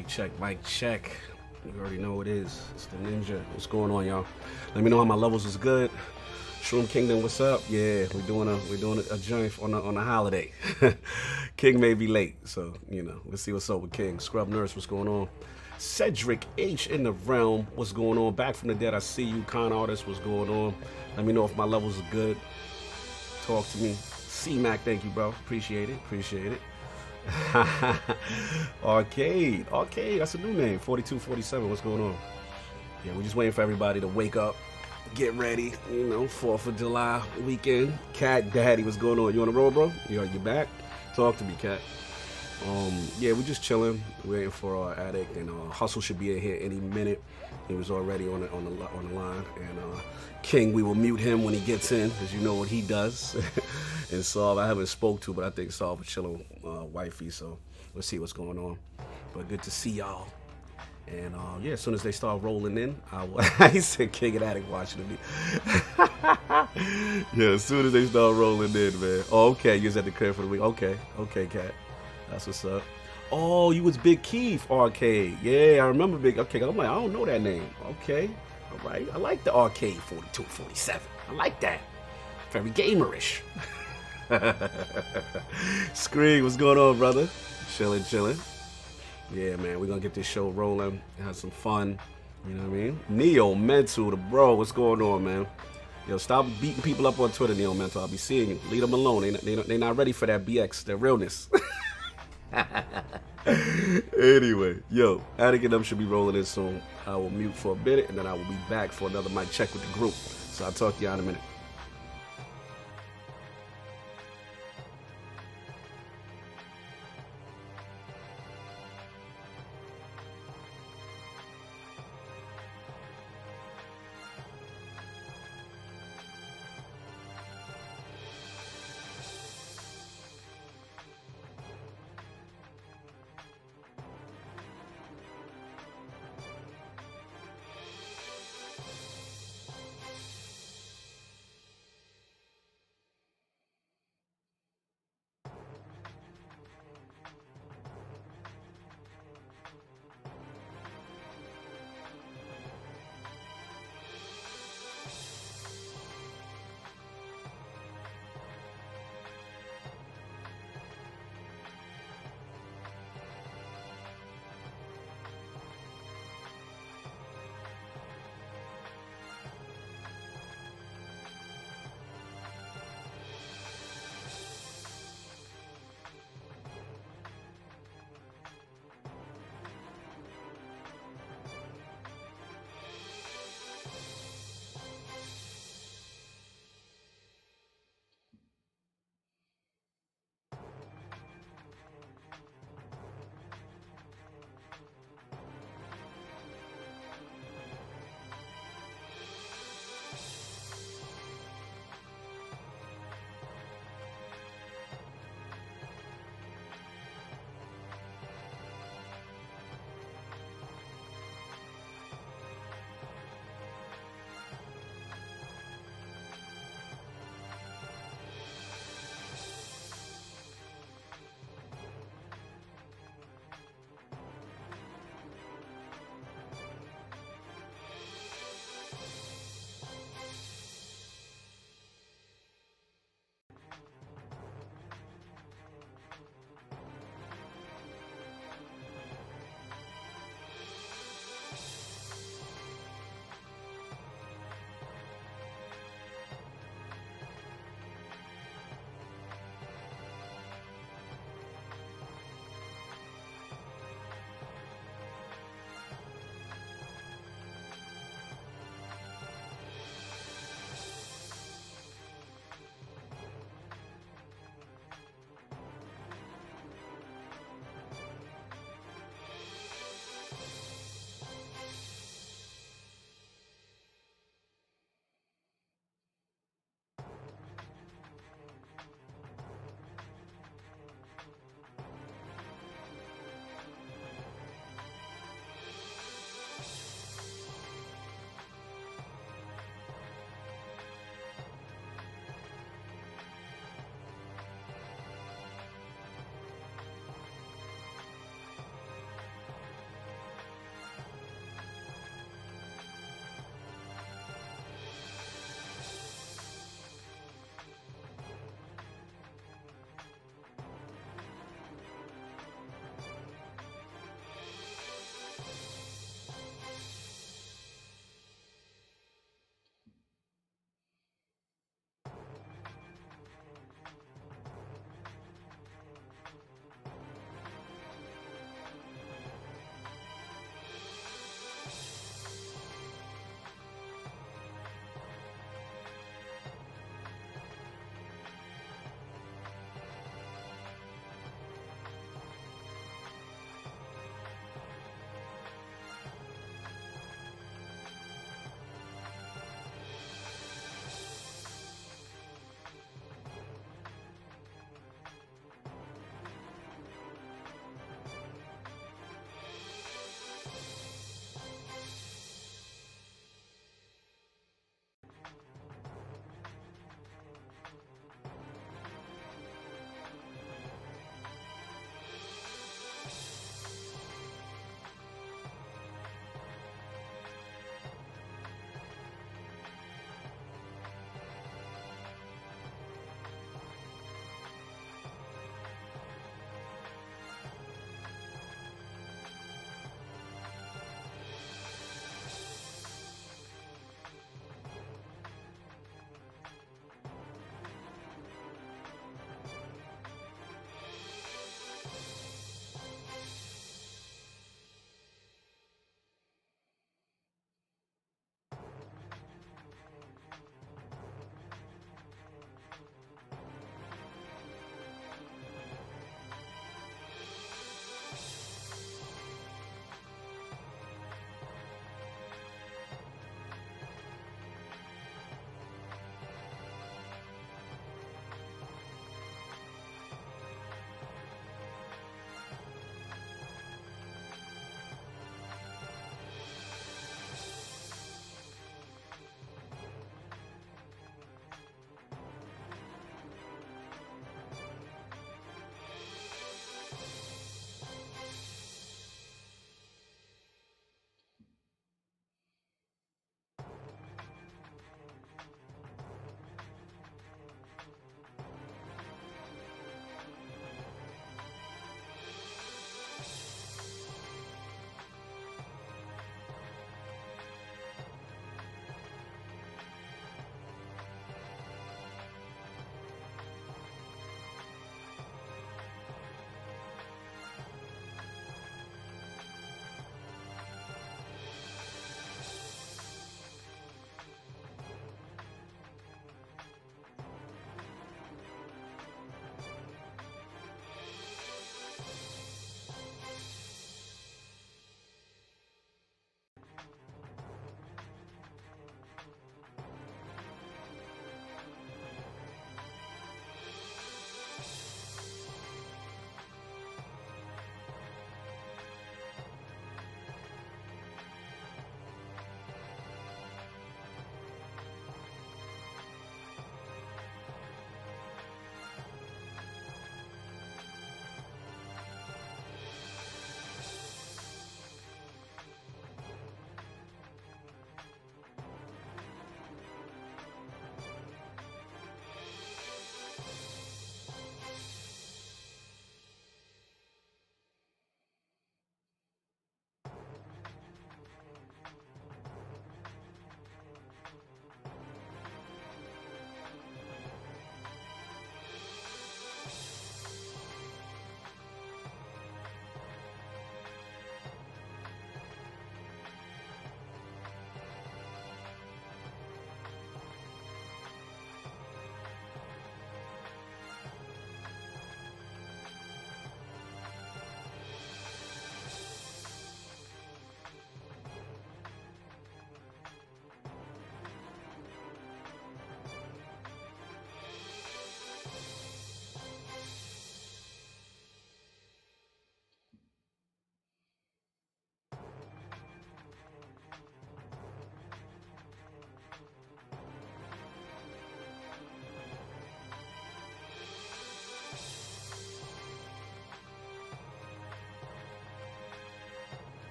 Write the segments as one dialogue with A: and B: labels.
A: Mic check, mic check. You already know what it is. It's the Ninja. What's going on, y'all? Let me know how my levels is good. Shroom Kingdom, what's up? Yeah, we're doing a joint on a holiday. King may be late, so you know, let's see what's up with King. Scrub Nurse, what's going on? Cedric H in the realm, what's going on? Back from the dead, I see you. Con artist, what's going on? Let me know if my levels are good. Talk to me. C-Mac, thank you, bro. Appreciate it. Appreciate it. Arcade, that's a new name. 4247, what's going on? Yeah, we're just waiting for everybody to wake up, get ready. You know, 4th of July weekend. Cat Daddy, what's going on? You on the road, bro? You back? Talk to me, Cat. Yeah, we're just chilling, waiting for our addict, and Hustle should be in here any minute. He was already on the line, and King, we will mute him when he gets in, because you know what he does. And Solve, I haven't spoke to, but I think Solve is chilling wifey, so let's see what's going on. But good to see y'all. And yeah, as soon as they start rolling in, I will. He said King and Addict watching me. Yeah, as soon as they start rolling in, man. Oh, okay, you was at the crib for the week. Okay, Cat. That's what's up. Oh, you was Big Keith Arcade. Yeah, I remember Big. Okay, I'm like, I don't know that name. Okay, all right. I like the Arcade 4247. I like that. Very gamerish. Scream, what's going on, brother? Chilling. Yeah, man, we're gonna get this show rolling, have some fun. You know what I mean? Neo Mental, the bro, what's going on, man? Yo, stop beating people up on Twitter, Neo Mental. I'll be seeing you. Leave them alone. They not ready for that BX, that realness. Anyway, yo, Attic and them should be rolling in soon. I will mute for a minute, and then I will be back for another mic check with the group. So I'll talk to y'all in a minute.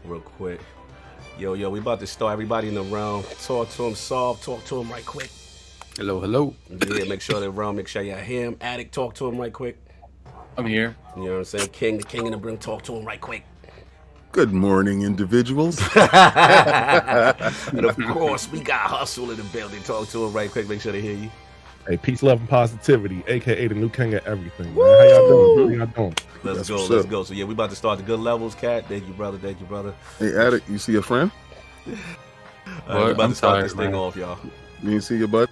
A: real quick. Yo, we about to start. Everybody in the realm. Talk to him, Solve. Talk to him right quick.
B: Hello.
A: Yeah, make sure they're around. Make sure you hear him. Addict, talk to him right quick.
B: I'm here.
A: You know what I'm saying? King, the king in the brim, talk to him right quick.
C: Good morning, individuals.
A: And of course, we got Hustle in the building. Talk to him right quick. Make sure they hear you.
D: Hey, peace, love, and positivity, aka the new king of everything. Man. How y'all doing? How y'all doing?
A: Let's go. So yeah, we about to start the good levels, Cat. Thank you, brother.
C: Hey, Addict, you see a friend?
A: We about to start this thing off, y'all.
C: You didn't see your butt?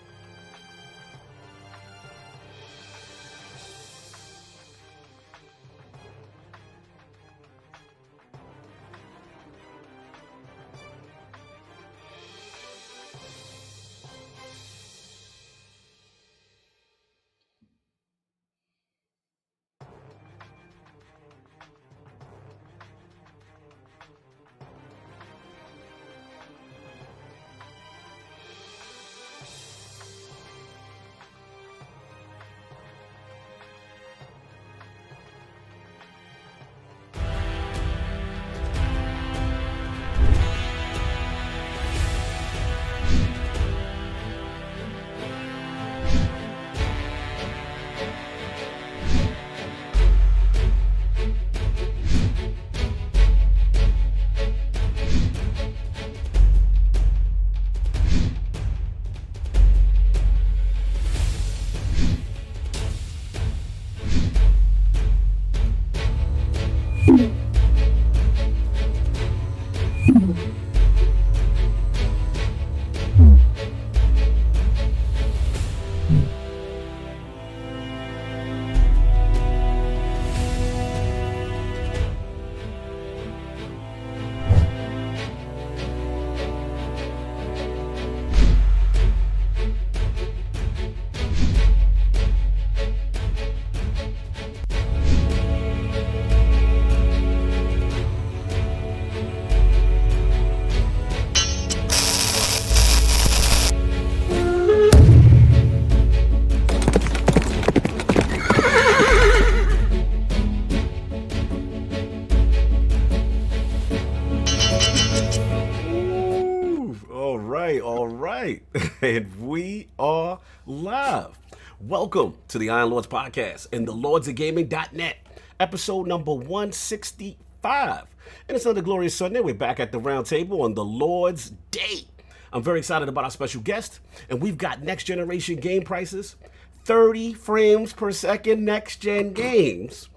A: All right. And we are live. Welcome to the Iron Lords Podcast and the LordsOfGaming.net, episode number 165. And it's another glorious Sunday. We're back at the round table on the Lord's Day. I'm very excited about our special guest, and we've got next generation game prices, 30 frames per second next gen games,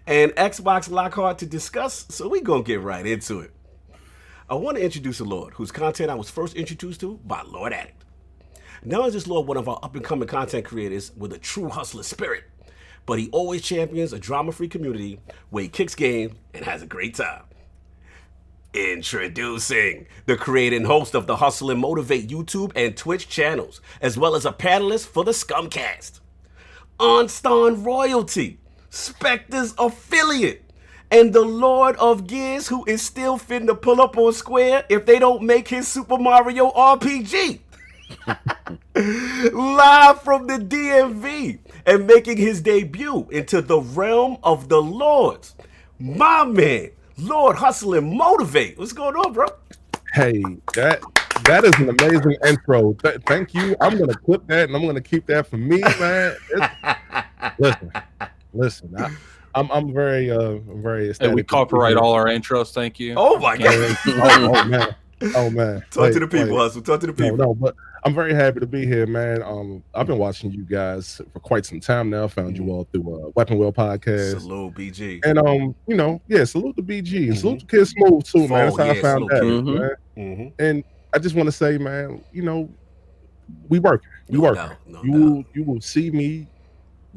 A: and Xbox Lockhart to discuss, so we're going to get right into it. I want to introduce a Lord whose content I was first introduced to by Lord Addict. Now is this Lord one of our up-and-coming content creators with a true hustler spirit, but he always champions a drama-free community where he kicks game and has a great time. Introducing the creator and host of the Hustle and Motivate YouTube and Twitch channels, as well as a panelist for the Scumcast. OnStar Royalty, Spectre's affiliate, and the Lord of Gears, who is still finna pull up on Square if they don't make his Super Mario RPG. Live from the DMV and making his debut into the realm of the Lords, my man, Lord Hustle and Motivate. What's going on, bro?
D: Hey, that is an amazing intro. Thank you. I'm gonna clip that and I'm gonna keep that for me, man. Listen. I'm very
B: Hey, we copyright all our intros. Thank you.
A: Oh my God.
D: Oh man.
A: Talk to the people, Hustle. Talk to the people.
D: No, but I'm very happy to be here, man. I've been watching you guys for quite some time now. Found you all through Weapon Wheel podcast.
A: Salute BG.
D: And salute to BG and salute to KidSmove too, man. That's how I found that, man. Mm-hmm. And I just want to say, man, we working. We working. You will see me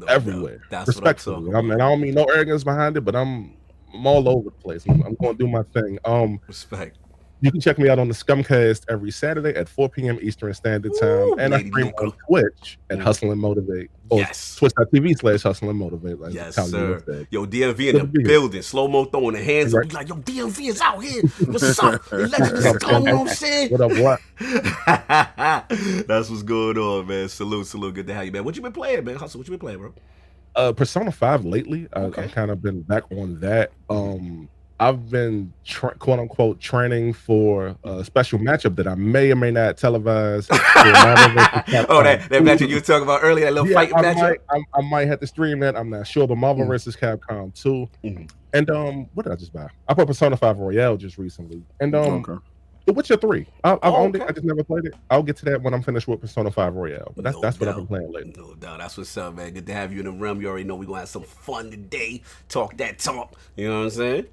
D: everywhere.
A: That's
D: respectfully. I don't mean no arrogance behind it, but I'm all over the place. I'm going to do my thing.
A: Respect.
D: You can check me out on the Scumcast every Saturday at 4 p.m. Eastern Standard Time. And I stream on Twitch at Hustle and Motivate.
A: Yes.
D: Twitch.tv/Hustle and Motivate. Like
A: yes, sir. Yo, DMV in the building. Slow-mo throwing the hands up. Be like, yo, DMV is out here. What's up? Legends is coming, you know what I'm saying?
D: What?
A: That's what's going on, man. Salute. Good to have you, man. What you been playing, man? Hustle, what you been playing, bro?
D: Persona 5 lately. Okay. I've kind of been back on that. I've been quote unquote training for a special matchup that I may or may not televise.
A: That matchup you were talking about earlier, that little fight matchup.
D: I might have to stream that. I'm not sure. But Marvel vs. Capcom 2. And what did I just buy? I bought Persona 5 Royale just recently. And The Witcher 3. I've owned it. I just never played it. I'll get to that when I'm finished with Persona 5 Royale. But that's what I've been playing lately.
A: No doubt. That's what's up, man. Good to have you in the realm. You already know we're going to have some fun today. Talk that talk. You know what I'm saying?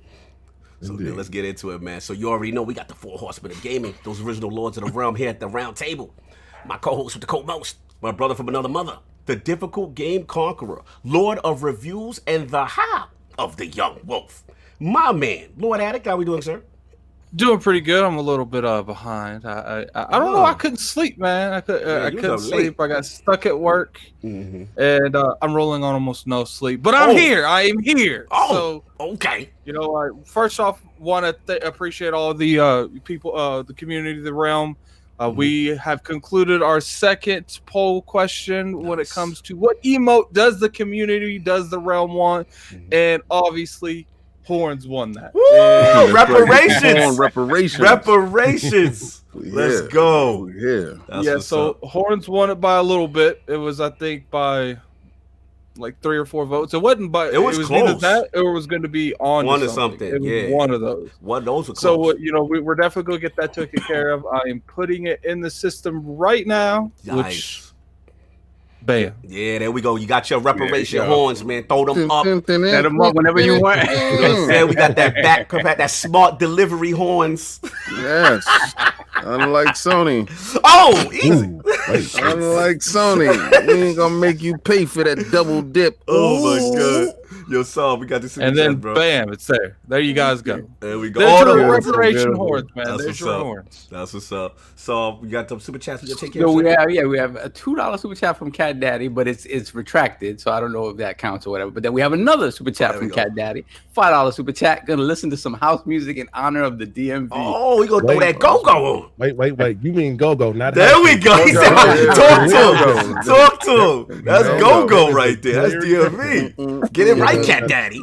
A: So let's get into it, man. So you already know we got the 4 horsemen of gaming. Those original lords of the realm here at the round table. My co-host with the co-most. My brother from another mother. The difficult game conqueror. Lord of reviews and the how of the young wolf. My man. Lord Addict, how we doing, sir?
B: Doing pretty good. I'm a little bit behind. I don't know. I couldn't sleep, man. I couldn't sleep. I got stuck at work, and I'm rolling on almost no sleep. But I'm here. I am here.
A: Oh, so, okay.
B: You know, first off, want to appreciate all the people, the community, the realm. We have concluded our second poll question when it comes to what emote does the community, does the realm want, and obviously. Horns won that.
A: Woo! Reparations.
C: Reparations.
A: Let's go.
B: So Horns won it by a little bit. It was, I think, by like 3 or 4 votes. It wasn't, but it was
A: close.
B: Either that or it was going to be on to something. It was one of those.
A: Those were close.
B: So you know, we're definitely going to get that taken care of. I am putting it in the system right now.
A: Nice.
B: Which. Bam.
A: Yeah, there we go. You got your reparation horns, man. Throw them up.
B: Set them up whenever you want.
A: We got that smart delivery horns.
C: Yes. Unlike Sony.
A: Oh, easy.
C: Unlike Sony. We ain't gonna make you pay for that double dip.
A: Oh my God. Yo, Saul, we got this.
B: And then, bam, it's there. There you guys go.
A: There we go.
B: There's your reparation horns, man. There's your horns.
A: That's what's up. So we got some super chats. We take care
E: of. We have a $2 super chat from Cat Daddy, but it's retracted, so I don't know if that counts or whatever. But then we have another super chat from Cat Daddy, $5 super chat. Gonna listen to some house music in honor of the DMV.
A: Oh, we gonna throw that go-go on.
D: Wait. You mean go-go, not
A: there we go. He said, talk to him. That's go-go right there. That's DMV. Get it right, Cat Daddy.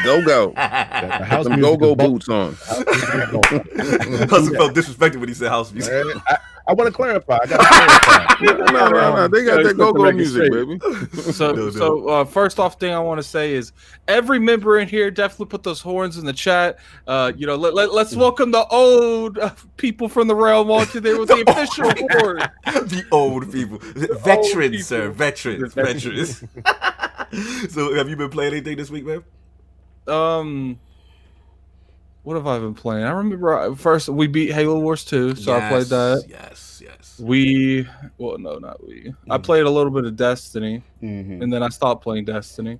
C: Go-go. Got some go-go boots on.
A: Hustle felt disrespected when he said house music.
D: I want to clarify. No.
C: They got that go-go music, baby.
B: So first off thing I want to say is every member in here definitely put those horns in the chat. You know, let's welcome the old people from the realm onto there with the official horn.
A: The old people. Veterans, sir. Veterans. So have you been playing anything this week, man?
B: What have I been playing? I remember first we beat Halo Wars 2, so I played that.
A: Yes.
B: I played a little bit of Destiny, and then I stopped playing Destiny.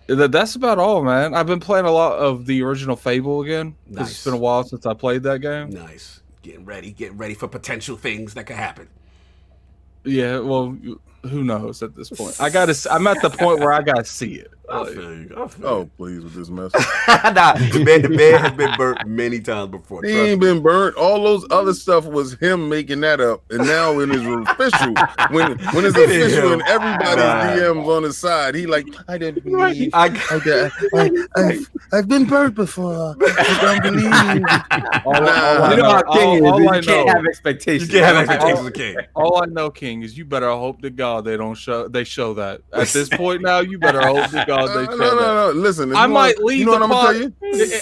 B: That's about all, man. I've been playing a lot of the original Fable again. Nice. It's been a while since I played that game.
A: Nice. Getting ready for potential things that could happen.
B: Yeah, well, who knows at this point? I'm at the point where I gotta see it.
C: I feel you. Please with this mess.
A: The man has been burnt many times before.
C: He ain't been burnt. All those other stuff was him making that up, and now when it's official, when it's official and everybody's DMs on the side, he like, I didn't believe. I've been burnt before. I don't believe.
E: You know how King is. You can't have expectations.
A: You can't have expectations of King.
B: All I know, King, is you better hope to God they show that. At this point now, you better hope to God they show that.
C: No. Listen,
B: I might leave.
C: You know what I'm gonna tell you?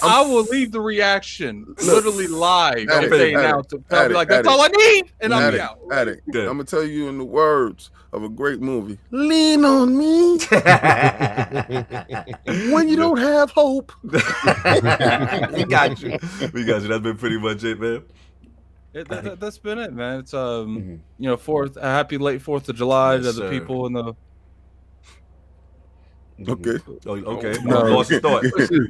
B: I will leave the reaction literally live if they announce it. I'll be like, that's all I need, and I'll be out.
C: Addict. I'm gonna tell you in the words of a great movie: lean on me when you don't have hope.
A: We got you. That's been pretty much it, man.
B: That's been it, man. It's you know, happy late 4th of July to the people in the.
C: Okay.
A: Okay.
B: No.
A: Lost the thought.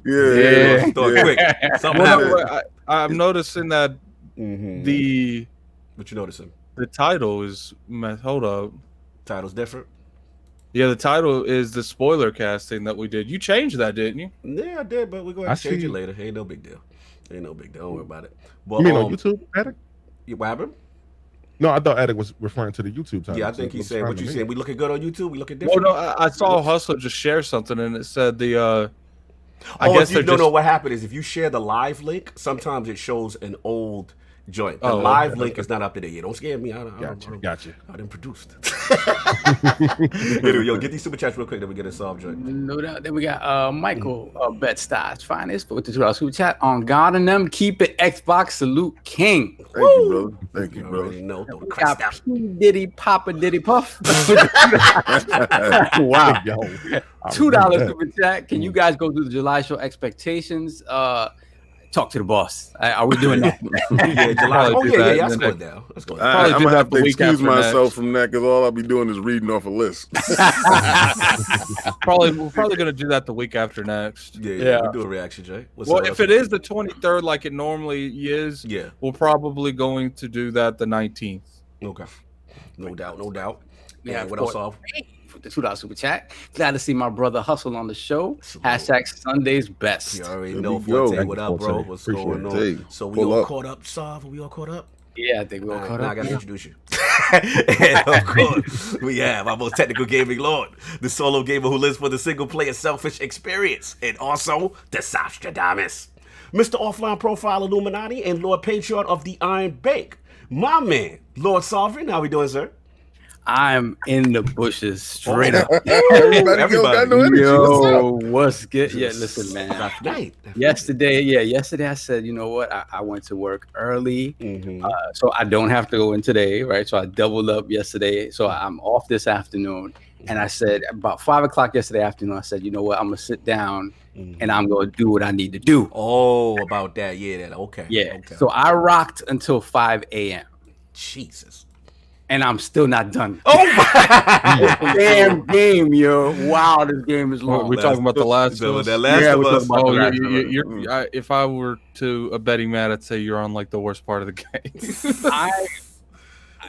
C: Yeah.
A: Quick. Something happened.
B: I'm noticing that the.
A: What you noticing?
B: The title is. Hold up.
A: Title's different.
B: Yeah, the title is the spoiler casting that we did. You changed that, didn't you?
A: Yeah, I did, but we're going to change it later. Ain't no big deal. Don't worry about it. But,
D: you mean on YouTube, Addict?
A: What happened?
D: No, I thought Addict was referring to the YouTube title.
A: Yeah, I think he said what you said. We looking good on YouTube. We looking different.
B: Well, no, I saw Hustle just share something, and it said the I guess
A: if you don't know what happened is if you share the live link, sometimes it shows an old joint. The live link is not up to date yet. Don't scare me.
D: Gotcha.
A: I done produced. Yo, get these super chats real quick, then we get a solved joint.
E: No doubt. Then we got Michael Bed-Stars finest for the $2 super chat on God and them. Keep it Xbox. Salute King.
C: Thank you, brother. Thank you, brother.
A: No,
E: We got P. Diddy Papa Diddy Puff. Wow. $2 super chat. Can you guys go through the July show expectations? Talk to the boss. Are we doing that?
A: Yeah, July. Let's go down.
C: I'm gonna have to excuse myself from that because all I'll be doing is reading off a list.
B: We're probably gonna do that the week after next.
A: Yeah. We do a reaction, Jay.
B: If it is the 23rd, like it normally is, we're probably going to do that the 19th.
A: Okay. No doubt.
E: Yeah.
A: What else off?
E: The $2 super chat. Glad to see my brother Hustle on the show. Hashtag Sunday's best.
A: You already know, Forte. What up, bro? What's going on? So we all caught up, Sav? We all caught up?
E: Yeah, I think we all caught up.
A: Now I got to introduce you. And of course, we have our most technical gaming lord, the solo gamer who lives for the single-player selfish experience, and also the Sostradamus, Mr. Offline Profile Illuminati and Lord Patriot of the Iron Bank, my man, Lord Sovereign. How we doing, sir?
E: I'm in the bushes straight up.
C: Everybody got no energy.
E: Yo, what's good? Yeah, listen, man. Yesterday I said, you know what? I went to work early, so I don't have to go in today, right? So I doubled up yesterday. So I'm off this afternoon. And I said about 5 o'clock yesterday afternoon, I said, you know what? I'm going to sit down and I'm going to do what I need to do.
A: Oh, about that. Yeah, okay.
E: Yeah. Okay. So I rocked until 5 a.m.
A: Jesus.
E: And I'm still not done.
A: Oh my
E: damn game, yo! Wow, this game is long.
B: We're talking about the last
A: one.
B: If I were to a betting man, I'd say you're on like the worst part of the game.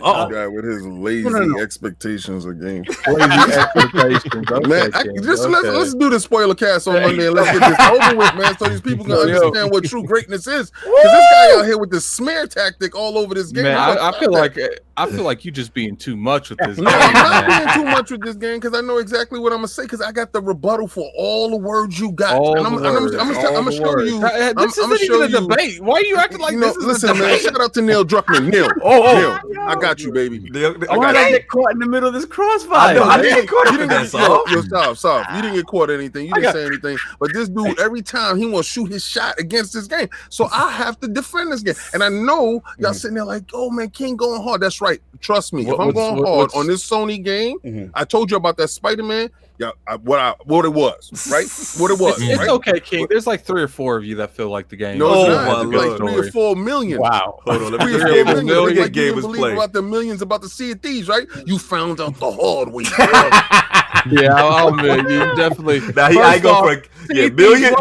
C: Guy with his lazy expectations of games.
B: Lazy expectations. Okay,
C: man, let's do the spoiler cast on Monday and let's get this over with, man, so these people can understand what true greatness is. Because this guy out here with the smear tactic all over this game.
B: Man, I feel like you just being too much with this game.
C: I'm not being too much with this game because I know exactly what I'm gonna say because I got the rebuttal for all the words you got. I'm gonna show you.
B: This isn't even a debate. Why are you acting like this?
C: Listen, man. Shout out to Neil Druckmann. Neil. Neil. I got you, baby.
E: Why did I get caught in the middle of this crossfire?
A: I didn't get caught in that.
C: Stop. You didn't get caught in anything. You didn't say anything. But this dude, every time he wants to shoot his shot against this game. So I have to defend this game. And I know y'all sitting there like, oh, man, King going hard. That's right. Trust me. If I'm going hard on this Sony game, I told you about that Spider-Man. Yeah, what it was, right? What it was.
B: It's okay, King. There's like 3 or 4 of you that feel like the game.
C: No, like 3 or 4 million.
E: Wow.
A: Hold on, let me get a million.
C: Like you didn't believe about the millions about the Sea of Thieves, right? You found out the hard way.
B: Yeah, I'll admit, you definitely.
A: Now I go for millions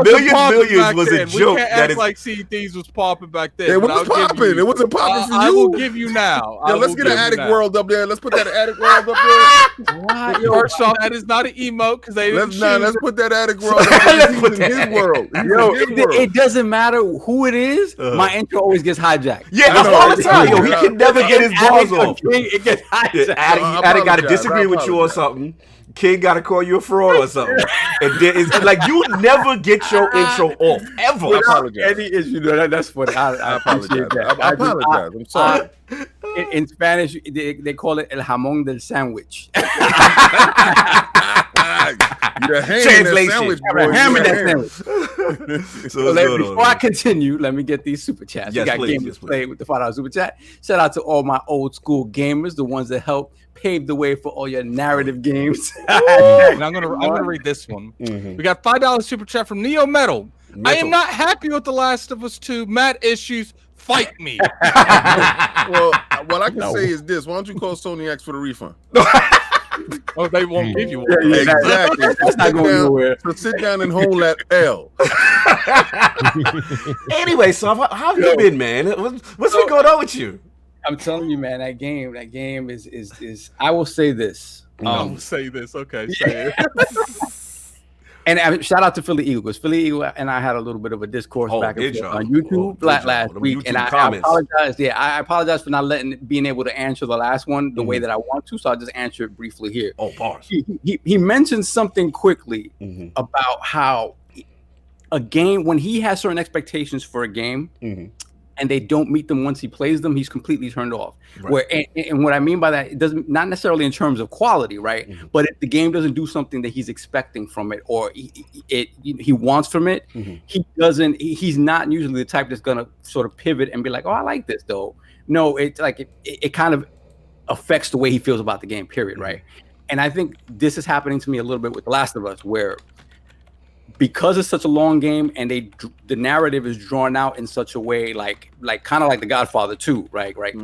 A: was a joke.
B: That is like Sea of Thieves was popping back then.
C: It was popping. It wasn't popping for you.
B: I will give you now.
C: Yeah, let's get an Attic World up there. Let's put that Attic World up there.
B: First off, that is not an emote because they didn't.
C: Let's put that Attic World up there. He's in his world.
E: Yo, it doesn't matter who it is. My intro always gets hijacked.
A: Yeah, that's all the time. Yo, he can never get his balls off.
E: It gets hijacked.
A: Attic got to disagree with you on something. King got to call you a fraud or something. And it's like you never get your intro off ever.
C: I apologize.
E: Any issue, that's funny. I apologize.
C: I apologize. I'm sorry.
E: In Spanish, they call it el jamón del sandwich.
C: The ham in that sandwich, boy.
E: Ham in that sandwich. Before I continue, let me get these super chats.
A: Yes,
E: we got gamers playing with the $5 super chat. Shout out to all my old school gamers, the ones that helped pave the way for all your narrative games.
B: And I'm gonna read this one. We got $5 super chat from Neo Metal. I am not happy with The Last of Us 2. Mad issues. Fight me.
C: Well, what I can say is this: why don't you call Sony X for the refund?
B: Oh, they won't give you one.
C: Yeah, exactly.
E: That's not going nowhere.
C: So sit down and hold that L.
A: Anyway, so how have you been, man? What's been going on with you?
E: I'm telling you, man, that game is. I will say this.
B: I will say this. Okay, say it.
E: And shout out to Philly Eagle because Philly Eagle and I had a little bit of a discourse back and forth on YouTube last week, and I apologize. Yeah, I apologize for not being able to answer the last one the way that I want to, so I'll just answer it briefly here.
A: Oh, pause.
E: He mentioned something quickly about how a game, when he has certain expectations for a game, and they don't meet them once he plays them, he's completely turned off. Where and what I mean by that, it doesn't, not necessarily in terms of quality, right? But if the game doesn't do something that he's expecting from it, or he wants from it, he's not usually the type that's gonna sort of pivot and be like, oh, I like this though. No, it's like it kind of affects the way he feels about the game, period, right? And I think this is happening to me a little bit with The Last of Us, where because it's such a long game and the narrative is drawn out in such a way, like kind of like The Godfather 2, right? Like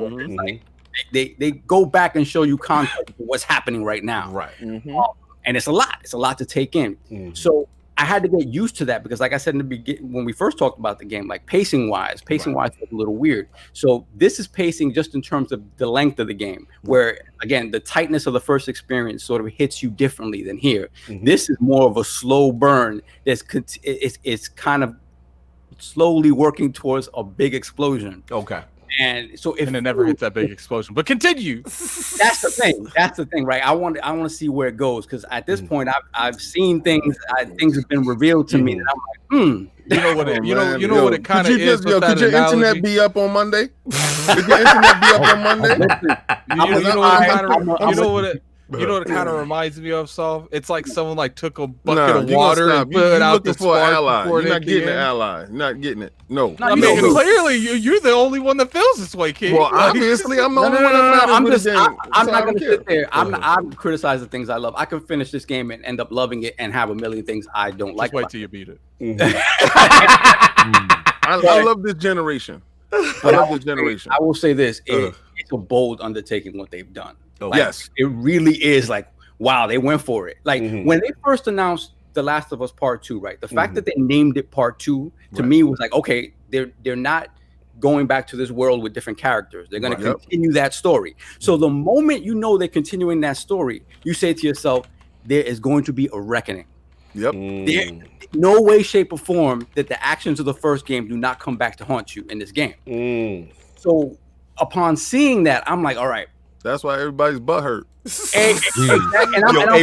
E: they go back and show you context of what's happening right now, right? And it's a lot to take in. So I had to get used to that, because like I said in the beginning, when we first talked about the game, like pacing wise was a little weird. So this is pacing just in terms of the length of the game, where again, the tightness of the first experience sort of hits you differently than here. This is more of a slow burn. It's kind of slowly working towards a big explosion.
A: Okay.
E: And so
B: it never hits that big explosion, but continue.
E: That's the thing, right? I want to see where it goes, because at this point I've seen things have been revealed to me that I'm like,
B: You know what it kind of is.
C: Could your internet be up on Monday? Could your internet be up on Monday?
B: You know what it kind of reminds me of, Soft? It's like someone like took a bucket of water and put it out the
C: for an ally. You're not getting an ally. You're not getting it. No.
B: I mean, clearly you're the only one that feels this way, kid.
C: Well, obviously I'm the only one that matters.
E: I'm not going to sit there. I'm criticizing the things I love. I can finish this game and end up loving it and have a million things I don't like.
B: Just wait till you beat it.
C: I love this generation.
E: I will say this: it's a bold undertaking what they've done. Yes, it really is. Like, wow, they went for it. Like when they first announced The Last of Us Part 2, right? The fact that they named it Part 2 to me was like, okay, they're not going back to this world with different characters. They're going to continue that story. So the moment you know they're continuing that story, you say to yourself, there is going to be a reckoning. There, no way, shape, or form that the actions of the first game do not come back to haunt you in this game. So upon seeing that, I'm like, all right.
C: That's why everybody's butt hurt.
A: Hey,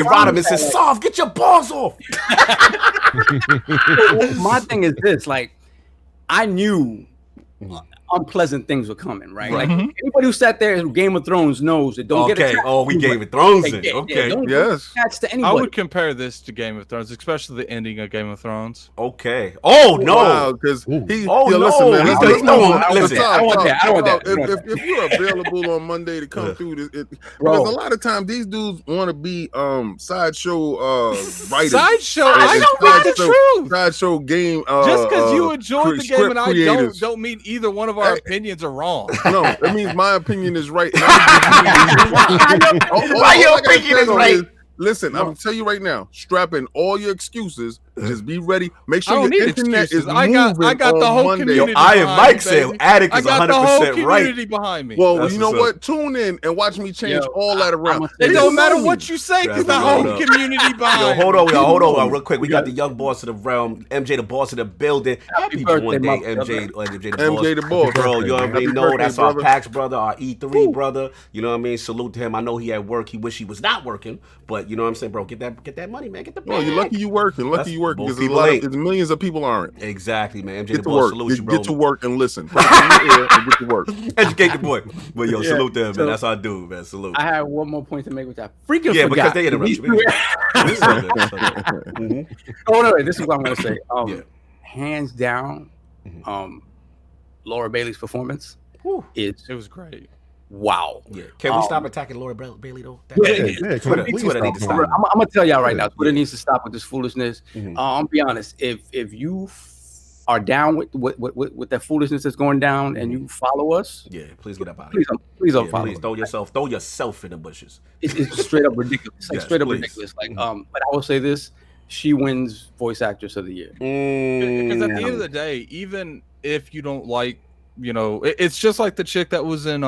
A: Rodimus is soft. Get your balls off.
E: My thing is this: like, I knew unpleasant things were coming, right? Like anybody who sat there in Game of Thrones knows it. Don't get attached.
A: Oh, we Game of Thrones it. Okay.
C: Yes.
E: To anybody.
B: I would compare this to Game of Thrones, especially the ending of Game of Thrones.
A: Okay. Oh no.
C: Because
A: listen, man.
E: I don't want that.
C: If you're available on Monday to come through this, because a lot of times these dudes want to be sideshow writers.
B: Sideshow. I don't think the truth.
C: Sideshow game.
B: Just because you enjoyed the game and I don't mean either one of our opinions are wrong.
C: No, that means my opinion is right.
A: Why your opinion is right?
C: Listen, I'm gonna tell you right now. Strap in all your excuses. Just be ready. Make sure your internet is moving.
B: I got the whole community.
A: I am Mike said Attic is 100% right.
B: Behind me.
C: Well, you know what? Tune in and watch me change all that around.
B: It don't matter what you say, because the whole community behind.
A: Hold on, real quick. We got the young boss of the realm, MJ the boss of the building. Happy birthday, MJ the boss. Bro, you already know that's our PAX brother, our E3 brother. You know what I mean? Salute to him. I know he at work. He wish he was not working, but you know what I'm saying, bro. Get that money, man. Get the bag.
C: You're lucky you working. Because there's millions of people aren't.
A: Exactly, man. MJ the boss, salute you, bro.
C: Get to work and listen. Get to work.
A: Educate the boy. But salute them, man. That's our dude, man. Salute.
E: I have one more point to make, which I freaking forgot.
A: Because they interrupt you.
E: Oh no, this is what I'm gonna say. Hands down, Laura Bailey's performance
B: it was great.
E: Wow.
A: Yeah. Can we stop attacking Laura Bailey though?
E: Twitter needs to stop. I'm gonna tell y'all right now. Twitter needs to stop with this foolishness. I'll be honest. If you are down with that foolishness that's going down and you follow us,
A: please get up out of here.
E: Please don't follow.
A: Please throw yourself in the bushes.
E: It's straight up ridiculous. Ridiculous. Like, but I will say this: she wins Voice Actress of the Year.
B: Because at the end of the day, even if you don't like. It's just like the chick that was in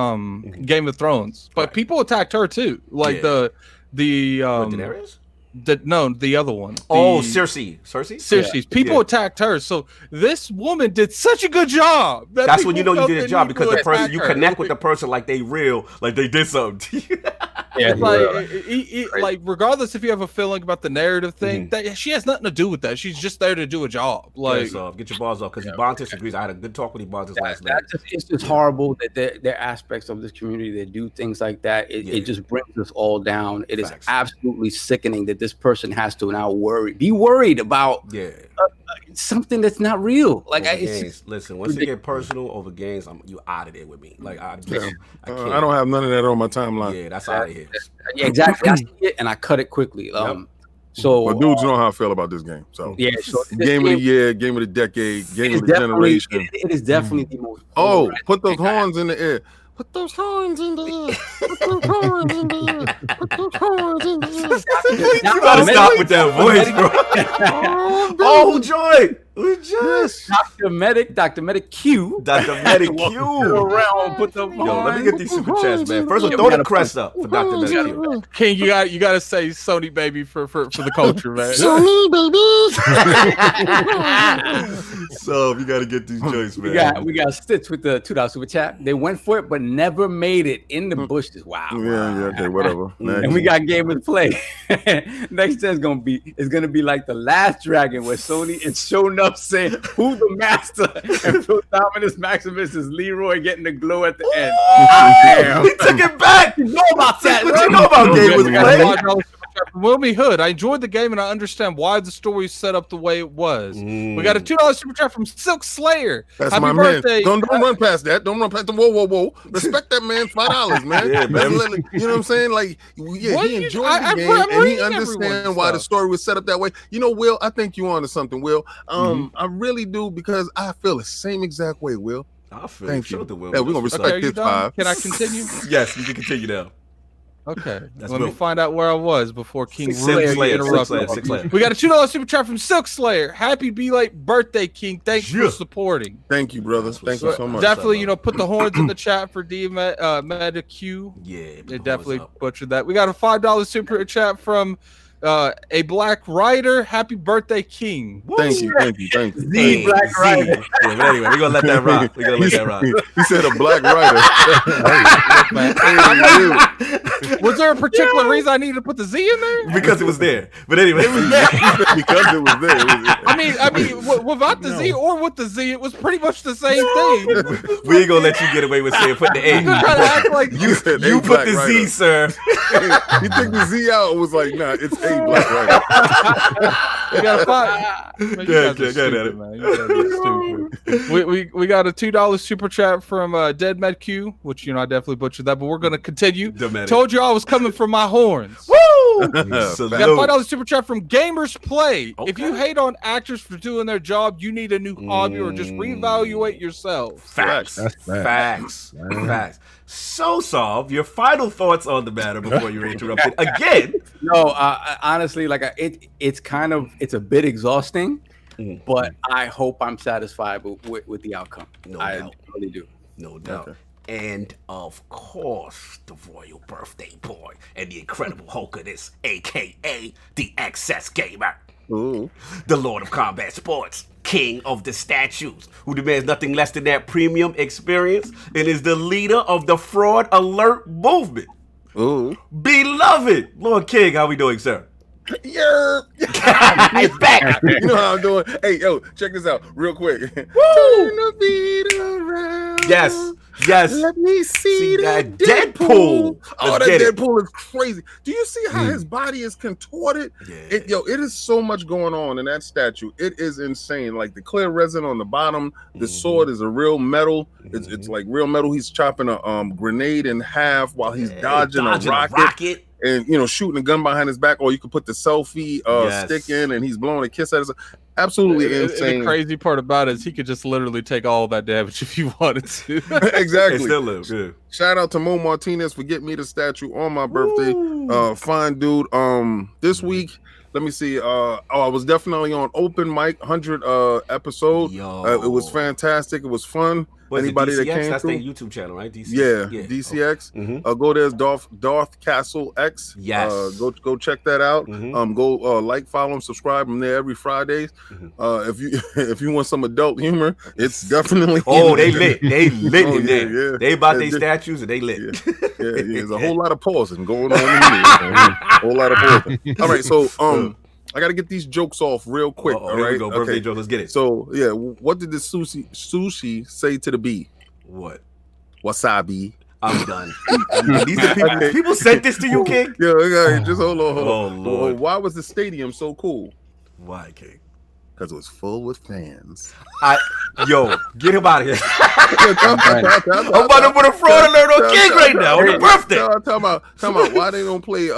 B: Game of Thrones, but people attacked her too. Like the
A: Daenerys?
B: The other one.
A: Cersei.
B: People attacked her. So this woman did such a good job.
A: That's when you know you did a job, because the person you connect with the person like they real, like they did something.
E: Yeah,
B: like regardless if you have a feeling about the narrative thing, that she has nothing to do with that. She's just there to do a job. Like,
A: get your balls off, because Bontis agrees. I had a good talk with Bontis last night.
E: It's just horrible that there are aspects of this community that do things like that. It just brings us all down. It is absolutely sickening that this person has to now be worried about something that's not real. Like,
A: listen, once you get personal over games, you out of there with me. Like, I
C: don't have none of that on my timeline.
A: Yeah, that's out of here.
E: Yeah, exactly. I see it and I cut it quickly. So,
C: but dudes know how I feel about this game. So
E: so
C: game of the year, game of the decade, game of the generation.
E: It is definitely the most.
C: Put those horns in the air. Put those horns in the air. Put those horns in the air. Put those horns in the air.
A: You gotta stop with that voice, bro. Oh, joy.
E: Just Dr. Medic Q.
A: Dr. Medic Q.
E: Around, put the
A: let me get these super chats, man. First of all, throw the crest up for Dr. Medic Q.
B: King, you gotta say Sony baby for the culture, man.
C: Sony
A: baby. So you gotta get these joints,
E: man. We got Stitch with the $2 super chat. They went for it, but never made it in the bushes. Wow.
C: Yeah, okay, whatever.
E: And we got Game of Play. Next gen is gonna be like the Last Dragon, where Sony is showing up saying who the master, and Phil Dominus Maximus is Leroy getting the glow at the end.
A: He took it back.
E: You know about that?
A: What you know about Game of Play?
B: Wilmy Hood, I enjoyed the game and I understand why the story is set up the way it was. We got a $2 super chat from Silk Slayer.
C: That's Happy my birthday. Man. Don't run past that. Don't run past the whoa. Respect that man, $5, man.
A: Yeah, man.
C: You know what I'm saying? Like, he enjoyed the game and he understands why the story was set up that way. You know, Will, I think you onto something, Will. I really do, because I feel the same exact way, Will.
A: I feel
C: Thank you.
A: Will.
C: Yeah, we're gonna respect this 5.
B: Can I continue?
A: Yes, you can continue now.
B: Okay, let me find out where I was before King
A: Slayer
B: interrupted. We got a $2 super chat from Silk Slayer. Happy belated birthday, King. Thanks for supporting.
C: Thank you, brother. Thank you so much.
B: Definitely, put the horns in the chat for Meta Q.
A: Yeah,
B: they definitely butchered that. We got a $5 super chat from a Black Rider. Happy birthday, King.
C: Thank you.
E: The Black Rider.
A: Yeah, but anyway, we're gonna let that rock.
C: He said a Black Rider.
B: Was there a particular reason I needed to put the Z in there?
A: Because it was there. But anyway, it was there.
C: Because it was there.
B: I mean, without the Z or with the Z, it was pretty much the same thing.
A: We ain't gonna let you get away with saying put the A. You put the Z, sir.
C: You took the Z out. It was like, nah, it's A Black Rider.
B: We got a $5. We got a $2 super chat from Dead Med Q, which I definitely butchered that, but we're gonna continue. Told you I was coming for my horns.
A: Woo!
B: We got a $5 super chat from Gamers Play. Okay. If you hate on actors for doing their job, you need a new hobby or just reevaluate yourself.
A: Facts. So, Solve, your final thoughts on the matter before you're interrupted again.
E: No, honestly, like it's a bit exhausting, but I hope I'm satisfied with the outcome. I really do.
A: No doubt. Okay. And of course, the royal birthday boy and the incredible Hulk of this, aka the Excess Gamer.
C: Ooh.
A: The Lord of Combat Sports, King of the Statues, who demands nothing less than that premium experience and is the leader of the Fraud Alert movement.
C: Ooh.
A: Beloved Lord King, how we doing, sir?
C: Yeah.
A: It's back.
C: You know how I'm doing? Hey, yo, check this out real quick.
A: Woo!
C: Turn the beat around.
A: Yes.
C: Let me see that
A: Deadpool.
C: Oh, that Deadpool is crazy. Do you see how his body is contorted?
A: Yeah.
C: It is so much going on in that statue. It is insane. Like the clear resin on the bottom, the sword is a real metal. It's like real metal. He's chopping a grenade in half while he's dodging a rocket. And shooting a gun behind his back, or you could put the selfie stick in, and he's blowing a kiss at us. Absolutely insane.
B: The crazy part about it is he could just literally take all that damage if he wanted to.
C: Exactly.
A: It still lives good.
C: Shout out to Mo Martinez for getting me the statue on my birthday. Fine dude. This week, let me see. I was definitely on open mic 100 episode. It was fantastic. It was fun. Anybody that came
A: that's
C: through.
A: their YouTube channel, right? DCX.
C: Yeah, DCX.
A: Okay.
C: Go there's Darth Castle X.
A: Yes.
C: Go check that out. Go like, follow, and subscribe. I'm there every Fridays. If you want some adult humor, it's definitely.
A: They lit. They lit in there.
C: Yeah.
A: They about their statues and they lit.
C: Yeah. There's a whole lot of pausing going on in here. A whole lot of pausing. All right, so I got to get these jokes off real quick. All right,
A: here we go. Birthday joke. Let's get it.
C: So yeah, what did the sushi say to the bee?
A: What?
C: Wasabi.
A: I'm done. These are people sent this to you, King?
C: Yeah, just hold on.
A: Oh, Lord.
C: Why was the stadium so cool?
A: Why, King?
C: Because it was full with fans.
A: Get him out of here. I'm about to put a fraud alert on King right now on the birthday.
C: Talking about why they don't play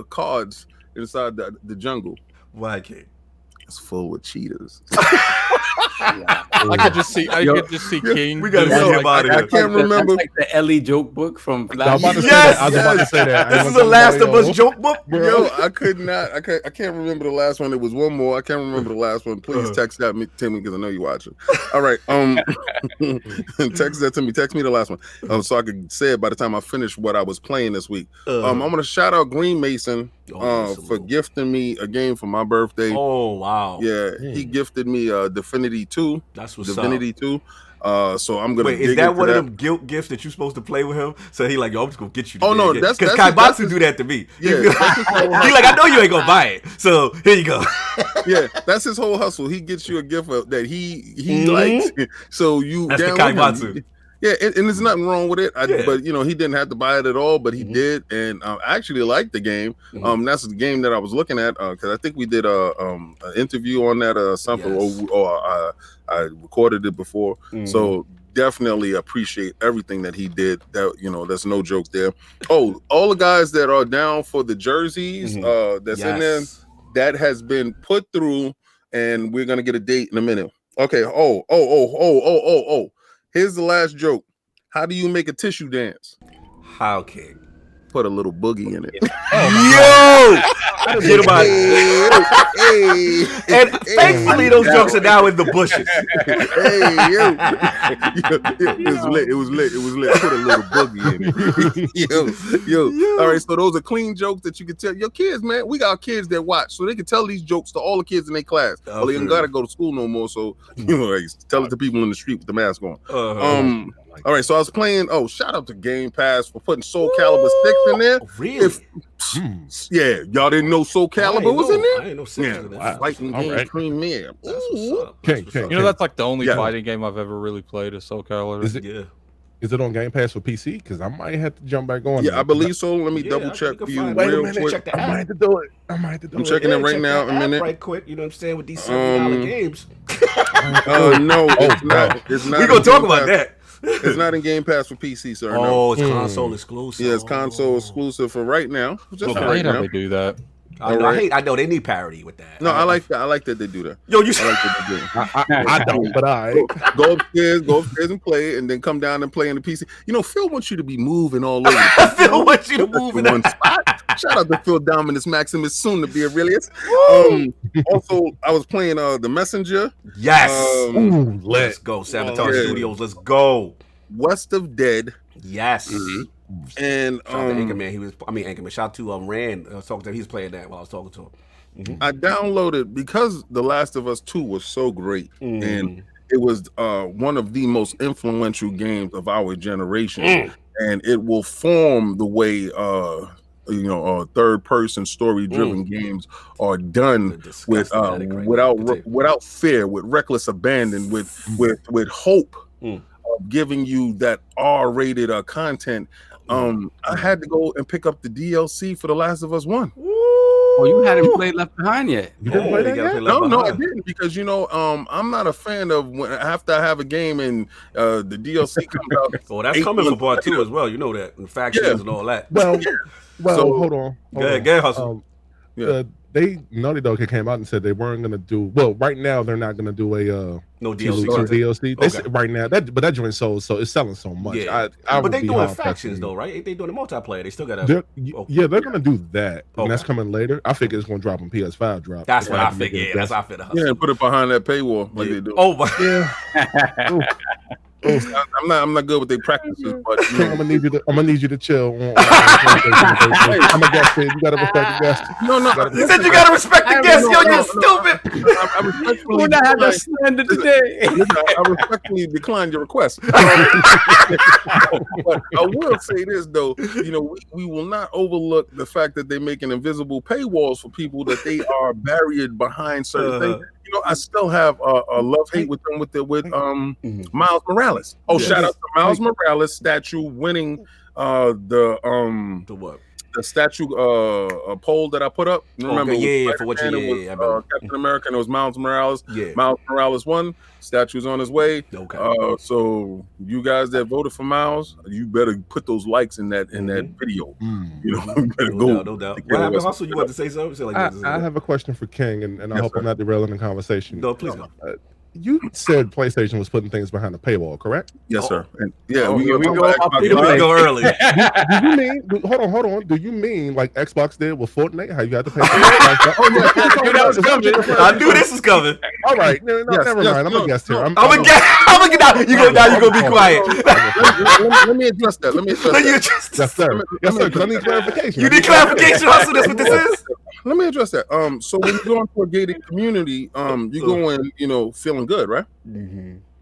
C: cards inside the jungle.
A: Why, King?
C: It's full with cheetahs.
B: I could just see King.
A: We gotta see him out of here.
C: I can't remember.
E: That's like the Ellie joke book from last
D: I was
A: Yes!
D: about to say that.
A: This is the Last of Us joke book, bro.
C: Yo, I can't remember the last one. It was one more. I can't remember the last one. Please text that to me because I know you're watching. All right. Text that to me. Text me the last one. So I could say it by the time I finish what I was playing this week. I'm gonna shout out Green Mason for gifting me a game for my birthday.
A: Oh wow.
C: Yeah, he gifted me Divinity 2.
A: That's what's
C: Divinity 2. So I'm gonna.
A: Wait, is that one of them guilt gifts that you're supposed to play with him? So he like, yo, I'm just gonna get you.
C: Oh no,
A: that's because Kaibatsu do that to me. Yeah, he like, I know you ain't gonna buy it, so here you go.
C: Yeah, that's his whole hustle. He gets you a gift that he likes, so you.
A: That's the Kaibatsu.
C: Yeah, and there's nothing wrong with it. But he didn't have to buy it at all, but he did, and I actually liked the game. That's the game that I was looking at because I think we did an interview on that something, or I recorded it before. So definitely appreciate everything that he did. That that's no joke there. Oh, all the guys that are down for the jerseys that's in there, that has been put through, and we're gonna get a date in a minute. Okay. Oh. Here's the last joke. How do you make a tissue dance?
A: How, King?
C: Put a little boogie in it.
A: Yo! Get him out. And thankfully, those jokes are now in the bushes.
C: It was lit. Put a little boogie in it. Yo. All right, so those are clean jokes that you can tell your kids, man. We got kids that watch, so they can tell these jokes to all the kids in their class. Well, they don't gotta go to school no more, so tell it to people in the street with the mask on. All right, so I was playing. Oh, shout out to Game Pass for putting Soul Calibur 6 in there.
A: Really?
C: Y'all didn't know Soul Calibur was in there?
A: I didn't know 6 was in there.
C: Fighting game premiere.
A: That's what's up.
B: That's like the only fighting game I've ever really played is Soul Calibur.
D: Is it on Game Pass for PC? Because I might have to jump back on.
C: Yeah, I believe so. Let me double check for you real quick.
D: I might have to do it. I'm checking
C: it right now. A minute.
A: Right quick. You know what I'm saying? With these $70 games.
C: No, it's not. It's not.
A: We're going to talk about that.
C: It's not in Game Pass for PC, sir.
A: Oh, it's console exclusive.
C: Yeah, it's console exclusive for right now. Just for right now.
B: They do that.
A: I know they need parity with that.
C: No, I like that. I like that they do that.
A: Yo,
C: I like that they do.
D: I don't, but
C: go upstairs and play, and then come down and play in the PC. Phil wants you to be moving all over.
A: Phil wants you to move in
C: one spot. Shout out to Phil Dominus Maximus, soon to be Aurelius. Also, I was playing The Messenger.
A: Yes. Let's go. Sabotage Studios. Let's go.
C: West of Dead.
A: Yes.
C: And
A: Anchorman. Shout out to Rand. I was talking to him. He's playing that while I was talking to him.
C: I downloaded because The Last of Us 2 was so great, and it was one of the most influential games of our generation, and it will form the way third-person story-driven games are done with without fear, with reckless abandon, with hope of giving you that R-rated content. I had to go and pick up the DLC for The Last of Us 1.
E: Oh, you hadn't played Left Behind yet.
D: You didn't play that yet?
C: No, I didn't, because I'm not a fan of when after I have a game and the DLC comes out.
A: Oh, that's coming for part 2 as well. You know that, and factions and all that.
D: Well, hold on.
A: Go ahead, Hustle.
D: Naughty Dog came out and said they weren't gonna do. Well, right now they're not gonna do a
A: no DLC.
D: DLC. They said right now but that joint sold, so it's selling so much.
A: Yeah. But they doing factions though, right? Ain't they doing the multiplayer? They still got
D: they're gonna do that, and that's coming later. I figure it's gonna drop on PS5 drop.
A: That's what I figured. That's what I figured.
C: Yeah, and put it behind that paywall like they do.
A: Oh,
C: I'm not good with their practices, but
D: I'm gonna need you to chill. I'm a guest here. You gotta respect the guest.
C: No.
A: You said you gotta respect the guest. Yo, you're stupid.
C: I respectfully
E: We're not having a slander today.
C: I respectfully declined your request. But I will say this though, we will not overlook the fact that they're making invisible paywalls for people that they are buried behind certain things. I still have a love-hate with them with Miles Morales. Oh, shout out to Miles Morales statue winning the
A: what?
C: The statue poll that I put up. Remember?
A: For what you
C: Captain America, and it was Miles Morales.
A: Yeah.
C: Miles Morales won. Statue's on his way.
A: Okay.
C: So you guys that voted for Miles, you better put those likes in that video. You better go.
A: No doubt. What happened, Hustle? You want to say something?
D: I have a question for King, and I hope I'm not derailing the conversation.
A: No, please go.
D: You said PlayStation was putting things behind the paywall, correct?
C: Yes, sir. And we
A: go early.
D: Do you mean? Hold on. Do you mean like Xbox did with Fortnite? How you had to pay?
A: I knew this was coming.
D: All right, never mind. I'm a guest here.
A: I'm a guest. You go be quiet.
C: Let me address that.
D: Yes, sir. Because I need clarification.
A: You need clarification, Hustle. That's what this is.
C: Let me address that. So when you go into a gated community, you go in, feeling good, right?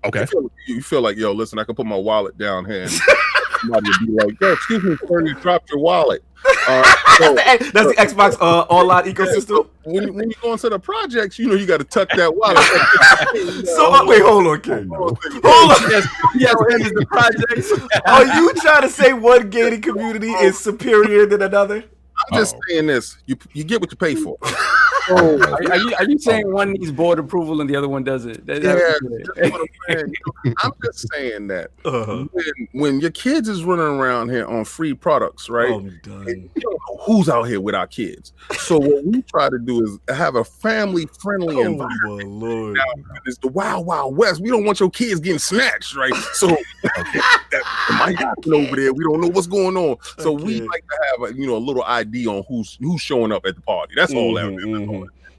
D: Okay.
C: You feel like, yo, listen, I can put my wallet down here and somebody would be like, yo, excuse me, sir, you dropped your wallet.
A: That's the Xbox online ecosystem.
C: When you go into the projects, you got to tuck that wallet.
A: Wait, hold on, King. Hold on.
E: Yes, the projects.
A: Are you trying to say one gated community is superior than another?
C: I'm just saying this. You get what you pay for.
E: Are you saying one needs board approval and the other one doesn't?
C: That's what I'm saying. I'm just saying that when your kids is running around here on free products, right?
A: I'm done.
C: You don't know who's out here with our kids. So what we try to do is have a family-friendly environment.
A: My Lord.
C: Now, it's the Wild Wild West. We don't want your kids getting snatched, right? So that might happen over there. We don't know what's going on. So we like to have a little ID on who's showing up at the party. That's all that is.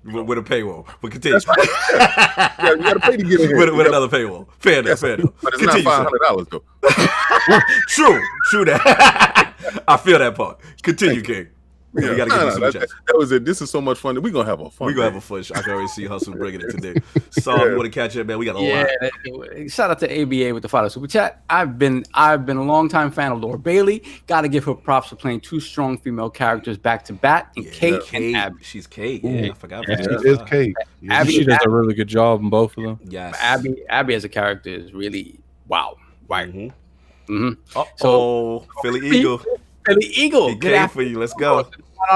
A: With a paywall. But continue.
C: That's right. You got to pay to get in here.
A: With another paywall. Fair enough.
C: But it's not $500 though.
A: True that. I feel that part. Continue, King.
C: Yeah.
A: We gotta get
C: that was it. This is so much fun. We're gonna have a fun.
A: We're gonna have a fun show. I can already see Hustle bringing it today. So you want to catch it, man? We got a lot.
E: Shout out to ABA with the $5 super chat. I've been a longtime fan of Laura Bailey. Gotta give her props for playing two strong female characters back to back. And Kate and Abby.
A: She's Kate. Yeah, I forgot.
D: She is Kate.
B: She does a really good job in both of them.
A: Yes.
E: Abby as a character is really wow. Right.
A: So Philly Eagle.
E: Good
A: came for you. Let's go.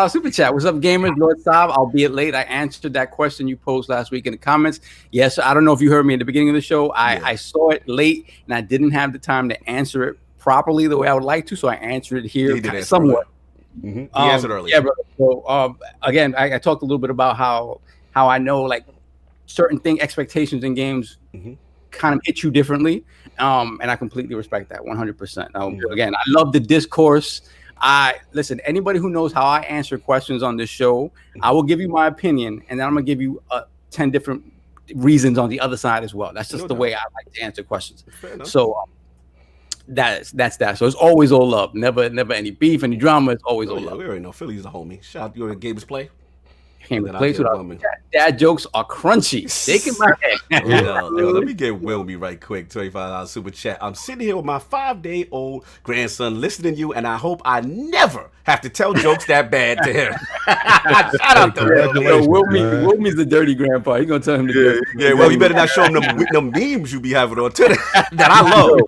E: Super chat. What's up, gamers? Lord Sov, albeit late. I answered that question you posed last week in the comments. Yes, I don't know if you heard me in the beginning of the show. I saw it late and I didn't have the time to answer it properly the way I would like to, so I answered it here somewhat.
A: He answered earlier.
E: Yeah, brother. So again, I talked a little bit about how I know like certain expectations in games kind of hit you differently, and I completely respect that 100%. Again, I love the discourse. Listen, anybody who knows how I answer questions on this show, I will give you my opinion, and then I'm gonna give you 10 different reasons on the other side as well. That's just the way I like to answer questions. So that's that. So it's always all love, never any beef, any drama. It's always all love.
A: We already know Philly's a homie. Shout out to your Gamers Play.
E: Dad jokes are crunchy. Shaking my head.
A: Let me get Wilmy right quick. $25 super chat. I'm sitting here with my 5-day-old grandson listening to you, and I hope I never have to tell jokes that bad to him. Shout out to
E: Wilmy's the dirty grandpa. He's gonna tell him to do.
A: Yeah, well, you better not show him them memes you be having on Twitter that I love.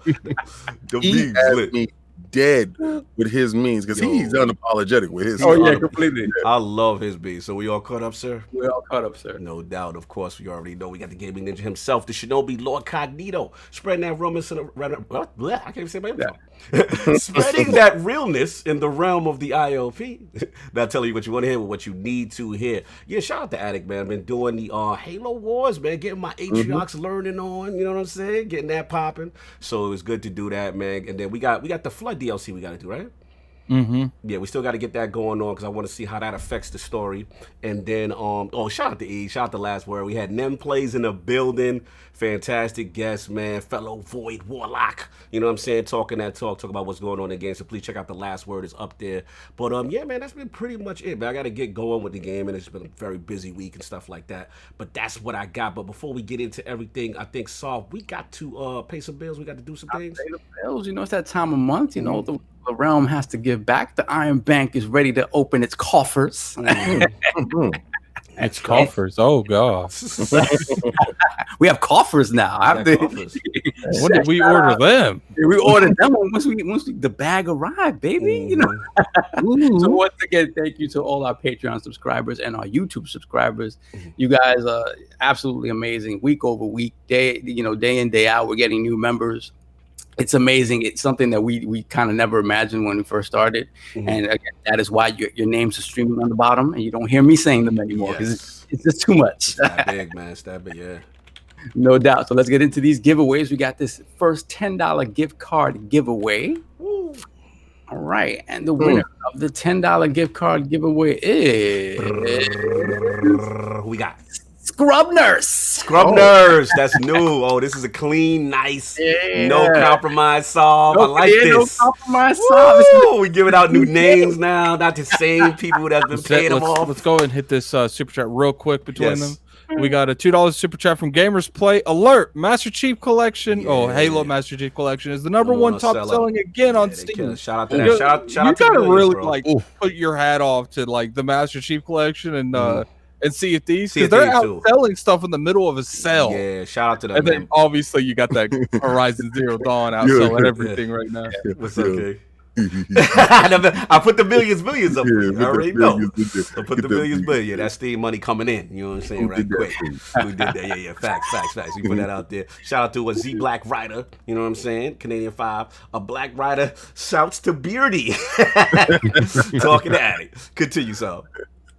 C: The memes lit. Dead with his memes because he's unapologetic with his.
E: Completely.
A: I love his beats. So we all caught up, sir?
E: We all caught up, sir.
A: No doubt. Of course, we already know we got the gaming ninja himself, the Shinobi LordCognito, spreading that rumors in the I can't even say my name. Spreading that realness in the realm of the ILP. Not telling you what you want to hear, but what you need to hear. Yeah, shout out to Addict, man. Been doing the Halo Wars, man. Getting my Atriox learning on. You know what I'm saying? Getting that popping. So it was good to do that, man. And then we got the Flood DLC we got to do, right? Yeah, we still got to get that going on because I want to see how that affects the story. And then, shout out to E, shout out to Last Word. We had Nem Plays in the building. Fantastic guest, man. Fellow Void Warlock. You know what I'm saying? Talk about what's going on in the game. So please check out the Last Word is up there. But yeah, man, that's been pretty much it. But I got to get going with the game, and it's been a very busy week and stuff like that. But that's what I got. But before we get into everything, I think, Saul, we got to pay some bills. We got to do some things.
E: Pay the bills. You know, it's that time of month. You know, the realm has to give back. The Iron Bank is ready to open its coffers.
B: It's coffers. Oh God.
E: We have coffers now.
A: When
B: did we order them?
E: We ordered them once the bag arrived, baby. You know. So once again, thank you to all our Patreon subscribers and our YouTube subscribers. You guys are absolutely amazing. Week over week, day in, day out, we're getting new members. It's amazing. It's something that we kind of never imagined when we first started. And again, that is why your names are streaming on the bottom and you don't hear me saying them anymore because it's just too much.
A: It's that big, man. It's that big, yeah.
E: No doubt. So let's get into these giveaways. We got this first $10 gift card giveaway. All right. And the winner of the $10 gift card giveaway is...
A: We got...
E: Scrub Nurse.
A: Scrub Nurse. That's new. Oh, this is a clean, nice, no compromise solve. I like this.
E: No compromise solve.
A: We giving out new names now. Not the same people that's been paying them off.
B: Let's go and hit this super chat real quick between them. We got a $2 super chat from Gamers Play. Alert! Master Chief Collection. Oh, Halo Master Chief Collection is the #1 top selling again on Steam.
A: Shout out to that. Shout out to
B: you gotta really put your hat off to the Master Chief Collection and see if these, because they're out selling stuff in the middle of a sale.
A: Yeah, shout out to them.
B: And then obviously you got that Horizon Zero Dawn out selling everything right now.
A: What's up, King? I put the millions up here. I already know. I put the millions. Yeah, that's Steam money coming in. You know what I'm saying? Right quick. We did that. Yeah. Facts. We put that out there. Shout out to a Z Black Rider. You know what I'm saying? Canadian 5. A Black Rider shouts to Beardy. Talking to Addy. Continue, so.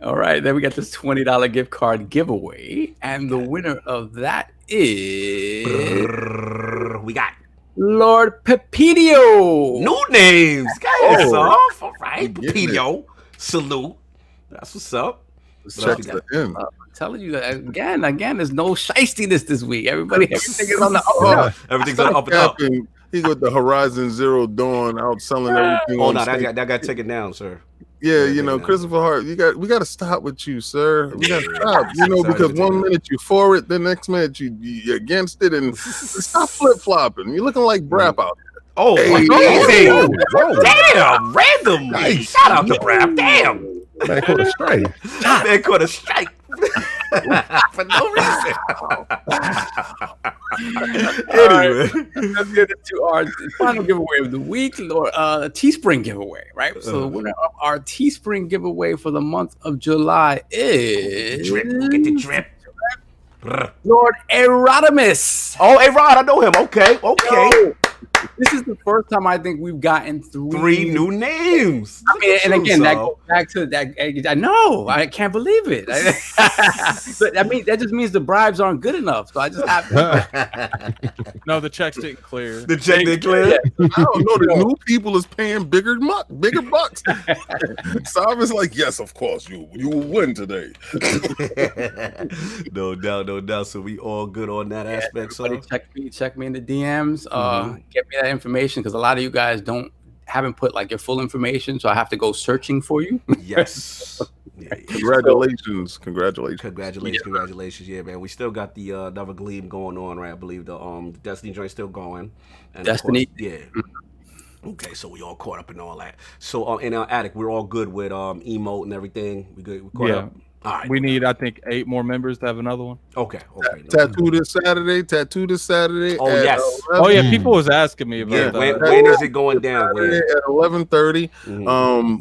E: All right, then we got this $20 gift card giveaway, and the winner of that is
A: we got
E: Lord Pepidio.
A: New names, guys. Off. All right, Pepidio. Salute. That's what's up.
E: I'm telling you that again. There's no shystiness this week. Everything is on the up and up.
A: Everything's on the up and up.
C: He got the Horizon Zero Dawn out selling everything.
A: Oh no, that got to take it down, sir.
C: Yeah, Christopher Hart, we got to stop with you, sir. We got to stop, because one minute you for it, the next minute you against it, and stop flip flopping. You're looking like Brap out here.
A: Oh, easy! Damn, random. Nice. Shout out to Brap. Damn.
D: Man caught a strike.
A: For no reason.
E: Anyway, let's get into our final giveaway of the week, or Teespring giveaway, right? So the winner of our Teespring giveaway for the month of July is
A: Get the drip.
E: Lord Erodimus.
A: Oh, Erod, I know him. Okay.
E: This is the first time I think we've gotten three
A: new names.
E: I mean, and again, that goes back to that. I know, I can't believe it. But I mean, that just means the bribes aren't good enough. So I just have to.
B: No, the checks didn't clear.
A: The check didn't clear.
C: Yeah. I don't know. The new people is paying bigger bucks. So I was like, yes, of course, you will win today.
A: No doubt. So we all good on that aspect. So
E: check me in the DMs. Get me that information, because a lot of you guys haven't put your full information, so I have to go searching for you.
A: Yes.
C: Yeah. Congratulations.
A: Yeah, man. We still got the another Gleam going on, right? I believe the Destiny joint still going. And
E: Destiny,
A: course, yeah. Okay, so we all caught up in all that. So in our attic, we're all good with emote and everything. We good. We caught up. All right.
B: We need, I think, 8 more members to have another one.
A: Okay.
C: Tattoo this Saturday.
A: Oh, yes.
B: Oh, yeah. People was asking me about that.
A: When is it going down?
C: At 11:30.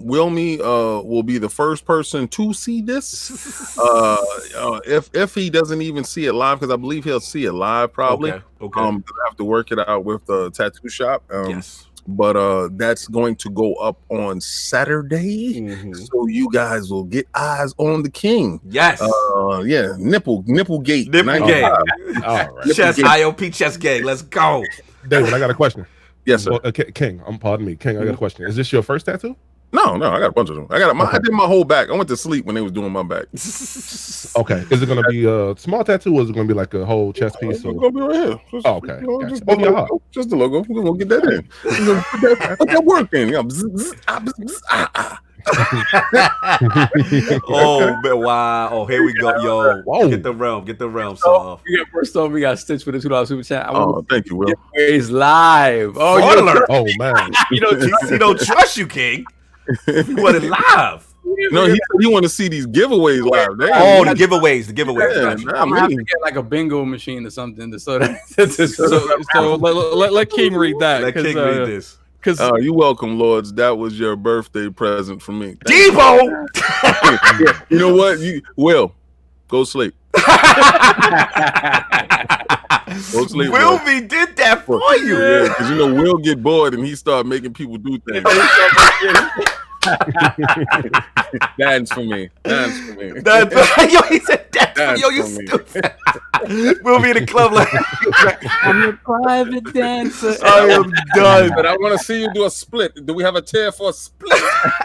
C: Wilmy will be the first person to see this. If he doesn't even see it live, because I believe he'll see it live probably.
A: Okay.
C: I have to work it out with the tattoo shop.
A: Yes.
C: But that's going to go up on Saturday, so you guys will get eyes on the king.
A: Yes.
C: Nipple gate.
A: All right. Chess ILP chess gang. Let's go.
D: David, I got a question.
C: Yes, sir.
D: King, pardon me. King, I got a question. Is this your first tattoo?
C: No, I got a bunch of them. I did my whole back. I went to sleep when they was doing my back.
D: Okay, is it gonna be a small tattoo, or is it gonna be like a whole chest piece?
C: It's gonna be right here. Just,
D: okay,
C: just the logo. We're gonna get that in. Put that work in.
A: Oh man! Wow! Oh, here we go, yo! Whoa. Get the realm. So
E: first off, we got Stitch for the $2 super chat.
C: Thank you, Will.
E: He's live.
D: Oh man!
A: He don't trust you, King. You want it live?
C: No, he want to see these giveaways live.
A: The giveaways.
C: Yeah,
E: I'm gonna have to get like a bingo machine or something so let
B: King read that.
A: Let King read this.
C: You're welcome, Lords. That was your birthday present for me.
A: Debo!
C: You know what? Will, go sleep. Go sleep.
A: Wilby did that for you.
C: Yeah, because Will get bored and he start making people do things. Dance for me.
A: Yo, he said dance for me. Yo, you stupid. We'll be in the club like
E: I'm a private dancer.
A: I am done.
C: But I want to see you do a split. Do we have a tier for a split?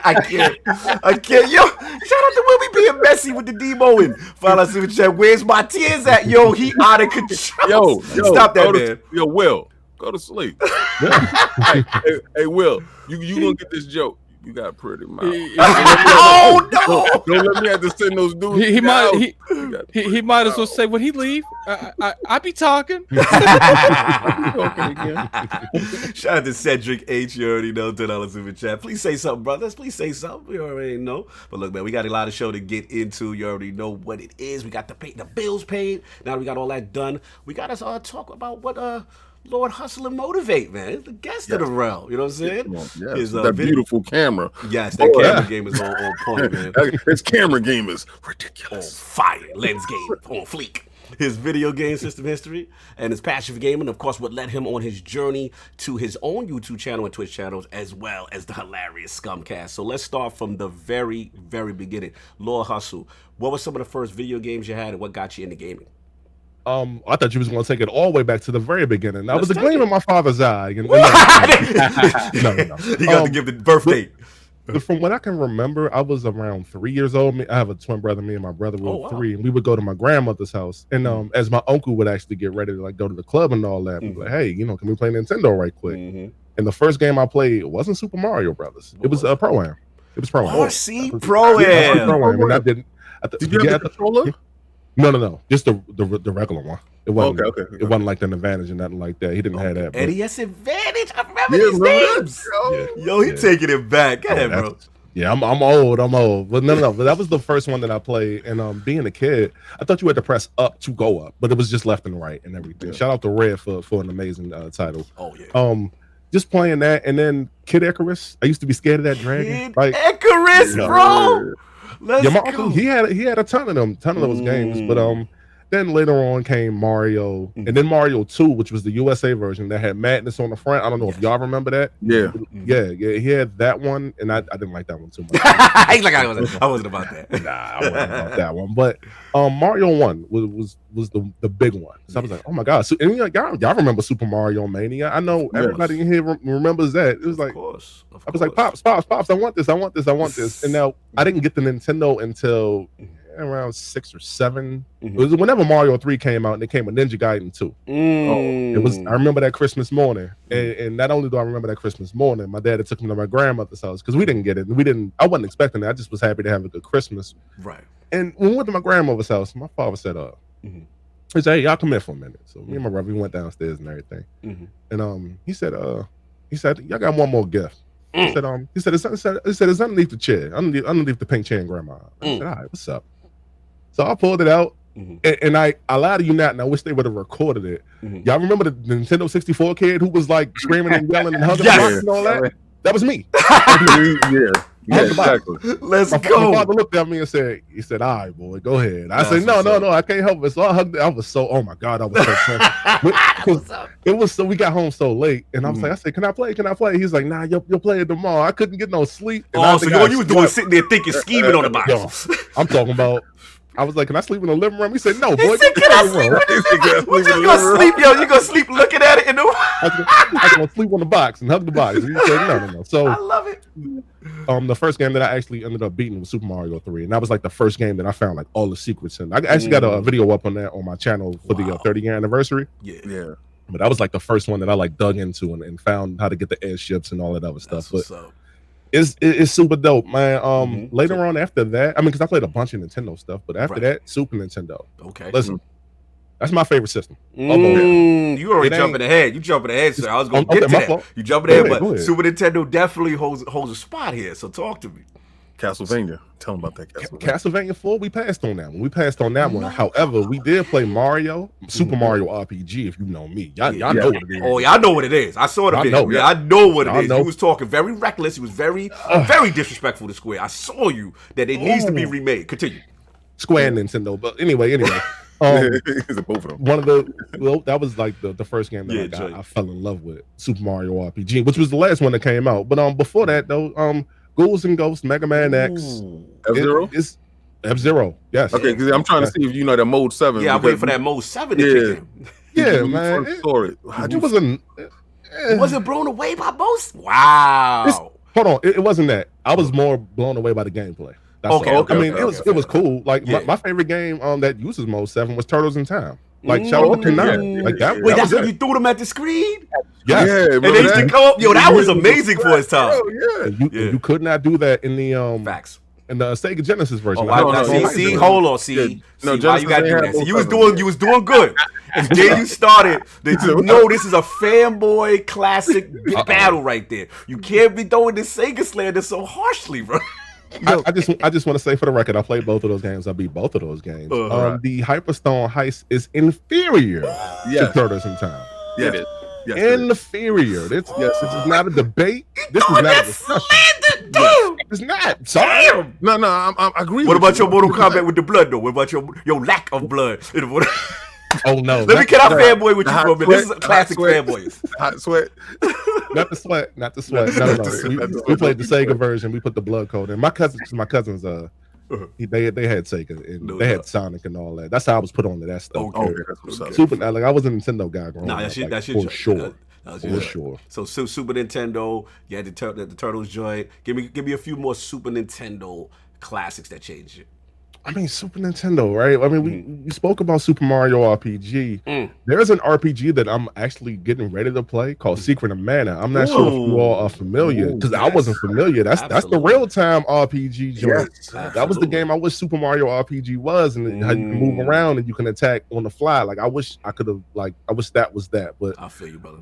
A: I can't. Yo, shout out to Wilby being messy with the demoing. Follow us in the chat. Where's my tears at? Yo, he out of control. Yo, stop that, man.
C: Yo, Will, go to sleep. hey, Will, you gonna get this joke. You got a pretty mouth.
A: Oh no!
C: Don't let me have to send those dudes.
B: He might as well say when he leave. I be talking.
A: Shout out to Cedric H. You already know $10 super chat. Please say something, brothers. Please say something. We already know. But look, man, we got a lot of show to get into. You already know what it is. We got the bills paid. Now that we got all that done, we got to talk about what Lord HustleandMotiv8, man. The guest of the realm. You know what I'm saying?
C: Yes, that beautiful camera.
A: Yes, that camera game is on point, man.
C: His camera game is ridiculous.
A: On fire. Lens game on fleek. His video game system history and his passion for gaming, of course, what led him on his journey to his own YouTube channel and Twitch channels, as well as the hilarious Scumcast. So let's start from the very, very beginning. Lord Hustle, what were some of the first video games you had and what got you into gaming?
D: I thought you was going to take it all the way back to the very beginning. That was the gleam in my father's eye. No.
A: You got to give the birth date.
D: From what I can remember, I was around 3 years old. I have a twin brother. Me and my brother were 3, and we would go to my grandmother's house. And as my uncle would actually get ready to go to the club and all that, we'd be like, hey, can we play Nintendo right quick? And the first game I played wasn't Super Mario Brothers. It was Pro-Am. It was Pro-Am.
A: RC Pro-Am.
D: And I didn't.
C: Did you have the controller?
D: No. Just the regular one. It wasn't.
C: Okay.
D: It wasn't like an advantage or nothing like that. He didn't have that.
A: NES Advantage. I remember these names. Yo, he taking it back. Go ahead, bro.
D: Yeah, I'm old. But no. But that was the first one that I played. And being a kid, I thought you had to press up to go up, but it was just left and right and everything. Shout out to Red for an amazing title.
A: Oh yeah.
D: Just playing that, and then Kid Icarus. I used to be scared of that dragon.
A: Icarus, bro.
D: My uncle, he had a ton of those games, but then later on came Mario, and then Mario 2, which was the USA version that had madness on the front. I don't know if y'all remember that.
C: Yeah.
D: He had that one, and I didn't like that one too much.
A: He's like, I wasn't about that.
D: Nah, I wasn't about that one. But Mario 1 was the big one. So I was like, oh my god! So and y'all remember Super Mario Mania? I know everybody in here remembers that. It was like, of course. I was like, pops! I want this! And now I didn't get the Nintendo until around 6 or 7. It was whenever Mario 3 came out, and it came with Ninja Gaiden 2. It was. I remember that Christmas morning, and not only do I remember that Christmas morning, my dad took me to my grandmother's house because we didn't get it. I wasn't expecting it. I just was happy to have a good Christmas.
A: Right. And
D: when we went to my grandmother's house, my father said, he said, hey, y'all come in for a minute. So me and my brother, we went downstairs and everything. And he said, y'all got one more gift. He said, it's underneath the chair, underneath the pink chair in grandma. I said, all right, what's up? So I pulled it out, and I lied to you not, and I wish they would have recorded it. Y'all remember the Nintendo 64 kid who was like screaming and yelling and hugging and all that? That was me.
C: Yeah, exactly.
A: Let's
D: go.
A: My
D: father looked at me and said, all right, boy, go ahead. I said, no, I can't help it. So I hugged it. I was so, oh my God, I was so it was so, we got home so late, and I said, can I play? He's like, nah, you'll play it tomorrow. I couldn't get no sleep.
A: And so you were doing sitting there thinking, scheming on the box.
D: I'm talking about, I was like, can I sleep in the living room? He said, no, boy.
A: He said, can I sleep in the living room? You gonna sleep, yo? You gonna sleep looking at it in the
D: I was gonna sleep on the box and hug the box. And he said, no. So
A: I love it.
D: the first game that I actually ended up beating was Super Mario 3, and that was like the first game that I found like all the secrets in. I actually got a video up on that on my channel for the 30-year anniversary.
C: Yeah.
D: But that was like the first one that I like dug into and found how to get the airships and all that other stuff. But it's super dope, man. Later on after that, I mean, because I played a bunch of Nintendo stuff, but after that, Super Nintendo.
A: Okay.
D: Listen, that's my favorite system.
A: You already jumping ahead. You jumping ahead, sir. I was going to get to that. You jumping ahead, but Super Nintendo definitely holds a spot here. So talk to me.
C: Castlevania. Tell them about that.
D: Castlevania 4, we passed on that one. However, we did play Mario, Super Mario RPG, if you know me. Y'all know what it is.
A: Oh, y'all know what it is. I saw the video. I know what it is. You was talking very reckless. He was very disrespectful to Square. I saw you that it needs to be remade. Continue.
D: Square and Nintendo. But anyway.
C: Both of them.
D: That was like the first game that I fell in love with, Super Mario RPG, which was the last one that came out. But before that though, Ghouls and Ghosts, Mega Man X,
C: F-Zero?
D: It's F-Zero, yes.
C: Okay, because I'm trying to see if you know that Mode 7.
A: Yeah, I'm waiting for that Mode 7 to kick in.
D: Yeah, man.
A: It wasn't blown away by both? Wow.
D: Hold on, it wasn't that. I was more blown away by the gameplay. It was cool. Like my favorite game that uses Mode 7 was Turtles in Time. Like shout out to K9. Like that.
A: Wait, that's when you threw them at the screen?
D: Yes.
C: Yeah,
A: and they used to come up. Yo, that was amazing for its time.
D: You could not do that in the
A: facts.
D: In the Sega Genesis version.
A: Hold on. See, why you gotta do that? See, you was doing good. And then you started. This is a fanboy classic battle right there. You can't be throwing this Sega slander so harshly, bro.
D: I just want to say for the record, I played both of those games. I beat both of those games. The Hyperstone Heist is inferior to Turtles in Time.
C: Yeah, it is.
D: Yes, inferior. This is not a debate. This is not a discussion. It's not. Sorry.
C: No, I agree.
A: What about your Mortal Kombat with the blood, though? What about your lack of blood?
D: Oh no!
A: Let me get out fanboy with you for a minute. This is a classic fanboys.
C: Hot sweat.
D: Not the sweat. No. We played the Sega version. We put the blood code in. My cousins, they had Sega and they had Sonic and all that. That's how I was put on to that stuff.
A: Okay.
D: Super. Like I was a Nintendo guy growing up.
A: That's
D: for sure.
A: For sure. So Super Nintendo, you had the Turtles joint. Give me a few more Super Nintendo classics that changed it.
D: I mean, Super Nintendo, right? I mean, we spoke about Super Mario RPG. There's an RPG that I'm actually getting ready to play called Secret of Mana. I'm not sure if you all are familiar because I wasn't familiar. That's the real time RPG joint. That was the game I wish Super Mario RPG was, and how you can move around and you can attack on the fly. Like I wish I could have. Like I wish that was that. But
A: I feel you, brother.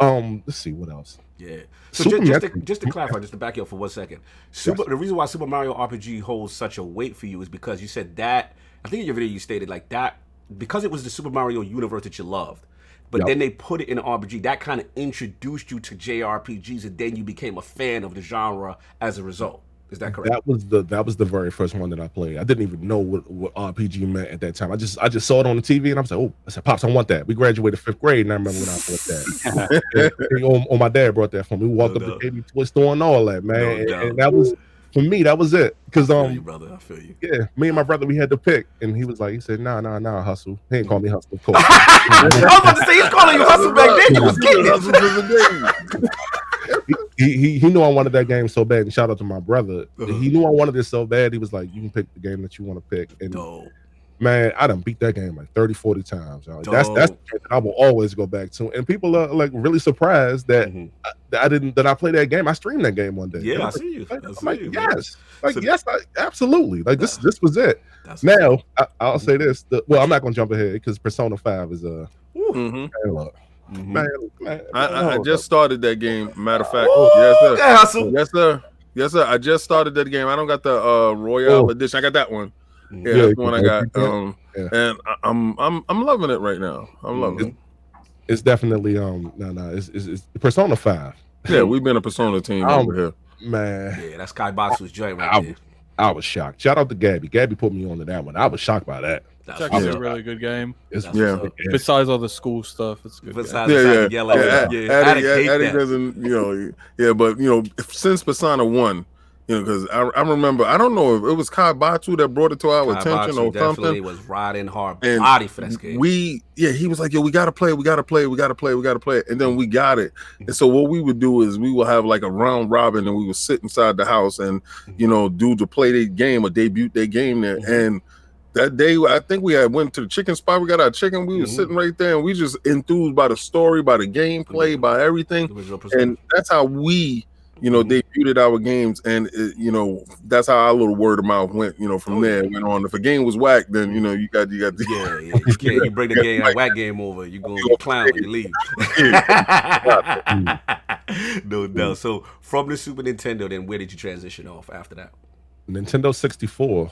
D: Let's see what else.
A: Yeah. So just to clarify, just to back you up for 1 second, the reason why Super Mario RPG holds such a weight for you is because you said that. I think in your video you stated like that because it was the Super Mario universe that you loved, but then they put it in an RPG that kind of introduced you to JRPGs, and then you became a fan of the genre as a result. Is that correct?
D: That was the very first one that I played. I didn't even know what RPG meant at that time. I just saw it on the TV and I was like, I said, Pops, I want that. We graduated 5th grade and I remember when I bought that. My dad brought that for me. We walked up to Baby Toy store and all that, man. And that was, for me, that was it. Because
A: brother, I feel you.
D: Yeah, me and my brother, we had to pick, and he was like, he said, nah, Hustle. He ain't call me Hustle, of course.
A: I was about to say he's calling you Hustle back then. You was getting
D: it. He knew I wanted that game so bad, and shout out to my brother. He knew I wanted it so bad. He was like, you can pick the game that you want to pick. And man, I done beat that game like 30, 40 times. Y'all. That's the game that I will always go back to. And people are like really surprised that I played that game. I streamed that game one day.
A: Yeah, I see you.
D: Yes. Absolutely. Like this was it. Now, I'll say this. I'm not gonna jump ahead because Persona 5 is Man,
C: I just started that game. Matter of fact, yes sir. I just started that game. I don't got the Royale edition. I got that one. Yeah, that's the one I got. And I'm loving it right now. I'm loving it.
D: It's definitely it's Persona 5.
C: Yeah, we've been a Persona team over here.
D: Man.
A: Yeah, that's Skybox's joint right there.
D: I was shocked. Shout out to Gabby. Gabby put me on to that one. I was shocked by that.
B: It's actually a really good game.
D: Besides
B: all the school stuff, it's good.
C: Addy doesn't, but since Persona 1, You know, because I remember, I don't know if it was Kai Batu that brought it to our attention or
A: definitely
C: something.
A: Was riding hard body for this game.
C: He was like, yo, we gotta play it, and then we got it. And so what we would do is we would have like a round robin, and we would sit inside the house and dudes would play their game or debut their game there. And that day, I think we had went to the chicken spot. We got our chicken. We were sitting right there, and we just enthused by the story, by the gameplay, by everything. And that's how we, debuted our games. And that's how our little word of mouth went. From there, it went on. If a game was whack, then you got
A: you bring the game, a whack game over, you go clown when you leave. No doubt. So from the Super Nintendo, then where did you transition off after that?
D: Nintendo 64.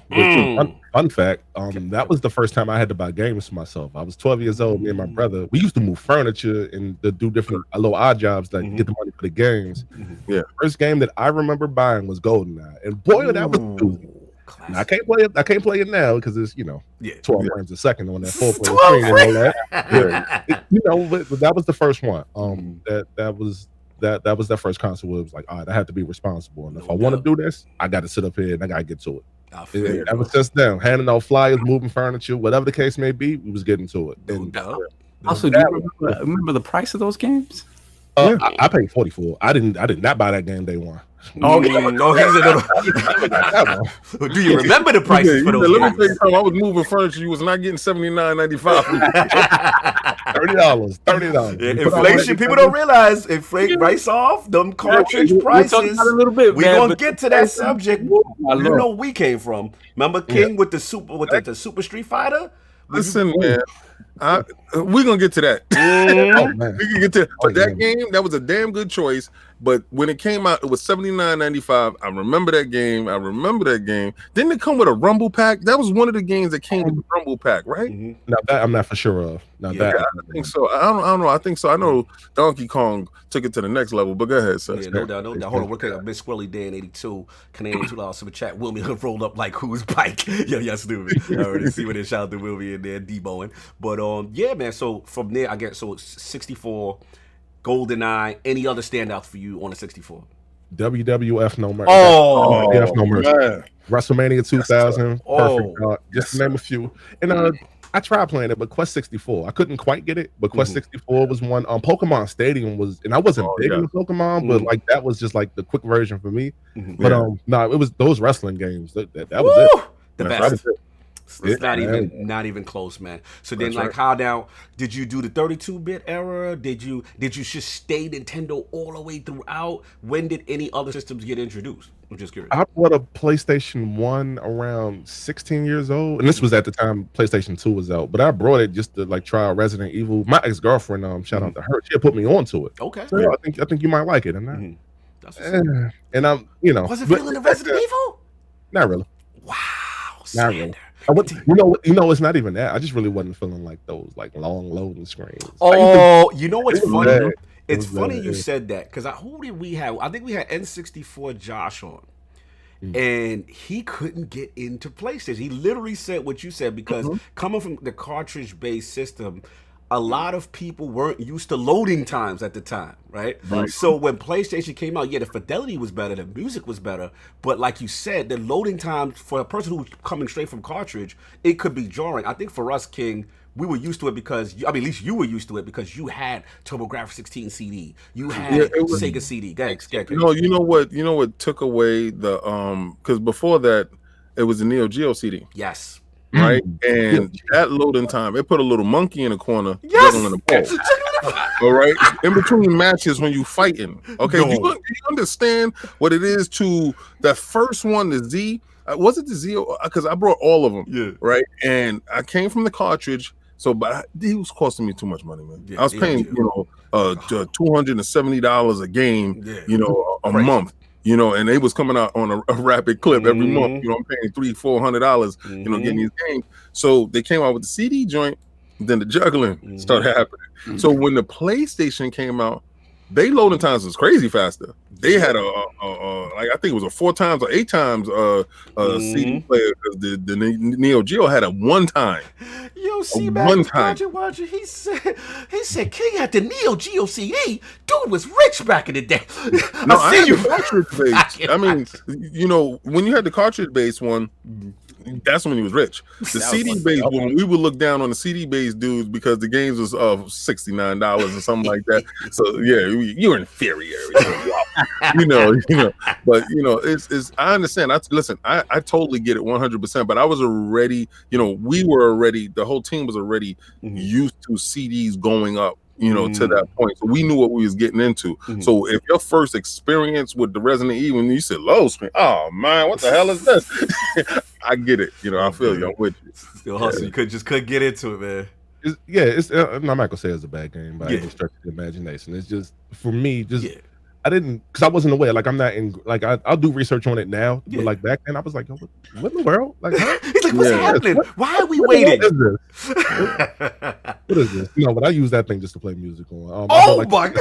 D: Fun fact, that was the first time I had to buy games for myself. I was 12 years old. Me and my brother, we used to move furniture and to do different little odd jobs to get the money for the games. Yeah, first game that I remember buying was GoldenEye, and boy, that was stupid. I can't play it now because it's 12 frames a second on that 4.3 screen and all that. But that was the first one. That was that first console where it was like, all right, I have to be responsible. And if I want to do this, I got to sit up here and I got to get to it. Ever since then, handing out flyers, moving furniture, whatever the case may be, we was getting to it.
E: Also, do you remember the price of those games?
D: I paid $44. I did not buy that game day one.
A: Do you remember the prices for those games?
C: Let me tell you something. I was moving furniture. You was not getting $79.95.
D: $30.
A: Inflation. People don't realize inflation price off them cartridge prices.
E: A little bit.
A: We're gonna get to that subject. We came from. Remember King with the Super Street Fighter?
C: Listen, man. We're gonna get to that. We can get to but that game. That was a damn good choice. But when it came out, it was $79.95. I remember that game. Didn't it come with a Rumble pack? That was one of the games that came with the Rumble pack, right?
D: Now that I'm not for sure of.
C: I think so. I don't know. I think so. I know Donkey Kong took it to the next level. But go ahead, sir.
A: Yeah, no doubt. Hold on, we're getting a Miss Squirrely Day in 82. Canadian $2 super chat. Wilmy rolled up like whose bike? Yeah, stupid. I already see when they shout out to Wilmy in there, Deboing. But yeah, man. So from there, I guess it's 64. GoldenEye, any other standouts for you on the 64?
D: WWF No Mercy.
A: WWF
D: No Mercy. Man. WrestleMania 2000. Perfect. Just to name a few. And I tried playing it, but Quest 64, I couldn't quite get it. But Quest 64 was one. Pokemon Stadium was, and I wasn't big into Pokemon, but like that was just like the quick version for me. But it was those wrestling games. That was it.
A: The best. It's not even close, man. So then, how now? Did you do the 32-bit era? Did you just stay Nintendo all the way throughout? When did any other systems get introduced? I'm just curious.
D: I bought a PlayStation 1 around 16 years old, and this was at the time PlayStation 2 was out. But I brought it just to like try Resident Evil. My ex-girlfriend, shout out to her, she had put me onto it.
A: Okay,
D: so I think you might like it, and and I'm
A: was it feeling the Resident Evil?
D: Not really.
A: Wow,
D: not really. It's not even that. I just really wasn't feeling like those like long loading screens.
A: You know what's funny? It's funny you said that because who did we have? I think we had N64 Josh on, and he couldn't get into PlayStation. He literally said what you said because coming from the cartridge-based system, a lot of people weren't used to loading times at the time, right? So when PlayStation came out, the fidelity was better, the music was better, but like you said, the loading times for a person who's coming straight from cartridge, it could be jarring. I think for us, King, we were used to it because, at least you were used to it because you had TurboGrafx-16 CD, you had Sega CD. Go ahead.
C: You know what took away the because before that it was the Neo Geo CD.
A: Yes.
C: Right, and that loading time, it put a little monkey in the corner, juggling the ball. All right, in between matches when you fighting. Okay, you understand what it is to that first one, the Z. Was it the Z? Because I brought all of them. Yeah. Right, and I came from the cartridge, but it was costing me too much money, man. I was paying $270 a game, a month. And they was coming out on a rapid clip every month. I'm paying $300-$400, getting these games. So they came out with the CD joint, then the juggling started happening. So when the PlayStation came out, they loading times was crazy faster. They had like I think it was a 4 times or 8 times CD player, because the Neo Geo had a 1 time.
A: Yo, see, man, watching. He said King had the Neo Geo CD. Dude was rich back in the day.
C: No, I had the cartridge base. I mean, you know, when you had the cartridge base one, that's when he was rich. The CD base, when we would look down on the CD base dudes because the games was $69 or something like that. So yeah, you're inferior. you know. But you know, it's. I understand. Listen, I totally get it 100%. But I was already, you know, we were already. The whole team was already used to CDs going up. You know, to that point, so we knew what we was getting into. So if your first experience with the Resident Evil, and you said low screen, oh man, what the hell is this? I get it. You know, I feel you. I'm with you.
A: Still hustle. You just couldn't get into it, man.
D: I'm not gonna say it's a bad game by any stretch of the imagination. It's just for me, I didn't, because I wasn't aware. Like I'm not in. Like I'll do research on it now, but like back then I was like, what in the world? Like, huh?
A: He's like, what's happening? Why are we waiting?
D: What is this? What is this? You know, but I use that thing just to play music on.
A: My god!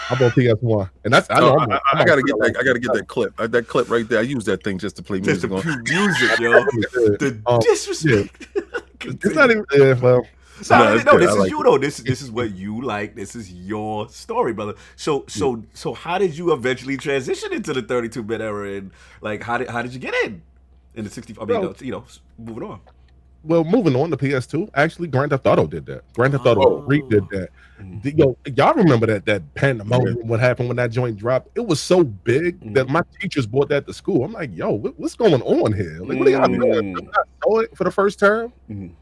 D: I bought PS1, and that's I
C: gotta get that. I gotta get that clip. That clip right there. I use that thing just to play music on.
A: Music, yo. The disrespect.
D: It's not even. Well.
A: No, this is you though. This is what you like. This is your story, brother. So how did you eventually transition into the 32-bit era, and like how did you get in the 65? I mean, you know, moving on.
D: Well, moving on to PS2, actually, Grand Theft Auto did that. Grand Theft Auto 3 did that. Y'all remember that pandemonium? What happened when that joint dropped? It was so big that my teachers brought that to school. I'm like, yo, what's going on here? Like, what are y'all doing? I saw it for the first time, and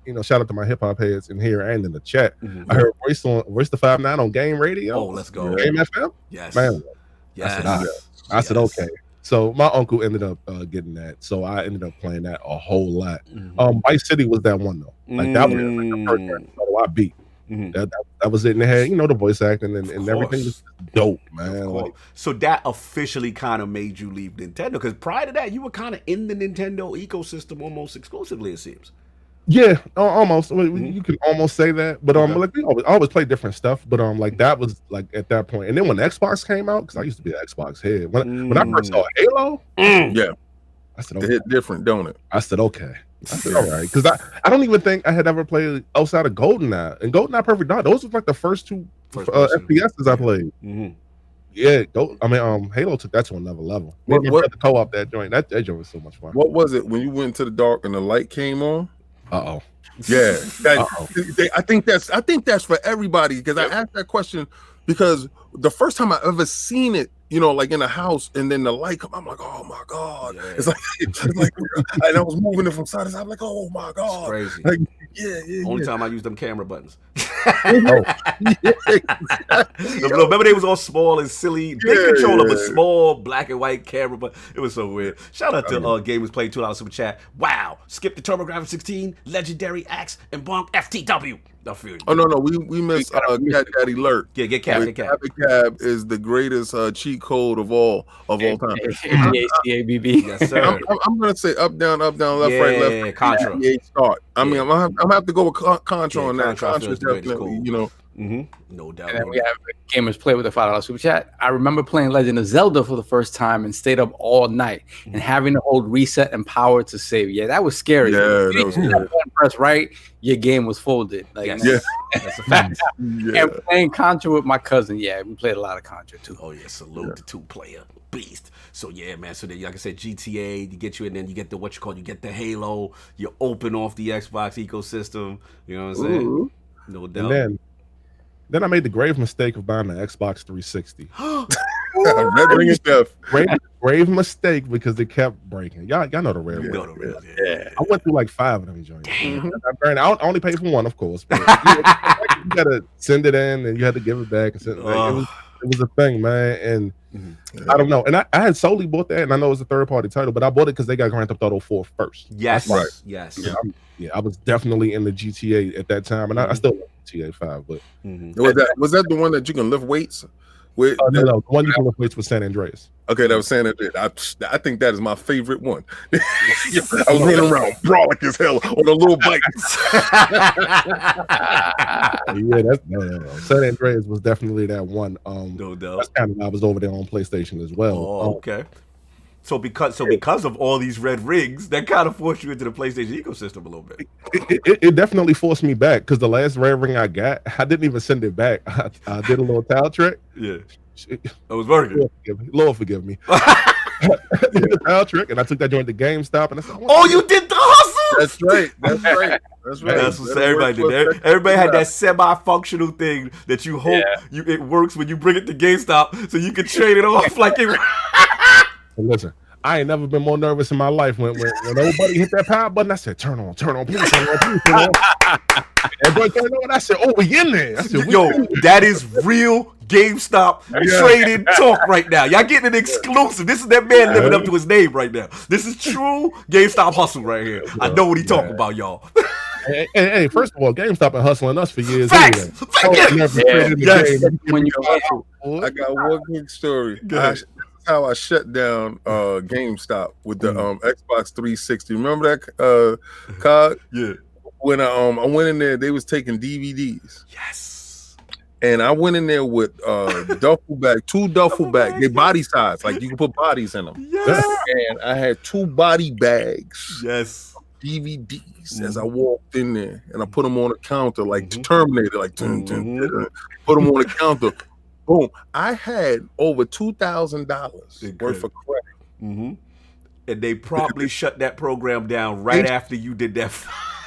D: you know, shout out to my hip hop heads in here and in the chat. I heard Royce the 5'9" on Game Radio.
A: Oh, let's go.
D: Game FM.
A: Yes,
D: man.
A: Yes.
D: I said okay. So my uncle ended up getting that. So I ended up playing that a whole lot. Vice City was that one though. Like that was like the first game I beat. That was it. And they had, you know, the voice acting and everything was dope, man. Like,
A: so that officially kind of made you leave Nintendo, because prior to that, you were kind of in the Nintendo ecosystem almost exclusively, it seems.
D: Yeah, almost. You can almost say that, but like we always play different stuff. But like that was like at that point, and then when Xbox came out, because I used to be an Xbox head. When I first saw Halo,
C: yeah,
D: I said
C: okay. It hit different, don't it?
D: I said okay. I said all right, because I don't even think I had ever played outside of GoldenEye and GoldenEye Perfect Dark. Those were like the first two FPSs I played. Yeah, Halo took that to another level. What the co-op that joint? That joint was so much fun.
C: What was it when you went into the dark and the light came on? Yeah, I think that's for everybody, because I asked that question because the first time I ever seen it, you know, like in a house, and then the light come, I'm like, oh my god, it's like and I was moving it from side to side, I'm like, oh my god,
A: it's crazy.
C: Like,
A: Only time I use them camera buttons.
C: Exactly.
A: Remember they was all small and silly, big controller, but small black and white camera. But it was so weird. Shout out to Gamers Playing $2 super chat. Wow, skip the TurboGrafx 16, Legendary Axe, and Bonk FTW. I feel you.
C: Oh no, we missed Cat Daddy Lurk.
A: Yeah, get Cab.
C: Cab is the greatest cheat code of all time.
E: ABB.
A: Yes, sir.
C: I'm gonna say up, down, left, right, left.
A: Contra.
C: Start. I mean, I'm gonna have to go with Contra on that. Contra definitely, cool. You know.
A: No doubt.
E: And then we have Gamers Play with a $5 super chat. I remember playing Legend of Zelda for the first time and stayed up all night and having to hold reset and power to save. Yeah, that was scary.
C: Yeah, that was scary.
E: Press right, your game was folded. Like,
A: that's a fact.
E: And playing Contra with my cousin. Yeah, we played a lot of Contra too.
A: Oh yeah, salute the 2-player beast. So yeah, man. So then, like I said, GTA, you get you, and then you get the you get the Halo. You open off the Xbox ecosystem. You know what I'm saying? No doubt.
D: And then I made the grave mistake of buying the Xbox 360. Grave mistake, because it kept breaking. Y'all know the real.
E: Yeah.
D: I went through like 5 of them joints. I only paid for one, of course. But you gotta send it in, and you had to give it back. And send it back. It was a thing, man. And I don't know. And I had solely bought that, and I know it's a third-party title, but I bought it because they got Grand Theft Auto 4 first.
A: Yes,
C: right.
A: Yes.
D: Yeah, I was definitely in the GTA at that time, and I still love GTA 5. But
C: was that the one that you can lift weights? With
D: no, the one you can replace with San Andreas.
C: Okay, that was San Andreas. I think that is my favorite one. I was running around brolic as hell on a little bike.
D: Yeah, that's no. San Andreas was definitely that one.
A: No doubt.
D: That's kind of why I was over there on PlayStation as well.
A: Oh, okay. So because of all these red rings, that kind of forced you into the PlayStation ecosystem a little bit.
D: It definitely forced me back because the last red ring I got, I didn't even send it back. I did a little towel trick.
A: Yeah, I was working.
D: Lord forgive me. I did the towel trick, and I took that joint to GameStop, and I said,
A: "Oh, you did the hustle."
C: That's right. That's right. That's right.
A: That's what everybody did. Everybody had that semi-functional thing that you hope it works when you bring it to GameStop, so you can trade it off like it.
D: Listen, I ain't never been more nervous in my life when everybody hit that power button. I said, "Turn on, please, turn on." Everybody turned on. I said, "Oh, we in there." I said,
A: "Yo, that is real GameStop trading talk right now. Y'all getting an exclusive. This is that man living up to his name right now. This is true GameStop hustle right here. I know what he talking about, y'all."
D: Hey, first of all, GameStop been hustling us for years.
A: Facts.
D: Anyway.
E: When you hustle,
C: I got one quick story. How I shut down GameStop with the Xbox 360. Remember that card?
A: Yeah.
C: When I went in there, they was taking DVDs.
A: Yes.
C: And I went in there with duffel bag, 2 duffel bags. They body size, like you can put bodies in them.
A: Yes.
C: And I had 2 body bags.
A: Yes.
C: DVDs as I walked in there, and I put them on the counter like Terminator, like put them on the counter. Boom! I had over $2,000 worth of credit.
A: And they probably shut that program down right after you did that.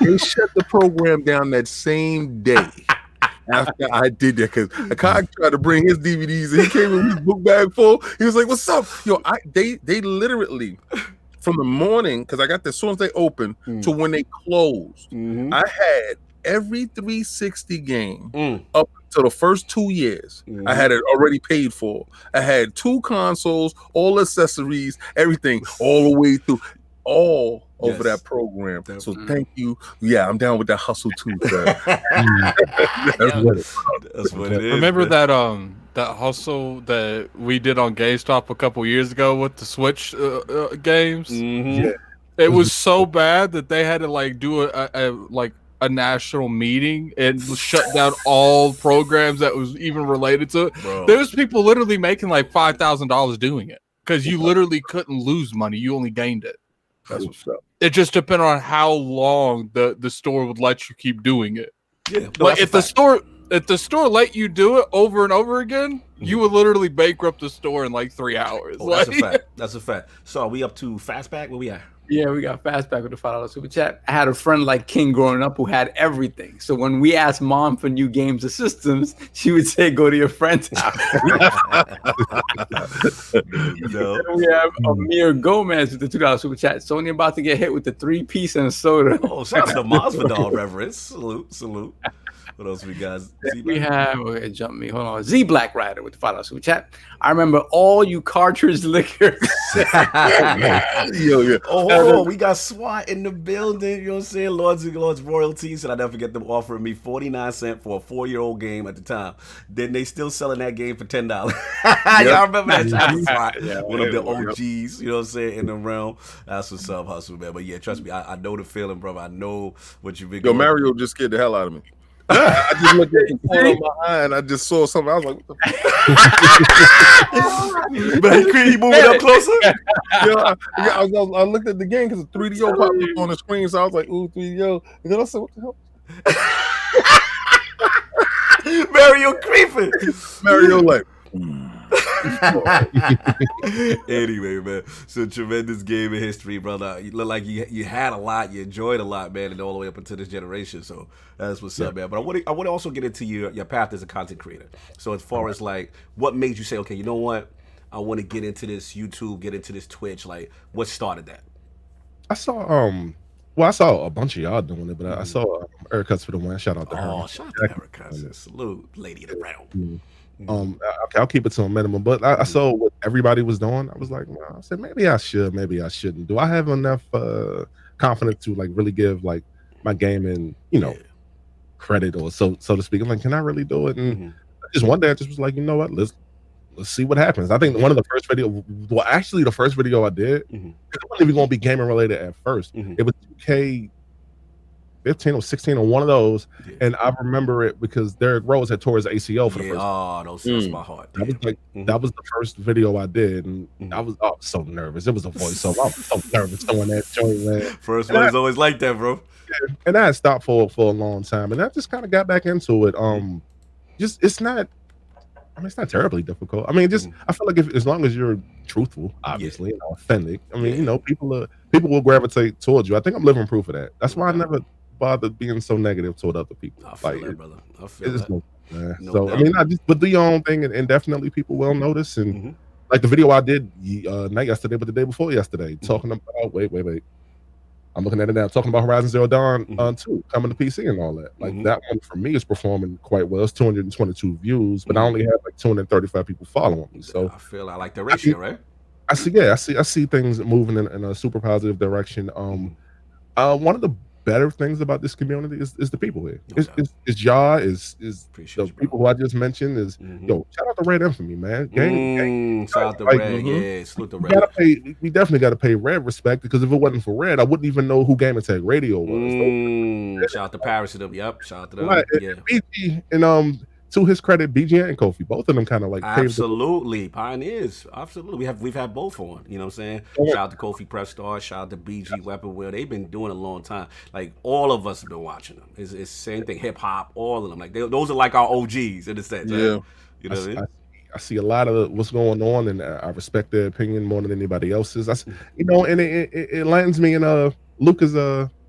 C: They shut the program down that same day after I did that because a guy tried to bring his DVDs and he came in with his book bag full. He was like, "What's up?" Yo, they literally from the morning because I got there as soon as they opened to when they closed. I had every 360 game up to the first 2 years. I had it already paid for. I had 2 consoles, all accessories, everything, all the way through, all over that program. So thank you. Yeah, I'm down with that hustle too.
A: That's what it is.
B: Remember that that hustle that we did on GameStop a couple years ago with the Switch games?
C: Yeah.
B: It was so bad that they had to like do a national meeting and shut down all programs that was even related to it.
A: Bro.
B: There was people literally making like $5,000 doing it because you literally couldn't lose money. You only gained it.
C: That's what's up.
B: It just depended on how long the store would let you keep doing it.
A: Yeah,
B: like if the store let you do it over and over again, you would literally bankrupt the store in like 3 hours.
A: Oh, that's a fact. That's a fact. So are we up to Fastback? Where we at?
E: Yeah, we got Fastback with the $5 super chat. I had a friend like King growing up who had everything. So when we asked mom for new games or systems, she would say, "Go to your friend's house." We have Amir Gomez with the $2 super chat. Sony about to get hit with the 3-piece and soda.
A: Oh, shout out to Masvidal reference. Salute. What else we got?
E: We have, okay, jump me. Hold on. Z Black Rider with the $5 super chat. I remember all you cartridge liquors.
A: Yo. Oh, we got SWAT in the building. You know what I'm saying? Lord's royalties. And I never forget them offering me 49 cents for a 4-year-old game at the time. Then they still selling that game for $10. Y'all remember that time? SWAT. One of the OGs, you know what I'm saying, in the realm. That's what's up, hustle, man. But yeah, trust me, I know the feeling, brother. I know what you've been going.
C: Mario just scared the hell out of me. I just looked at the corner of my eye and I just saw something. I was like, "What the?"
A: But he moving up closer.
C: I looked at the game because the 3DO popped up on the screen, so I was like, "Ooh, 3DO." And then I said, "What the hell?"
A: Mario creeping.
C: Mario like.
A: Anyway, man, so tremendous game in history, brother. You look like you had a lot, you enjoyed a lot, man, and all the way up into this generation. So that's what's up, man. But I want to also get into your path as a content creator. So as far as like, what made you say, okay, you know what, I want to get into this YouTube, get into this Twitch. Like, what started that?
D: I saw I saw a bunch of y'all doing it, but I saw Eric Cuts for the win. Shout out to her.
A: Oh, shout out to Eric Cuts. Salute, lady of the realm.
D: I'll keep it to a minimum, but I saw what everybody was doing. I was like, well, I said maybe I should, maybe I shouldn't. Do I have enough confidence to like really give like my gaming, credit or so to speak? I'm like, can I really do it? And just one day I just was like, you know what, let's let's see what happens. I think one of the first actually the first video I did, it wasn't even going to be gaming related at first. It was 2K 15 or 16 or one of those, and I remember it because Derrick Rose had tore his ACL for the first time.
A: Those hits my heart.
D: That was like that was the first video I did, and I was so nervous. It was a voiceover. I was so nervous doing that joint, man.
A: First one is always like that, bro.
D: Yeah, and I had stopped for a long time, and I just kind of got back into it. Just it's not. I mean, it's not terribly difficult. I mean, just I feel like as long as you're truthful, obviously, and authentic. I mean, you know, people will gravitate towards you. I think I'm living proof of that. That's why I never bothered being so negative toward other people.
A: I feel that, brother. I feel that.
D: No so doubt. I mean, I just but do your own thing, and definitely people will notice. And like the video I did not yesterday, but the day before yesterday, talking about wait. I'm looking at it now, talking about Horizon Zero Dawn 2 coming to PC and all that. Like that one for me is performing quite well. It's 222 views, but I only have like 235 people following me. So
A: I feel I like the ratio, right?
D: I see things moving in a super positive direction. One of the better things about this community is the people here. It's y'all, is the people who I just mentioned is yo, shout out to Red Infamy, man.
A: Shout out to Red, yeah, salute to Red.
D: We definitely gotta pay Red respect, because if it wasn't for Red, I wouldn't even know who Game Attack Radio was.
A: Shout out to Paris to them, shout out to them.
D: Right. Yeah. BG and to his credit, BG and Kofi, both of them kind of like
A: absolutely pioneers. Absolutely, we've had both on. You know what I'm saying? Shout out to Kofi Press Star, shout out to BG Weapon Will. They've been doing it a long time. Like all of us have been watching them. It's same thing. Hip hop, all of them. Like those are like our OGs in a sense.
C: Yeah,
A: right? You know what I mean?
D: I see a lot of what's going on, and I respect their opinion more than anybody else's. You know, and it lands me in Luca's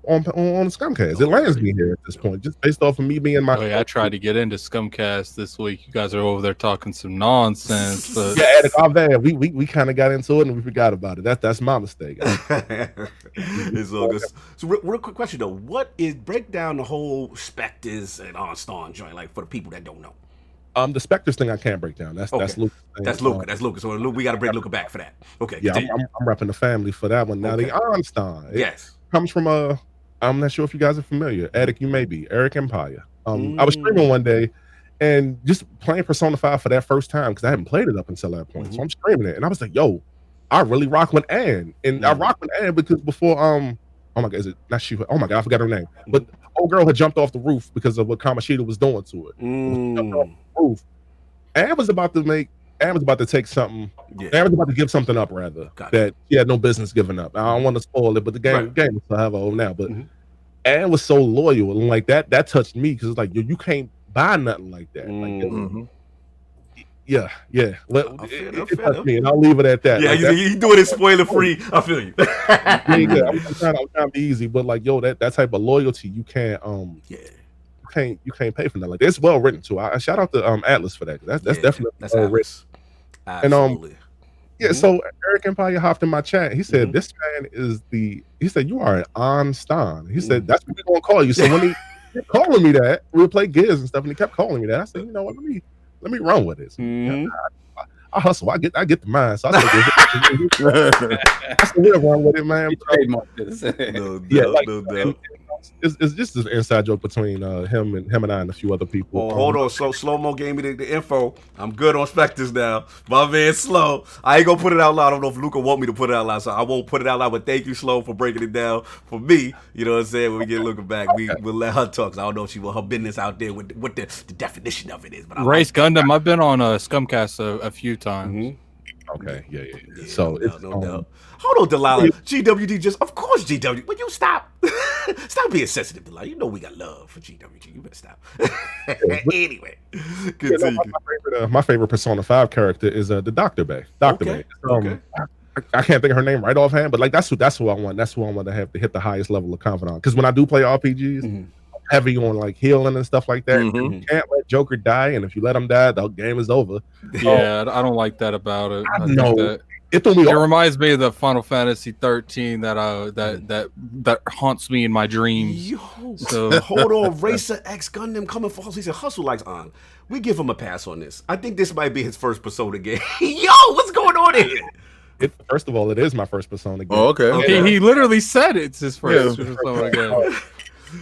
D: on Scumcast. It lands me here at this point, just based off of me being my.
B: Oh, yeah, I tried to get into Scumcast this week. You guys are over there talking some nonsense. But
D: yeah, we kind of got into it and we forgot about it. That's my mistake.
A: It's all good. So, real quick question though: break down the whole Spectres and OnStar joint, like for the people that don't know?
D: The Spectres thing I can't break down. That's Luca.
A: That's Luca. So we got to bring Luca back for that. Okay.
D: Yeah, I'm repping the family for that one. Now the OnStar,
A: yes,
D: comes from I'm not sure if you guys are familiar. Attic, you may be. Eric Empire. I was streaming one day and just playing Persona 5 for that first time, because I hadn't played it up until that point. So I'm streaming it and I was like, yo, I really rock with Anne. And I rock with Anne because before oh my god, is it not she? Oh my god, I forgot her name. But old girl had jumped off the roof because of what Kamoshida was doing to it. Jumped off the roof. Anne was about to take something. Anne was about to give something up, rather, that she had no business giving up. I don't want to spoil it, but the game is still have a now. But Anne was so loyal, and like that touched me, because it's like you can't buy nothing like that. Yeah. It touched me, and I'll leave it at that.
A: Yeah,
D: like
A: you doing it spoiler free. I feel you.
D: I'm trying to be easy, but like that type of loyalty, you can't you can't pay for that. Like it's well written too. I shout out to Atlas for that. That's definitely well written.
A: Absolutely.
D: And so Eric Empire hopped in my chat. He said, "This man is he said, you are an OnStar." He said, "That's what we're gonna call you." So when he kept calling me that, we would play Gears and stuff, and he kept calling me that. I said, you know what, let me run with this. I hustle. I get the mind. So I said, we'll run with it, man. No doubt. It's just an inside joke between him and I and a few other people.
A: Hold on. So Slow-Mo gave me the info. I'm good on Spectres now. My man Slow. I ain't gonna put it out loud. I don't know if Luca want me to put it out loud, so I won't put it out loud. But thank you, Slow, for breaking it down for me. You know what I'm saying? When we get Luca back, we'll let her talk. So I don't know if she will her business out there with what the definition of it is. But
B: Race Gundam, I've been on Scumcast a few times.
D: Okay, yeah. So
A: no doubt. Hold on, Delilah. GWD just, of course, GW. Will you stop? Stop being sensitive, Delilah. You know we got love for GWG. You better stop. Anyway,
D: my favorite Persona 5 character is the Dr. Bay. Dr. Bay. I can't think of her name right offhand, but like that's who I want. That's who I want to have to hit the highest level of confidant. Because when I do play RPGs, I'm heavy on like healing and stuff like that. You can't let Joker die, and if you let him die, the game is over.
B: Yeah, I don't like that about it.
D: I know.
B: It reminds me of the Final Fantasy 13 that haunts me in my dreams.
A: Yo, so hold on, Racer X Gundam coming for Hustle. He said Hustle likes on. We give him a pass on this. I think this might be his first Persona game. Yo, what's going on here?
D: First of all, it is my first Persona game.
C: Oh, okay.
B: He literally said it's his first Persona game.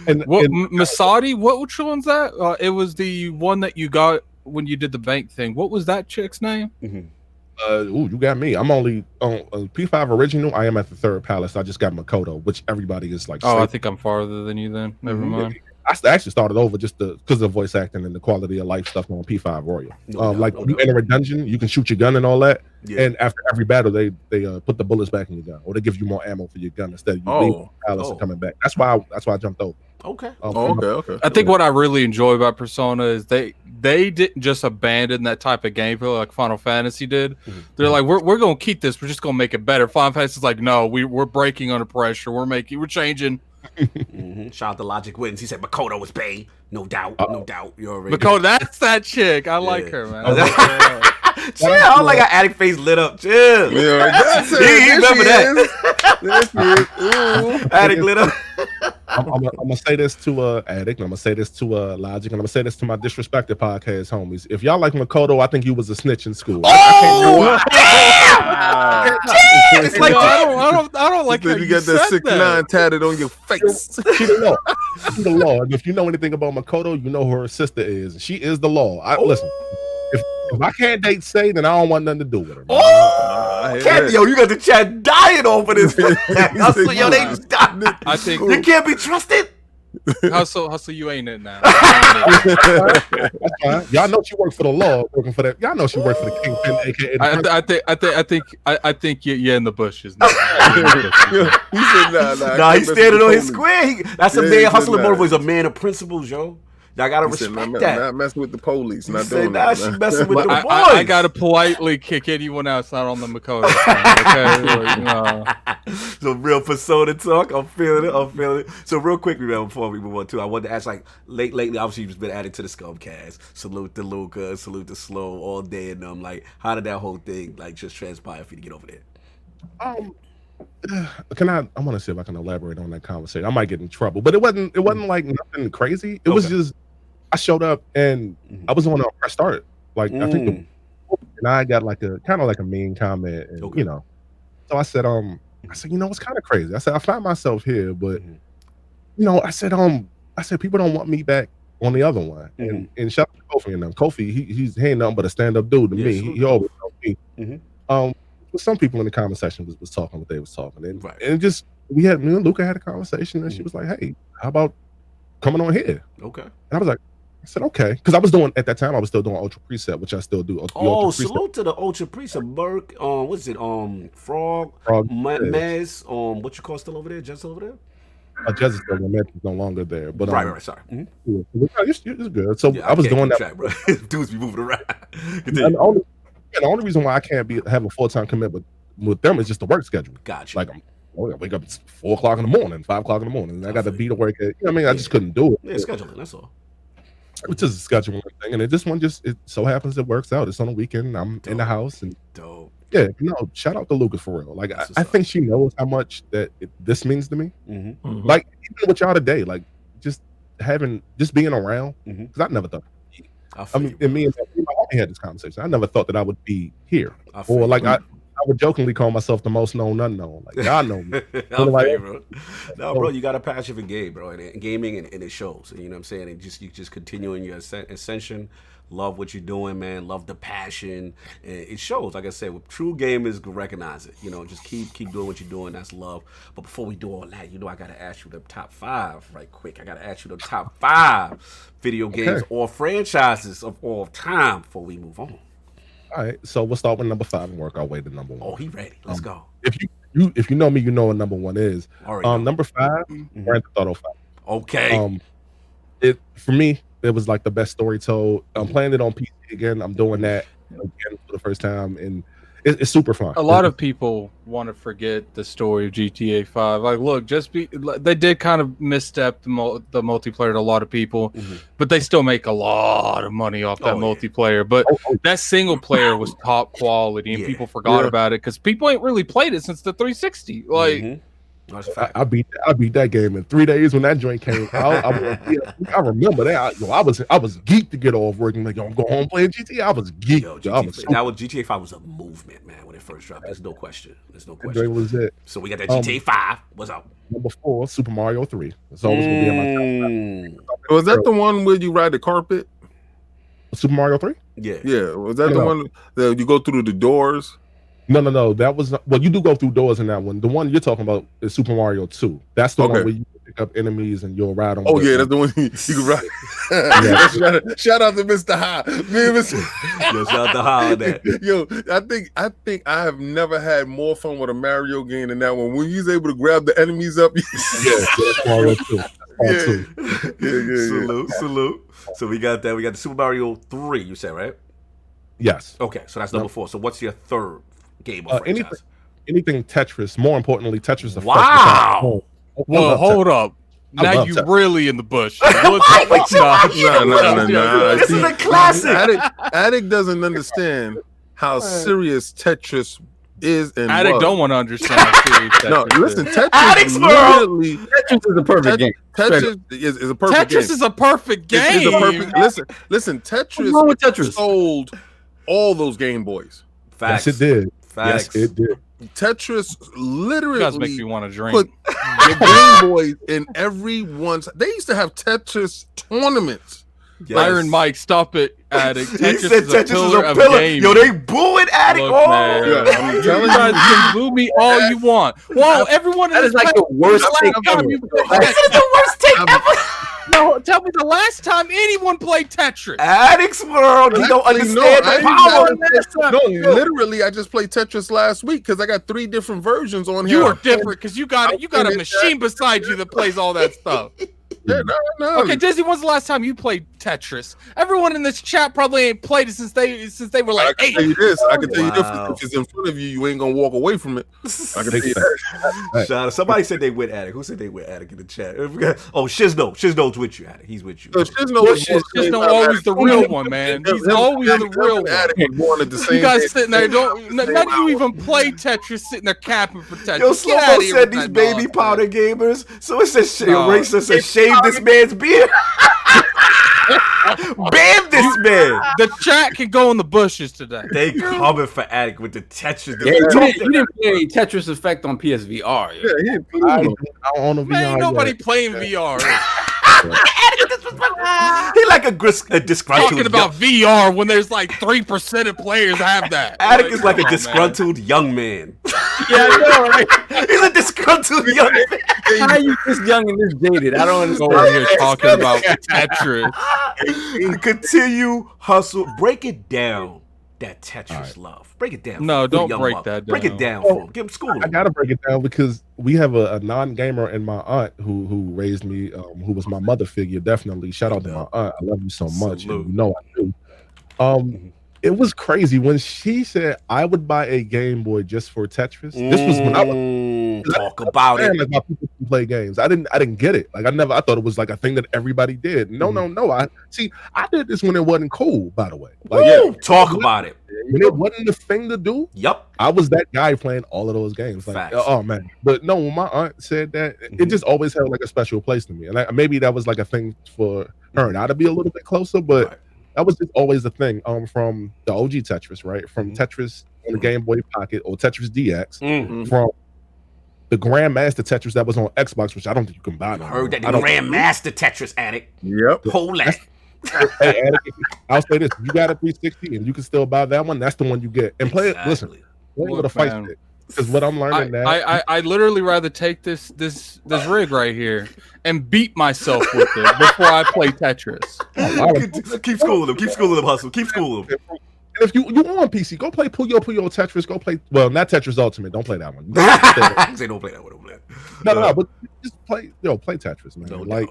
B: And Masadi, which one's that? It was the one that you got when you did the bank thing. What was that chick's name?
D: You got me. I'm only on P5 original. I am at the third palace. I just got Makoto, which everybody is like.
B: Oh, I think I'm farther than you then. Never mind.
D: I actually started over just because of the voice acting and the quality of life stuff on P5 Royal. When you enter a dungeon, you can shoot your gun and all that. Yeah. And after every battle, they put the bullets back in your gun, or they give you more ammo for your gun instead of you leaving the palace and coming back. That's why I jumped over.
A: Okay.
C: Okay.
B: I think what I really enjoy about Persona is they didn't just abandon that type of gameplay like Final Fantasy did. They're like, we're gonna keep this. We're just gonna make it better. Final Fantasy's like, no, we're breaking under pressure. We're changing.
A: Shout out to Logic Wins. He said Makoto was Bay. No doubt. No doubt. You already.
B: Makoto, that's that chick. I like her, man.
A: Chill. I like our addict face lit up. Chill.
C: Yeah,
A: he remember that. Addict lit up.
D: I'm gonna say this to Addict. I'm gonna say this to Logic, and I'm gonna say this to my disrespected podcast homies. If y'all like Makoto, I think you was a snitch in school.
A: Oh,
B: it's like I don't like how
C: you got that 6'9" tatted on your face.
D: She the law. And if you know anything about Makoto, you know who her sister is. She is the law. Listen. If I can't date Say, then I don't want nothing to do with her.
A: Yo, you got the chat dying over this. Yo, they dying.
B: I think
A: you can't be trusted.
B: Hustle, you ain't it now.
D: That's fine. Y'all know she worked for the law, working for that. Y'all know she worked for the Kingpin, aka.
B: I think you're in the bushes now.
C: He said,
A: nah, he's standing on his square. That's a man. HustleandMotiv8 is a man of principles, yo. Y'all gotta respect that.
C: Not messing with the police. Not
A: doing
C: that.
A: She messing with the boys.
B: I gotta politely kick anyone else out on the Makoto. Okay?
A: So real Persona talk. I'm feeling it. So real quickly, man, before we move on too, I wanted to ask, like, lately, obviously you've been added to the Scumcast. Salute to Luca, salute to Slow all day, and like, how did that whole thing like just transpire for you to get over there?
D: I want to see if I can elaborate on that conversation. I might get in trouble, but it wasn't like nothing crazy. It was just I showed up and I was on a press start. Like I think and I got like a kind of like a mean comment, and you know, so I said, you know, it's kind of crazy. I said I find myself here, but you know, I said people don't want me back on the other one, and shout out to Kofi and them. Kofi, he ain't nothing but a stand up dude to me. He always told me. Some people in the conversation was talking what they was talking, and just me and Luca had a conversation, and she was like, "Hey, how about coming on here?"
A: Okay,
D: and I was like, I said, "Okay," because I was still doing Ultra Preset, which I still do.
A: Salute to the Ultra Preset, Merc. What's it? Frog, Mez. What you call still over there? Jess over there?
D: Jess is still there. Is no longer there, but
A: right. Sorry.
D: It's good. So I was doing that.
A: Track, bro. Dudes be moving around.
D: The only reason why I can't have a full-time commitment with them is just the work schedule.
A: Gotcha.
D: Like I wake up at 4 o'clock in the morning, 5 o'clock in the morning, and I got to be to work at. You know what I mean? I just couldn't do it.
A: Yeah, scheduling. That's all.
D: It's just a scheduling thing, and it so happens it works out. It's on a weekend. I'm in the house, and shout out to Lucas for real. Like I think she knows how much that this means to me. Like even with y'all today, like just being around, because I never thought. I mean, me and I had this conversation. I never thought that I would be here, or like I would jokingly call myself the most known unknown. Like y'all know me.
A: Bro. No, bro, you got a passion for game, bro, and gaming, and it shows. You know what I'm saying? And you just continuing your ascension. Love what you're doing, man. Love the passion. And it shows. Like I said, with true gamers recognize it. You know, just keep doing what you're doing. That's love. But before we do all that, you know, I gotta ask you the top 5 right quick. I gotta ask you the top 5 video games or franchises of all time before we move on.
D: All right, so we'll start with number 5 and work our way to number 1.
A: Oh, he ready. Let's go.
D: If you know me, you know what number 1 is. Number 5, Grand Theft Auto 5.
A: Okay.
D: For me, it was like the best story told. I'm playing it on PC again. I'm doing that again for the first time, and it's super fun.
B: A lot of people want to forget the story of GTA 5. Like, look, they did kind of misstep the multiplayer to a lot of people, but they still make a lot of money off that multiplayer. But that single player was top quality, and people forgot about it because people ain't really played it since the 360. Like.
D: I beat that game in 3 days when that joint came out. I remember that. I was geeked to get off work and like, I'm going home playing GTA. I was geeked.
A: GTA 5 was a movement, man, when it first dropped. There's no question.
D: That was it.
A: So we got that GTA 5. What's up?
D: Number 4, Super Mario 3. It's always gonna be in my top 5.
C: Was that the one where you ride the carpet?
D: Super Mario 3?
C: Yeah. Was that the one that you go through the doors?
D: No. That was well. You do go through doors in that one. The one you're talking about is Super Mario 2. That's the one where you pick up enemies and you'll ride on.
C: Oh yeah, that's the one you can ride. Shout out to Mr. High.
A: Yo, shout out to High on that.
C: Yo, I think I have never had more fun with a Mario game than that one. When he's able to grab the enemies up.
D: That's Mario 2.
A: Salute. So we got that. We got the Super Mario 3. You said right?
D: Yes.
A: Okay, so that's number 4. So what's your third game of franchise?
D: Anything Tetris. More importantly, Tetris.
A: Wow.
B: Well, hold up. Now you really in the bush. No.
A: This is a classic.
C: Addict doesn't understand how serious Tetris is. And
B: Addict don't want to understand how serious Tetris
C: No, listen, Tetris
A: Addict's
E: Tetris is a perfect game.
C: Tetris is a perfect game.
B: Tetris is a perfect game.
C: It's a perfect, listen, Tetris sold all those Game Boys.
A: Facts.
D: Yes, it did.
A: Facts.
D: Yes, it did.
C: Tetris literally
B: You guys make me want to drink.
C: put the Game Boys in everyone's. They used to have Tetris tournaments.
A: Yes.
B: Iron Mike, stop it, Addict.
A: He
B: Tetris
A: said
B: is a pillar of gaming.
A: Yo, they booing Addict.
B: Look, man,
C: I'm telling
B: you guys can boo me all you want. Wow, everyone
E: That is like the worst take ever.
A: This is the worst take ever.
B: No, tell me the last time anyone played Tetris.
A: Addict's World. You don't understand the power.
C: No, literally, I just played Tetris last week because I got 3 different versions on here.
B: You are different because you got a machine beside you that plays all that stuff.
C: Yeah, no.
B: Okay, Disney, when's the last time you played Tetris? Everyone in this chat probably ain't played it since they were like 8.
C: I can tell you this. If it's in front of you, you ain't gonna walk away from it. I can tell you that.
A: Shout out. Somebody said they with Addict. Who said they with Addict in the chat? Oh, Shizno. Shizno's with you, Addict. He's with you.
B: Shizno always the real one, man. He's always the real one. You guys sitting there, none of you even play Tetris, sitting there capping for Tetris.
A: Yo, Slow said these baby powder gamers. So it says Racist says shave this man's beard. Ban this man.
B: The chat can go in the bushes today.
A: They coming for Addict with the Tetris.
E: Yeah, you didn't play Tetris Effect on PSVR.
D: I don't
B: Man, ain't nobody playing VR.
A: He like a disgruntled.
B: Talking about VR when there's like 3% of players have that.
A: Addict is like a disgruntled young man.
E: Yeah, I know, right?
A: He's a disgruntled young man.
E: How are you this young and this jaded? I don't understand.
B: Over here talking about Tetris.
A: Continue hustle. Break it down. That Tetris love. Break it down.
B: No, don't break that down.
A: Break it down for him. Give him school.
D: I gotta break it down because we have a non-gamer and my aunt who raised me, who was my mother figure. Definitely, shout out to my aunt. I love you so much. And you know I do. It was crazy when she said I would buy a Game Boy just for Tetris. This was when I was
A: talk about it.
D: Like how people can play games. I didn't get it. Like I thought it was like a thing that everybody did. No. I did this when it wasn't cool. By the way, like
A: talk about it.
D: When it wasn't the thing to do.
A: Yep.
D: I was that guy playing all of those games. Like,
A: facts.
D: Oh man. But no, when my aunt said that, it just always held like a special place to me. And maybe that was like a thing for her and I to be a little bit closer, but. Right. That was just always the thing. From the OG Tetris, right? From Tetris on the Game Boy Pocket or Tetris DX, from the Grandmaster Tetris that was on Xbox, which I don't think you can buy.
A: I heard that the Grandmaster Tetris, Addict.
C: Yep.
A: Hold that.
D: Hey, Addict, I'll say this: you got a 360 and you can still buy that one. That's the one you get. And play it. Listen, play it with a fight stick. Because what I'm learning now,
B: I literally rather take this rig right here and beat myself with it before I play Tetris.
A: Keep schooling him. Keep schooling him, Hustle. Keep schooling him.
D: And if you on PC, go play Puyo Tetris. Go play not Tetris Ultimate. Don't play that one.
A: Say don't play that one.
D: No, but just play Tetris, man.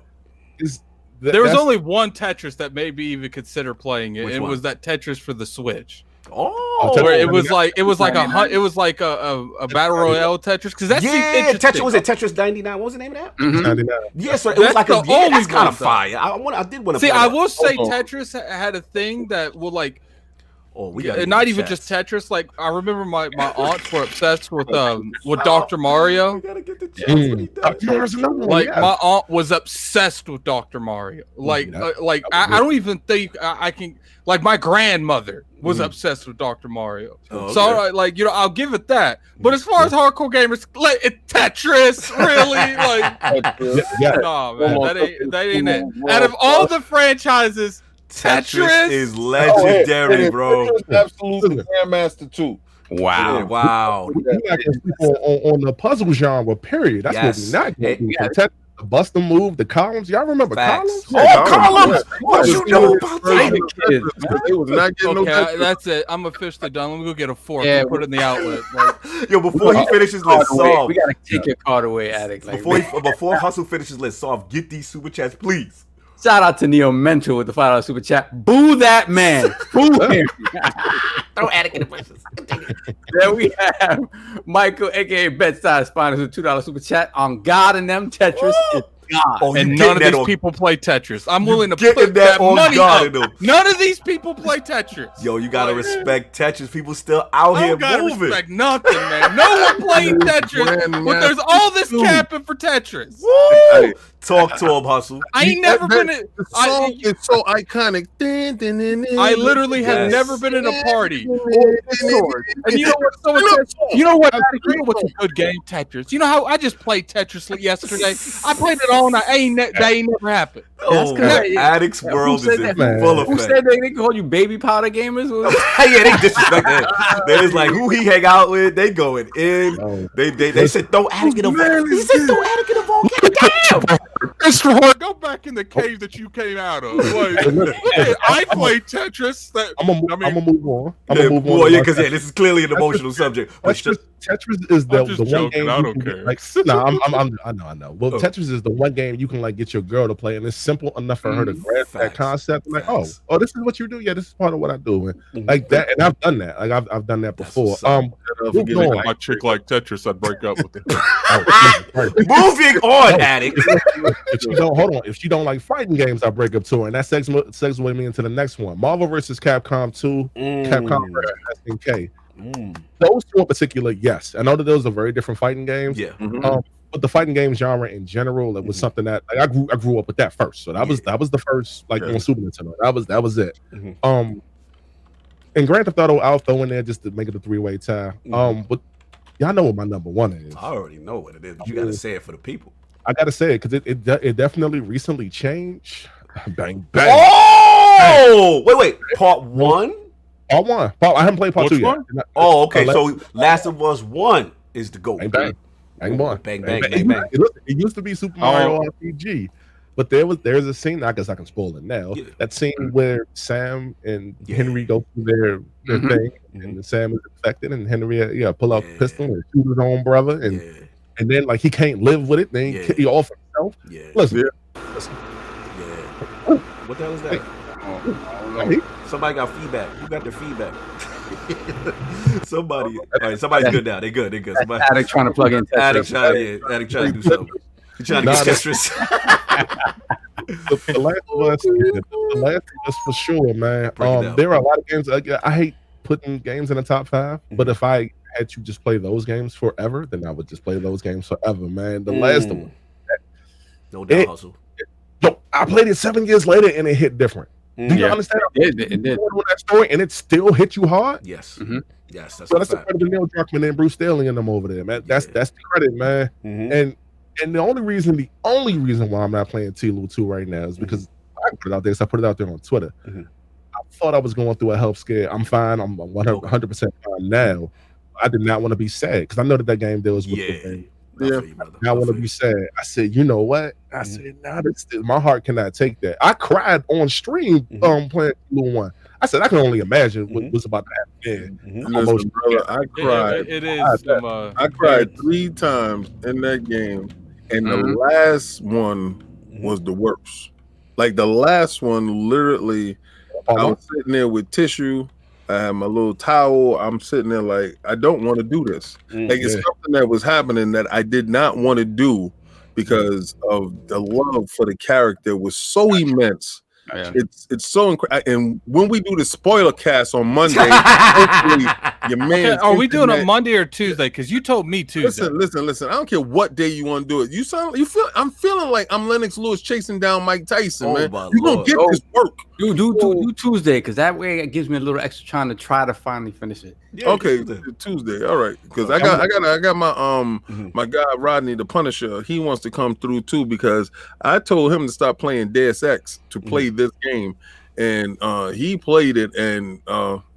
B: There was only one Tetris that maybe even consider playing it. And it was that Tetris for the Switch. Where it was like a battle royale Tetris because that's
A: Tetris. Was it Tetris 99? What was the name of that?
D: 99.
A: Yes, sir. It was like that's kind of fire. I did want to
B: see. I will say Tetris had a thing that will like. Not even just Tetris. Like I remember my aunts were obsessed with Dr. Mario.
A: We gotta get the chance.
B: Like my aunt was obsessed with Dr. Mario. Like I don't even think I can. Like my grandmother was obsessed with Dr. Mario. So I'll give it that. But as far as hardcore gamers, like Tetris, really, like, nah, man, that ain't it. Out of all the franchises,
A: Tetris is legendary, bro.
C: Tetris absolutely Grandmaster 2.
E: Wow.
A: Yeah, wow.
D: We're not gonna sleep on the puzzle genre, period. That's what we're not going to do. The bust and move, the columns. Y'all remember columns?
A: Columns! What you know about that?
C: They was not getting no Tetris.
B: That's it. I'm officially done. Let me go get a fork and put it in the outlet. Like,
A: yo, before he finishes list, Soft.
E: We gotta take your card away, Addict. Like,
A: before Hustle finishes list, Soft, get these super chats, please.
E: Shout out to Neo Mental with the $5 super chat. Boo that man. Boo him.
A: Throw Addict in the places.
E: There we have Michael, aka Bedside Spiners, with $2 super chat. On God and them, Tetris is God.
B: Oh, and none of these people play Tetris. I'm willing to
A: put
B: that money
A: God
B: up. None of these people play Tetris.
A: Yo, you gotta respect Tetris. People still out here moving.
B: Respect nothing, man. No one playing Tetris, but there's all this capping for Tetris.
A: Woo! Talk to him, Hustle.
B: I ain't never been in.
C: The song is so iconic.
B: I literally have never been in a party. And you know what? You know what's a good game? Tetris. You know how I just played Tetris yesterday? I played it all night. That ain't never happened.
A: Oh, Addict's world is full of
E: Who said they call you baby powder gamers?
A: Yeah, they disrespect that. They was like, who he hang out with? They going in. They said throw Addict in a volcano. He said throw Addict in a volcano.
B: Mr. Hart, go back in the cave that you came out of. Like, I played Tetris.
D: I'm gonna move on.
A: Yeah, because this is clearly an emotional subject.
D: Tetris is the one game.
B: I don't care.
D: I know. Well, Tetris is the one game you can like get your girl to play, and it's simple enough for her to grasp that concept. Like, oh, this is what you do. Yeah, this is part of what I do, like that. And I've done that. Like I've done that before.
B: My chick like Tetris, I'd break up with her.
A: Moving on, Addict.
D: If she don't, hold on. If she don't like fighting games, I break up to her, and that segues me into the next one. Marvel vs. Capcom 2, Capcom vs. SNK. Those two in particular, yes. I know that those are very different fighting games. Yeah. But the fighting game genre in general, it was something that like, I grew up with that first. So that was the first like on Super Nintendo. That was it. And Grand Theft Auto, I'll throw in there just to make it a three-way tie. But y'all know what my number one is.
A: I already know what it is, but you gotta say it for the people.
D: I gotta say it because it definitely recently changed. Bang bang.
A: Oh, bang. Wait. Part 1.
D: Part 1. I haven't played part 2 yet.
A: Oh, okay. So Last of Us 1 is the GOAT.
D: Bang bang. Bang bang.
A: Bang bang bang bang.
D: It used to be Super Mario RPG, but there's a scene. I guess I can spoil it now. Yeah. That scene where Sam and Henry go through their thing, and Sam is infected, and Henry pull out the pistol and shoot his own brother, and then like he can't live with it. Then he off himself. Listen.
A: What the hell is that? Somebody got feedback. Who got the feedback? Somebody. All right, somebody's good now. They good. Somebody,
E: Addict trying to plug in Tetris.
A: Addict trying to do something. He's trying to get Tetris.
D: The Last of Us for sure, man. There are a lot of games. I hate putting games in the top 5, but if I had to just play those games forever, then I would just play those games forever, man. The Last of Us.
A: No doubt, Hustle.
D: Yo, I played it 7 years later and it hit different. Do you understand?
E: It did.
D: That story and it still hit you hard.
A: Yes. Yes.
D: That's the credit to Neil Druckmann and Bruce Staley and them over there, man. That's the credit, man. And the only reason why I'm not playing TLOU 2 right now is because I put it out there. So I put it out there on Twitter. I thought I was going through a health scare. I'm fine. I'm 100% fine now. I did not want to be sad because I know that game deals with the thing. I want to be sad. I said, you know what? I said, nah, my heart cannot take that. I cried on stream playing TLOU 1. I said, I can only imagine what's about to happen.
C: Listen, brother, I cried.
B: It is.
C: I cried 3 times in that game, and the last one was the worst. Like the last one, literally, I was sitting there with tissue. I had my little towel. I'm sitting there like, I don't want to do this. Like it's something that was happening that I did not want to do because of the love for the character was so immense. It's so incredible. And when we do the spoiler cast on Monday, hopefully your man.
B: Are we doing it Monday or Tuesday? Because you told me Tuesday.
C: Listen. I don't care what day you want to do it. I'm feeling like I'm Lennox Lewis chasing down Mike Tyson, man. You gonna get this work.
E: Do Tuesday, because that way it gives me a little extra time to try to finally finish it.
C: Yeah, okay, Tuesday. All right, because I got my my guy Rodney the Punisher. He wants to come through too because I told him to stop playing Deus Ex to play this game, and he played it, and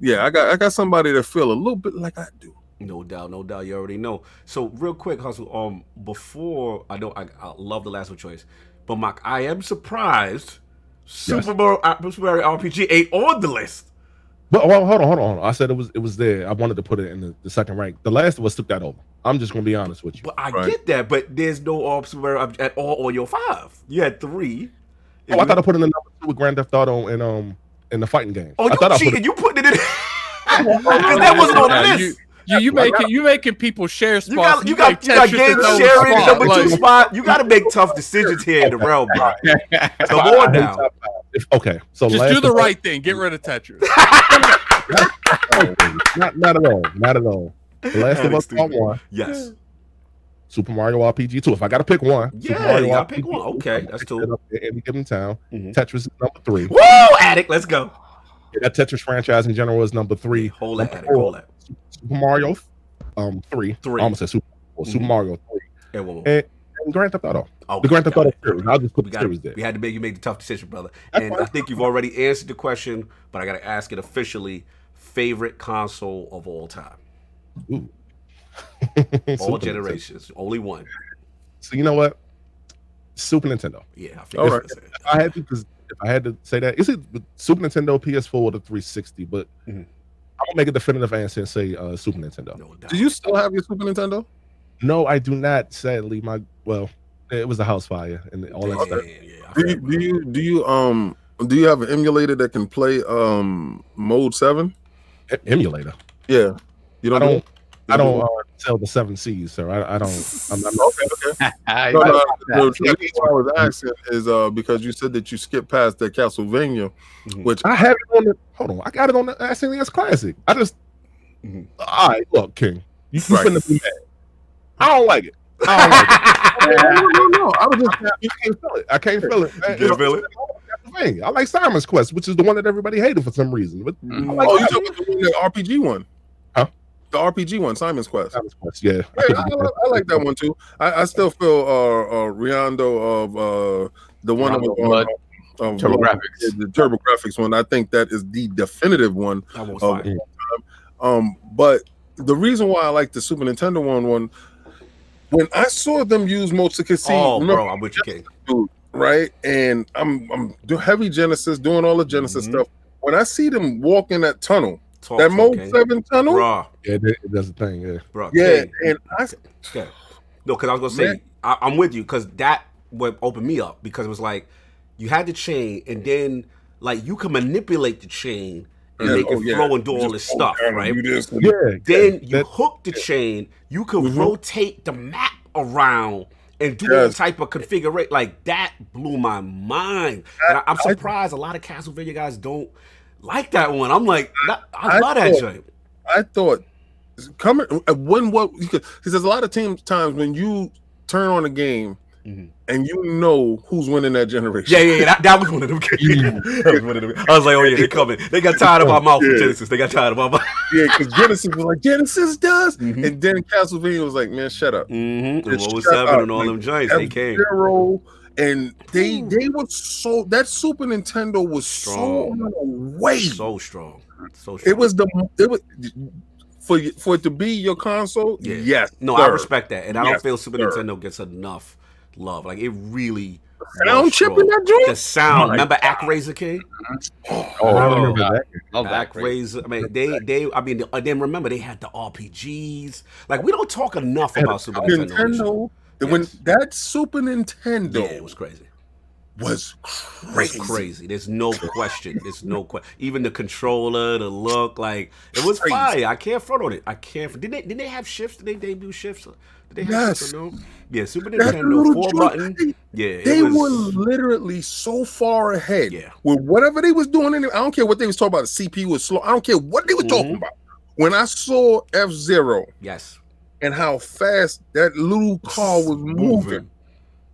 C: yeah, I got somebody that feel a little bit like I do.
A: No doubt, no doubt. You already know. So real quick, Hustle. Before I love the last one choice, but Mark, I am surprised Super Mario RPG ain't on the list.
D: But well, hold on. I said it was there. I wanted to put it in the second rank. The Last of Us took that over. I'm just gonna be honest with you.
A: But I get that. But there's no Super Mario at all on your 5. You had 3.
D: Oh, I thought I put in the number 2 with Grand Theft Auto and in the fighting game.
A: Oh, you cheated. You putting it in because that wasn't on the list.
B: You making people share spots.
A: You got game sharing number 2 spot. You got to make tough decisions here in the realm, bro. Come on now.
D: Okay, so
B: just do the right thing. Get rid of Tetris.
D: not at all. The Last of Us Part 1.
A: Yes.
D: Super Mario RPG 2. If I got to pick one,
A: yeah,
D: Super Mario
A: you got to
D: RPG
A: pick one. Okay, that's cool.
D: Any given town. Tetris is number 3.
A: Woo, Addict, let's go.
D: Yeah, that Tetris franchise in general is number 3.
A: Hold that, Addict.
D: Super Mario 3. I almost said Super Mario 3. And Grand Theft Auto. The Grand Theft Auto series. I'll just put the series there.
A: We had to make you make the tough decision, brother. And I think you've already answered the question, but I got to ask it officially. Favorite console of all time?
D: Ooh.
A: All generations. Only one.
D: So you know what? Super Nintendo.
A: Yeah.
D: If I had to say that, is it Super Nintendo, PS4, or the 360? But I'm gonna make a definitive answer and say Super Nintendo.
A: No doubt.
C: Do you still have your Super Nintendo?
D: No, I do not. Sadly, it was a house fire and all that stuff.
C: Do you have an emulator that can play Mode 7?
D: Emulator?
C: Yeah.
D: I don't sell the 7 C's, sir. I don't. I'm not
C: okay. The reason why I was asking is because you said that you skipped past that Castlevania, which
D: I have it on the. Hold on, I got it on the SNES Classic. I just. All right, look, King, you couldn't be mad. I don't like it. No. I was just. You can't feel it. I can't feel it.
A: You feel it?
D: I like Simon's Quest, which is the one that everybody hated for some reason. But
C: you talking about the RPG one?
D: Huh?
C: The RPG one, Simon's Quest.
D: Simon's Quest, yeah.
C: I like that one too. I still feel Riando of the one of
E: TurboGrafx.
C: The TurboGrafx one. I think that is the definitive one of all time. But the reason why I like the Super Nintendo one, when I saw them use Mocha Casino,
A: bro, I'm with you, King.
C: Right, and I'm doing heavy Genesis, doing all the Genesis stuff. When I see them walk in that tunnel, that Mode 7 tunnel,
A: bro.
D: Yeah, it does the thing, yeah,
C: bro. Yeah, and
A: no, because I was gonna say I'm with you because that would open me up because it was like you had the chain and then like you can manipulate the chain and make it flow and do all this stuff, right? Then you hook the chain, you can rotate the map around. And do all type of configuration like that blew my mind. And I'm surprised a lot of Castlevania guys don't like that one. I'm like, I love that joint.
C: I thought coming because there's a lot of times when you turn on a game and you know who's winning that generation.
A: Yeah. That was one of them games. I was like, oh yeah, they're coming. They got tired of my mouth for Genesis. They got tired of my mouth.
C: Yeah, because Genesis was like, Genesis does. And then Castlevania was like, man, shut up.
A: And what was 7 and all them joints, they came.
C: And they were so, that Super Nintendo was strong.
A: So strong.
C: It was for it to be your console. Yes.
A: No, I respect that. And I don't feel Super Nintendo gets enough love. Like it really
C: sound chip in that joint.
A: The sound. Remember ActRaiser King?
D: I remember that.
A: ActRaiser. I mean, then remember they had the RPGs. Like we don't talk enough about Super Nintendo.
C: When that Super Nintendo,
A: it was crazy.
C: Was
A: crazy. There's no question. Even the controller, the look, like it was fire. I can't front on it. Didn't they have shifts? Did they debut shifts? Did they have shifts or no? Yeah, Super Nintendo 4 button. Yeah,
C: they were literally so far ahead. Yeah, with whatever they was doing. I don't care what they was talking about. The CPU was slow. I don't care what they were talking about. When I saw F-Zero, and how fast that little car was moving,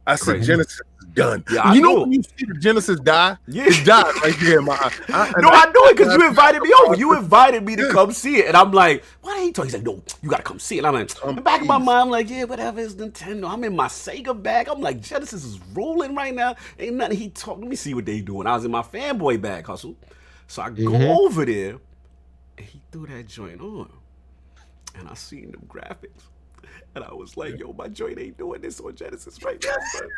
C: I said Genesis is done.
A: Yeah,
C: You know when you see the Genesis die?
A: Yeah.
C: It died right there in my eye.
A: I know it because you invited me over. You invited me to come see it. And I'm like, why ain't he talking? He's like, no, you got to come see it. And I'm like, in the back of my mind, I'm like, yeah, whatever, it's Nintendo. I'm in my Sega bag. I'm like, Genesis is rolling right now. Ain't nothing he talking. Let me see what they doing. I was in my fanboy bag, Hustle. So I go over there, and he threw that joint on. And I seen them graphics. And I was like, yo, my joint ain't doing this on Genesis right now, son.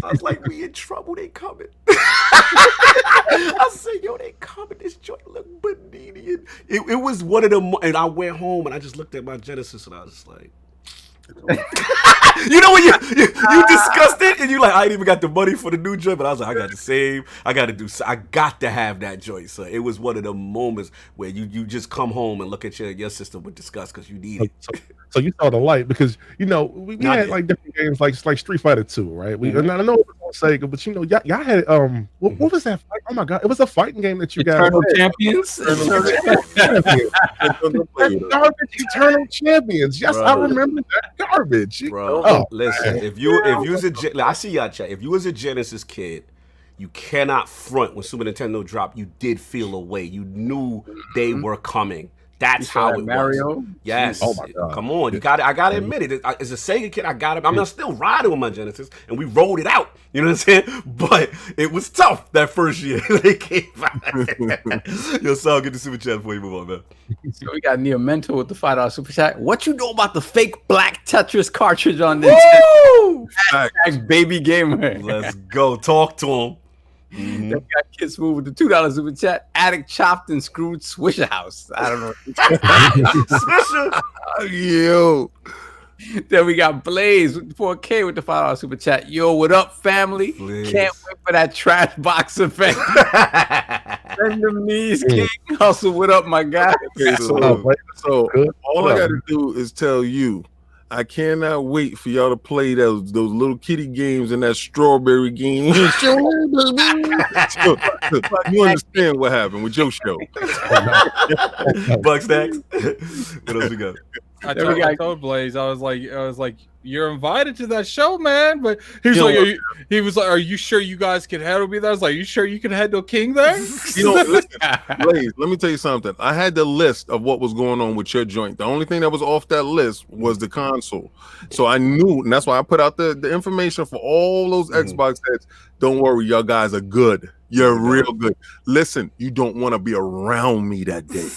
A: I was like, we in trouble, they coming. I said, yo, they coming. This joint look Beninian. It was one of them, and I went home and I just looked at my Genesis and I was just like, you know when you discussed it and you like, I ain't even got the money for the new joint, but I was like, I got to save, I got to have that joint. So it was one of the moments where you just come home and look at your system with disgust because you need it.
D: So you saw the light because we had like different games like Street Fighter 2, right? And I know it was on Sega, but y'all had what was that fight? Oh my god, it was a fighting game that you got.
E: Eternal Champions.
D: Eternal Champions. Yes, bro. I remember that garbage,
A: bro. Listen, if you was I see y'all chat. If you was a Genesis kid, you cannot front when Super Nintendo dropped. You did feel a way. You knew they were coming. That's how it
E: Mario?
A: was. Yes.
D: Oh my god.
A: Come on, I gotta admit it. As a Sega kid, I got it. I'm still riding with my Genesis, and we rolled it out. You know what I'm saying? But it was tough that first year they came out. Yo, Sal, get the super chat before you move on, man.
E: So we got Neo Mentor with the $5 super chat. What you know about the fake black Tetris cartridge on Nintendo? Baby gamer.
A: Let's go. Talk to him.
E: Then we got KidSmove with the $2 super chat. Addict chopped and screwed Swisher House. I don't know.
A: Swisher.
C: Yo.
E: Then we got Blaze with 4K with the $5 super chat. Yo, what up, family? Blaze. Can't wait for that trash box effect. Send them knees, King. Hustle, what up, my guy?
C: Okay, so all I got to do is tell you, I cannot wait for y'all to play those little kitty games and that strawberry game. You understand what happened with your show.
A: Bug Stacks. What else we got?
B: I told Blaze, I was like, you're invited to that show, man. But he was like, are you sure you guys can handle me there? I was like, you sure you can handle King there?
C: Listen, Blaze, let me tell you something. I had the list of what was going on with your joint. The only thing that was off that list was the console. So I knew, and that's why I put out the information for all those Xbox heads. Don't worry, y'all guys are good. You're real good. Listen, you don't want to be around me that day.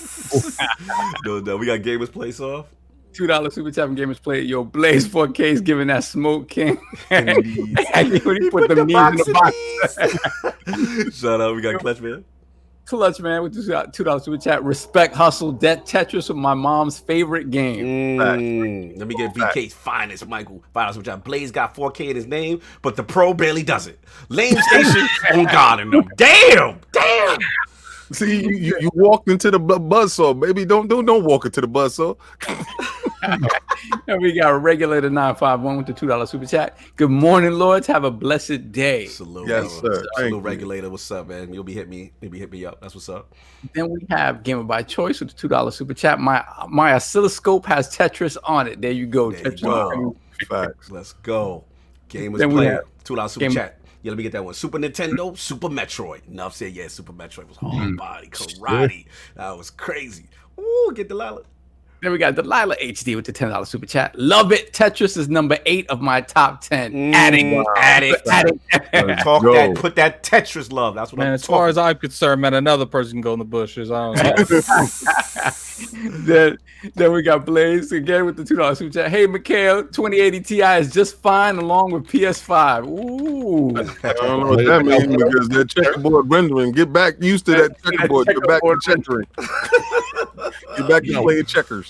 A: No, we got Gamers Place off.
E: $2 super chat from Gamers Play. Yo, Blaze 4K is giving that smoke, King. When he put the knees in the box.
A: Shout out, we got Clutch Man.
E: Clutch Man with the $2 super chat. Respect, hustle, debt, Tetris with my mom's favorite game.
A: Let me get VK's finest, Michael. $5 super chat. Blaze got 4K in his name, but the pro barely does it. Lame station on God in them. Damn.
C: See, you walked into the buzzsaw, baby. Don't walk into the buzzsaw.
E: And we got Regulator 951 with the $2 super chat. Good morning, Lords. Have a blessed day.
A: Salute,
C: yes, sir.
A: Salute, Regulator. What's up, man? You'll be hit me up. That's what's up.
E: Then we have Gamer by Choice with the $2 super chat. My oscilloscope has Tetris on it. There you go.
A: There you go.
C: Facts.
A: Let's go. Gamers Player. $2 super chat. Yeah, let me get that one. Super Nintendo, Super Metroid. Enough said, yeah, Super Metroid was hard body, karate. That was crazy. Ooh, get Delilah.
E: Then we got Delilah HD with the $10 super chat. Love it. Tetris is number 8 of my top 10. Adding.
A: Talk that. Put that Tetris love. That's what I'm talking.
B: As far as I'm concerned, man, another person can go in the bushes. I don't know.
E: Then we got Blaze again with the $2 super chat. Hey, Mikhail, 2080 Ti is just fine along with PS5. Ooh.
C: I don't know what that means because that checkerboard rendering. Get back used to that checkerboard. Get back to checkering. Get back to playing checkers.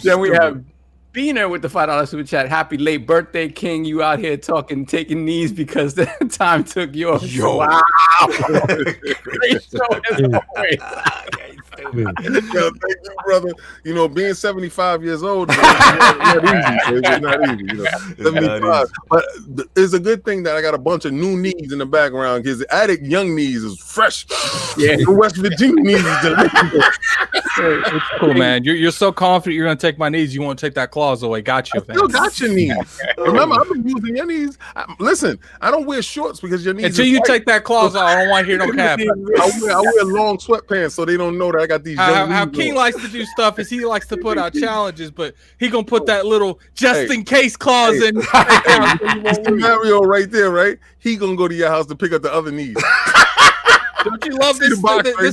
E: Then we have Beaner with the $5 super chat. Happy late birthday, King. You out here taking knees because the time took yours.
A: Yo.
E: Wow. Great show as always.
C: Yo, thank you, brother. You know, being 75 years old is not easy. It's not easy. You know, 75. But it's a good thing that I got a bunch of new knees in the background because the Addict young knees is fresh. Yeah, the West Virginia knees is delicious.
B: It's cool, man. You're so confident you're gonna take my knees. You won't take that claws away. Got you,
C: I still got your knees. Remember, I've been using your knees. Listen, I don't wear shorts because your knees.
B: Until you take that claws off, I don't want to hear no cap.
C: I wear long sweatpants so they don't know that I got these.
B: How King likes to do stuff is he likes to put out challenges, but he gonna put that little just in case clause in.
C: Mr. Mario right there, right? He gonna go to your house to pick up the other knees.
B: Don't you love this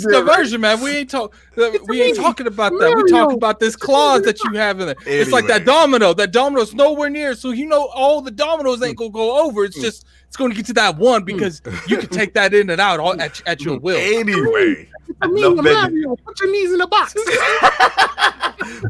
B: diversion, man? We ain't talking about that. We talking about this clause that you have in there. Anyway. It's like that domino. That domino's nowhere near. So all the dominoes ain't gonna go over. It's just it's going to get to that one because you can take that in and out at your will.
A: Anyway,
C: Mario, put your knees in the box.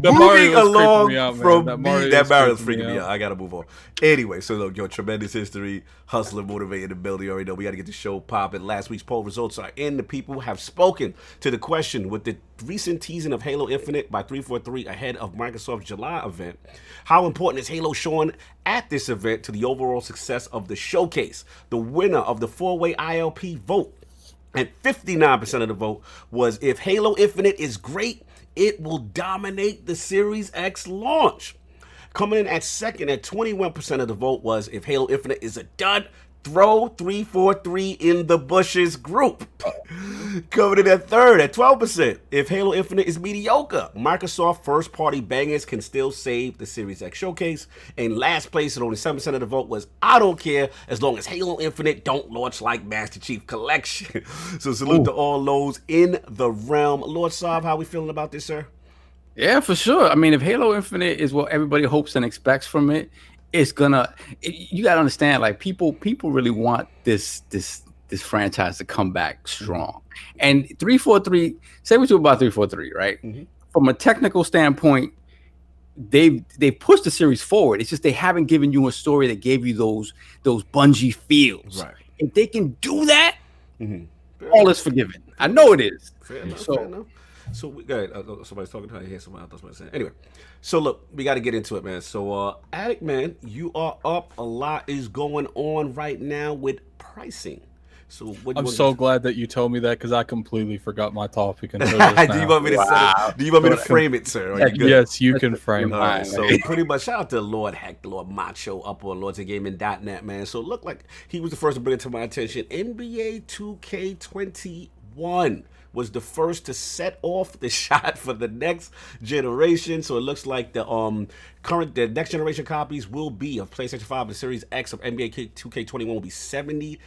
A: Moving along from me, that Mario's freaking me out. I gotta move on. Anyway, so look, tremendous history, hustle and motivate in the building. You already know we got to get the show popping. Last week's poll results are in. The people have spoken to the question with the recent teasing of Halo Infinite by 343 ahead of Microsoft's July event. How important is Halo showing at this event to the overall success of the showcase? The winner of the 4-way ILP vote, and 59% of the vote, was if Halo Infinite is great, it will dominate the Series X launch. Coming in at second at 21% of the vote was if Halo Infinite is a dud, throw 343 in the bushes group. Coming in at third at 12%, if Halo Infinite is mediocre, Microsoft first-party bangers can still save the Series X showcase. And last place at only 7% of the vote was I don't care as long as Halo Infinite don't launch like Master Chief Collection. So salute to all those in the realm. Lord Sov, how we feeling about this, sir?
E: Yeah, for sure. I mean, if Halo Infinite is what everybody hopes and expects from it, it's gonna. You gotta understand, like people really want this franchise to come back strong. And 343, say what you about 343, right? Mm-hmm. From a technical standpoint, they pushed the series forward. It's just they haven't given you a story that gave you those Bungie feels. Right. If they can do that, all is forgiven. I know it is.
A: Fair enough. So we got somebody's talking. I hear somebody else saying. Anyway, so look, we got to get into it, man. So, Addict Man, you are up. A lot is going on right now with pricing. So
B: I'm so glad that you told me that because I completely forgot my topic.
A: Do you want me to say? Do you want me to frame it, sir?
B: Yes, you can frame it.
A: So pretty much, shout out to Lord Heck, Lord Macho, up on LordsOfGaming.net, man. So it looked like he was the first to bring it to my attention. NBA 2K21 was the first to set off the shot for the next generation. So it looks like the next generation copies will be of PlayStation 5 and Series X of NBA 2K21 will be $70.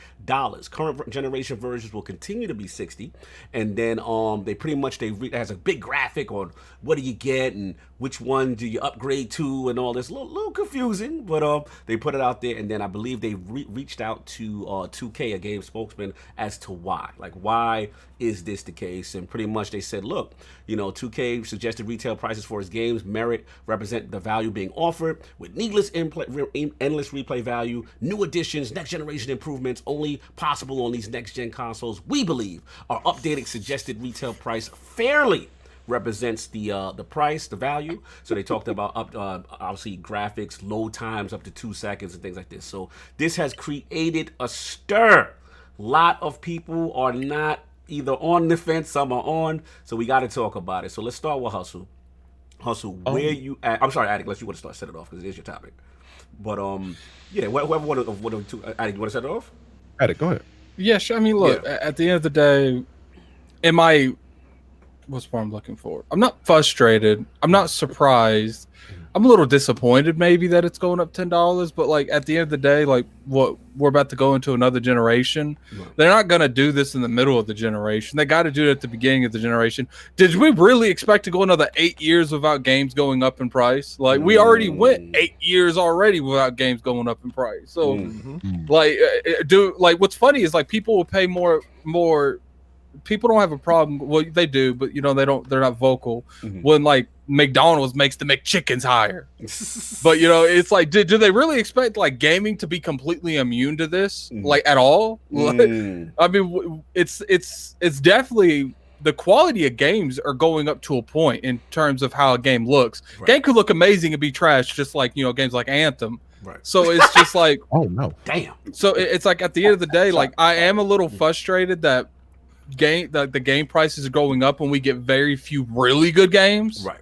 A: Current generation versions will continue to be $60. And then it has a big graphic on what do you get and which one do you upgrade to and all this. A little confusing, but they put it out there. And then I believe they reached out to 2K, a game spokesman, as to why. Like, why is this the case? And pretty much they said, look, 2K suggested retail prices for its games represent the value being offered with endless replay value, new additions, next generation improvements only possible on these next gen consoles. We believe our updated suggested retail price fairly represents the price, the value. So they talked about obviously graphics, load times up to 2 seconds and things like this. So this has created a stir. A lot of people are not either on the fence, some are on. So we got to talk about it. So let's start with Hustle. Where you at? I'm sorry, Addict, unless you want to start, set it off because it is your topic. But yeah, whoever one of the two, Addict, you want to set it off?
D: Addict, go ahead.
B: Yeah, sure. I mean, look, at the end of the day, what's what I'm looking for? I'm not frustrated. I'm not surprised. I'm a little disappointed maybe that it's going up $10, but like at the end of the day, like what we're about to go into another generation. Right. They're not going to do this in the middle of the generation. They got to do it at the beginning of the generation. Did we really expect to go another 8 years without games going up in price? Like we already went 8 years already without games going up in price. So what's funny is like people will pay more. People don't have a problem. Well, they do, but they're not vocal when like McDonald's makes the McChickens higher. But it's like, do they really expect like gaming to be completely immune to this, like at all? I mean, it's definitely the quality of games are going up to a point in terms of how a game looks. Right. Game could look amazing and be trash, just like, you know, games like Anthem. Right. So it's just like,
D: oh no,
A: damn.
B: So it's like at the end of the day, like I am a little frustrated that the game prices are going up when we get very few really good games.
A: Right.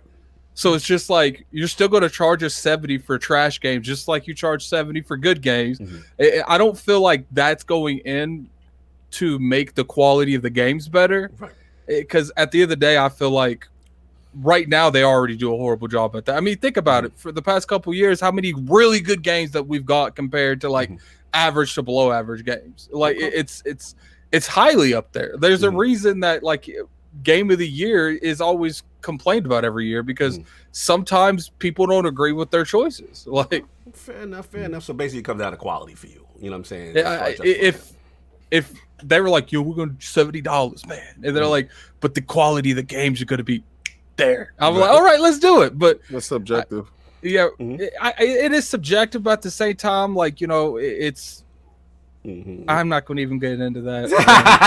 B: So it's just like you're still going to charge us 70 for trash games, just like you charge 70 for good games. Mm-hmm. I don't feel like that's going in to make the quality of the games better. Right. Because at the end of the day, I feel like right now they already do a horrible job at that. I mean, think about it. For the past couple of years, how many really good games that we've got compared to like average to below average games? Like it's highly up there. There's a reason that like game of the year is always complained about every year because sometimes people don't agree with their choices. Like
A: fair enough. So basically, it comes down to quality for you. You know what I'm saying?
B: If they were like, yo, we're going to $70, man. And they're like, but the quality of the games are going to be there. I'm like, all right, let's do it. But
C: that's subjective.
B: It is subjective, but at the same time, like, you know, it's, I'm not going to even get into that.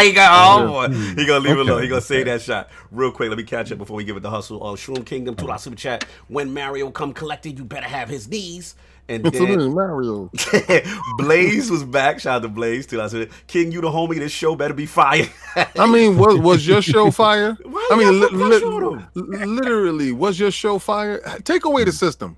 A: He got he gonna leave it alone. He gonna save that shot real quick. Let me catch up before we give it the hustle. Shroom Kingdom, $2 super chat. When Mario come collected, you better have his knees. And then
C: Mario.
A: Blaze was back. Shout out to Blaze. King, you the homie. This show better be fire.
C: I mean, was your show fire? I mean, literally, was your show fire? Take away the system.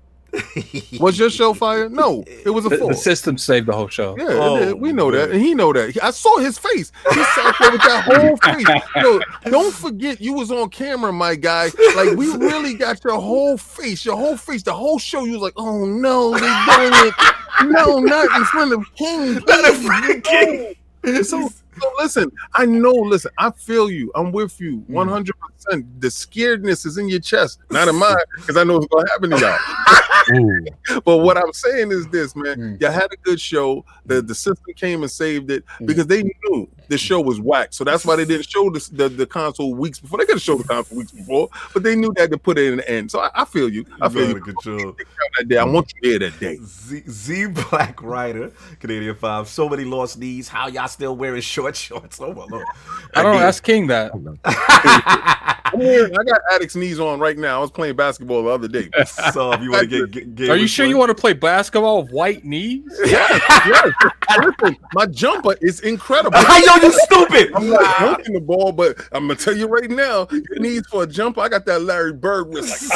C: Was your show fire? No, it was a four.
B: The system saved the whole show.
C: Yeah, we know that, and he know that. I saw his face. He sat there with that whole face. Yo, don't forget you was on camera, my guy. Like we really got your whole face, the whole show. You was like, oh no, they doing it. No, not in front of King. Not in front of King. So listen, I feel you. I'm with you 100%. The scaredness is in your chest, not in mine, because I know what's going to happen to y'all. But what I'm saying is this, man. Y'all had a good show. The system came and saved it because they knew the show was whack. So that's why they didn't show the console weeks before. They could have showed the console weeks before, but they knew they had to put it in the end. So I feel you. I feel you. That day. I want you there that day.
A: Z Black Rider, Canadian 5. So many lost knees. How y'all still wearing short shorts? Oh my Lord.
B: I don't know. Ask King that.
C: I got Addict's knees on right now. I was playing basketball the other day.
A: So if you want to get
B: are you sure you want to play basketball with white knees?
C: Yes. Listen, my jumper is incredible.
A: Yo, you stupid.
C: I'm not dunking the ball, but I'm gonna tell you right now, your knees for a jumper. I got that Larry Bird wrist.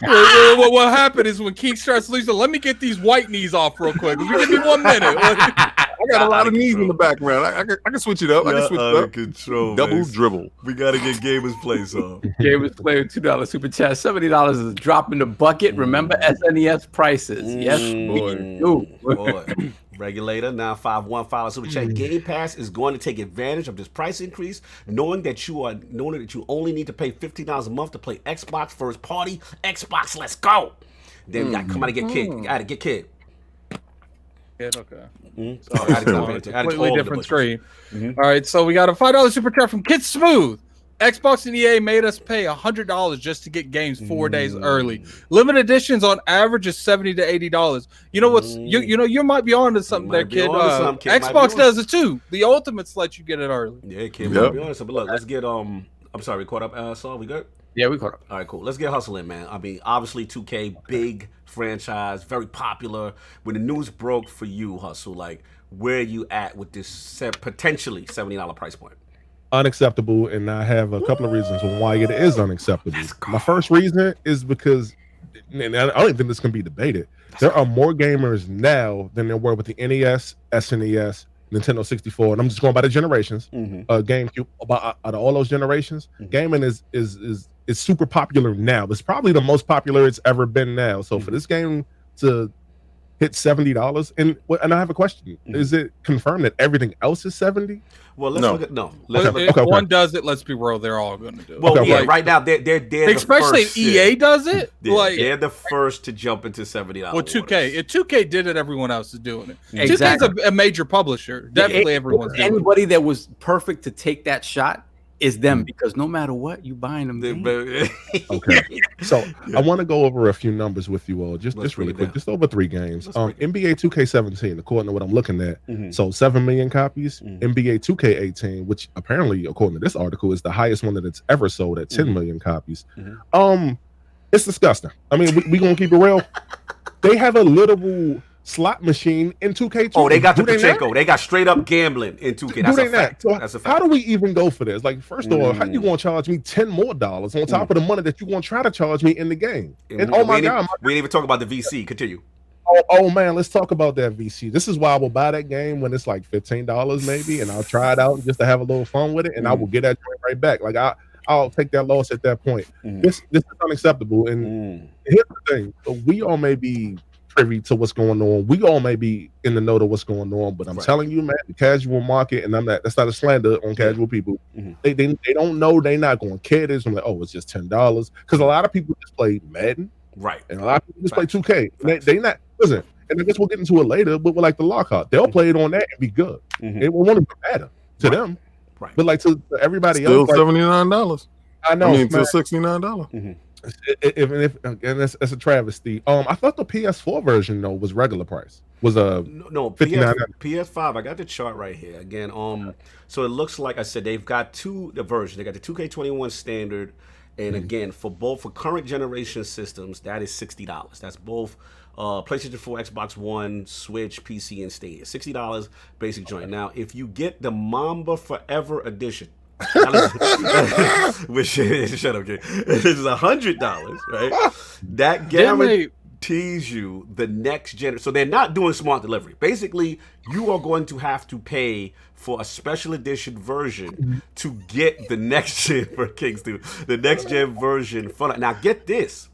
B: What happened is when King starts losing, let me get these white knees off real quick. Give me 1 minute.
C: I got a lot of knees in the background. I can switch it up. I can switch it up.
A: Control,
C: double dribble.
A: We gotta get Gamers Play song.
E: Gamers Play with $2 super chat. $70 is a drop in the bucket. Remember SNES prices. Yes,
A: boy. Regulator 951 super chat. Game Pass is going to take advantage of this price increase, knowing that you only need to pay $15 a month to play Xbox first party. Xbox, let's go. Then we got to come out and get Kid. You gotta get Kid.
B: Okay. Completely different screen. All right, so we got a $5 super chat from KidSmove. Xbox and EA made us pay $100 just to get games 4 days early. Limited editions on average is $70 to $80. You know what's you might be on to something there, Kid. Xbox does it too. The Ultimates let you get it early.
A: Yeah, Kid. Might be honest. But look, let's get I'm sorry, we caught up. Saul, we good?
E: Yeah, we caught up.
A: All right, cool. Let's get hustling, man. I mean, obviously 2K, big franchise, very popular. When the news broke for you, Hustle, like where are you at with this potentially $70 price point?
D: Unacceptable, and I have a couple of reasons why it is unacceptable. My first reason is because, and I don't think this can be debated, there are more gamers now than there were with the NES, SNES, Nintendo 64, and I'm just going by the generations. GameCube, out of all those generations, gaming is super popular now. It's probably the most popular it's ever been now. So for this game to hit $70, and I have a question: is it confirmed that everything else is $70?
A: Well, let's look at
B: If one does it, let's be real, they're all going to do it.
A: Well, yeah, right now they're
B: especially if EA does it.
A: They're the first to jump into $70.
B: Well, 2K, if 2K did it, everyone else is doing it. Exactly. 2K's a major publisher. Definitely, everyone's doing it.
E: Anybody that was perfect to take that shot is them, because no matter what, you buying them.
D: Okay. So I want to go over a few numbers with you all, just really quick, just over 3 games. NBA 2K17, according to what I'm looking at, sold 7 million copies. NBA 2K18, which apparently, according to this article, is the highest one that it's ever sold at 10 million copies. It's disgusting. I mean, we gonna keep it real. They have a literal slot machine in 2K2.
A: Oh, they got the Pachinko. They got straight up gambling in 2K. That's a fact.
D: So
A: that's a fact.
D: How do we even go for this? Like, first of all, how you gonna charge me $10 more on top of the money that you gonna try to charge me in the game? And oh my God,
A: we didn't even talk about the VC. Continue.
D: Oh man, let's talk about that VC. This is why I will buy that game when it's like $15 maybe, and I'll try it out just to have a little fun with it, and I will get that joint right back. Like I'll take that loss at that point. This is unacceptable. And here's the thing: we all may be privy to what's going on. We all may be in the know of what's going on, but I'm telling you, man, the casual market, and that's not a slander on casual people. They don't know. They're not going to care. This. I'm like, oh, it's just $10, because a lot of people just play Madden,
A: right?
D: And a lot of people just play 2K. They not listen. And I guess we'll get into it later. But with like the Lockhart, they'll play it on that and be good. It won't even matter to them. Right. But like to everybody
C: else,
D: like,
C: $79.
D: I know.
C: I mean, till $69.
D: If that's a travesty. I thought the PS4 version though was regular price. Was
A: no PS5. I got the chart right here again. So it looks like I said they've got the versions. They got the 2K21 standard, and again for current generation systems that is $60. That's both PlayStation 4, Xbox One, Switch, PC, and Stadia. $60 basic joint. Now, if you get the Mamba Forever Edition, which shut up, kid. This is $100, right? That guarantees you the next gen. So they're not doing smart delivery. Basically, you are going to have to pay for a special edition version to get the next gen for Kings 2. The next gen version. Now, get this.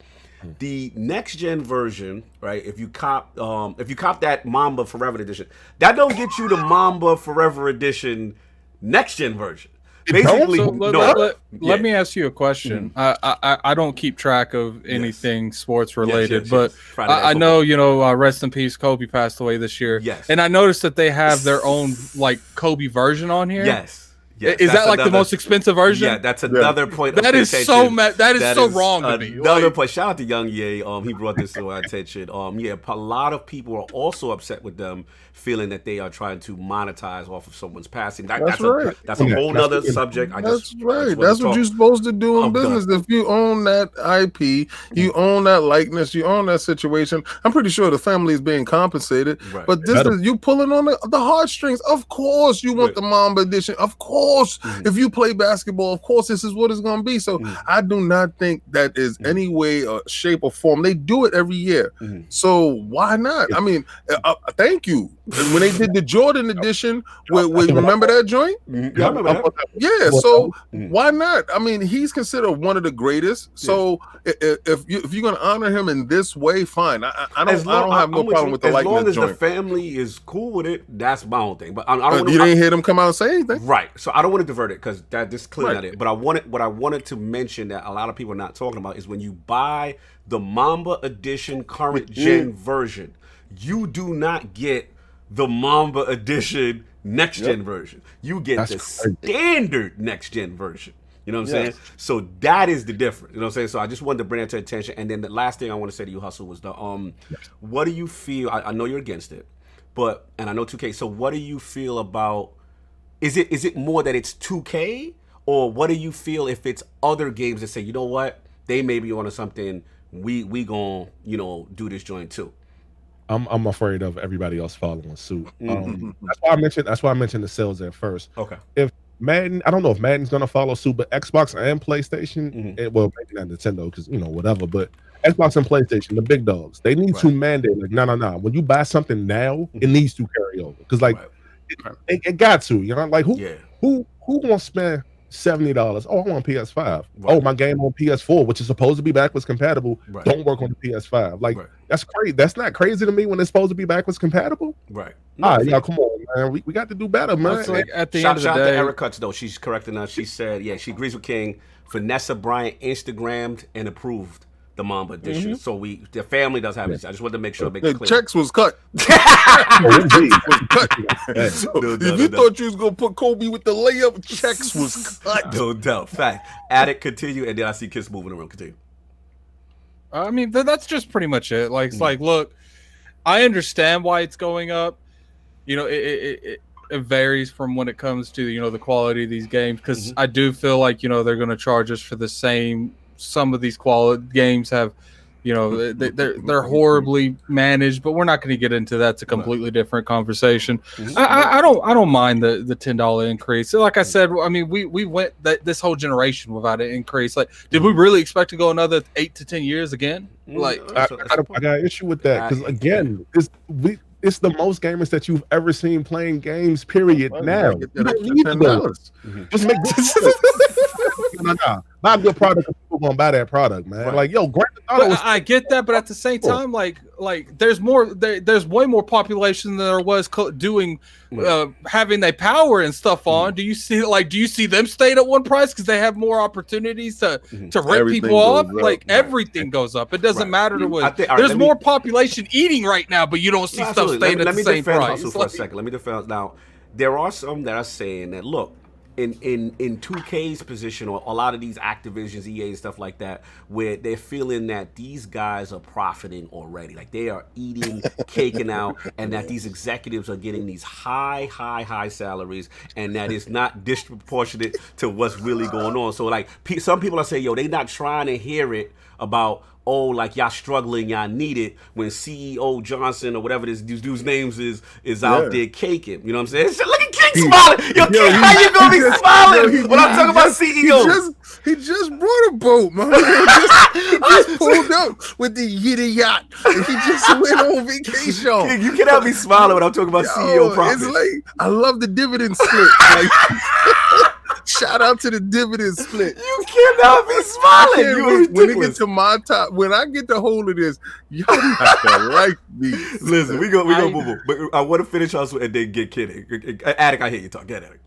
A: The next gen version, right? If you cop that Mamba Forever Edition, that don't get you the Mamba Forever Edition next gen version. Basically,
B: so let me ask you a question. I don't keep track of anything sports related, but I know, rest in peace, Kobe passed away this year.
A: Yes.
B: And I noticed that they have their own like Kobe version on here.
A: Yes.
B: Is that like the most expensive version?
A: Yeah, that's another point.
B: That is so wrong to me.
A: Another point. Shout out to Young Ye. He brought this to our attention. A lot of people are also upset with them, feeling that they are trying to monetize off of someone's passing. That's right. That's a whole nother subject.
C: That's right. That's what you're supposed to do in business. If you own that IP, you own that likeness, you own that situation. I'm pretty sure the family is being compensated. Right. But this is you pulling on the heartstrings. Of course, you want the Mamba edition. Of course, if you play basketball, of course, this is what it's going to be. So I do not think that is any way, shape, or form. They do it every year. So why not? I mean, thank you. When they did the Jordan edition, remember that joint? Yeah. So why not? I mean, he's considered one of the greatest. So if you're going to honor him in this way, fine. I don't have no problem with the likeness joint.
A: As long as the family is cool with it, that's my own thing. But I don't.
C: You didn't hear them come out and say anything,
A: right? So I don't want to divert it because that just clearly not it. But what I wanted to mention that a lot of people are not talking about is when you buy the Mamba Edition current gen version, you do not get the Mamba Edition next gen version. You get the standard next gen version. You know what I'm saying? So that is the difference. You know what I'm saying? So I just wanted to bring that to attention. And then the last thing I want to say to you, Hustle, was what do you feel? I know you're against it, and I know 2K. So what do you feel about? Is it more that it's 2K, or what do you feel if it's other games that say, you know what, they may be onto something, we gonna do this joint too?
D: I'm afraid of everybody else following suit. That's why I mentioned the sales at first.
A: Okay.
D: If Madden, I don't know if Madden's gonna follow suit, but Xbox and PlayStation, well, maybe not Nintendo because whatever, but Xbox and PlayStation, the big dogs, they need to mandate like, no. When you buy something now, it needs to carry over because it got to, like who wants to spend $70? Oh, I want PS5. Right. Oh, my game on PS4, which is supposed to be backwards compatible, don't work on the PS5. Like that's crazy. That's not crazy to me when it's supposed to be backwards compatible.
A: Right.
D: Come on, man. We got to do better, man.
B: Like at the end of the day,
A: shout out to Eric Cuts though. She's correcting us. She said, she agrees with King. Vanessa Bryant Instagrammed and approved the Mamba edition. So the family does have it. I just wanted to make sure.
C: The checks was cut. If you thought you was gonna put Kobe with the layup, checks was cut.
A: No doubt. Fact. Addict, continue, and then I see Kiss moving around. Continue.
B: I mean, that's just pretty much it. Like, it's like, look, I understand why it's going up. You know, it varies from when it comes to, you know, the quality of these games, because I do feel like, you know, they're going to charge us for the same. Some of these quality games have, you know, they're horribly managed, but we're not going to get into that. It's a completely different conversation. I don't mind the $10 increase. So like I said, I mean, we went this whole generation without an increase. Like, did we really expect to go another 8 to 10 years again? Like,
D: I got an issue with that, because again, it's the most gamers that you've ever seen playing games. Period. Now, you don't need $10. Just make buy a good product. People gonna buy that product, man. Like, yo,
B: I get that, but at the same time, like there's way more population than there was doing having their power and stuff on. Do you see them staying at one price because they have more opportunities to rip people off? Like, everything goes up. It doesn't matter to what. There's more population eating right now, but you don't see stuff staying at the same price.
A: For a second. Let me defend. Now, there are some that are saying that, look, in 2K's position, or a lot of these Activisions, EA, and stuff like that, where they're feeling that these guys are profiting already, like they are eating, caking out, and that these executives are getting these high salaries, and that is not disproportionate to what's really going on. So, like, some people are saying, yo, they not trying to hear it about, oh, like, y'all struggling, y'all need it, when CEO Johnson or whatever this dude's names is out there caking. You know what I'm saying? Look at King smiling. Yo, King, how you gonna be smiling when I'm talking about CEO?
C: He just brought a boat, man. He just pulled up with the yitty yacht, and he just went on vacation.
A: King, you cannot be smiling when I'm talking about CEO profits.
C: It's like, I love the dividend split. Like, shout out to the dividend split.
A: You cannot be smiling.
C: When it gets to my top, when I get the hold of this, y'all have to like me.
A: Listen, we go move. But I want to finish Hustle and then get kidding. Attic, I hear you talk. Get Attic.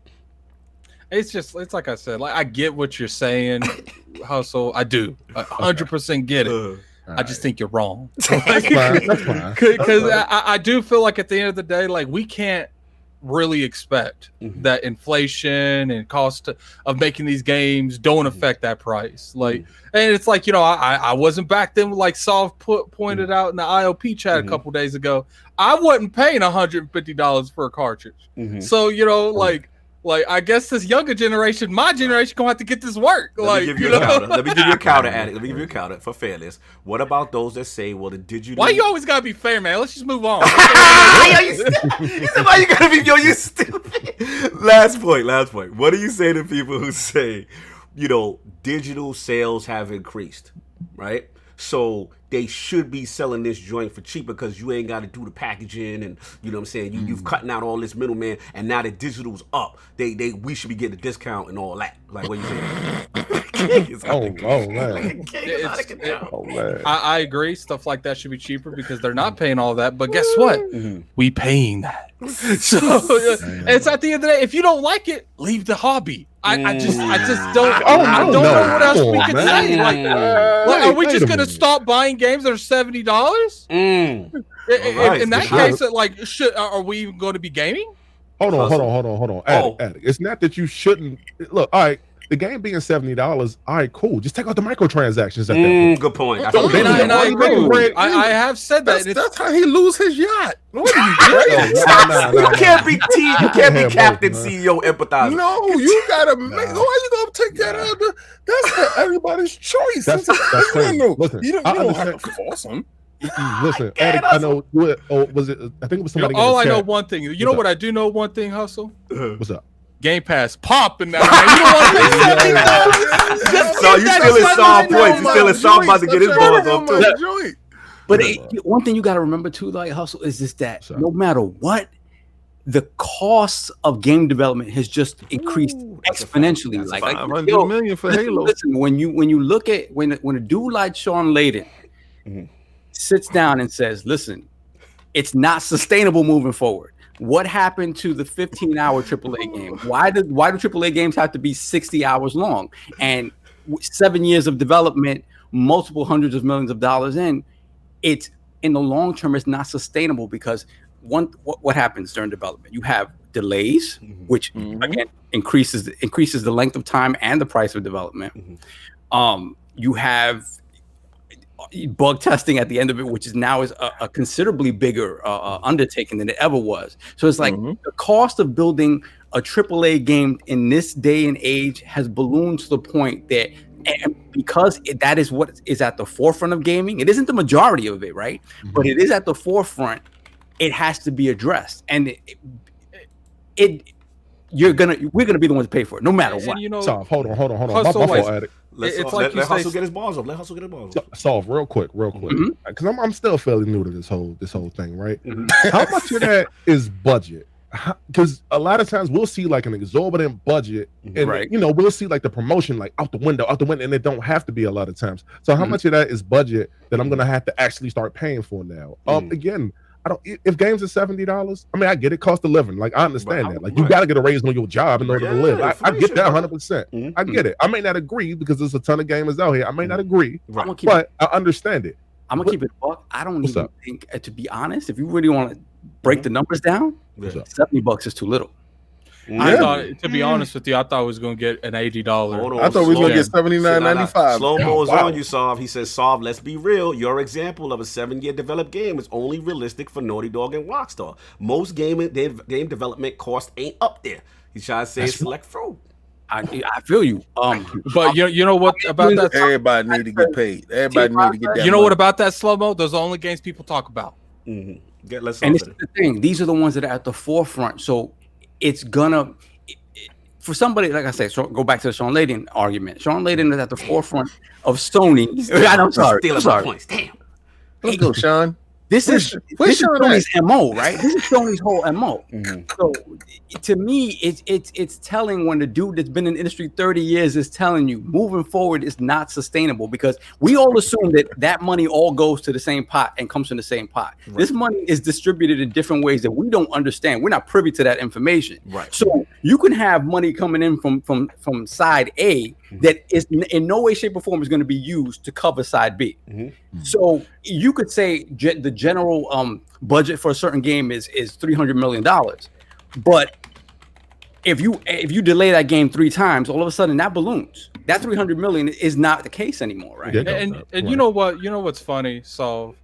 B: It's like I said. Like, I get what you're saying, Hustle. I do 100% get it. I just think you're wrong.
D: That's fine.
B: Because I do feel like at the end of the day, like, we can't really expect that inflation and cost of making these games don't affect that price. Like, and it's like, you know, I wasn't back then, like Solve pointed out in the ILP chat a couple days ago. I wasn't paying $150 for a cartridge. So, you know, like I guess this younger generation, my generation, gonna have to get this work.
A: Let me give you a counter, Addict. Let me give you a counter for fairness. What about those that say, well, the digital?
B: Why you always gotta be fair, man? Let's just move on.
A: You said, why you gotta be? Yo, you stupid. Last point. What do you say to people who say, you know, digital sales have increased, right? So they should be selling this joint for cheaper because you ain't got to do the packaging, and you know what I'm saying. You've cutting out all this middleman, and now the digital's up. We should be getting a discount and all that. Like, what you saying?
D: Man.
B: I agree. Stuff like that should be cheaper because they're not paying all that. But guess what? We paying that. So it's at the end of the day. If you don't like it, leave the hobby. I just don't. I don't know what else we can say. Like, are we just gonna stop buying games that are $70? In that case, like, are we even going to be gaming?
D: Hold on. Addict. It's not that you shouldn't look. All right, the game being $70. All right, cool. Just take out the microtransactions at that point.
A: Good point.
B: I agree. I have said that.
C: That's how he lose his yacht.
A: You can't be Captain CEO empathizer.
C: No, you gotta make. Why you gonna take that out? That's for everybody's choice.
D: That's listen,
C: you don't have to force them.
D: Listen, Addict, I know. Was it? I think it was somebody.
B: I know one thing. You know what I do know? One thing, Hustle.
D: What's up?
B: Game Pass popping now. Man. You don't want to pay $70.
A: So you still in Saul points. You still in Saul about to get his balls off too.
E: But one thing you got to remember too, like, Hustle, is just that no matter what, the cost of game development has just increased exponentially. Like
C: $500 million for Halo.
E: Listen, when you look at when a dude like Sean Layden sits down and says, "Listen, it's not sustainable moving forward." What happened to the 15-hour AAA game? Why do AAA games have to be 60 hours long? And 7 years of development multiple hundreds of millions of dollars in, it's in the long term, it's not sustainable because what happens during development? You have delays, which again increases the length of time and the price of development. You have bug testing at the end of it, which is now a considerably bigger undertaking than it ever was. So it's like the cost of building a AAA game in this day and age has ballooned to the point that, and because that is what is at the forefront of gaming, it isn't the majority of it, right? But it is at the forefront. It has to be addressed, and we're gonna be the ones to pay for it, no matter what.
D: You know, hold on. My fault, Addict.
A: Let Hustle get his balls up. Let Hustle get his balls up.
D: Solve real quick, because I'm still fairly new to this whole thing, right? How much of that is budget? Because a lot of times we'll see like an exorbitant budget, and we'll see like the promotion like out the window, and it don't have to be a lot of times. So how much of that is budget that I'm gonna have to actually start paying for now? Again, I don't. If games are $70, I mean, I get it, cost of living. Like I understand that. Like you got to get a raise on your job in order to live. I get that 100%. I get it. I may not agree because there's a ton of gamers out here. I may not agree, but I understand it.
E: I'm gonna keep it buck. I don't even think, to be honest, if you really want to break the numbers down, $70 is too little.
B: I thought, to be honest with you, I thought I was going to get an $80.
C: I thought we were going to get $79.95.
A: Slow mo's on you, Sov. He says, Sov, let's be real. Your example of a 7-year developed game is only realistic for Naughty Dog and Rockstar. Most game development cost ain't up there. He's trying to say it's select fruit.
E: I feel you.
B: But you know what about that?
C: Everybody need to get paid. Everybody need to get that.
B: You know what about that slow mo? Those are the only games people talk about.
E: And this is the thing. These are the ones that are at the forefront. So it's gonna, for somebody, like I said, so go back to the Sean Layden argument. Sean Layden is at the forefront of Sony. I'm sorry.
A: Points. Damn.
C: Let's go, Sean.
E: This is Sony's MO, right? This is Sony's whole MO. So to me, it's telling when the dude that's been in the industry 30 years is telling you moving forward is not sustainable, because we all assume that money all goes to the same pot and comes from the same pot. Right. This money is distributed in different ways that we don't understand. We're not privy to that information. Right. So you can have money coming in from side A that is in no way, shape, or form is going to be used to cover side B. So you could say the general budget for a certain game is $300 million, but if you delay that game 3 times, all of a sudden that balloons. That $300 million is not the case anymore, right?
B: And you know what? You know what's funny? So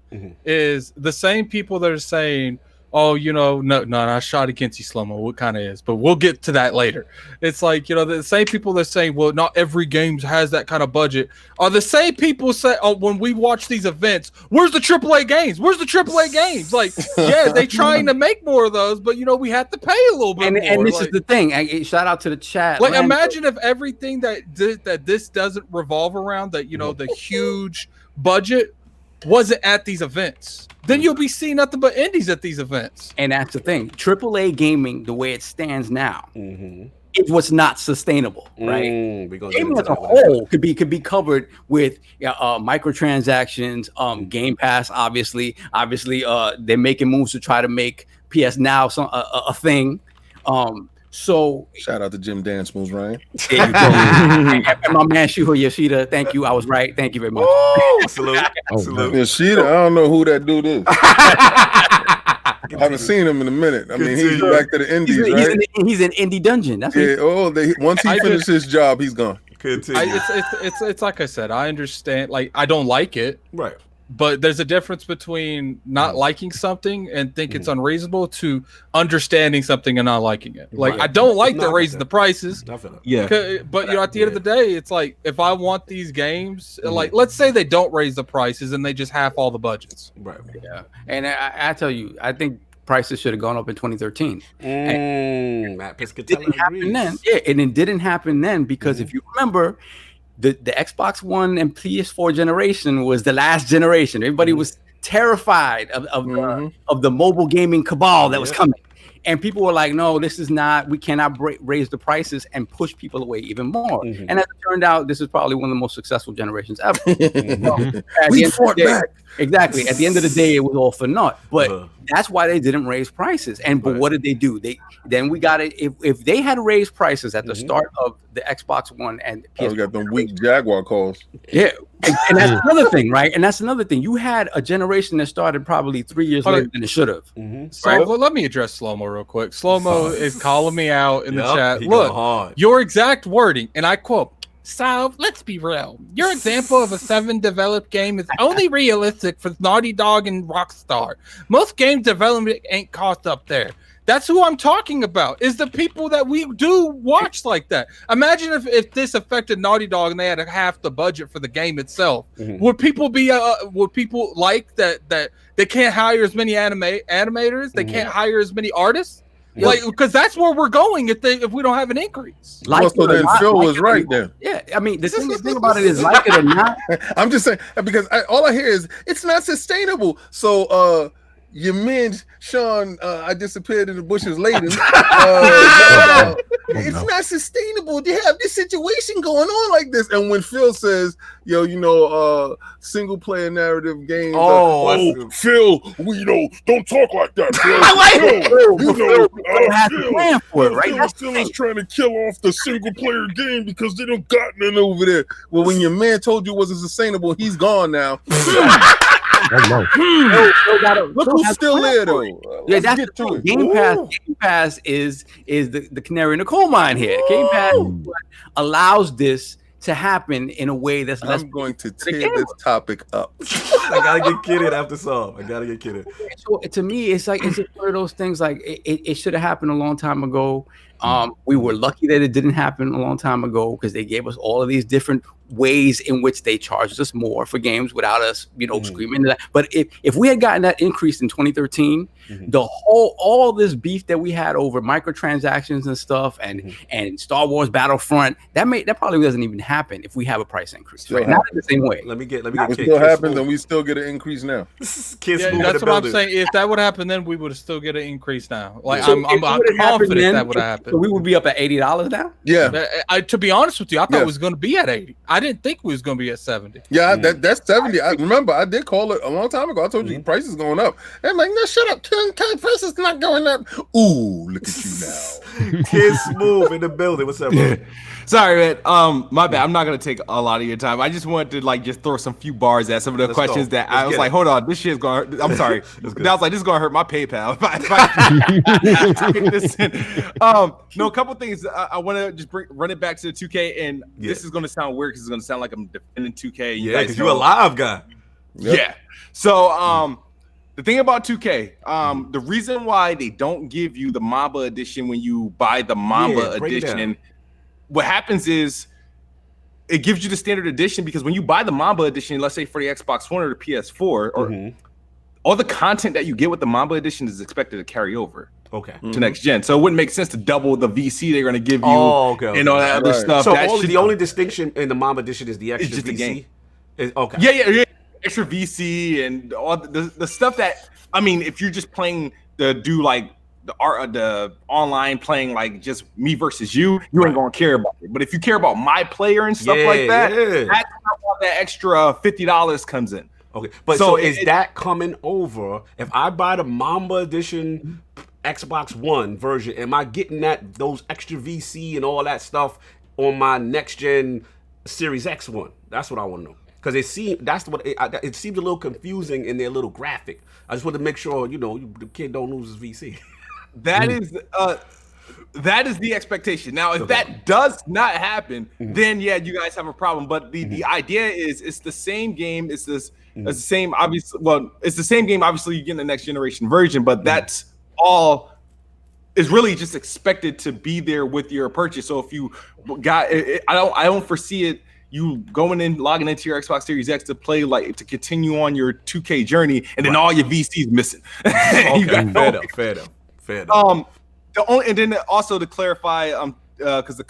B: is the same people that are saying, oh, no, I shot against you, slow-mo. What kind of is? But we'll get to that later. It's like, the same people that are saying, well, not every game has that kind of budget are the same people say, oh, when we watch these events, where's the AAA games? Where's the AAA games? Like, yeah, they trying to make more of those, but, we have to pay a little bit more.
E: And this is the thing. Shout out to the chat.
B: Like, imagine if everything that this doesn't revolve around, that, the huge budget wasn't at these events. Then you'll be seeing nothing but indies at these events.
E: And that's the thing. AAA gaming, the way it stands now, is what's not sustainable, right? Gaming as a whole could be covered with microtransactions, Game Pass, obviously. They're making moves to try to make PS Now a thing. So
C: shout out to Jim Dance Moves, Ryan.
E: and my man Shuho Yoshida, thank you. I was right. Thank you very much.
A: Salute.
C: Yoshida, I don't know who that dude is. I haven't seen him in a minute. I mean, he's back to the indies, right?
E: He's in Indie Dungeon. That's
C: once he finishes his job, he's gone.
B: It's like I said, I understand. Like, I don't like it,
A: right?
B: But there's a difference between not liking something and think it's unreasonable to understanding something and not liking it. Like, I don't like they're raising the prices.
A: Yeah.
B: But at the end of the day, it's like, if I want these games, like, let's say they don't raise the prices and they just half all the budgets.
A: Right.
E: Yeah. And I tell you, I think prices should have gone up in 2013. And it didn't happen then. Yeah, and it didn't happen then because if you remember, the Xbox One and PS4 generation was the last generation. Everybody was terrified of the mobile gaming cabal that was coming. And people were like, no, this is not, we cannot raise the prices and push people away even more. And as it turned out, this is probably one of the most successful generations ever. We fought back. Exactly. At the end of the day, it was all for naught. But that's why they didn't raise prices. But what did they do? Then we got it. If they had raised prices at the start of the Xbox One and PS4,
C: we got them weak Jaguar calls.
E: Yeah, And that's another thing, right? And that's another thing. You had a generation that started probably 3 years later than it should have.
B: So let me address Slow-Mo real quick. Slow-Mo is calling me out in the chat. Look, your exact wording, and I quote, "So let's be real. Your example of a 7 developed game is only realistic for Naughty Dog and Rockstar. Most game development ain't cost up there." That's who I'm talking about, is the people that we do watch like that. Imagine if this affected Naughty Dog and they had half the budget for the game itself. Would people be would people like that they can't hire as many animators, they can't hire as many artists? Like, because that's where we're going if we don't have an increase.
C: Well, so then Phil was right there.
E: Yeah, I mean, the thing about it is, like it or not,
C: I'm just saying, because all I hear is it's not sustainable. So your man Sean, I disappeared in the bushes later. It's not sustainable to have this situation going on like this. And when Phil says, "Yo, single player narrative games,"
D: Phil, don't talk like that, Phil.
C: Phil is trying to kill off the single player game because they don't got none over there. Well, when your man told you it wasn't sustainable, he's gone now. Look who's still there though.
E: Yeah, that's the Game Pass. Game Pass is the canary in the coal mine here. Game Pass allows this to happen in a way that's less.
C: I'm going to tear this topic up.
A: I gotta get kidded after solve. I gotta get kidded.
E: So to me, it's like it's one of those things. Like it should have happened a long time ago. We were lucky that it didn't happen a long time ago because they gave us all of these different ways in which they charged us more for games without us, screaming that. But if we had gotten that increase in 2013, all this beef that we had over microtransactions and stuff and Star Wars Battlefront, that probably doesn't even happen if we have a price increase, right? Not in the same way.
A: Let me get
C: it still happens and we still get an increase now.
B: That's what I'm saying. If that would happen, then we would still get an increase now. Like I'm confident that would happen.
E: So we would be up at $80 now.
C: Yeah.
B: To be honest with you, I thought it was going to be at 80. I didn't think we was going to be at 70.
C: Yeah, that's 70. I remember I did call it a long time ago. I told you the price is going up. And I'm like, no, shut up. Price is not going up. Ooh, look at you now.
A: KidSmove in the building. What's up, bro?
F: Sorry, man. My bad. I'm not gonna take a lot of your time. I just wanted to just throw some few bars at some of the questions that I was like, hold on, this shit's gonna hurt. I'm sorry. I was like, this is gonna hurt my PayPal if I take this in. No, a couple things. I want to just run it back to the 2K, and this is gonna sound weird because it's gonna sound like I'm defending 2K.
A: Yeah, because you're a live guy.
F: Yep. Yeah. So the thing about 2K, the reason why they don't give you the Mamba edition when you buy the Mamba edition, what happens is it gives you the standard edition because when you buy the Mamba edition, let's say for the Xbox One or the PS4, all the content that you get with the Mamba edition is expected to carry over to next gen. So it wouldn't make sense to double the VC they're going to give you and all that other stuff.
A: So the only distinction in the Mamba edition is the extra
F: just
A: VC?
F: The game.
A: Okay.
F: Yeah. Extra VC and all the stuff that, I mean, if you're just playing the online playing like just me versus you ain't gonna care about it. But if you care about my player and stuff like that, that's how that extra $50 comes in.
A: Okay, but so is that coming over? If I buy the Mamba edition Xbox One version, am I getting those extra VC and all that stuff on my next gen Series X one? That's what I want to know. Because it seems it seems a little confusing in their little graphic. I just want to make sure the kid don't lose his VC.
F: That is the expectation. Now, if that does not happen, then you guys have a problem. But the idea is it's the same game. It's the same obviously. Well, it's the same game. Obviously, you get the next generation version, but that's all is really just expected to be there with your purchase. So if you got, I don't foresee it. You going in, logging into your Xbox Series X to play, to continue on your 2K journey, and then all your VC's missing.
A: Fair enough.
F: And then also to clarify, because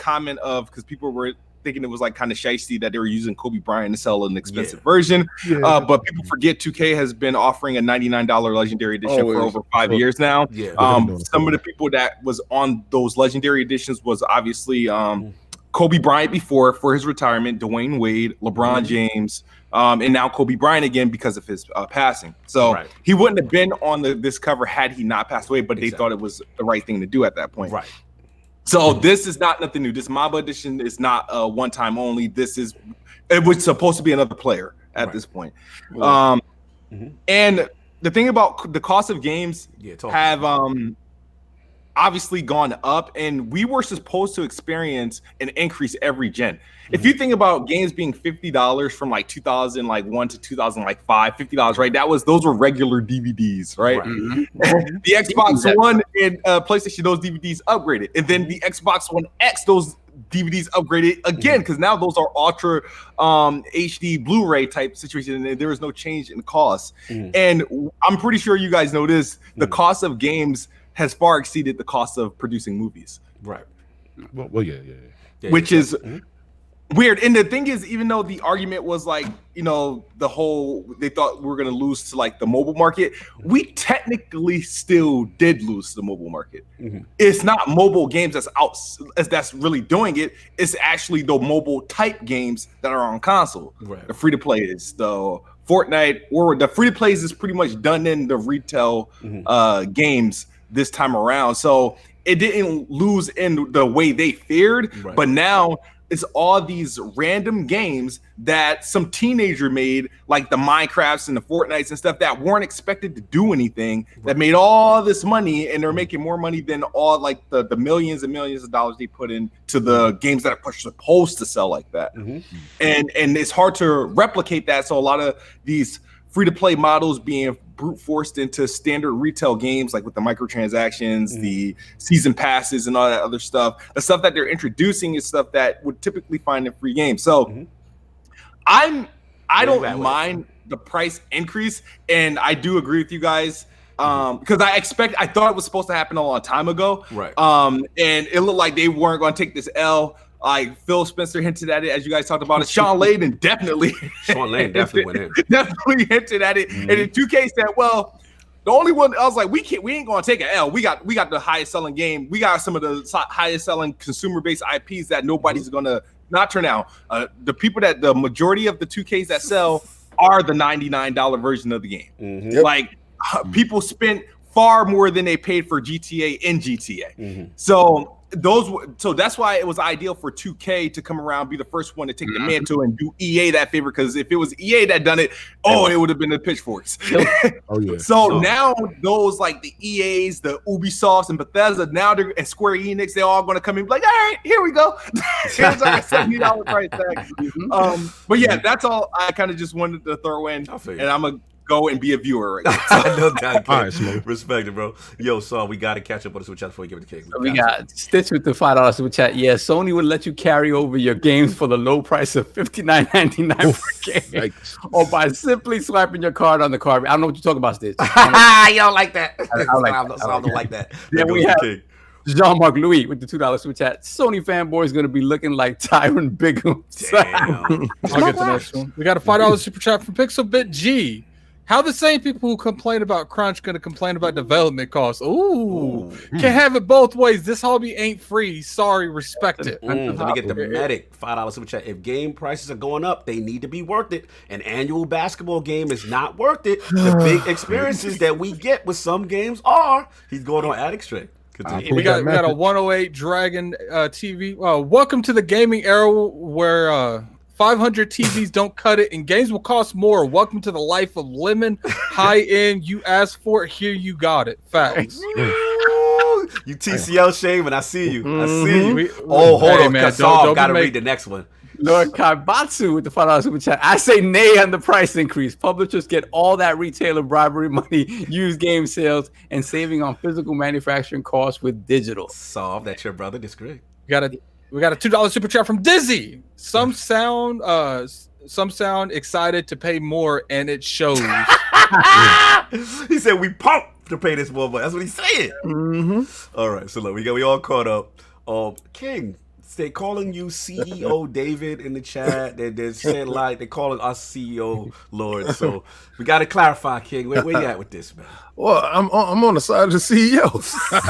F: people were thinking it was kind of shiesty that they were using Kobe Bryant to sell an expensive version. But people forget 2K has been offering a $99 Legendary Edition for over 5 years now. Some of the people that was on those Legendary Editions was obviously Kobe Bryant before for his retirement, Dwayne Wade, LeBron James, and now Kobe Bryant again because of his passing. So he wouldn't have been on this cover had he not passed away, but they thought it was the right thing to do at that point.
A: Right.
F: So this is not nothing new. This MABA edition is not a one-time only. It was supposed to be another player at this point. And the thing about the cost of games have obviously gone up, and we were supposed to experience an increase every gen. If you think about games being $50 from like 2001 to 2005, $50, right? Those were regular DVDs, right? The Xbox One and PlayStation, those DVDs upgraded, and then the Xbox One X, those DVDs upgraded again because now those are ultra HD Blu-ray type situation, and there is no change in cost. And I'm pretty sure you guys know this: the cost of games has far exceeded the cost of producing movies.
A: Right.
D: Well, yeah.
F: Which is weird. And the thing is, even though the argument was like, they thought we were going to lose to like the mobile market, we technically still did lose to the mobile market. It's not mobile games that's really doing it. It's actually the mobile type games that are on console. The free to play is the Fortnite, or the free to plays is pretty much done in the retail games this time around. So it didn't lose in the way they feared, but now it's all these random games that some teenager made, like the Minecrafts and the Fortnites and stuff, that weren't expected to do anything, that made all this money, and they're making more money than all like the millions and millions of dollars they put into the games that are supposed to sell like that. And it's hard to replicate that. So a lot of these free-to-play models being brute forced into standard retail games, like with the microtransactions, the season passes, and all that other stuff. The stuff that they're introducing is stuff that would typically find in free games. So I don't mind the price increase, and I do agree with you guys because I thought it was supposed to happen a long time ago. And it looked like they weren't going to take this L. Like Phil Spencer hinted at it, as you guys talked about it. Sean Layden definitely went in. Definitely hinted at it. And then 2K said, well, the only one, I was like, we ain't gonna take an L. We got the highest selling game. We got some of the highest selling consumer based IPs that nobody's gonna not turn out. The majority of the 2Ks that sell are the $99 version of the game. Like people spent far more than they paid for GTA in GTA. So that's why it was ideal for 2K to come around, be the first one to take the mantle and do EA that favor, because if it was EA that done it, it would have been the pitchforks. So now those like the EAs, the Ubisofts, and Bethesda, now and Square Enix, they're all going to come in and be like, all right, here we go. Here's our $70 price tag. But yeah, that's all I kind of just wanted to throw in, and I'm going to go and be a viewer right now.
A: No doubt. All right, respect it, bro. Yo, so we got to catch up on the Super Chat before we give it to King.
E: So we got Stitch with the $5 Super Chat. Yeah, Sony would let you carry over your games for the low price of $59.99 per game, or by simply swiping your card on the card. I don't know what you're talking about, Stitch.
A: You don't like that. I don't like that.
E: Then we have Jean-Marc Louis with the $2 Super Chat. Sony fanboy is going to be looking like Tyron Bigham.
B: I'll get the next one. We got a $5 Super Chat from Pixelbit G. How the same people who complain about crunch going to complain about development costs? Ooh. Can't have it both ways. This hobby ain't free. Sorry, respect it.
A: Let me get the medic $5 Super Chat. If game prices are going up, they need to be worth it. An annual basketball game is not worth it. The big experiences that we get with some games are. He's going on Addict Straight.
B: We got a 108 Dragon TV. Welcome to the gaming era where 500 TVs don't cut it, and games will cost more. Welcome to the life of lemon. High end. You asked for it. Here you got it. Facts.
A: You TCL shaming. I see you. Hold on, man. Got to read the next one.
E: Lord Kaibatsu with the $5 Super Chat. I say nay on the price increase. Publishers get all that retailer bribery money, used game sales, and saving on physical manufacturing costs with digital.
A: Solve that, your brother. Disagree.
B: We got a $2 Super Chat from Dizzy. Some sound excited to pay more, and it shows.
A: He said we pumped to pay this more, but that's what he's saying. All right, so look, we all caught up. King, they calling you CEO David in the chat. They're saying like they're calling us CEO Lord. So we got to clarify, King. Where you at with this, man?
C: Well, I'm on the side of the CEOs.
B: I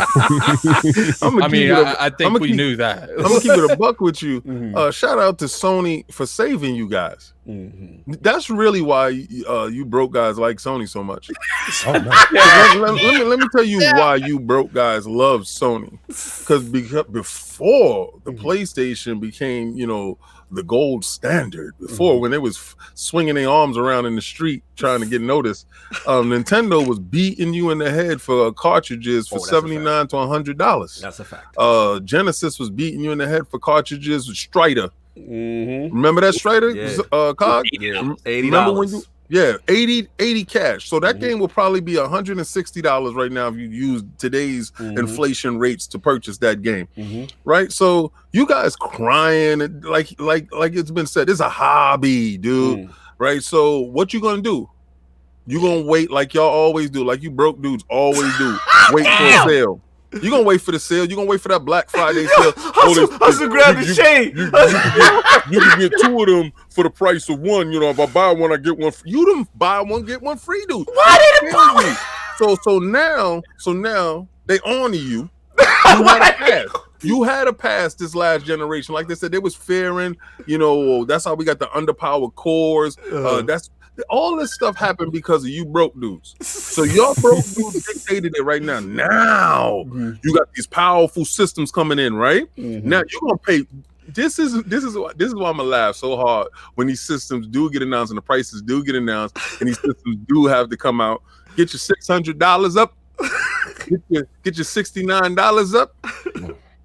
B: think we knew that.
C: I'm gonna keep it a buck with you. Shout out to Sony for saving you guys. That's really why you broke guys like Sony so much.
D: Oh, no.
C: let me tell you why you broke guys love Sony. Because before the PlayStation became, the gold standard, before when they was swinging their arms around in the street trying to get noticed, Nintendo was beating you in the head for cartridges for $79 to $100.
A: That's a fact.
C: Genesis was beating you in the head for cartridges with Strider. Remember that Strider? Cog?
A: Yeah, $80.
C: Remember when you 80 cash. So that game will probably be $160 right now if you use today's inflation rates to purchase that game. Right? So you guys crying like it's been said, it's a hobby, dude. Right? So what you gonna do? You gonna wait like y'all always do, like you broke dudes always do. Wait for a sale. You're gonna wait for the sale. You're gonna wait for that Black Friday sale.
A: Hustle grab the shade.
C: You can get two of them for the price of one. If I buy one, I get one. You them buy one, get one free, dude.
A: Why did it buy me?
C: So now they honor you. You had a pass. You had a pass this last generation. Like they said, they was fearing. That's how we got the underpowered cores. That's all this stuff happened because of you broke dudes. So y'all broke dudes dictated it right now. Now you got these powerful systems coming in, right? Now you're gonna pay. This is why I'm gonna laugh so hard when these systems do get announced and the prices do get announced and these systems do have to come out. Get your $600 up. Get your $69 up.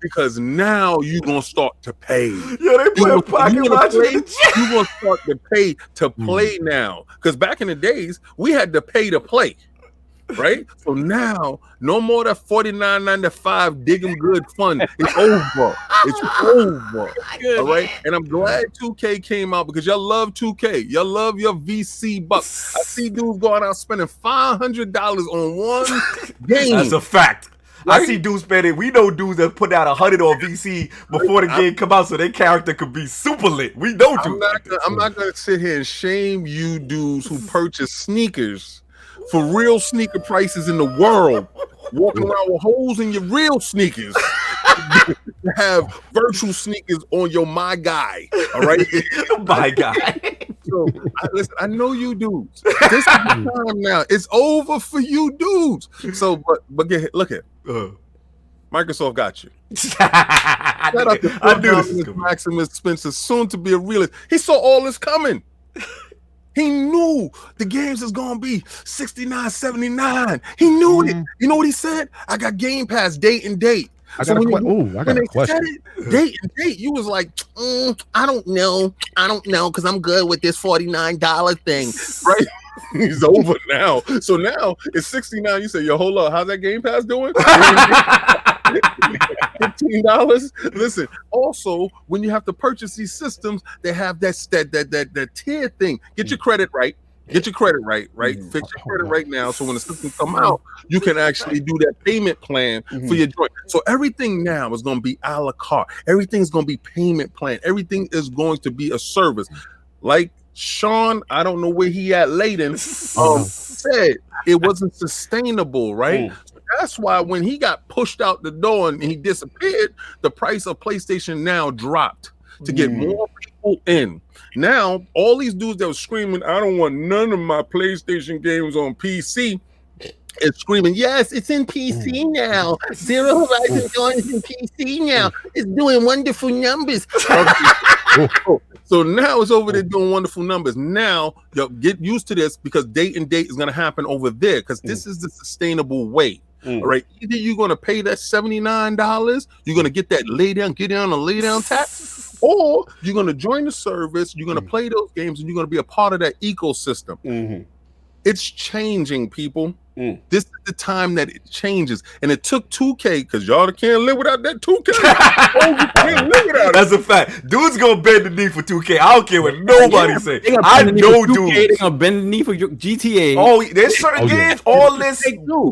C: Because now you're gonna start to pay.
A: They put a pocket watch in.
C: You're gonna start to pay to play now. Because back in the days, we had to pay to play. Right? So now, no more that $49.95 dig 'em good fun. It's over. It's over. All right. And I'm glad 2K came out because y'all love 2K. Y'all love your VC bucks. I see dudes going out spending $500 on one game.
A: That's a fact.
C: Right?
A: I see dudes spending. We know dudes that put out 100 on VC before the game come out, so their character could be super lit. We know dudes.
C: I'm not gonna sit here and shame you dudes who purchase sneakers for real sneaker prices in the world, walking around with holes in your real sneakers. Have virtual sneakers on your my guy. All right,
A: my guy.
C: So listen, I know you dudes. This is the time now. It's over for you dudes. So, but look at. Microsoft got you. I knew this Maximus Spencer, soon to be a realist. He saw all this coming. He knew the games is gonna be $69.79. He knew it. You know what he said? I got Game Pass date and date.
D: I got a question.
C: Date and date, you was like, I don't know, because I'm good with this $49 thing, right? He's over now. So now it's $69. You say, yo, hold up, how's that Game Pass doing? $15. Listen, also when you have to purchase these systems, they have that tier thing. Get your credit right. Get your credit right? Fix your credit right now. So when the system come out, you can actually do that payment plan for your joint. So everything now is going to be a la carte. Everything's going to be payment plan. Everything is going to be a service. Like Sean, I don't know where he at Layden, said it wasn't sustainable, right? So that's why when he got pushed out the door and he disappeared, the price of PlayStation Now dropped to get more people in. Now, all these dudes that were screaming, I don't want none of my PlayStation games on PC, is screaming, yes, it's in PC now. Zero Horizon Dawn is in PC now. It's doing wonderful numbers. So now it's over there doing wonderful numbers. Now, get used to this because date and date is going to happen over there because this is the sustainable way. All right. Either you're going to pay that $79, you're going to get that lay down tap, or you're going to join the service, you're going to play those games, and you're going to be a part of that ecosystem. It's changing, people. This is the time that it changes. And it took 2K, because y'all can't live without that 2K. You can't live without it.
A: That's a fact. Dudes gonna bend the knee for 2K. I don't care what nobody say. I know dudes.
E: They're gonna bend the knee for GTA.
A: Oh, there's certain games, all this.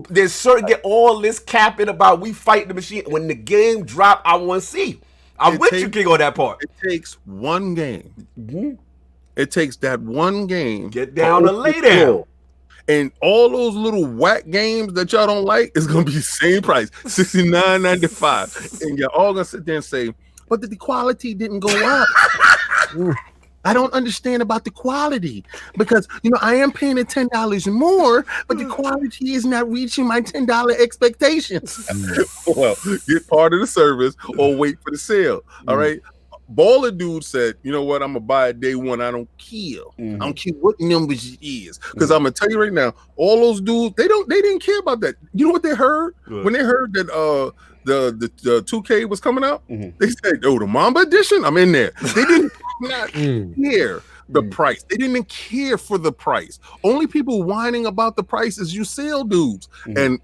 A: There's certain all this capping about we fight the machine. When the game drop, I want to see. I'm with you, King, on that part.
C: It takes one game. It takes that one game.
A: Get down and lay down.
C: And all those little whack games that y'all don't like is gonna be the same price, $69.95. And you're all gonna sit there and say, but the quality didn't go up. I don't understand about the quality because, I am paying the $10 more, but the quality is not reaching my $10 expectations. Well, get part of the service or wait for the sale. All right. Baller dude said, you know what? I'm going to buy it day one. I don't care. I don't care what numbers it is. Because I'm going to tell you right now, all those dudes, they didn't care about that. You know what they heard? When they heard that the 2K was coming out, they said, oh, the Mamba edition? I'm in there. They didn't not care the price. They didn't care for the price. Only people whining about the price is you sale dudes. And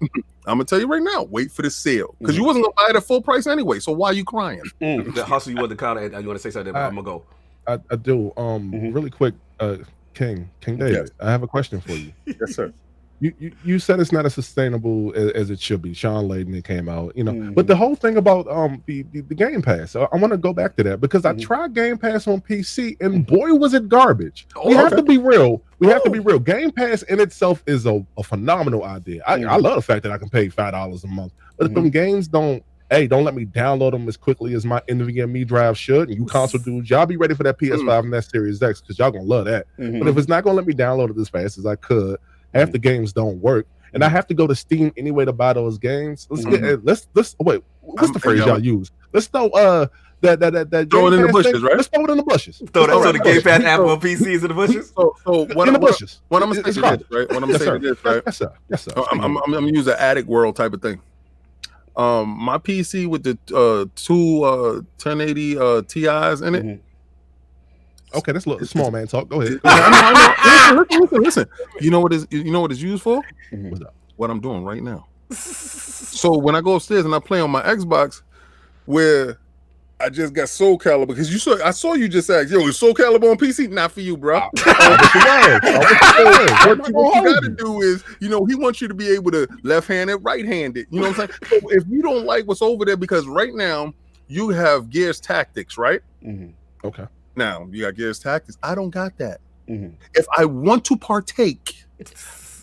C: I'm gonna tell you right now, wait for the sale because you wasn't gonna buy it at full price anyway. So why are you crying?
A: The Hustle, you want to comment? You want to say something? I'm gonna go.
D: I do. Really quick, King David. Yes. I have a question for you.
C: Yes, sir.
D: You said it's not as sustainable as it should be. Sean Layden, it came out, but the whole thing about the Game Pass, I want to go back to that because I tried Game Pass on PC and boy was it garbage. We have to be real. Game Pass in itself is a phenomenal idea. I love the fact that I can pay $5 a month, but if them games don't let me download them as quickly as my NVMe drive should, and you console dudes, y'all be ready for that PS5 and that Series X because y'all gonna love that. But if it's not gonna let me download it as fast as I could, half the games don't work, and I have to go to Steam anyway to buy those games. Let's wait. What's the phrase y'all use? Let's throw that
C: throw it in the bushes, thing. Right?
D: Let's throw it in the bushes.
A: So the Game Pass app on PC is in the bushes.
C: So what
D: in the bushes.
C: What I'm gonna say is this, right? What I'm saying is this, right?
D: Yes, sir. Yes, sir.
C: I'm gonna use an attic world type of thing. My PC with the two 1080 Ti's in it.
D: Okay, that's a little small man talk. Go ahead.
C: I know. Listen. You know what it's used for?
D: What's up?
C: What I'm doing right now. So when I go upstairs and I play on my Xbox, where I just got Soul Calibur, because I saw you just ask, yo, is Soul Calibur on PC? Not for you, bro. What you gotta do is, he wants you to be able to left-handed, right-handed. You know what I'm saying? So if you don't like what's over there, because right now you have Gears Tactics, right?
D: Okay.
C: Now you got Gears Tactics. I don't got that. If I want to partake,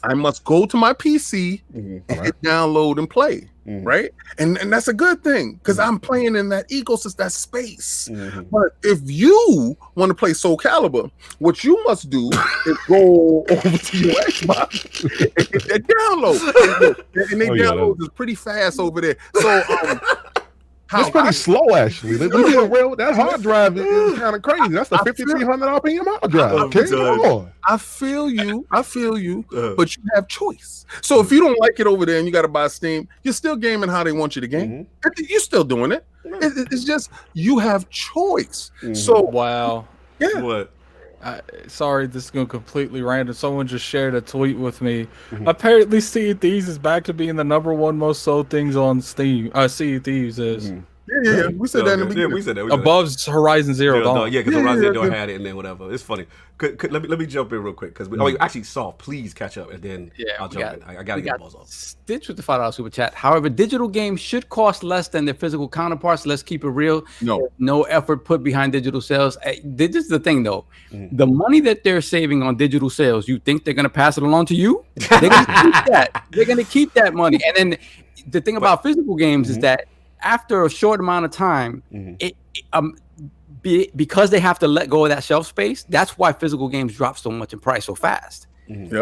C: I must go to my PC and hit download and play. Right? And that's a good thing because I'm playing in that ecosystem, that space. But if you want to play Soul Calibur, what you must do is go over to your Xbox and hit that download. And they download is pretty fast over there. So
D: it's pretty slow, actually. That hard drive is kind of crazy. That's a 5,300 RPM hard drive. Okay, come on.
C: I feel you, but you have choice. So if you don't like it over there and you got to buy Steam, you're still gaming how they want you to game. You're still doing it. It's just you have choice. So
B: wow.
C: Yeah.
A: What?
B: Sorry, this is going completely random. Someone just shared a tweet with me. Apparently, Sea of Thieves is back to being the #1 most sold things on Steam. Sea of Thieves is.
C: Yeah. We said that in the beginning.
A: We said that.
B: Above Horizon Zero Dawn.
A: Yeah, because Horizon Zero Dawn had it and then whatever. It's funny. Let me jump in real quick because actually, Soft, please catch up and then I'll jump in. I gotta get the balls off.
E: Stitch with the $5 super chat. However, digital games should cost less than their physical counterparts. Let's keep it real. No effort put behind digital sales. This is the thing, though. The money that they're saving on digital sales, you think they're gonna pass it along to you? They're gonna keep that. They're gonna keep that money. And then the thing about physical games is that after a short amount of time, because they have to let go of that shelf space, that's why physical games drop so much in price so fast.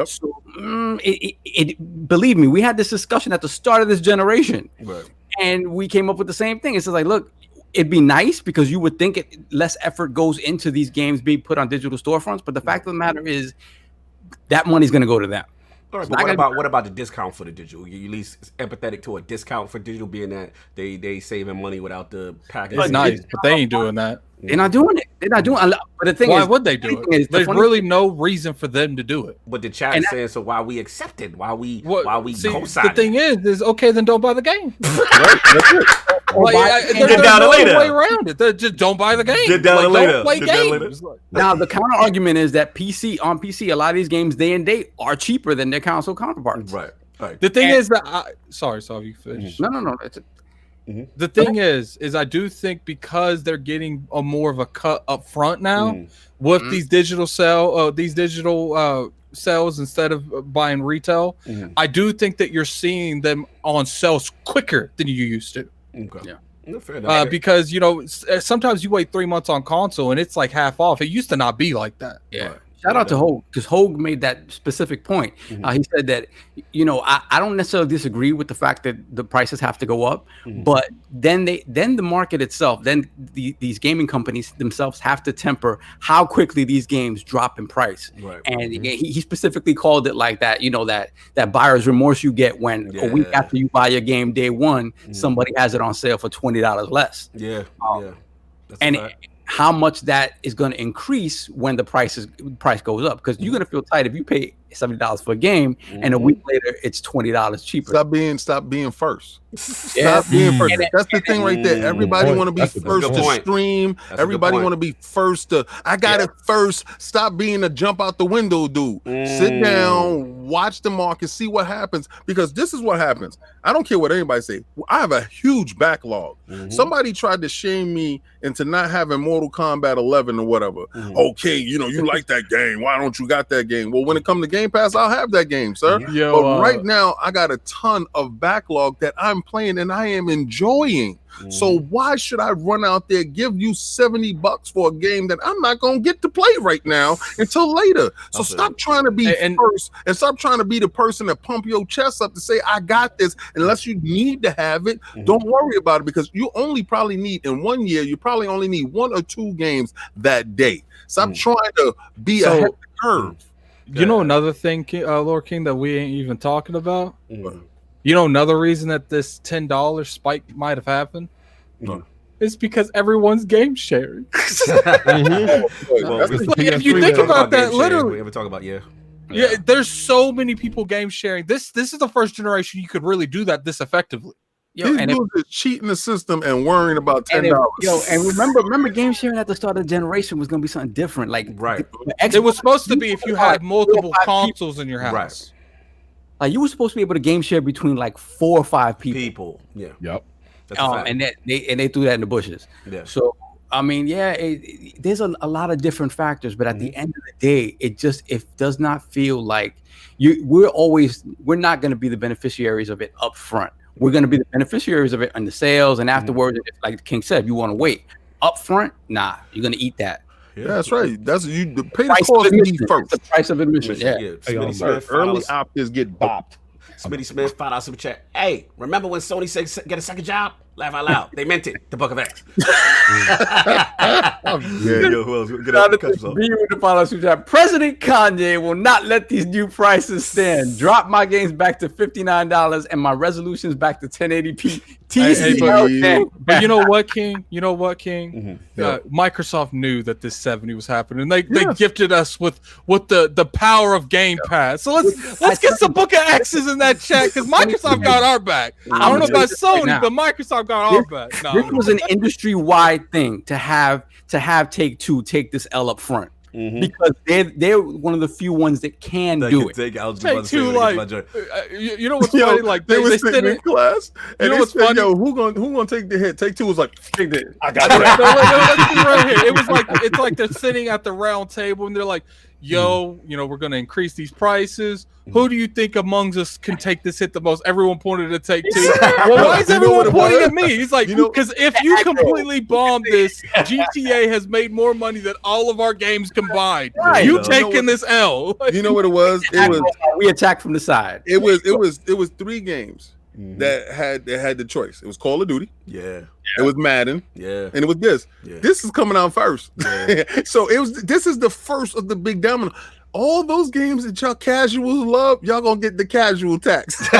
E: So, believe me, we had this discussion at the start of this generation, and we came up with the same thing. It's just like, look, it'd be nice because you would think less effort goes into these games being put on digital storefronts, but the fact of the matter is that money's going to go to them.
A: All right, but what about the discount for the digital? You at least empathetic to a discount for digital, being that they saving money without the package.
B: It's nice, but they ain't doing that.
E: They're not doing it. They're not doing it. But the thing
B: why
E: is,
B: would they do it? There's really no reason for them to do it.
A: But the chat is saying, so why we accepted? Why we co-signed?
B: The thing is okay, then don't buy the game.
C: Right, that's it.
B: There's no way around it. Just don't buy the game.
A: Get down later.
B: Don't play games.
E: Now the counter argument is that on PC, a lot of these games day and date are cheaper than their console counterparts.
A: Right.
B: The thing is that sorry, you finish.
E: No. That's it.
B: The thing is I do think because they're getting a more of a cut up front now with these digital sales instead of buying retail. I do think that you're seeing them on sales quicker than you used to.
A: Okay.
B: Because sometimes you wait 3 months on console and it's like half off. It used to not be like that.
E: Yeah. Right. Shout out to Hogue, because Hogue made that specific point. He said that, I don't necessarily disagree with the fact that the prices have to go up, but then the market itself, then these gaming companies themselves have to temper how quickly these games drop in price. Right. And he specifically called it like that, that buyer's remorse you get when a week after you buy your game day one, somebody has it on sale for $20 less. Yeah. That's how much that is going to increase when the price goes up, because you're going to feel tight if you pay $70 for a game and a week later it's $20 cheaper.
C: Stop being first. Stop being first. That's the thing right there. Everybody want to be first to stream. Everybody want to be first to. I got it first. Stop being a jump out the window dude. Sit down, watch the market, see what happens, because this is what happens. I don't care what anybody say. I have a huge backlog. Somebody tried to shame me into not having Mortal Kombat 11 or whatever. Okay, you like that game. Why don't you got that game? Well, when it comes to Game Pass, I'll have that game, sir. But right now, I got a ton of backlog that I'm playing and I am enjoying. So why should I run out there, give you $70 for a game that I'm not going to get to play right now until later? So stop trying to be first and stop trying to be the person that pump your chest up to say, I got this. Unless you need to have it, don't worry about it, because you only probably need, in 1 year, you probably only need 1 or 2 games that day. Stop trying to be ahead of the curve.
B: Another thing, Lord King, that we ain't even talking about? Another reason that this $10 spike might have happened is because everyone's game sharing. If you think about that, literally,
A: we ever talk about
B: there's so many people game sharing. This is the first generation you could really do that this effectively.
C: These dudes are cheating the system and worrying about $10.
E: And remember, game sharing at the start of the generation was going to be something different.
B: It was supposed to be if you had multiple consoles in your house.
A: Right.
E: Like, you were supposed to be able to game share between like 4 or 5 people.
A: Yeah.
D: Yep.
E: And they threw that in the bushes. Yeah. So there's a lot of different factors, but at the end of the day, it does not feel like we're not going to be the beneficiaries of it up front. We're going to be the beneficiaries of it on the sales, and afterwards, like King said, you want to wait. Up front, nah, you're going to eat that.
C: Yeah, that's right. That's pay the cost of me first.
E: The price of admission. Yeah.
A: Smitty Smith,
C: early opters get bopped.
A: Smitty Smith, $5 super chat. Hey, remember when Sony said get a second job? Laugh out loud. They meant it. The Book of X.
E: President Kanye will not let these new prices stand. Drop my games back to $59 and my resolutions back to 1080p.
B: But you know what, King? Microsoft knew that this 70 was happening. They gifted us with the power of Game Pass. So let's get some Book of X's in that chat, because Microsoft got our back. I don't know about Sony, but Microsoft got our back.
E: This was an industry-wide thing to have Take-Two take this L up front. Because they're one of the few ones that can do it.
B: Take-Two, you know what's funny? Like
C: they were sitting in class, and they said, funny? "Yo, who gonna take the hit?" Take-Two was like, "Take it. I got it."
B: Right here. It was like it's like they're sitting at the round table, and they're like, "Yo, we're gonna increase these prices. Who do you think amongst us can take this hit the most?" Everyone pointed to Take-Two. Well, why is everyone pointing at me? He's like, because if you completely bomb this, GTA has made more money than all of our games combined. Right. You taking this L?
C: You know what it was?
E: We attacked from the side.
C: It was 3 games that had the choice. It was Call of Duty.
A: Yeah.
C: It was Madden.
A: Yeah.
C: And it was this. Yeah. This is coming out first. Yeah. So this is the first of the big domino. All those games that y'all casuals love, y'all gonna get the casual tax. I'm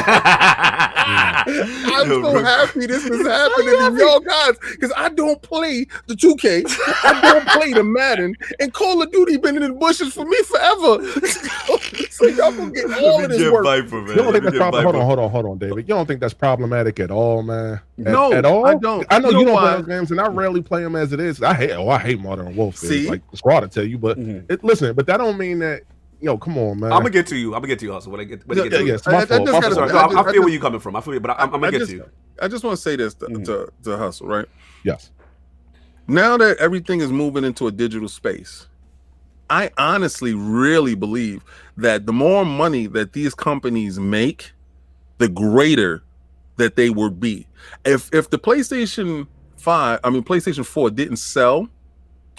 C: so happy this is happening to y'all guys, because I don't play the 2K, I don't play the Madden, and Call of Duty been in the bushes for me forever. So y'all gonna get all of this work.
D: You don't think that's hold on, David. You don't think that's problematic at all, man?
C: No,
D: at all.
C: I don't.
D: I know you don't play those games, and I rarely play them as it is. I hate Modern Warfare.
C: See?
D: Like the squad to tell you, but listen, but that don't mean that. Come on, man.
A: I'm gonna get to you. Hustle. When I get to you.
D: Yes, I feel
A: where you're coming from. I feel you, but I'm gonna get to you.
C: I just want to say this to Hustle, right?
D: Yes.
C: Now that everything is moving into a digital space, I honestly really believe that the more money that these companies make, the greater that they would be. If the PlayStation 4 didn't sell,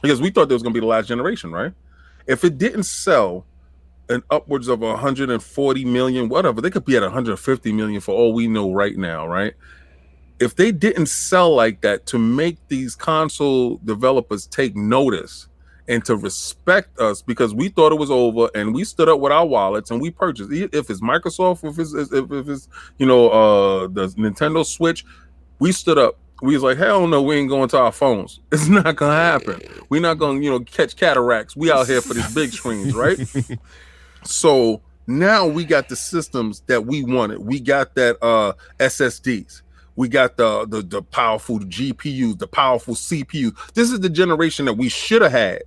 C: because we thought there was going to be the last generation, right? If it didn't sell in upwards of 140 million, whatever, they could be at 150 million for all we know right now, right? If they didn't sell like that, to make these console developers take notice and to respect us, because we thought it was over and we stood up with our wallets and we purchased, if it's Microsoft, if it's the Nintendo Switch, we stood up. We was like, hell no, we ain't going to our phones. It's not gonna happen. We're not gonna catch cataracts. We out here for these big screens, right? So now we got the systems that we wanted. We got that SSDs. We got the powerful GPUs, the powerful CPU. This is the generation that we should have had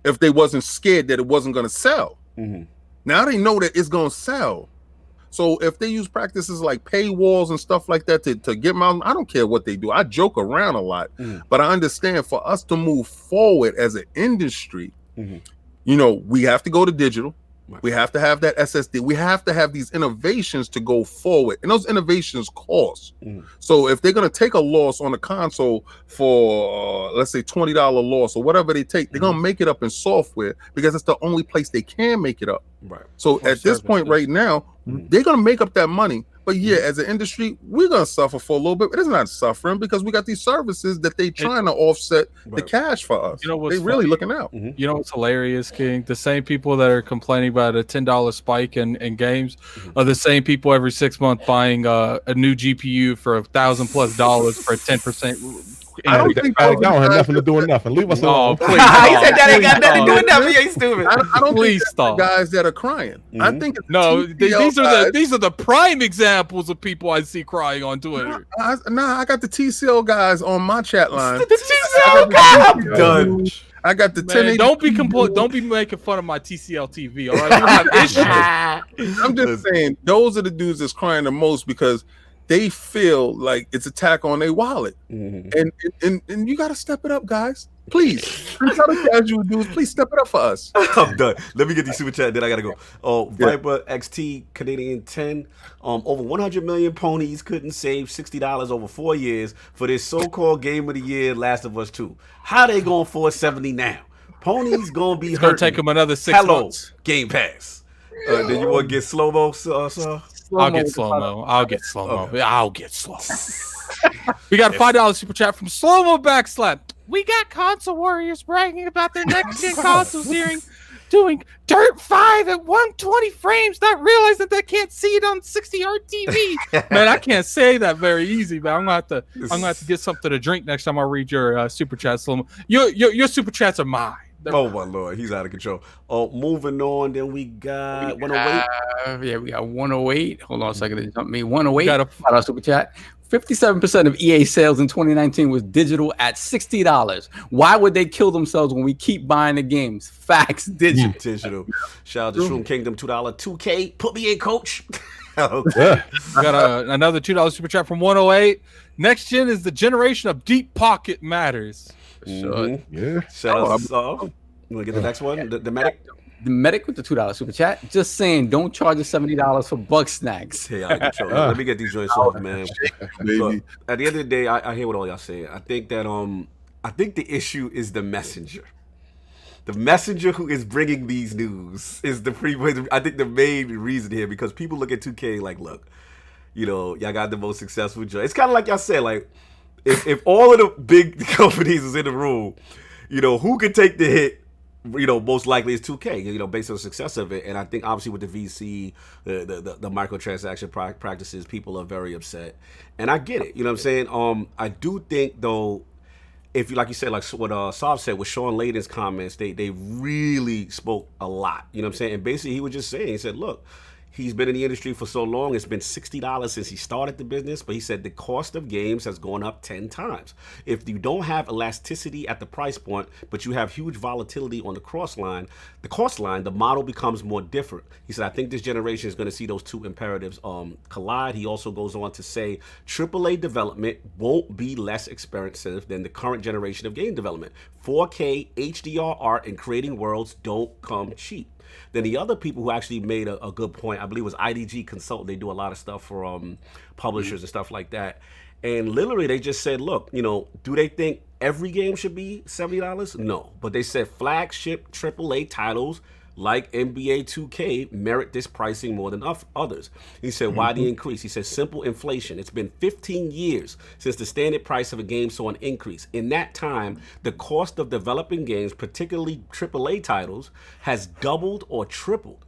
C: if they wasn't scared that it wasn't going to sell. Now they know that it's going to sell. So if they use practices like paywalls and stuff like that to get them out, I don't care what they do. I joke around a lot, but I understand for us to move forward as an industry, we have to go to digital. We have to have that SSD. We have to have these innovations to go forward. And those innovations cost. So if they're going to take a loss on a console for, let's say, $20 loss or whatever they take, they're going to make it up in software because it's the only place they can make it up.
A: Right.
C: So at this point right now, they're going to make up that money. But yeah, as an industry, we're going to suffer for a little bit. But it's not suffering because we got these services that they trying to offset the cash for us. They really looking out.
B: You know what's hilarious, King? The same people that are complaining about a $10 spike in games are the same people every 6 months buying a new GPU for $1,000+ for a 10%.
C: I don't think
D: that don't have nothing to do with nothing. Leave us alone.
A: He said that ain't got nothing to do with nothing. You stupid.
C: I don't think stop. Guys that are crying. I think
B: these are the prime examples of people I see crying on Twitter.
C: I got the TCL guys on my chat line.
A: The TCL guys. I'm done.
C: I got the 1080.
B: Don't be making fun of my TCL TV. All right, we don't have issues.
C: I'm just saying those are the dudes that's crying the most because they feel like it's attack on their wallet, and you got to step it up, guys. Please, tell the casual dudes, please step it up for us.
A: I'm done. Let me get these super chat. Then I gotta go. Viper XT Canadian 10. Over 100 million ponies couldn't save $60 over 4 years for this so-called game of the year, Last of Us 2. How they going $470 now? Ponies gonna be hurt.
B: Gonna take them another 6 months.
A: Game Pass. Then you want to get slow-mo, sir?
B: I'll get slow-mo. We got a $5 super chat from Slow-mo Backslap. We got console warriors bragging about their next-gen consoles doing Dirt 5 at 120 frames, not realizing that they can't see it on 60-yard TV. Man, I can't say that very easy, but I'm gonna have to get something to drink next time I read your super chat, Slow-mo. Your super chats are mine.
A: Oh my Lord, he's out of control. Moving on, then we got 108.
E: We got 108. Hold on a second, it jumped me. 108. Got a super chat. 57% of EA sales in 2019 was digital at $60. Why would they kill themselves when we keep buying the games? Facts, digital.
A: Shout out to Shroom Kingdom, $2 2K. Put me in, coach.
B: Okay. We got another $2 super chat from 108. Next gen is the generation of deep pocket matters.
D: Yeah.
A: Shout out to you want to get the next one? The medic?
E: The medic with the $2 super chat. Just saying, don't charge us $70 for bug snacks.
A: Hey, let me get these joints off, man. Look, at the end of the day, I hear what all y'all saying. I think that I think the issue is the messenger. The messenger who is bringing these news is I think the main reason here, because people look at 2K like, look, y'all got the most successful joint. It's kind of like y'all said, like, if all of the big companies is in the room, who could take the hit? Most likely it's 2K, based on the success of it. And I think obviously with the VC, the microtransaction practices, people are very upset. And I get it, you know what I'm saying? I do think though, if you, like you said, like what Saab said with Sean Layden's comments, they really spoke a lot, you know what I'm saying? And basically he was just saying, he said, look, he's been in the industry for so long. It's been $60 since he started the business, but he said the cost of games has gone up 10 times. If you don't have elasticity at the price point, but you have huge volatility on the cost line, the model becomes more different. He said, I think this generation is going to see those two imperatives collide. He also goes on to say AAA development won't be less expensive than the current generation of game development. 4K, HDR art, and creating worlds don't come cheap. Then the other people who actually made a good point, I believe, was IDG Consult. They do a lot of stuff for publishers and stuff like that. And literally, they just said, look, do they think every game should be $70? No. But they said flagship AAA titles like NBA 2K merit this pricing more than others. He said, why the increase? He said, simple inflation. It's been 15 years since the standard price of a game saw an increase. In that time, the cost of developing games, particularly AAA titles, has doubled or tripled.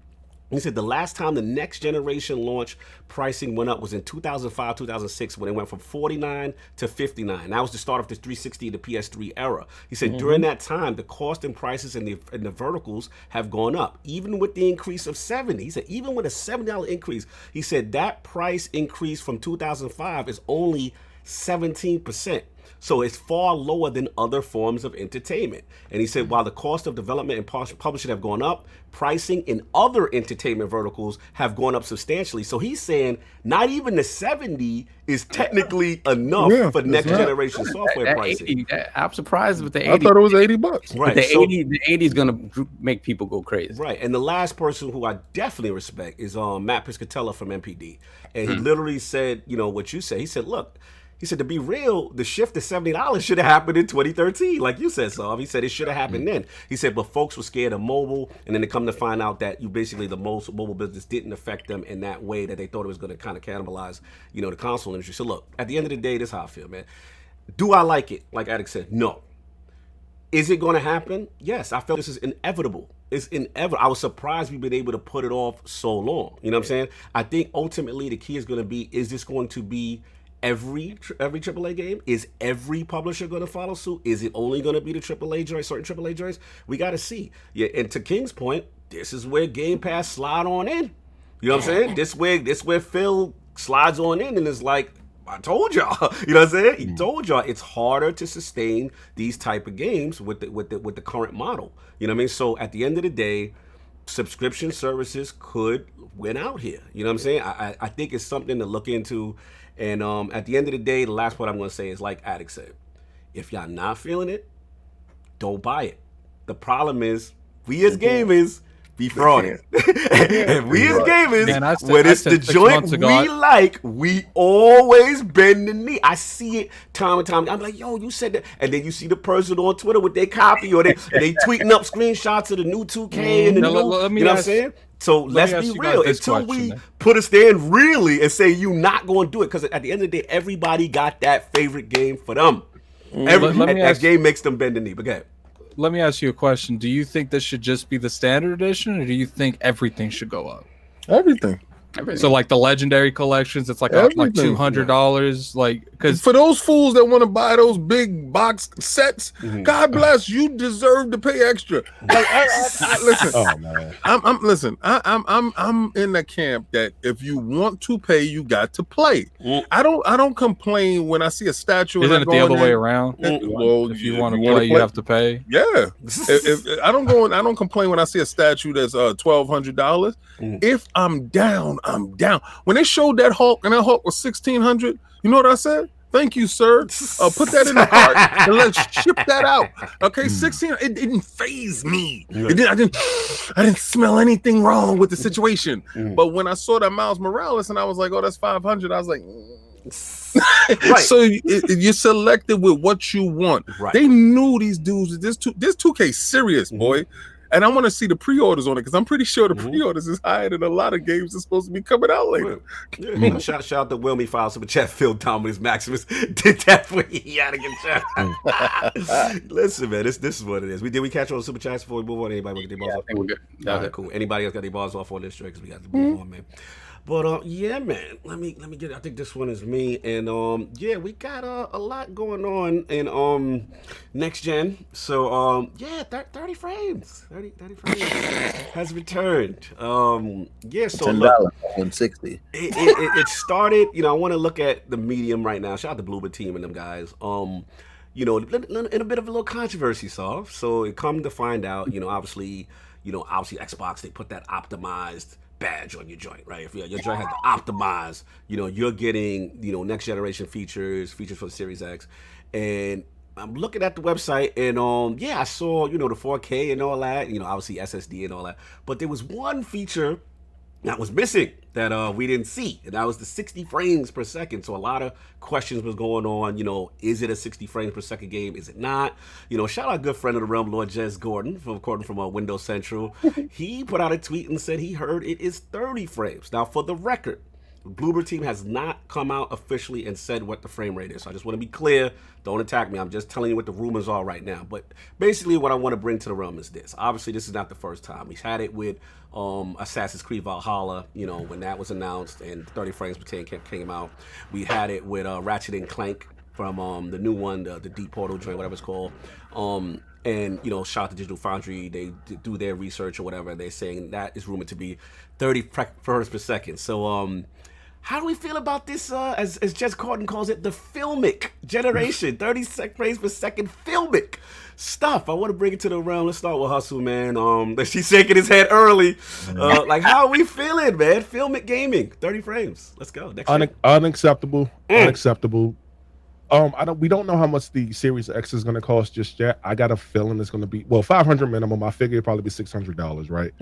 A: He said the last time the next generation launch pricing went up was in 2005, 2006, when it went from $49 to $59. That was the start of the 360 to PS3 era. He said during that time, the cost and prices in the verticals have gone up, even with the increase of $70. He said even with a $70 increase, he said that price increase from 2005 is only 17%. So it's far lower than other forms of entertainment. And he said, while the cost of development and publishing have gone up, pricing in other entertainment verticals have gone up substantially. So he's saying not even the 70 is technically enough for next generation software pricing.
E: 80, I'm surprised with the 80.
C: I thought it was $80.
A: Right.
E: The 80 is going to make people go crazy.
A: Right. And the last person who I definitely respect is Matt Piscatella from MPD. And he literally said, what you said. He said, look, he said, to be real, the shift to $70 should have happened in 2013, like you said, Sav. He said it should have happened then. He said, but folks were scared of mobile, and then they come to find out that the mobile business didn't affect them in that way that they thought it was going to kind of cannibalize, the console industry. So look, at the end of the day, this is how I feel, man. Do I like it? Like Attic said, no. Is it going to happen? Yes, I feel this is inevitable. It's inevitable. I was surprised we've been able to put it off so long. You know what I'm saying? I think ultimately the key is going to be, is this going to be every AAA game? Is every publisher going to follow suit? Is it only going to be the AAA joints, certain AAA joints? We got to see. Yeah, and to King's point, this is where Game Pass slide on in. You know what I'm saying? This where Phil slides on in and is like, I told y'all. You know what I'm saying? He told y'all it's harder to sustain these type of games with the current model. You know what I mean? So at the end of the day, subscription services could win out here. You know what I'm saying? I think it's something to look into. And at the end of the day, the last point I'm going to say is like Attic said, if y'all not feeling it, don't buy it. The problem is, we as gamers be frauding. And we as gamers, when it's the joint we like, we always bend the knee. I see it time and time. I'm like, yo, you said that. And then you see the person on Twitter with their copy, or they tweeting up screenshots of the new 2K and the new, you know what I'm saying? So let's be real. Until we put a stand really and say you not going to do it, because at the end of the day, everybody got that favorite game for them. That game makes them bend the knee. But go ahead.
B: Let me ask you a question. Do you think this should just be the standard edition, or do you think everything should go up?
C: Everything.
B: So like the legendary collections, it's like $200, like, because
C: for those fools that want to buy those big box sets, God bless you, deserve to pay extra. Like, listen, oh man, I'm in the camp that if you want to pay, you got to play. I don't complain when I see a statue.
B: Isn't it the other way around? Well, if you want to play, you have to pay.
C: Yeah, if I don't complain when I see a statue that's $1,200. If I'm down, I'm down. When they showed that Hulk and that Hulk was $1,600, you know what I said? Thank you, sir. Put that in the cart and let's ship that out. Okay, 16. It didn't faze me. I didn't smell anything wrong with the situation. But when I saw that Miles Morales and I was like, oh, that's $500. I was like, right. So you're selected with what you want. Right. They knew these dudes. This 2K serious, boy. And I want to see the pre-orders on it, because I'm pretty sure the pre-orders is higher than a lot of games that's supposed to be coming out later.
A: Yeah. Shout out to Wilmy File Super Chat. Phil Dominus Maximus did that for you. Out of chat. Listen, man, this is what it is. We catch on Super Chats before we move on. Anybody want to get their balls off? I think we're good. All right, cool. Anybody else got their balls off on this track? Because we got to move on, man. But yeah, man, let me get it. I think this one is me, and yeah, we got a lot going on in next gen. So 30 frames has returned. Yeah, so
G: $10 160.
A: It started. I want to look at the medium right now. Shout out to Bloober team and them guys. In a bit of a little controversy, so it come to find out, obviously Xbox, they put that optimized badge on your joint, right? If your joint has to optimize, you're getting, next generation features for the Series X. And I'm looking at the website, and yeah, I saw the 4K and all that. Obviously SSD and all that. But there was one feature that was missing that we didn't see, and that was the 60 frames per second. So a lot of questions was going on. Is it a 60 frames per second game? Is it not? Shout out good friend of the realm, Lord Jez Gordon from Windows Central. He put out a tweet and said he heard it is 30 frames. Now, for the record, the Bloober team has not come out officially and said what the frame rate is. So I just want to be clear. Don't attack me. I'm just telling you what the rumors are right now. But basically what I want to bring to the realm is this. Obviously, this is not the first time. We've had it with Assassin's Creed Valhalla, when that was announced and 30 frames per second came out. We had it with Ratchet and Clank from the new one, the Deep Portal joint, whatever it's called. And shout out to Digital Foundry. They do their research or whatever. They're saying that is rumored to be 30 frames per second. So how do we feel about this, as Jez Gordon calls it, the filmic generation, 30 frames per second filmic stuff? I want to bring it to the realm. Let's start with Hustle, man. She's shaking his head early. Like, how are we feeling, man? Filmic gaming, 30 frames. Let's go.
D: Unacceptable. Unacceptable. We don't know how much the Series X is going to cost just yet. I got a feeling it's going to be $500 minimum. I figure it'll probably be $600, right?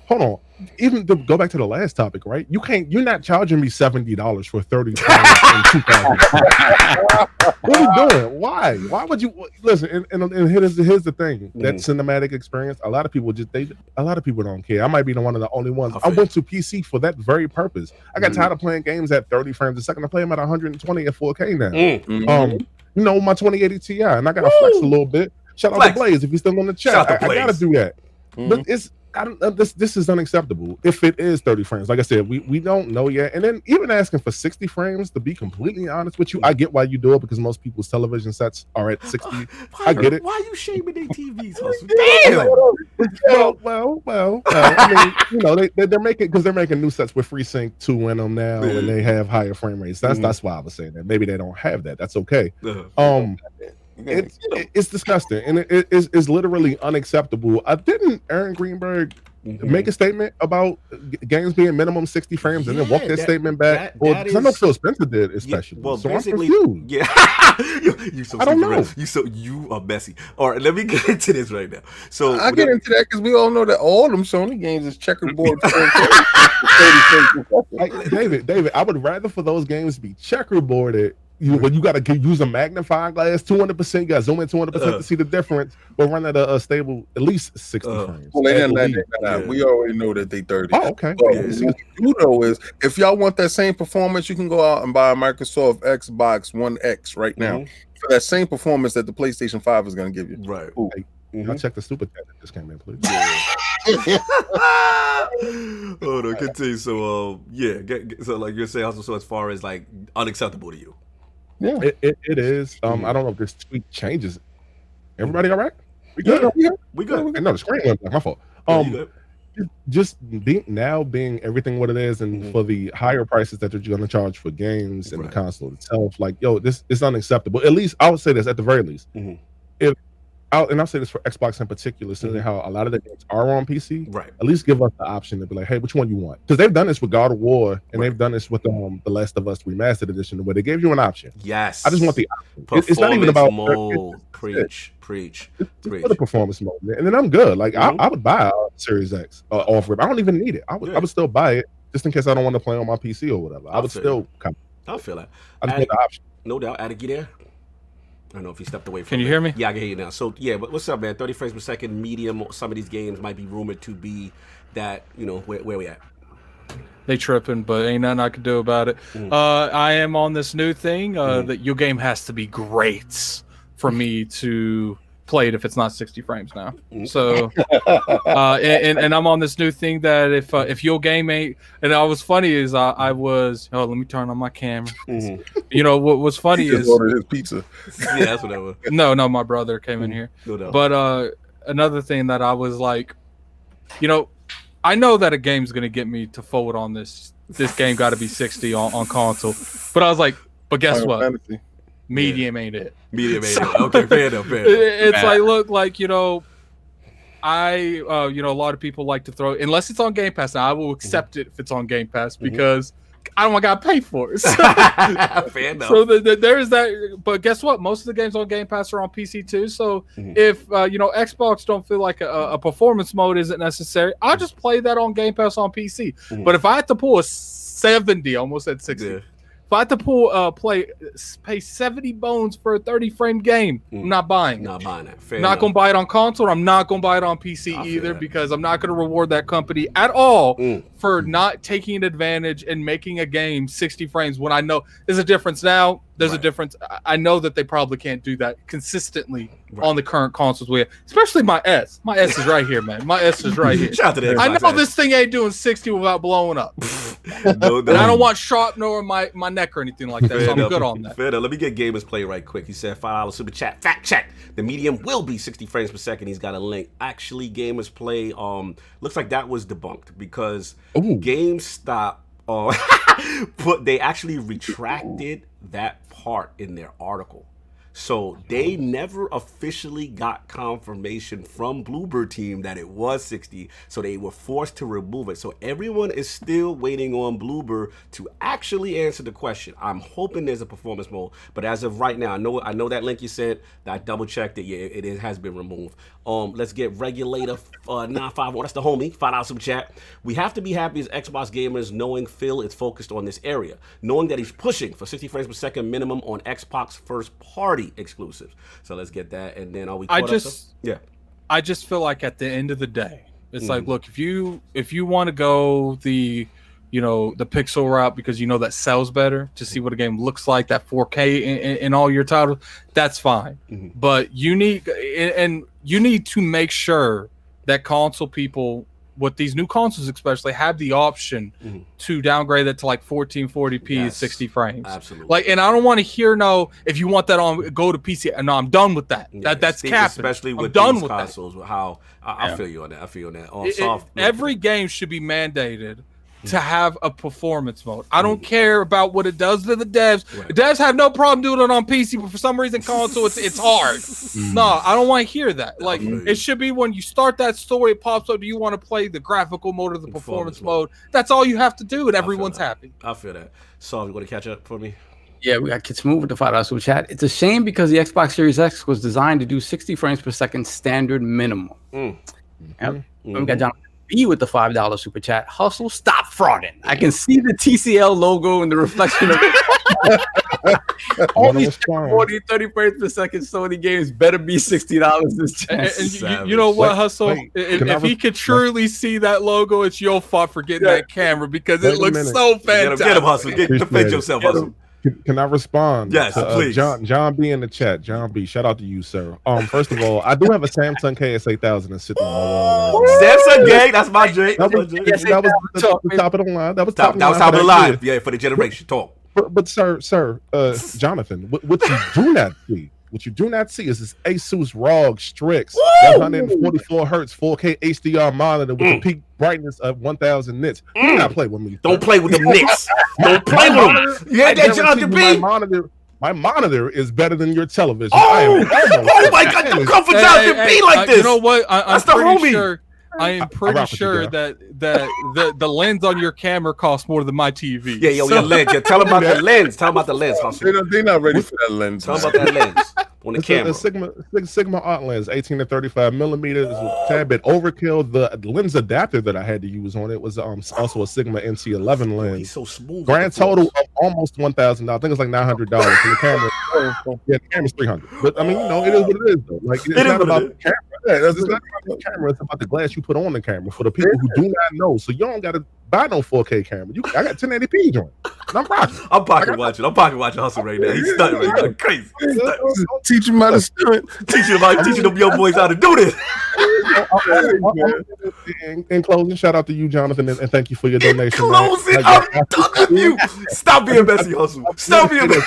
D: Hold on. Even to go back to the last topic, right? You're not charging me $70 for 30 frames in 2000. What are you doing? Why? Why would you listen? And here's the thing. That cinematic experience. A lot of people don't care. I might be one of the only ones. I went to PC for that very purpose. I got tired of playing games at 30 frames a second. I play them at 120 at 4K now. My 2080 Ti, and I gotta flex a little bit. Shout out to Blaze if he's still on the chat. I gotta do that. But this is unacceptable if it is 30 frames. Like I said, we don't know yet. And then even asking for 60 frames, to be completely honest with you, I get why you do it, because most people's television sets are at 60. I get it.
A: Why are you shaming their TVs, Hustle?
D: Damn. Well. I mean, they're making new sets with FreeSync 2 in them now, and they have higher frame rates. That's why I was saying that. Maybe they don't have that. That's okay. It's disgusting, and it's literally unacceptable. Didn't Aaron Greenberg make a statement about games being minimum 60 frames and then walk that statement back? I know Phil Spencer did, especially. So I'm confused.
A: I don't know. You are messy. All right, let me get into this right now. So
C: I get into that because we all know that all them Sony games is checkerboard.
D: David, I would rather for those games be checkerboarded. When you got to use a magnifying glass 200%, you got to zoom in 200% to see the difference, but run at a stable at least 60 frames.
C: We already know that they 30.
D: Oh, okay.
C: What you know is, if y'all want that same performance, you can go out and buy a Microsoft Xbox One X right now for that same performance that the PlayStation 5 is going to give you.
A: Right.
D: I'll check the super chat that just came in, please.
A: Hold on, continue. So, so like you're saying, also, so as far as like unacceptable to you.
D: Yeah, it is. I don't know if this tweet changes. Everybody all right? We good?
A: We good.
D: No, the screen went back. My fault. Just being everything what it is, and for the higher prices that they're going to charge for games and the console itself, like, this is unacceptable. At least I would say this at the very least. I'll say this for Xbox in particular, since how a lot of the games are on PC.
A: Right.
D: At least give us the option to be like, hey, which one you want? Because they've done this with God of War, and they've done this with The Last of Us Remastered Edition, where they gave you an option.
A: Yes.
D: I just want the option. It's not even about
A: mode. Preach.
D: It's for the performance mode, man. And then I'm good. Like I would buy a Series X off rip. I don't even need it. I would still buy it just in case I don't want to play on my PC or whatever. I would still come.
A: I'll feel that.
D: I just want the option.
A: No doubt. Addict, there. I don't know if he stepped away from
B: Can you hear me?
A: Yeah, I can hear you now. So, but what's up, man? 30 frames per second, medium. Some of these games might be rumored to be that, where we at?
B: They tripping, but ain't nothing I can do about it. I am on this new thing that your game has to be great for me to play it if it's not 60 frames now. So, and I'm on this new thing that if your game ain't, and I was funny is I was, let me turn on my camera. What was funny is
C: ordered his pizza.
A: Yeah, that's what that was.
B: No, my brother came in here.
A: No.
B: But another thing that I was like, I know that a game's gonna get me to forward on this. This game got to be 60 on console. But I was like, but guess what?
C: Fantasy.
B: Medium ain't it.
A: Medium ain't it. Okay, fair enough.
B: It's like, look, like, a lot of people like to throw, unless it's on Game Pass. Now, I will accept it if it's on Game Pass because I don't got to pay for it. So,
A: fair enough.
B: So there's that. But guess what? Most of the games on Game Pass are on PC too. So if Xbox don't feel like a performance mode isn't necessary, I'll just play that on Game Pass on PC. But if I had to pull a 70, almost at 60. If I had to pay 70 bones for a 30-frame game, I'm not buying it.
A: Not buying it.
B: I'm not going to buy it on console. I'm not going to buy it on PC either because I'm not going to reward that company at all for not taking advantage and making a game 60 frames when I know there's a difference now. There's a difference. I know that they probably can't do that consistently on the current consoles we have, especially my S. My S is right here, man. My S is right here.
A: Shout out to the Xbox
B: I know
A: S.
B: this thing ain't doing 60 without blowing up.
A: No.
B: And I don't want sharp nor my neck or anything like that, so I'm good on that.
A: Fair enough. Let me get Gamers Play right quick. He said $5 super chat. Fact check. The medium will be 60 frames per second. He's got a link. Actually, Gamers Play looks like that was debunked because GameStop they actually retracted that part in their article. So they never officially got confirmation from Bluebird team that it was 60, so they were forced to remove it. So everyone is still waiting on Bluebird to actually answer the question. I'm hoping there's a performance mode, but as of right now, I know that link you said, I double checked it. Yeah, it has been removed. Let's get Regulator 951. That's the homie. $5 super chat. We have to be happy as Xbox gamers knowing Phil is focused on this area, knowing that he's pushing for 60 frames per second minimum on Xbox first party exclusives. So let's get that, and then
B: I just feel like at the end of the day, it's like, look, if you want to go the pixel route because that sells better to see what a game looks like, that 4K in all your titles, that's fine. But you need to make sure that console people, with these new consoles especially, have the option to downgrade that to like 1440p 60 frames.
A: Absolutely.
B: And I don't want to hear if you want that on, go to PC. No, I'm done with that. That's capping.
A: Especially with
B: I'm done
A: these
B: with
A: consoles. That. How I feel you on that.
B: Every game should be mandated to have a performance mode. I don't care about what it does to the devs. The devs have no problem doing it on PC, but for some reason console it's hard. No, I don't want to hear that. Like it should be when you start that story, it pops up. Do you want to play the graphical mode or the performance mode? That's all you have to do, and everyone's happy.
A: I feel that. So you want to catch up for me?
E: Yeah, we got KidSmove with the $5 super chat. It's a shame because the Xbox Series X was designed to do 60 frames per second standard minimum. Yep. We got John B with the $5 super chat. Hustle, stop frauding. I can see the TCL logo in the reflection of all these 40, 30 frames per second Sony games better be $60 this chance.
B: And you know what, Hustle? If he could truly see that logo, it's your fault for getting that camera because it looks so fantastic.
A: Get him, Hustle. Defend yourself, Hustle.
D: Can I respond?
A: Yes, please.
D: John B in the chat. John B, shout out to you, sir. First of all, I do have a Samsung KS8000 sitting on my wall.
A: Samsung gang, that's my drink.
D: That was the top of the line. That was top
A: of the line. Yeah, for the generation. Talk.
D: But sir, Jonathan, what you do not see is this Asus ROG Strix 144 hertz 4K HDR monitor with a peak brightness of 1000 nits. Do not play with me.
A: Don't play with the nits. Don't play with them. You had that Jonathan B?
D: My monitor is better than your television.
A: Oh my God! Don't come for Jonathan B like this.
B: You know what? I'm pretty sure. I am pretty sure that the lens on your camera costs more than my TV.
A: Yeah, your lens. Yeah, tell them about the lens. Tell them about the lens, Hustle.
C: They're not ready for that lens.
A: Tell them about that lens on the camera.
D: A Sigma Art lens, 18 to 35 millimeters, a tad bit overkill. The lens adapter that I had to use on it was also a Sigma NC11 lens.
A: He's so smooth.
D: Grand total of almost $1,000. I think it's like $900. And the camera's $300. But I mean, it is what it is, though. Like it's not about the camera. It's not about the camera. It's about the glass you put on the camera for the people who do not know. So you don't got to buy no 4K camera. I got 1080p joint. And I'm rocking.
A: I'm pocket watching Hustle right now. He's stunting right now. Crazy.
C: Teach him how to stunt.
A: Teaching them young boys how to do this.
D: In closing, shout out to you, Jonathan, and thank you for your donation.
A: Closing, I'm done with you. Stop being messy, Hustle. Stop being messy.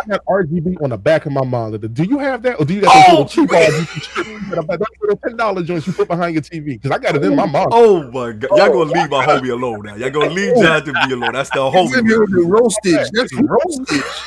D: I got RGB on the back of my monitor. Do you have that, or do you got those little cheap RGB? Those little $10 joints you put behind your TV? Because I got it in my monitor.
A: Oh my God! Y'all gonna leave my homie alone now. Y'all gonna leave Jonathan B alone. That's the homie.
C: Roastage. That's roastage.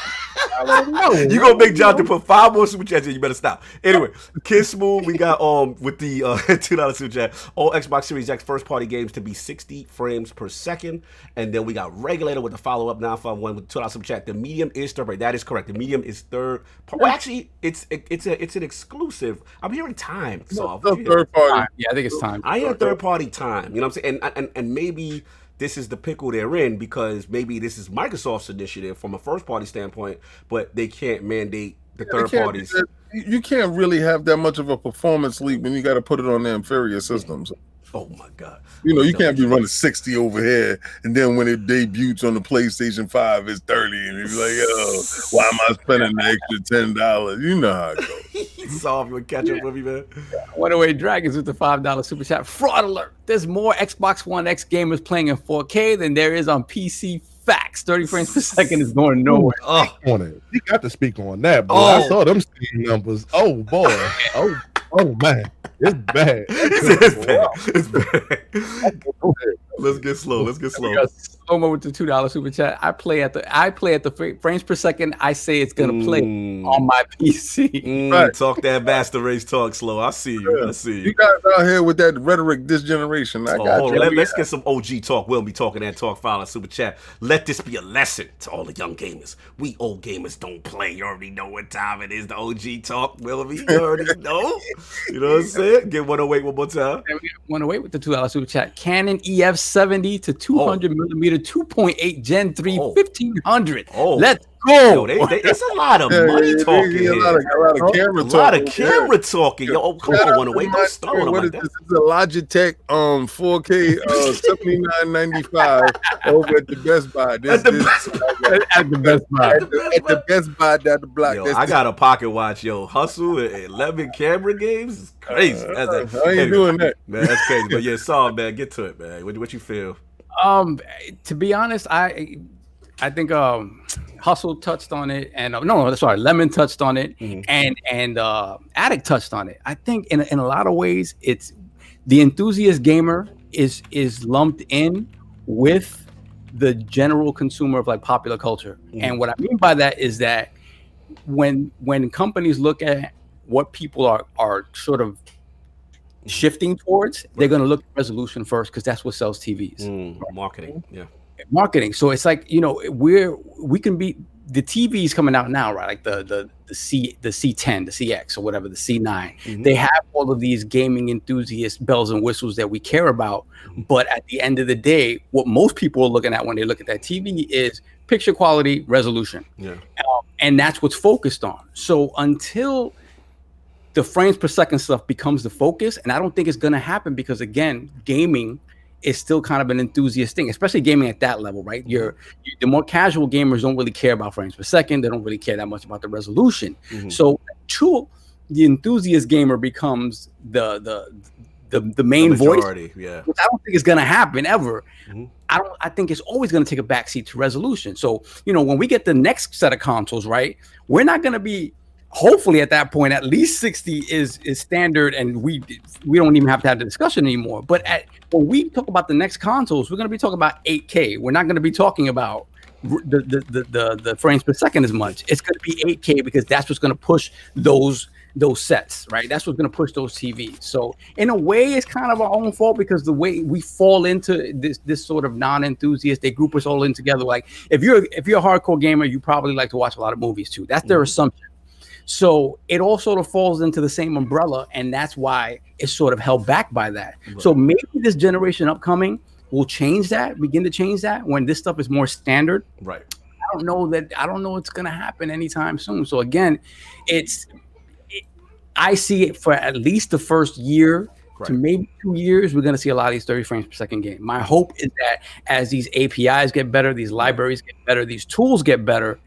A: You gonna make Jonathan put 5 more super chats in, you better stop. Anyway, KidSmove, we got with the $2 super chat, all Xbox Series X first party games to be 60 frames per second. And then we got Regulator with the follow-up 951 with $2 super chat. The medium is third party. That is correct. The medium is third party. Well, actually, it's an exclusive. I'm hearing time. So
C: third party.
E: Yeah, I think it's time.
A: I hear third party time. You know what I'm saying? And maybe this is the pickle they're in, because maybe this is Microsoft's initiative from a first party standpoint, but they can't mandate the third parties.
C: You can't really have that much of a performance leap when you got to put it on the inferior systems.
A: Oh my God!
C: You know, you can't be running 60 over here, and then when it debuts on the PlayStation 5, it's 30, and you're like, "Oh, why am I spending the extra $10?" You know how it goes.
A: Solve, you would catch up with me, man.
E: 108 Dragons with the $5 super chat. Fraud alert! There's more Xbox One X gamers playing in 4K than there is on PC. Facts. 30 frames per second is going nowhere.
D: You got to speak on that, boy. I saw them Steam numbers. Oh boy. Oh man. It's bad.
A: It's bad. Let's get slow.
E: Slow-mo with the $2 super chat. I play at the frames per second I say it's gonna play on my PC.
A: Right. Talk that bastard race talk slow. I see you.
C: Yeah. You guys out here with that rhetoric this generation.
A: Let's get some OG talk. We'll be talking that talk file super chat. Let this be a lesson to all the young gamers. We old gamers don't play. You already know what time it is. The OG talk, Willoughby. You already know. You know what I'm saying? Get 108 one more time.
E: 108 with the $2 super chat. Canon EF 70 to 200 millimeter 2.8 Gen 3 1500. Let's go.
A: Yo, it's a lot of money talking.
C: A lot of camera
A: talking. Yo, come on, 108. Don't start on like that.
C: This is a Logitech 4K 79.95 over at the Best Buy. At the Best Buy down the block.
A: Yo, I got a pocket watch. Yo, Hustle and 11 camera games is crazy.
C: I ain't doing that,
A: man. That's crazy. But yeah, Saul, man, get to it, man. What you feel?
E: To be honest, I think Hustle touched on it, and Lemon touched on it, and Addict touched on it. I think in a lot of ways, it's the enthusiast gamer is lumped in with the general consumer of like popular culture. And what I mean by that is that when companies look at what people are sort of shifting towards, they're going to look at resolution first, because that's what sells TVs.
A: Marketing, yeah.
E: Marketing. So it's like, we can be the TVs coming out now, right? Like the C10, the CX, or whatever, the C9. They have all of these gaming enthusiast bells and whistles that we care about. But at the end of the day, what most people are looking at when they look at that TV is picture quality, resolution. Yeah. And that's what's focused on. So until the frames per second stuff becomes the focus, and I don't think it's going to happen, because again, gaming is still kind of an enthusiast thing, especially gaming at that level, right? The more casual gamers don't really care about frames per second. They don't really care that much about the resolution. So until the enthusiast gamer becomes the main voice, which I don't think is going to happen ever. I think it's always going to take a backseat to resolution. So, when we get the next set of consoles, right, we're not going to be, hopefully at that point, at least 60 is standard, and we don't even have to have the discussion anymore. But when we talk about the next consoles, we're going to be talking about 8K. We're not going to be talking about the frames per second as much. It's going to be 8K, because that's what's going to push those sets, right? That's what's going to push those TVs. So in a way, it's kind of our own fault, because the way we fall into this sort of non-enthusiast, they group us all in together. Like if you're a hardcore gamer, you probably like to watch a lot of movies too. That's their assumption. So it all sort of falls into the same umbrella, and that's why it's sort of held back by that. Right. So maybe this generation upcoming will begin to change that when this stuff is more standard. Right. I don't know it's going to happen anytime soon. So again, I see it for at least the first year to maybe 2 years, we're going to see a lot of these 30 frames per second games. My hope is that as these APIs get better, these libraries get better, these tools get better,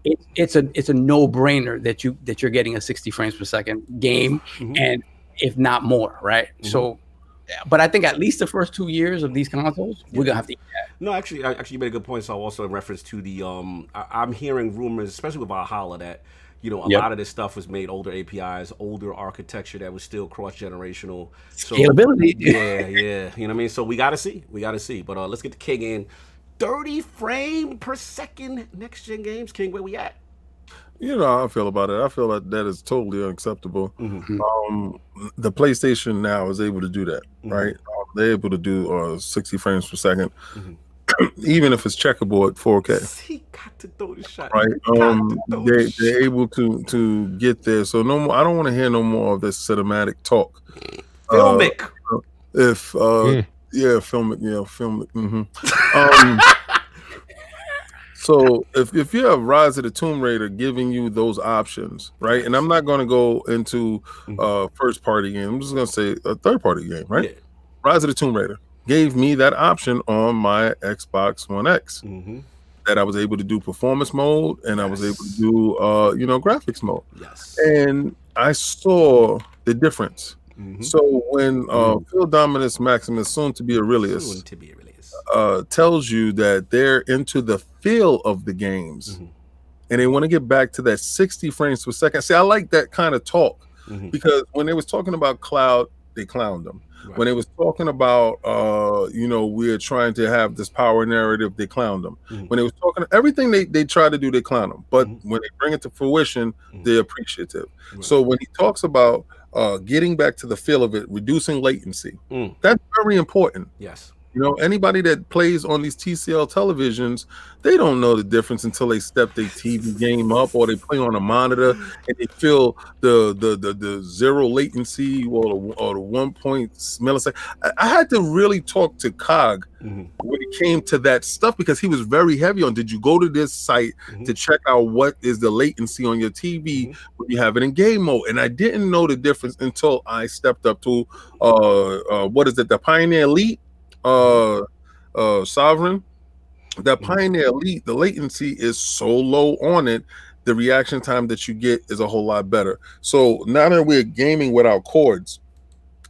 E: it's a no-brainer that you're getting a 60 frames per second game, and if not more, right? So, but I think at least the first 2 years of these consoles, we're gonna have to eat that.
A: No, actually, you made a good point. So also in reference to the, I'm hearing rumors, especially with Valhalla, that a lot of this stuff was made older APIs, older architecture that was still cross-generational. So,
E: scalability.
A: Yeah. You know what I mean? So we gotta see. But let's get the King in. 30 frame per second next gen games. King, where we at?
C: You know how I feel about it. I feel like that is totally unacceptable.
A: Mm-hmm.
C: The PlayStation now is able to do that, right? They're able to do 60 frames per second, even if it's checkerboard 4K.
A: He got to throw the shot,
C: right? They're able to get there. So no more. I don't want to hear no more of this cinematic talk.
A: Filmic.
C: Filmic. So if you have Rise of the Tomb Raider giving you those options, right? And I'm not going to go into first party game. I'm just going to say a third party game, right?
A: Yeah.
C: Rise of the Tomb Raider gave me that option on my Xbox One X. That I was able to do performance mode and I was able to do graphics mode.
A: Yes.
C: And I saw the difference. So when Phil Dominus Maximus, soon to be Aurelius, tells you that they're into the feel of the games and they want to get back to that 60 frames per second. See, I like that kind of talk because when they was talking about cloud, they clowned them. Right. When they was talking about, we're trying to have this power narrative, they clowned them. When they was talking, everything they try to do, they clown them. But when they bring it to fruition, they're appreciative. Right. So when he talks about getting back to the feel of it, reducing latency, that's very important.
A: Yes.
C: Anybody that plays on these TCL televisions, they don't know the difference until they step their TV game up or they play on a monitor and they feel the zero latency or the 1 millisecond. I had to really talk to Cog when it came to that stuff because he was very heavy on. Did you go to this site to check out what is the latency on your TV when you have it in game mode? And I didn't know the difference until I stepped up to the Pioneer Elite. Sovereign, that Pioneer Elite, the latency is so low on it, the reaction time that you get is a whole lot better. So now that we're gaming without cords,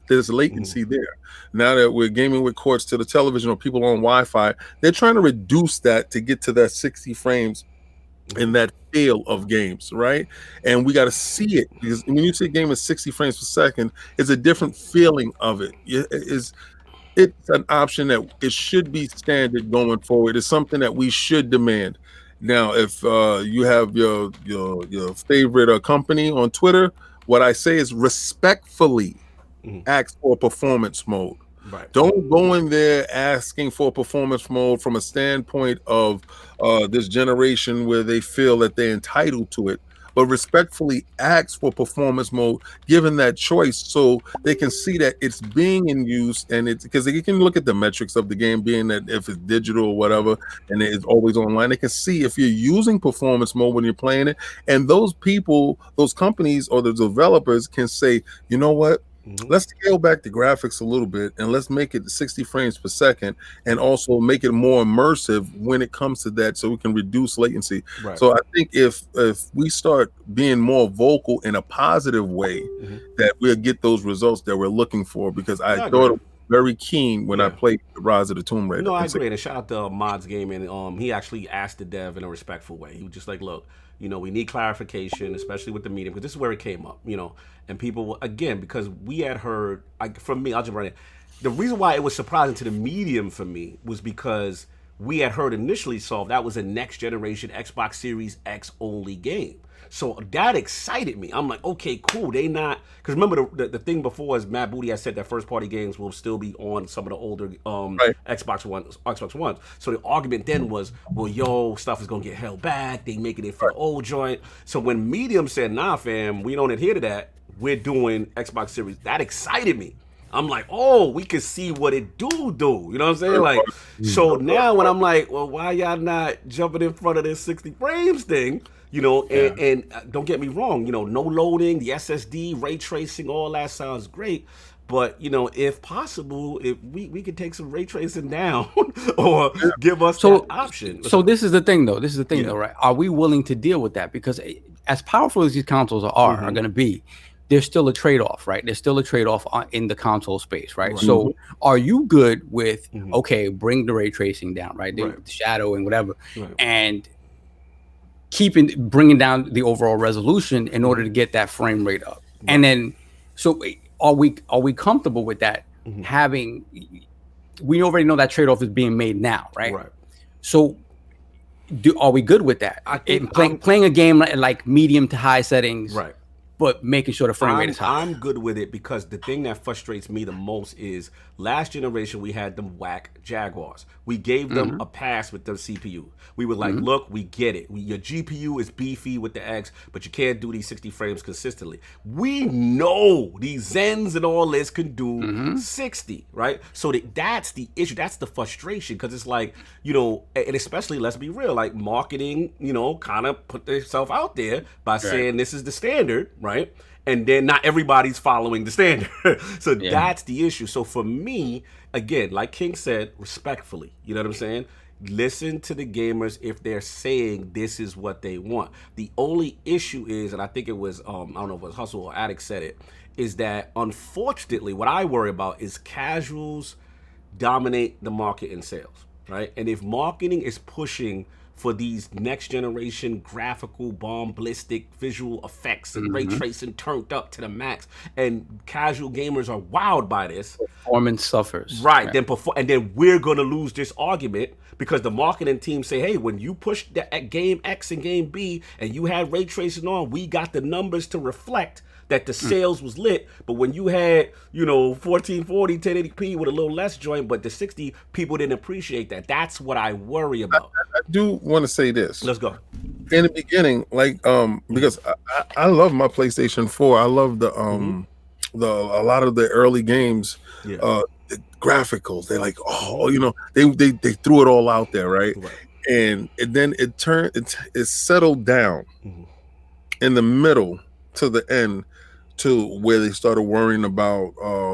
C: there's latency there. Now that we're gaming with cords to the television or people on Wi-Fi, they're trying to reduce that to get to that 60 frames in that feel of games, right? And we got to see it because when you see a game at 60 frames per second, it's a different feeling of it. It's an option that it should be standard going forward. It's something that we should demand. Now, if you have your favorite company on Twitter, what I say is respectfully ask for performance mode.
A: Right.
C: Don't go in there asking for performance mode from a standpoint of this generation where they feel that they're entitled to it. But respectfully ask for performance mode, given that choice, so they can see that it's being in use, and it's because they can look at the metrics of the game, being that if it's digital or whatever, and it's always online, they can see if you're using performance mode when you're playing it, and those people, those companies or the developers can say, you know what? Let's scale back the graphics a little bit and let's make it 60 frames per second and also make it more immersive when it comes to that so we can reduce latency. Right. So I think if we start being more vocal in a positive way, that we'll get those results that we're looking for, because I thought it was very keen when I played the Rise of the Tomb Raider.
A: No, I agree. And shout out to Mods Gaming. He actually asked the dev in a respectful way. He was just like, look, we need clarification, especially with the medium, because this is where it came up, and people, again, because we had heard, from me, I'll jump right in. The reason why it was surprising to the medium for me was because we had heard initially, that was a next generation Xbox Series X only game. So that excited me. I'm like, okay, cool. They not, because remember the thing before is Matt Booty had said that first party games will still be on some of the older Xbox Ones. So the argument then was, well, stuff is gonna get held back. They making it for the old joint. So when Medium said, nah, fam, we don't adhere to that, we're doing Xbox Series. That excited me. I'm like, oh, we can see what it do. You know what I'm saying? Like, so now when I'm like, well, why y'all not jumping in front of this 60 frames thing? And don't get me wrong, no loading, the SSD, ray tracing, all that sounds great. But, if possible, if we could take some ray tracing down or give us that option.
E: So this is the thing, though. Right? Are we willing to deal with that? Because as powerful as these consoles are going to be, there's still a trade-off, right? There's still a trade-off in the console space, right? So are you good with, okay, bring the ray tracing down, right? The shadow and whatever, and bringing down the overall resolution in order to get that frame rate up. And then, so are we comfortable with that? We already know that trade-off is being made now, right? So are we good with that? Playing a game like medium to high settings,
A: right?
E: But making sure the frame rate is high.
A: I'm good with it because the thing that frustrates me the most is last generation we had them whack Jaguars. We gave them a pass with the CPU. We were like, look, we get it. Your GPU is beefy with the X, but you can't do these 60 frames consistently. We know these Zens and all this can do 60, right? So that's the issue. That's the frustration because it's like, you know, and especially, let's be real, like marketing, you know, kind of put themselves out there by saying this is the standard, right? And then not everybody's following the standard. So that's the issue. So for me, again, like King said, respectfully, you know what I'm saying? Listen to the gamers if they're saying this is what they want. The only issue is, and I think it was, I don't know if it was Hustle or Addict said it, is that unfortunately, what I worry about is casuals dominate the market in sales, right? And if marketing is pushing for these next generation graphical bombastic visual effects and ray tracing turned up to the max, and casual gamers are wowed by this,
E: performance suffers,
A: right? And then we're gonna lose this argument because the marketing team say, hey, when you push the game X and game B and you had ray tracing on, we got the numbers to reflect that the sales was lit. But when you had, you know, 1440 1080p with a little less joint, but the 60, people didn't appreciate that. That's what I worry about.
C: I do want to say this.
A: Let's go.
C: In the beginning, like because I love my PlayStation 4. I love the a lot of the early games, the graphics. They like, oh, you know, they threw it all out there, right? And then it settled down in the middle to the end, to where they started worrying about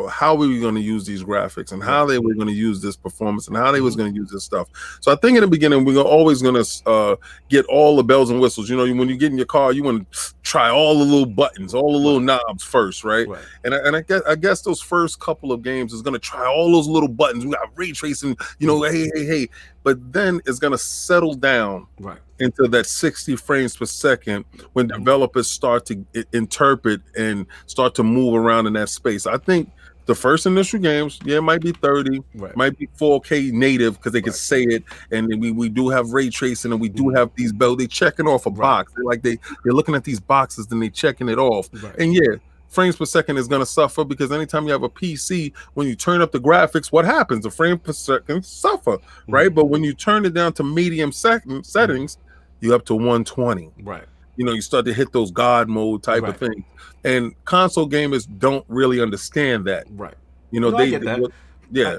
C: how we were going to use these graphics and how they were going to use this performance and how they was going to use this stuff. So I think in the beginning we're always going to get all the bells and whistles. You know, when you get in your car, you want to try all the little buttons, all the little knobs first, right? And I guess those first couple of games is going to try all those little buttons. We got ray tracing, you know, hey. But then it's going to settle down into that 60 frames per second when developers start to interpret and start to move around in that space. I think the first initial games, it might be 30, might be 4K native because they can say it, and we do have ray tracing and we do have these bells. They checking off a box. They're looking at these boxes and they checking it off. And frames per second is going to suffer because anytime you have a PC, when you turn up the graphics, what happens? The frame per second suffer, right? But when you turn it down to medium settings, you're up to 120. You know, you start to hit those God mode type of thing. And console gamers don't really understand that. You know,
A: I get that.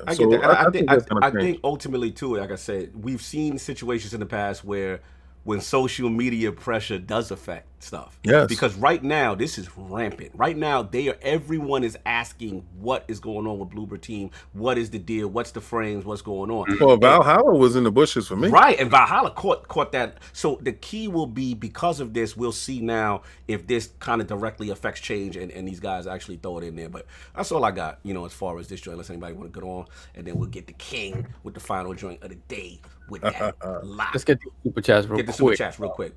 A: I get that. I think ultimately too, like I said, we've seen situations in the past where when social media pressure does affect stuff. Because right now this is rampant. Right now everyone is asking what is going on with Bloober Team, what is the deal, what's the frames, what's going on.
C: Well, Valhalla was in the bushes for me.
A: And Valhalla caught that. So the key will be, because of this, we'll see now if this kind of directly affects change and these guys actually throw it in there. But that's all I got, you know, as far as this joint, unless anybody want to go on, and then we'll get the king with the final joint of the day with that live.
E: Let's get the super chats real quick.
A: Get the super chats real quick.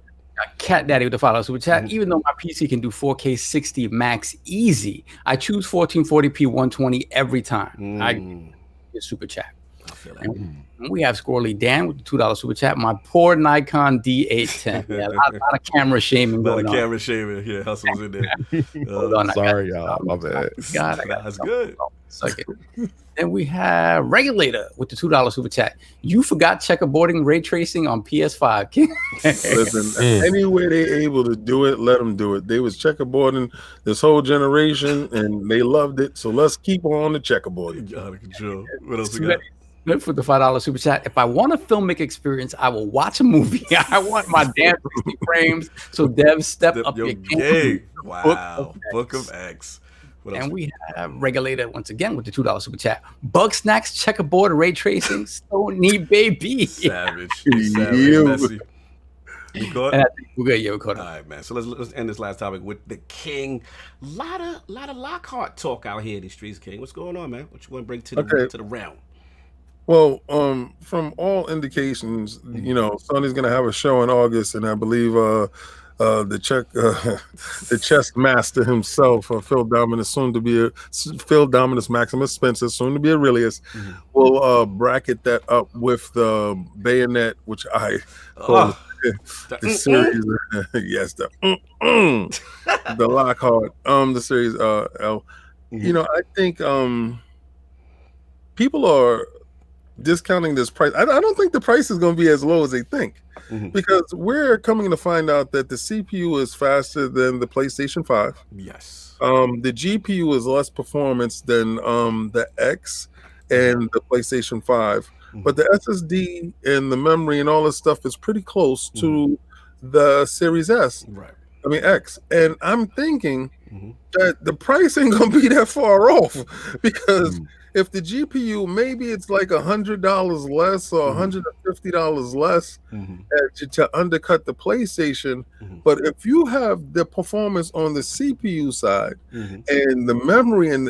E: Cat Daddy with the follow super chat. Even though my PC can do 4K 60 max easy, I choose 1440p 120 every time. I get super chat.
A: I feel that.
E: And we have Squirrely Dan with the $2 super chat. My poor Nikon D810. A lot of camera shaming going on.
A: Camera shaming. Yeah, Hustle's in there.
D: Hold on, sorry, y'all. My bad.
A: That's good.
E: Then we have Regulator with the $2 super chat. You forgot checkerboarding ray tracing on PS5.
C: Listen, any way they're able to do it, let them do it. They was checkerboarding this whole generation, and they loved it. So let's keep on the checkerboarding.
A: Out of control. What else we got?
E: For the $5 super chat. If I want a filmic experience, I will watch a movie. I want my damn 60 frames. So devs, step up your game.
A: Wow. Book of X.
E: And we have Regulator once again with the $2 super chat. Bug snacks, checkerboard, ray tracing, Sony baby.
A: Savage. Messy. You caught?
E: And I think we're good. Yeah, we caught.
A: All right, man. So let's end this last topic with the king. Lot of Lockhart talk out here in these streets, King. What's going on, man? What you want to bring to the realm?
C: Well, from all indications, you know, Sony's gonna have a show in August, and I believe the chess master himself, Phil Dominus Maximus Spencer, soon to be Aurelius, will bracket that up with the bayonet, which I call the series. Yes, the Lockhart, the series L. You know, I think people are discounting this price. I don't think the price is going to be as low as they think, because we're coming to find out that the CPU is faster than the PlayStation 5.
A: Yes.
C: The GPU is less performance than the X and the PlayStation 5, but the SSD and the memory and all this stuff is pretty close to the Series S.
A: Right.
C: I mean X, and I'm thinking that the price ain't gonna be that far off, because if the GPU, maybe it's like $100 less or $150 less to undercut the PlayStation, but if you have the performance on the CPU side and the memory and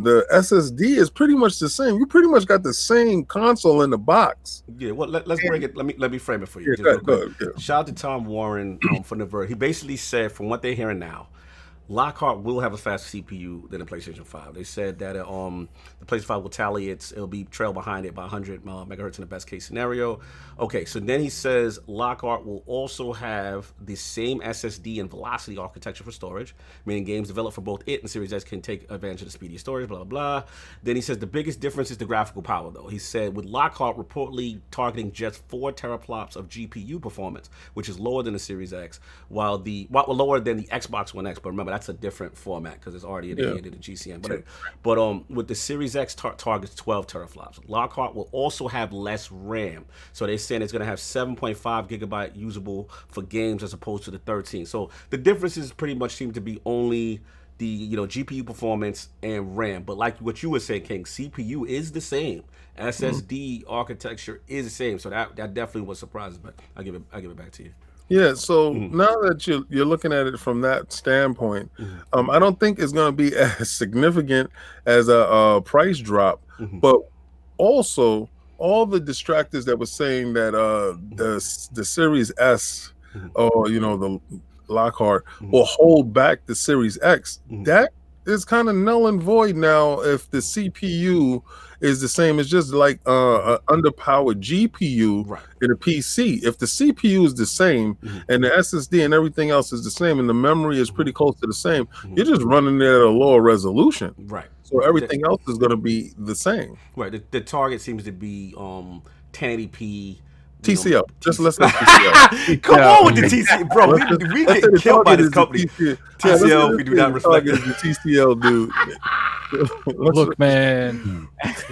C: the SSD is pretty much the same, you pretty much got the same console in the box.
A: Yeah, well, let's bring it. Let me frame it for you. Shout out to Tom Warren from The Verge. He basically said, from what they're hearing now, Lockhart will have a faster CPU than the PlayStation 5. They said that the PlayStation 5 will tally it'll be trail behind it by 100 megahertz in the best case scenario. Okay, so then he says Lockhart will also have the same SSD and velocity architecture for storage, meaning games developed for both it and Series S can take advantage of the speedy storage, blah, blah, blah. Then he says the biggest difference is the graphical power, though. He said with Lockhart reportedly targeting just 4 teraflops of GPU performance, which is lower than the Series X, while lower than the Xbox One X, but remember, that's a different format because it's already in the GCN. But with the Series X targets 12 teraflops. Lockhart will also have less RAM. So they're saying it's going to have 7.5 gigabyte usable for games as opposed to the 13. So the differences pretty much seem to be only the GPU performance and RAM. But like what you were saying, King, CPU is the same. SSD architecture is the same. So that definitely was surprising. But I'll give it back to you.
C: Yeah, so now that you're looking at it from that standpoint, I don't think it's going to be as significant as a price drop, but also all the distractors that were saying that the Series S or the Lockhart will hold back the Series X, that is kind of null and void now if the CPU is the same. It's just like an underpowered GPU in a PC. If the CPU is the same and the SSD and everything else is the same and the memory is pretty close to the same, you're just running it at a lower resolution.
A: Right.
C: So everything else is going to be the same.
A: Right. The target seems to be 1080p.
C: TCL. Just let's say TCL.
A: Come on with the TCL, bro. We get killed by this company. TCL, we do not respect it.
C: The TCL, dude.
B: Look, man.
C: It's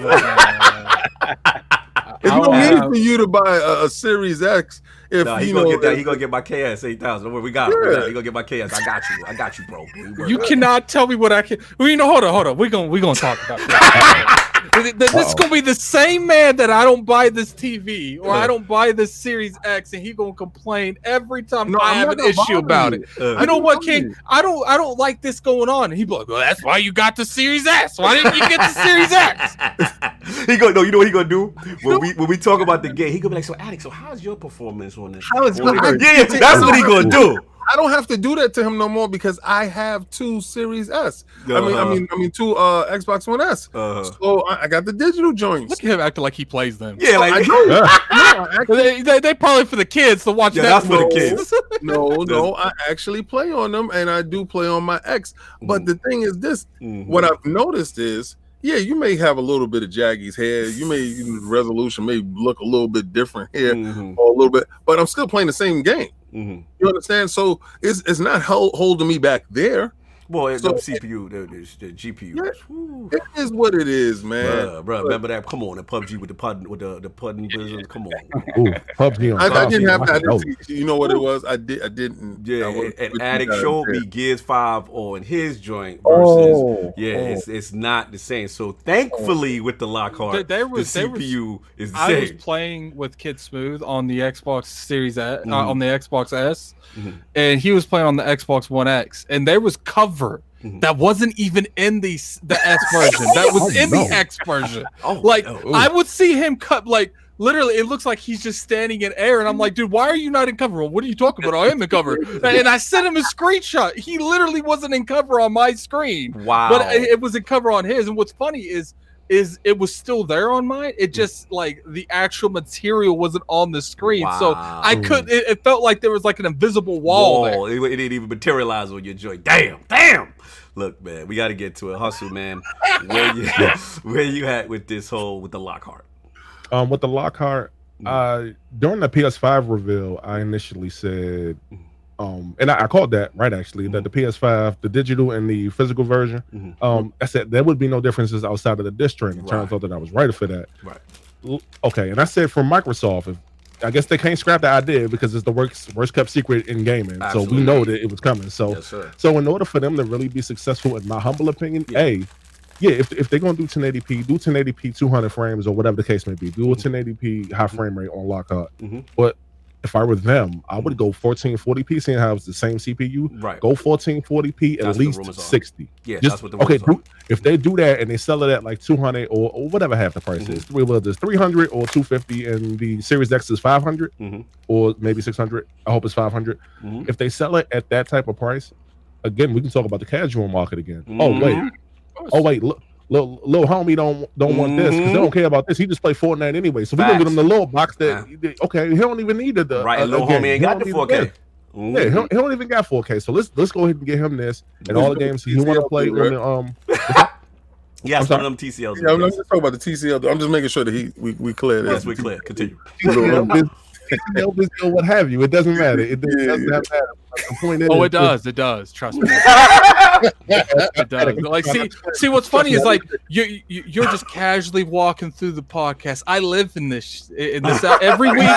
C: no need for you to buy a Series X. If
A: he gonna get my KS 8000. Don't worry, we got it. He gonna get my KS. I got you, bro.
B: You cannot tell me what I can. Well, hold on. We're gonna talk about that. This is gonna be the same man that I don't buy this TV or I don't buy this Series X, and he gonna complain every time I have an issue about it. You know what, King? I don't like this going on. And he be like, well, that's why you got the Series S. Why didn't you get the Series X?
A: You know what he gonna do when we talk about the game? He gonna be like, so Alex, so how's your performance on this?
C: That's
A: what he gonna do.
C: I don't have to do that to him no more because I have 2 Series S. I mean 2 Xbox One S. So I got the digital joints.
B: Look at him acting like he plays them.
A: Yeah, like
B: they probably for the kids to watch.
A: That's for the kids.
C: No, I actually play on them, and I do play on my X. But the thing is this: what I've noticed is, yeah, you may have a little bit of Jaggy's hair. You may resolution may look a little bit different here, or a little bit, but I'm still playing the same game. You understand? So it's not holding me back there.
A: Well, the CPU, the GPU.
C: Yeah, it is what it is, man.
A: Bro, remember that? Come on, the PUBG with the pudding business. Come on.
D: Ooh, PUBG.
C: I didn't have that. You know what it was? I didn't.
A: Yeah, and Addict showed me Gears 5 on his joint versus. It's not the same. So thankfully, with the Lockhart, the CPU is the same.
B: I was playing with KidSmove on the Xbox Series S, on the Xbox S, and he was playing on the Xbox One X, and there was cover that wasn't even in the S version. That was in the X version. I would see him cut like literally, it looks like he's just standing in air, and I'm like, dude, why are you not in cover? What are you talking about? I am in cover, and I sent him a screenshot. He literally wasn't in cover on my screen.
A: Wow,
B: but it was in cover on his. And what's funny is it was still there on mine. It just like the actual material wasn't on the screen, so I couldn't. It felt like there was like an invisible wall there.
A: It didn't even materialize on your joint. Damn. Look, man, we got to get to it. Hustle, man. Where you at with this with the Lockhart?
D: With the Lockhart, during the PS5 reveal, I initially said, and I called that right actually, that the PS5, the digital and the physical version, I said there would be no differences outside of the disc tray. It turns out that I was right for that.
A: Right.
D: Okay, and I said from Microsoft, I guess they can't scrap the idea because it's the worst kept secret in gaming. Absolutely. So we know that it was coming. So, so in order for them to really be successful, in my humble opinion, if they're gonna do 1080p, do 1080p 200 frames or whatever the case may be. Do a 1080p high frame rate on Lockhart. But if I were them, I would go 1440p, seeing how it's the same CPU.
A: Right.
D: Go 1440p at least 60.
A: Yeah,
D: just,
A: that's what the rumors are.
D: If they do that and they sell it at like 200 or whatever half the price is, whether it's 300 or 250 and the Series X is 500 or maybe 600, I hope it's 500. If they sell it at that type of price, again, we can talk about the casual market again. Oh wait, little homie don't want this because they don't care about this. He just play Fortnite anyway, so we're gonna get him the little box that he don't even need the
A: little homie ain't got the 4K.
D: Yeah, he don't even got 4K. So let's go ahead and get him this and all the games he want to play on the
A: yeah, some of them TCLs.
C: Yeah, I'm not talking about the TCL. I'm just making sure that we clear this.
A: Yes, we clear. Continue.
D: TCL, what have you? It doesn't matter. It doesn't matter. The point is,
B: it does. It does. Trust me. It does. Like, see, what's funny is like you're just casually walking through the podcast. I live in this every week.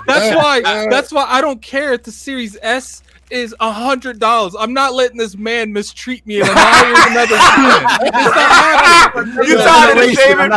B: That's why I don't care if the Series S is $100. I'm not letting this man mistreat me and hire another human. It's not happening.
A: You tired of the shaming?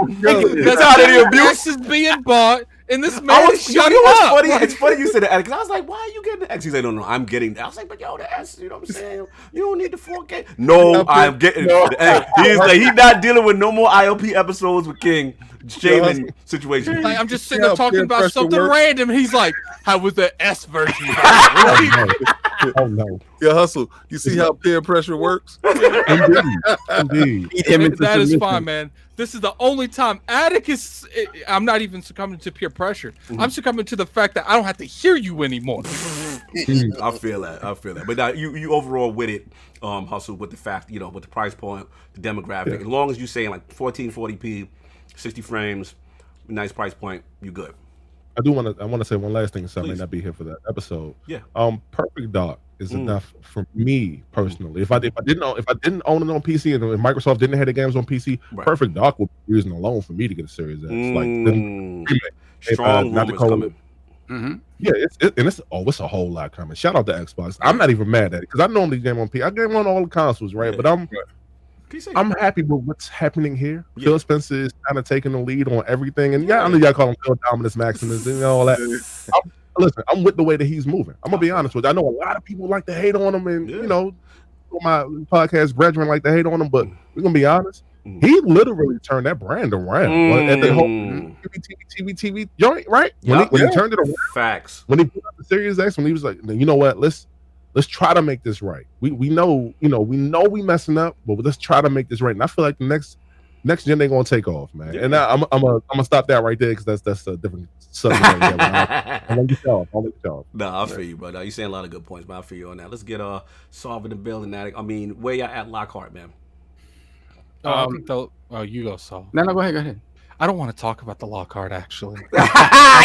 A: You tired of the abuse?
B: Is being bought. And this man is shutting
A: up. Funny? It's funny you said that because I was like, why are you getting the X? He's like, no, I'm getting that. I was like, but yo, the S, you know what I'm saying? You don't need the 4K. No, I'm getting the He's like, he's not dealing with no more ILP episodes with King shaming situations.
B: Like, I'm just sitting there talking about something random. He's like, how was the S version?
D: Oh no.
C: Yeah, Hustle. You see how peer pressure works?
D: Indeed.
B: That is fine, man. This is the only time Atticus. I'm not even succumbing to peer pressure. I'm succumbing to the fact that I don't have to hear you anymore.
A: I feel that. But now you overall with it, Hustle, with the fact, with the price point, the demographic. As long as you're saying like 1440p, 60 frames, nice price point, you good.
D: I want to say one last thing, so I may not be here for that episode.
A: Yeah.
D: Perfect Dark is enough for me personally. If I didn't own it on PC and Microsoft didn't have the games on PC, Perfect Dark would be reason alone for me to get a Series X.
A: Strong rumors coming.
D: Yeah, it's a whole lot coming. Shout out to Xbox. I'm not even mad at it because I normally game on PC. I game on all the consoles, right? But I'm happy with what's happening here. Phil Spencer is kind of taking the lead on everything, and I know y'all call him Phil Dominus Maximus and all that. Listen, I'm with the way that he's moving. I'm gonna be honest with you. I know a lot of people like to hate on him, and my podcast brethren like to hate on him, but we're gonna be honest. He literally turned that brand around at the whole TV joint, right? When he turned it around,
A: facts.
D: When he put out the Series X, when he was like, you know what, let's try to make this right. We know we messing up, but let's try to make this right. And I feel like the next gen they're gonna take off, man. And I'm gonna stop that right there because that's a different subject. I'll let you tell.
A: Nah, I feel you, but you're saying a lot of good points, but I feel you on that. Let's get solving the building. I mean, where y'all at Lockhart, man?
B: You go, Saul.
E: No, go ahead.
B: I don't want to talk about the Lockhart, actually.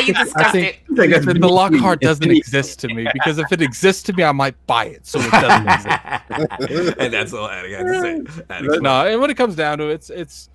A: You discussed it.
B: The Lockhart doesn't exist to me, because if it exists to me, I might buy it, so it doesn't exist.
A: And that's all I got to say.
B: No, and when it comes down to it, it's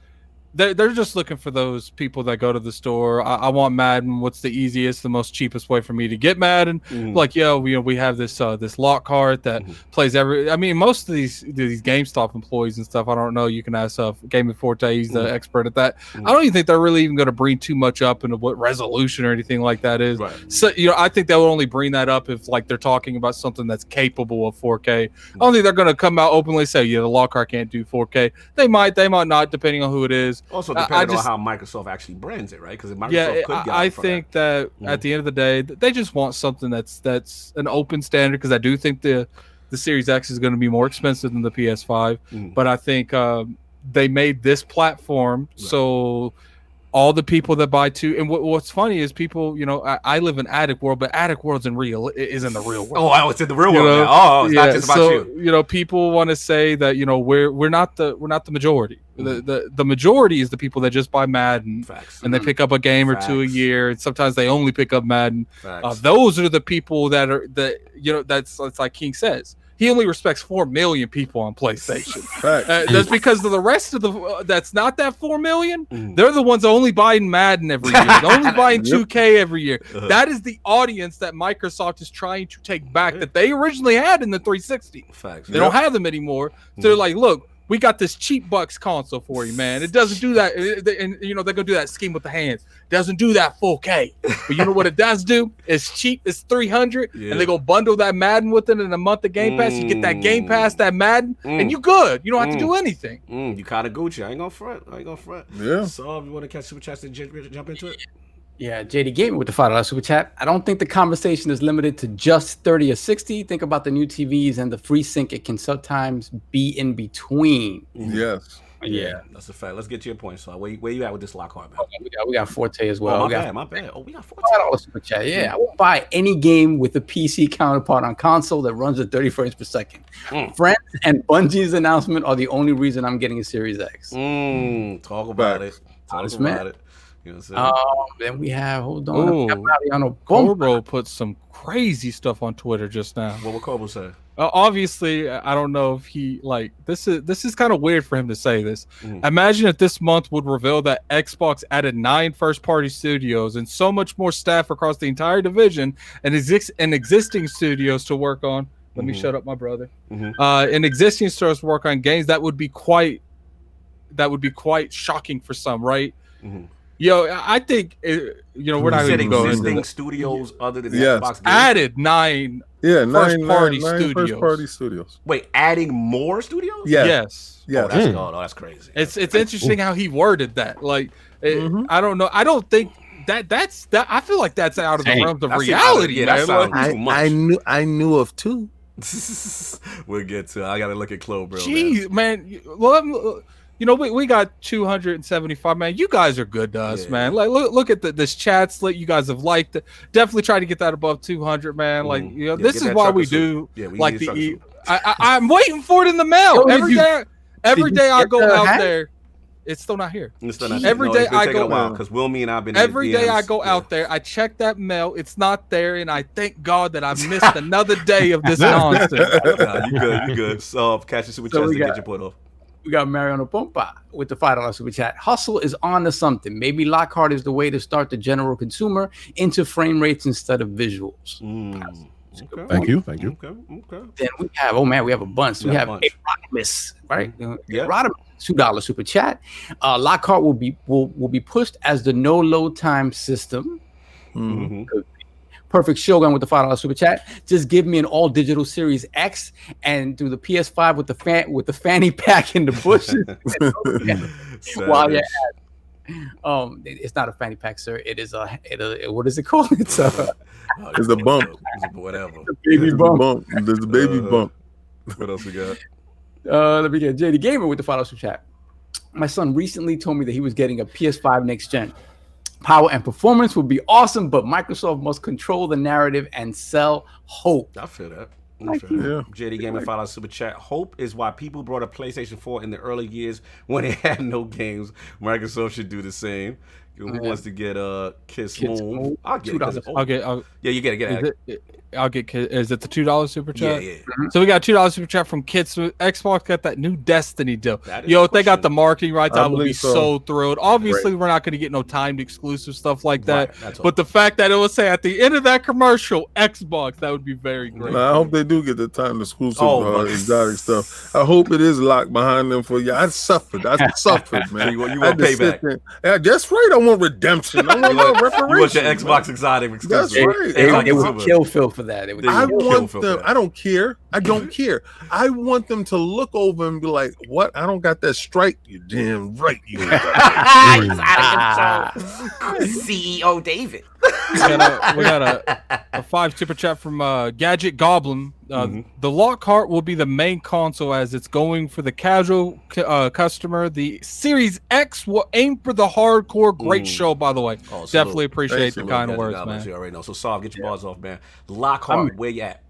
B: they're just looking for those people that go to the store. I want Madden. What's the easiest, the most cheapest way for me to get Madden? Like, we have this Lockhart that plays every. I mean, most of these GameStop employees and stuff. I don't know. You can ask Gaming Forte. He's the expert at that. I don't even think they're really even going to bring too much up into what resolution or anything like that is.
A: Right.
B: So I think they'll only bring that up if they're talking about something that's capable of 4K. I don't think they're going to come out openly and say, the Lockhart can't do 4K. They might not, depending on who it is. because
A: also depending on how Microsoft actually brands it, right? Because Microsoft could get
B: I think that at the end of the day, they just want something that's an open standard, because I do think the Series X is going to be more expensive than the PS5, but I think they made this platform so all the people that buy two, and what's funny is people, I live in Attic World, but Attic World's in the real world.
A: Oh, it's in the real world now. Oh, it's not just about you.
B: People want to say that we're not the majority. The majority is the people that just buy Madden.
A: Facts.
B: And they pick up a game or two a year, and sometimes they only pick up Madden. Those are the people that's like King says. He only respects 4 million people on PlayStation. That's because of the rest of that's not that 4 million. They're the ones only buying Madden every year. They're only buying 2K every year. That is the audience that Microsoft is trying to take back that they originally had in the 360.
A: Facts.
B: They don't have them anymore. So they're like, look, we got this cheap bucks console for you, man. It doesn't do that. And they're going to do that scheme with the hands. It doesn't do that full K. But you know what it does do? It's cheap. It's $300. And they go bundle that Madden with it in a month of Game Pass. You get that Game Pass, that Madden, and you good. You don't have to do anything.
A: You kind of Gucci. I ain't going to front.
C: Yeah.
A: So if you want to catch Super Chats and jump into it?
E: Yeah, JD Gaming with the $5 super chat. I don't think the conversation is limited to just 30 or 60. Think about the new TVs and the free sync. It can sometimes be in between.
C: Yes.
E: Yeah,
A: that's a fact. Let's get to your point. So where you at with this Lockhart, man?
E: We got Forte as well.
A: My bad. Oh, we got Forte.
E: $5 super chat. Yeah, I won't buy any game with a PC counterpart on console that runs at 30 frames per second. Friends and Bungie's announcement are the only reason I'm getting a Series X.
A: Talk about it. Talk about it. You know what I'm saying?
E: Then we have, hold on.
B: Corbo put some crazy stuff on Twitter just now.
A: What would Corbo say?
B: Obviously, I don't know if he this is kind of weird for him to say this. Imagine if this month would reveal that Xbox added 9 first-party studios and so much more staff across the entire division and existing studios to work on. Let me shut up, my brother. And existing studios to work on games that would be quite shocking for some, right? Yo, I think we're not even going
A: existing studios other than Xbox games?
B: Added 9 first-party studios.
A: Wait, adding more studios?
B: Yes.
A: Oh, that's crazy.
B: It's interesting how he worded that. Like, I don't know. I don't think that's I feel like that's out of the realms of reality.
C: I knew of 2.
A: We'll get to. I gotta look at Chloe, bro.
B: Jeez, man. Well, we got 275, man. You guys are good to us, man. Like, look at this chat slit. You guys have liked it. Definitely try to get that above 200, man. Like, this is why we do like the. I'm waiting for it in the mail every day. I go out there. It's still not here. Every day I go out
A: because Wilmy and I've been.
B: Every day I go out there. I check that mail. It's not there, and I thank God that I missed another day of this nonsense.
A: You good. So catch your super chat to get your point off.
E: We got Mariano Pompa with the $5 super chat. Hustle is on to something. Maybe Lockhart is the way to start the general consumer into frame rates instead of visuals.
D: Okay. Thank you.
A: Okay.
E: Then we have, we have a bunch. We have Erodimus, right? Erodimus, $2 super chat. Lockhart will be pushed as the no load time system. Perfect Shogun with the $5 super chat. Just give me an all digital Series X and do the PS5 with the fanny pack in the bushes. While you're at it's not a fanny pack, sir. It is what is it called? It's a
C: bump.
A: Whatever.
C: It's a baby bump. There's a baby bump.
A: What else we got?
E: Let me get JD Gamer with the $5 super chat. My son recently told me that he was getting a PS5 next gen. Power and performance would be awesome, but Microsoft must control the narrative and sell hope.
A: I feel that.
C: JD
A: Gaming $5 super chat. Hope is why people brought a PlayStation 4 in the early years when it had no games. Microsoft should do the same. Who wants to get KidSmove? I'll get it. You get it.
B: I'll get. Is it the $2 super chat?
A: Yeah.
B: So we got $2 super chat from KidSmove. Xbox got that new Destiny deal. Yo, if they got the marketing rights, I will be so thrilled. Obviously, we're not going to get no timed exclusive stuff like that. But the fact that it will say at the end of that commercial, Xbox, that would be very great.
C: I hope they do get the timed exclusive exotic stuff. I hope it is locked behind them for you. I suffered, man.
A: You want payback?
C: Yeah, that's right. I want redemption. I want reparations.
A: You want your Xbox exotic exclusive.
C: That's right.
E: It would kill Phil for that.
C: I want them. I don't care. I don't care. I want them to look over and be like, "What? I don't got that strike." You damn right. You ain't got
A: He's out of control. CEO David.
B: We got a 5 super chat from Gadget Goblin. The Lockhart will be the main console as it's going for the casual customer. The Series X will aim for the hardcore. Great show, by the way.
A: Oh,
B: definitely appreciate the kind words, man.
A: You already know. So, Sav, get your bars off, man. Lockhart, where you at?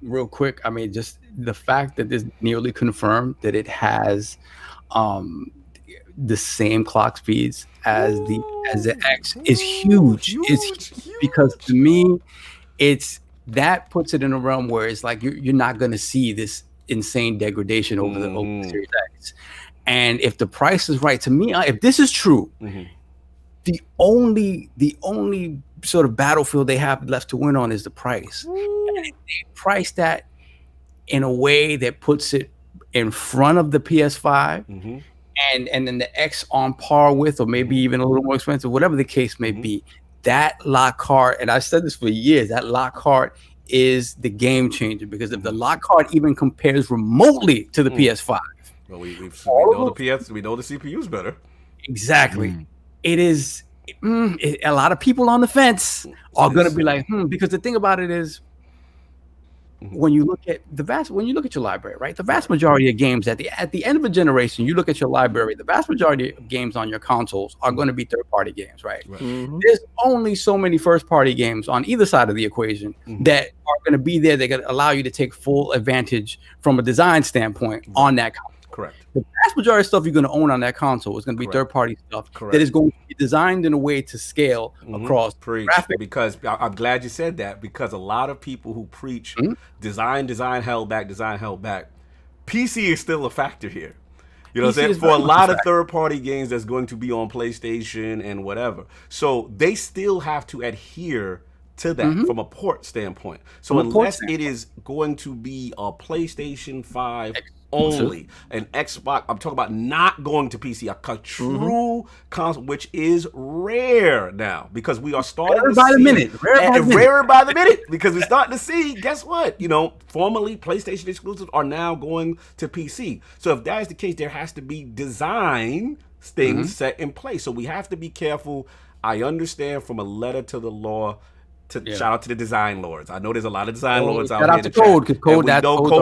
E: Real quick, I mean, just the fact that it's nearly confirmed that it has the same clock speeds as the X is huge. It's huge because to me, that puts it in a realm where it's like you're not going to see this insane degradation over the Series X. And if the price is right, to me, if this is true, the only sort of battlefield they have left to win on is the price. And if they price that in a way that puts it in front of the PS5 and then the X on par with, or maybe even a little more expensive, whatever the case may be, that Lockhart, and I've said this for years, that Lockhart is the game changer, because if the Lockhart even compares remotely to the PS5,
A: well, we know the CPU's better.
E: Exactly. It is. A lot of people on the fence are going to be like, because the thing about it is, when you look at your library, right? The vast majority of games at the end of a generation, you look at your library, the vast majority of games on your consoles are going to be third-party games, right? There's only so many first-party games on either side of the equation that are going to be there. They're going to allow you to take full advantage from a design standpoint on that console.
A: Correct.
E: The vast majority of stuff you're going to own on that console is going to be third-party stuff that is going to be designed in a way to scale across graphics.
A: Because I'm glad you said that, because a lot of people who preach design held back, PC is still a factor here. You know what I'm saying? For a lot of third-party games that's going to be on PlayStation and whatever. So they still have to adhere to that from a port standpoint. So unless it is going to be a PlayStation 5 only, an Xbox, I'm talking about not going to PC, a true console, which is rare now, because we are starting to see rarer by the minute, because we're starting to see, guess what? Formerly PlayStation exclusives are now going to PC. So if that is the case, there has to be design things set in place. So we have to be careful. I understand from a letter to the law. Shout out to the design lords. I know there's a lot of design lords out here.
E: Code, because Code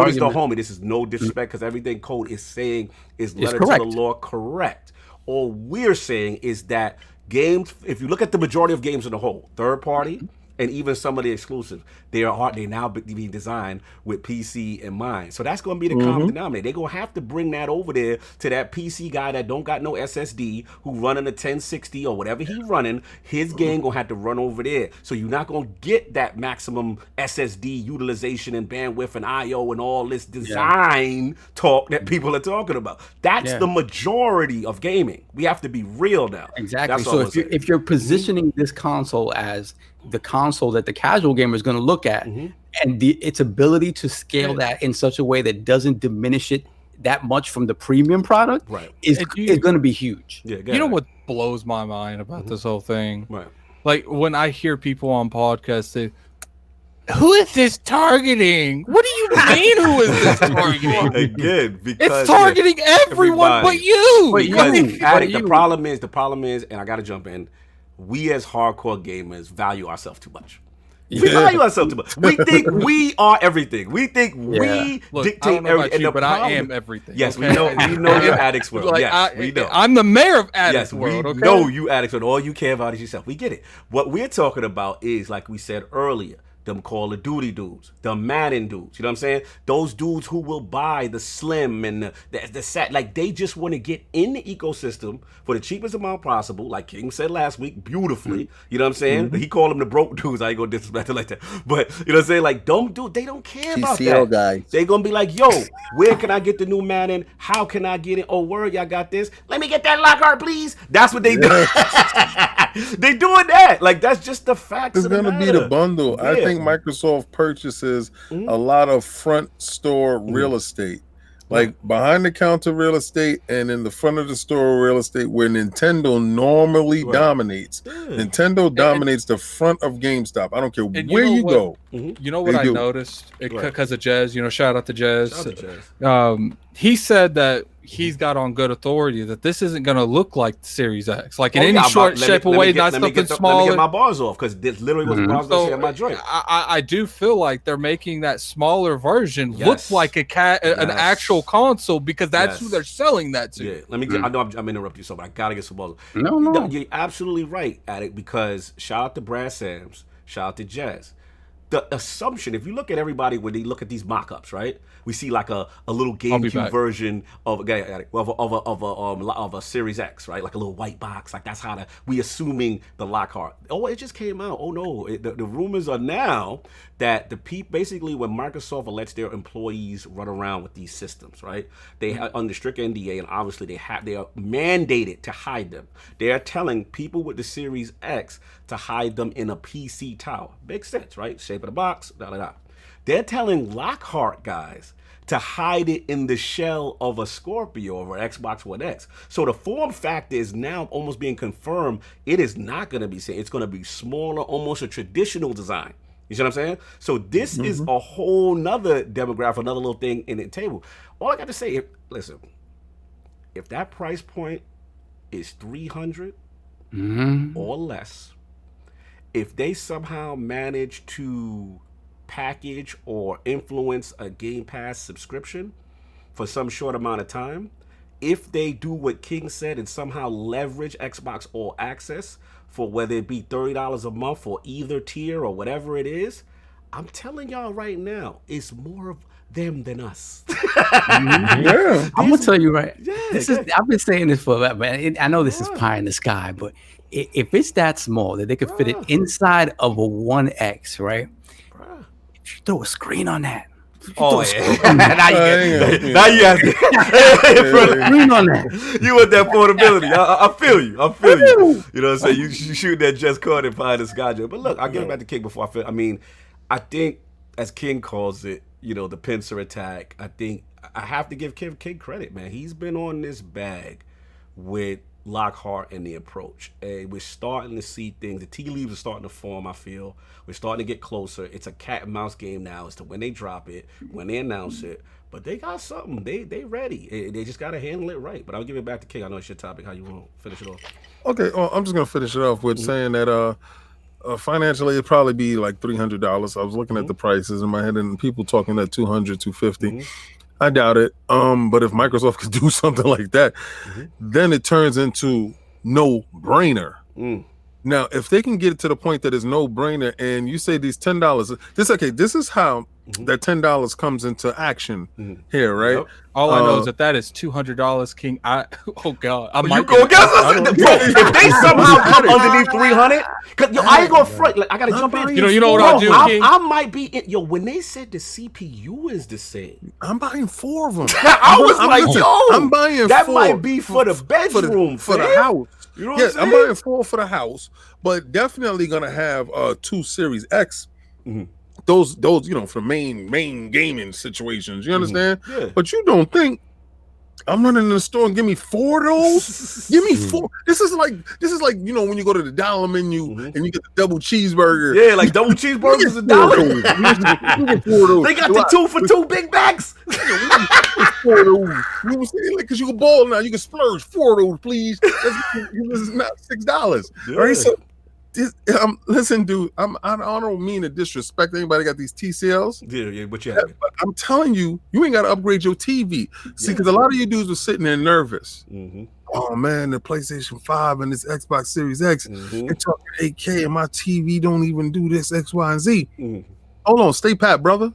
A: is the homie. This is no disrespect, because everything Code is saying is letter to the law correct. All we're saying is that games, if you look at the majority of games in the whole, third party, and even some of the exclusives, they now being designed with PC in mind. So that's going to be the common denominator. They're going to have to bring that over there to that PC guy that don't got no SSD, who running a 1060 or whatever he running. His game going to have to run over there. So you're not going to get that maximum SSD utilization and bandwidth and IO and all this design talk that people are talking about. That's the majority of gaming. We have to be real now.
E: Exactly. So if you're positioning this console as the console that the casual gamer is going to look at, and its ability to scale that in such a way that doesn't diminish it that much from the premium product, is going to be huge.
B: You know what blows my mind about this whole thing? Like when I hear people on podcasts say, "Who is this targeting? What do you mean? Who is this targeting?"
A: Again, because
B: it's targeting everyone but you.
A: The problem is, and I got to jump in. We as hardcore gamers value ourselves too much. We value ourselves too much. We think we are everything. We think we dictate everything.
B: But I am everything.
A: Yes, we know you're Addicts World. Yes, we know.
B: I'm the mayor of Addicts World.
A: We know you Addicts World. All you care about is yourself. We get it. What we're talking about is, like we said earlier, them Call of Duty dudes, the Madden dudes, you know what I'm saying? Those dudes who will buy the Slim and the set, like they just want to get in the ecosystem for the cheapest amount possible, like King said last week, beautifully, you know what I'm saying? He called them the broke dudes, I ain't gonna disrespect it like that, but you know what I'm saying? Like, they don't care about that.
G: Guys.
A: They gonna be like, yo, where can I get the new Madden? How can I get it? Oh, word, y'all got this? Let me get that Lockhart, please. That's what they do. They doing that. Like, that's just the facts.
C: It's gonna be the bundle. I think Microsoft purchases a lot of front store real estate like behind the counter real estate and in the front of the store real estate, where Nintendo normally dominates. Nintendo dominates the front of GameStop. I don't care where you go.
B: You know what I noticed because of Jez. You know, shout out to Jez. He said that he's got on good authority that this isn't going to look like the Series X, like in any short shape of way, not something smaller.
A: Let me get my bars off because this literally was bars going to say my joint.
B: I do feel like they're making that smaller version look like an actual console because that's who they're selling that to.
A: Yeah. Let me get. I know I'm interrupting you, so but I gotta get some bars. No, you're absolutely right at it because shout out to Brad Sams, shout out to Jazz. The assumption, if you look at everybody when they look at these mock-ups, right? We see like a little GameCube version of a Series X, right? Like a little white box. Like that's how we assuming the Lockhart. Oh, it just came out. Oh no, the rumors are now that basically when Microsoft lets their employees run around with these systems, right? They are under strict NDA, and obviously they are mandated to hide them. They are telling people with the Series X to hide them in a PC tower. Makes sense, right? Shape of the box, They're telling Lockhart guys to hide it in the shell of a Scorpio or an Xbox One X. So the form factor is now almost being confirmed. It is not going to be same. It's going to be smaller, almost a traditional design. You see what I'm saying? So this is a whole nother demographic, another little thing in the table. All I got to say, listen, if that price point is $300 or less, if they somehow manage to package or influence a Game Pass subscription for some short amount of time, if they do what King said and somehow leverage Xbox All Access for whether it be $30 a month for either tier or whatever it is, I'm telling y'all right now, it's more of them than us.
E: I'm gonna tell you I've been saying this for that, man. I know this is pie in the sky, but if it's that small that they could fit it inside of a 1X, right? If you throw a screen on that.
A: Now you have to
E: screen on that.
A: You want that portability. I feel you. You know what I'm saying? You shoot that just caught it behind the sky. But look, I'll give it back to King before I think as King calls it, you know, the pincer attack, I think I have to give King credit, man. He's been on this bag with Lockhart and the approach. And we're starting to see things. The tea leaves are starting to form, I feel. We're starting to get closer. It's a cat and mouse game now as to when they drop it, when they announce it. But they got something. They ready. They just got to handle it right. But I'll give it back to King. I know it's your topic. How you want to finish it off?
C: Okay, well, I'm just going to finish it off with saying that financially it'd probably be like $300. I was looking at the prices in my head and people talking at $200, $250. I doubt it. But if Microsoft could do something like that, then it turns into no brainer. Now, if they can get it to the point that it's no brainer, and you say these $10, this is how that $10 comes into action here, right?
B: All I know is that is $200, King. Oh God, I might
A: go against us. If they somehow come underneath 300, because I ain't gonna front. Like, I gotta jump in.
B: You know what I'll do, King?
A: I might be when they said the CPU is the same,
C: I'm buying 4 of them.
A: I was
C: I'm buying
A: that
C: 4.
A: might be for the bedroom,
C: for the house.
A: You know what I'm saying?
C: I'm buying 4 for the house, but definitely gonna have 2 Series X. Those you know, for main gaming situations. You understand? But you don't think I'm running in the store and give me 4 of those? Give me 4. This is like you know when you go to the dollar menu and you get the double cheeseburger.
A: Yeah, like double cheeseburgers is $1. They got the 2 for 2 big bags.
C: 4 of those. You know what I'm saying? Like, cause you can ball now, you can splurge 4 of those, please. This is not $6. Right? So listen, dude, I don't mean to disrespect anybody got these TCLs.
A: Yeah, but yeah.
C: But I'm telling you, you ain't got to upgrade your TV. See, because a lot of you dudes were sitting there nervous. Oh man, the PlayStation 5 and this Xbox Series X, and talking 8K, and my TV don't even do this X, Y, and Z. Hold on, stay pat, brother.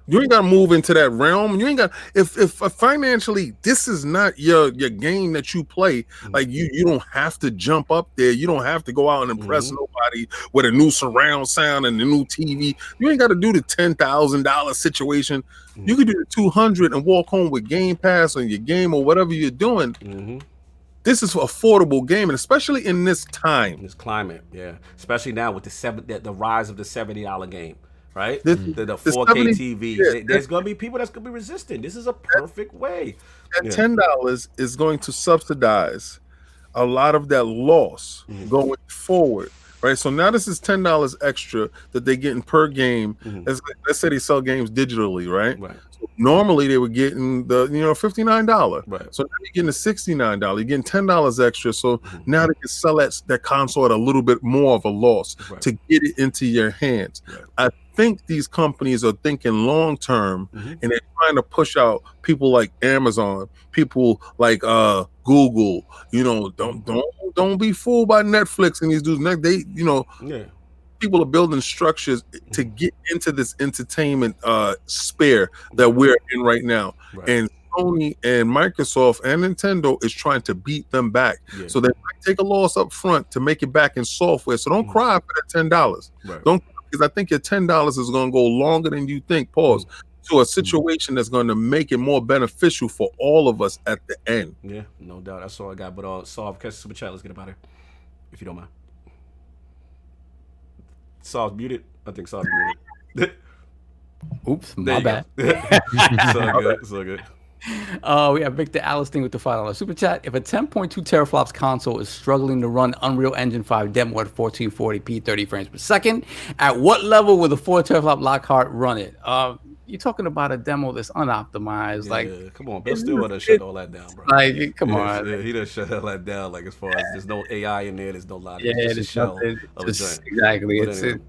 C: You ain't got to move into that realm. You ain't got if financially this is not your game that you play. Like you don't have to jump up there. You don't have to go out and impress nobody with a new surround sound and a new TV. You ain't got to do the $10,000 situation. You could do the $200 and walk home with Game Pass on your game or whatever you're doing. This is affordable gaming, especially in this time,
A: this climate. Yeah, especially now with the rise of the $70 game. right? The 4K TV. There's going to be people that's going to be resistant. This is a perfect way.
C: That $10 is going to subsidize a lot of that loss going forward, right? So now this is $10 extra that they're getting per game. Let's say they sell games digitally, right? So normally they were getting the $59,
A: right?
C: So now you're getting the $69. You're getting $10 extra. So now they can sell that console at a little bit more of a loss to get it into your hands. I think these companies are thinking long term, and they're trying to push out people like Amazon, people like Google. Don't be fooled by Netflix and these dudes. People are building structures to get into this entertainment sphere that we're in right now, and Sony and Microsoft and Nintendo is trying to beat them back. So they might take a loss up front to make it back in software. So don't cry for that $10. Don't, because I think your $10 is going to go longer than you think. To a situation that's going to make it more beneficial for all of us at the end.
A: Yeah, no doubt. That's all I got. But Solve, catch super chat. Let's get up out of here, if you don't mind. Solve muted. I think Solve muted.
E: Oops, my bad.
A: So good.
E: We have Victor Alliston with the $5 super chat. If a 10.2 teraflops console is struggling to run Unreal Engine 5 demo at 1440p 30 frames per second, at what level will the 4 teraflop Lockhart run it? You're talking about a demo that's unoptimized.
A: Come on, Bill Stewart done shut all that down, bro.
E: Come on.
A: Yeah, he done shut all that down. As far as there's no AI in there, there's no logic. It's just a shell of a joint.
E: Exactly.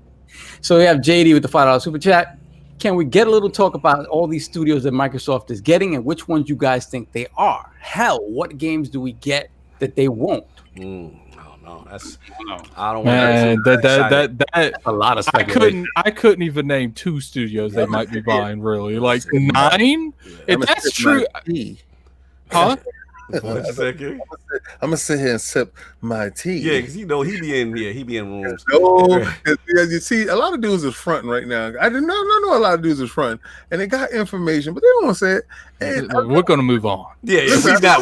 E: So we have JD with the $5 super chat. Can we get a little talk about all these studios that Microsoft is getting and which ones you guys think they are? Hell, what games do we get that they won't?
A: I don't know. I don't want
E: that's a lot of speculation.
B: I couldn't even name 2 studios they might be buying. Really, like 9. If that's true, huh?
C: I'm gonna sit here and sip my tea.
A: Yeah, because he be in rooms.
C: You see, a lot of dudes is fronting right now. I know a lot of dudes is fronting, and they got information, but they don't want to say it. And
B: we're gonna move on.
A: Yeah,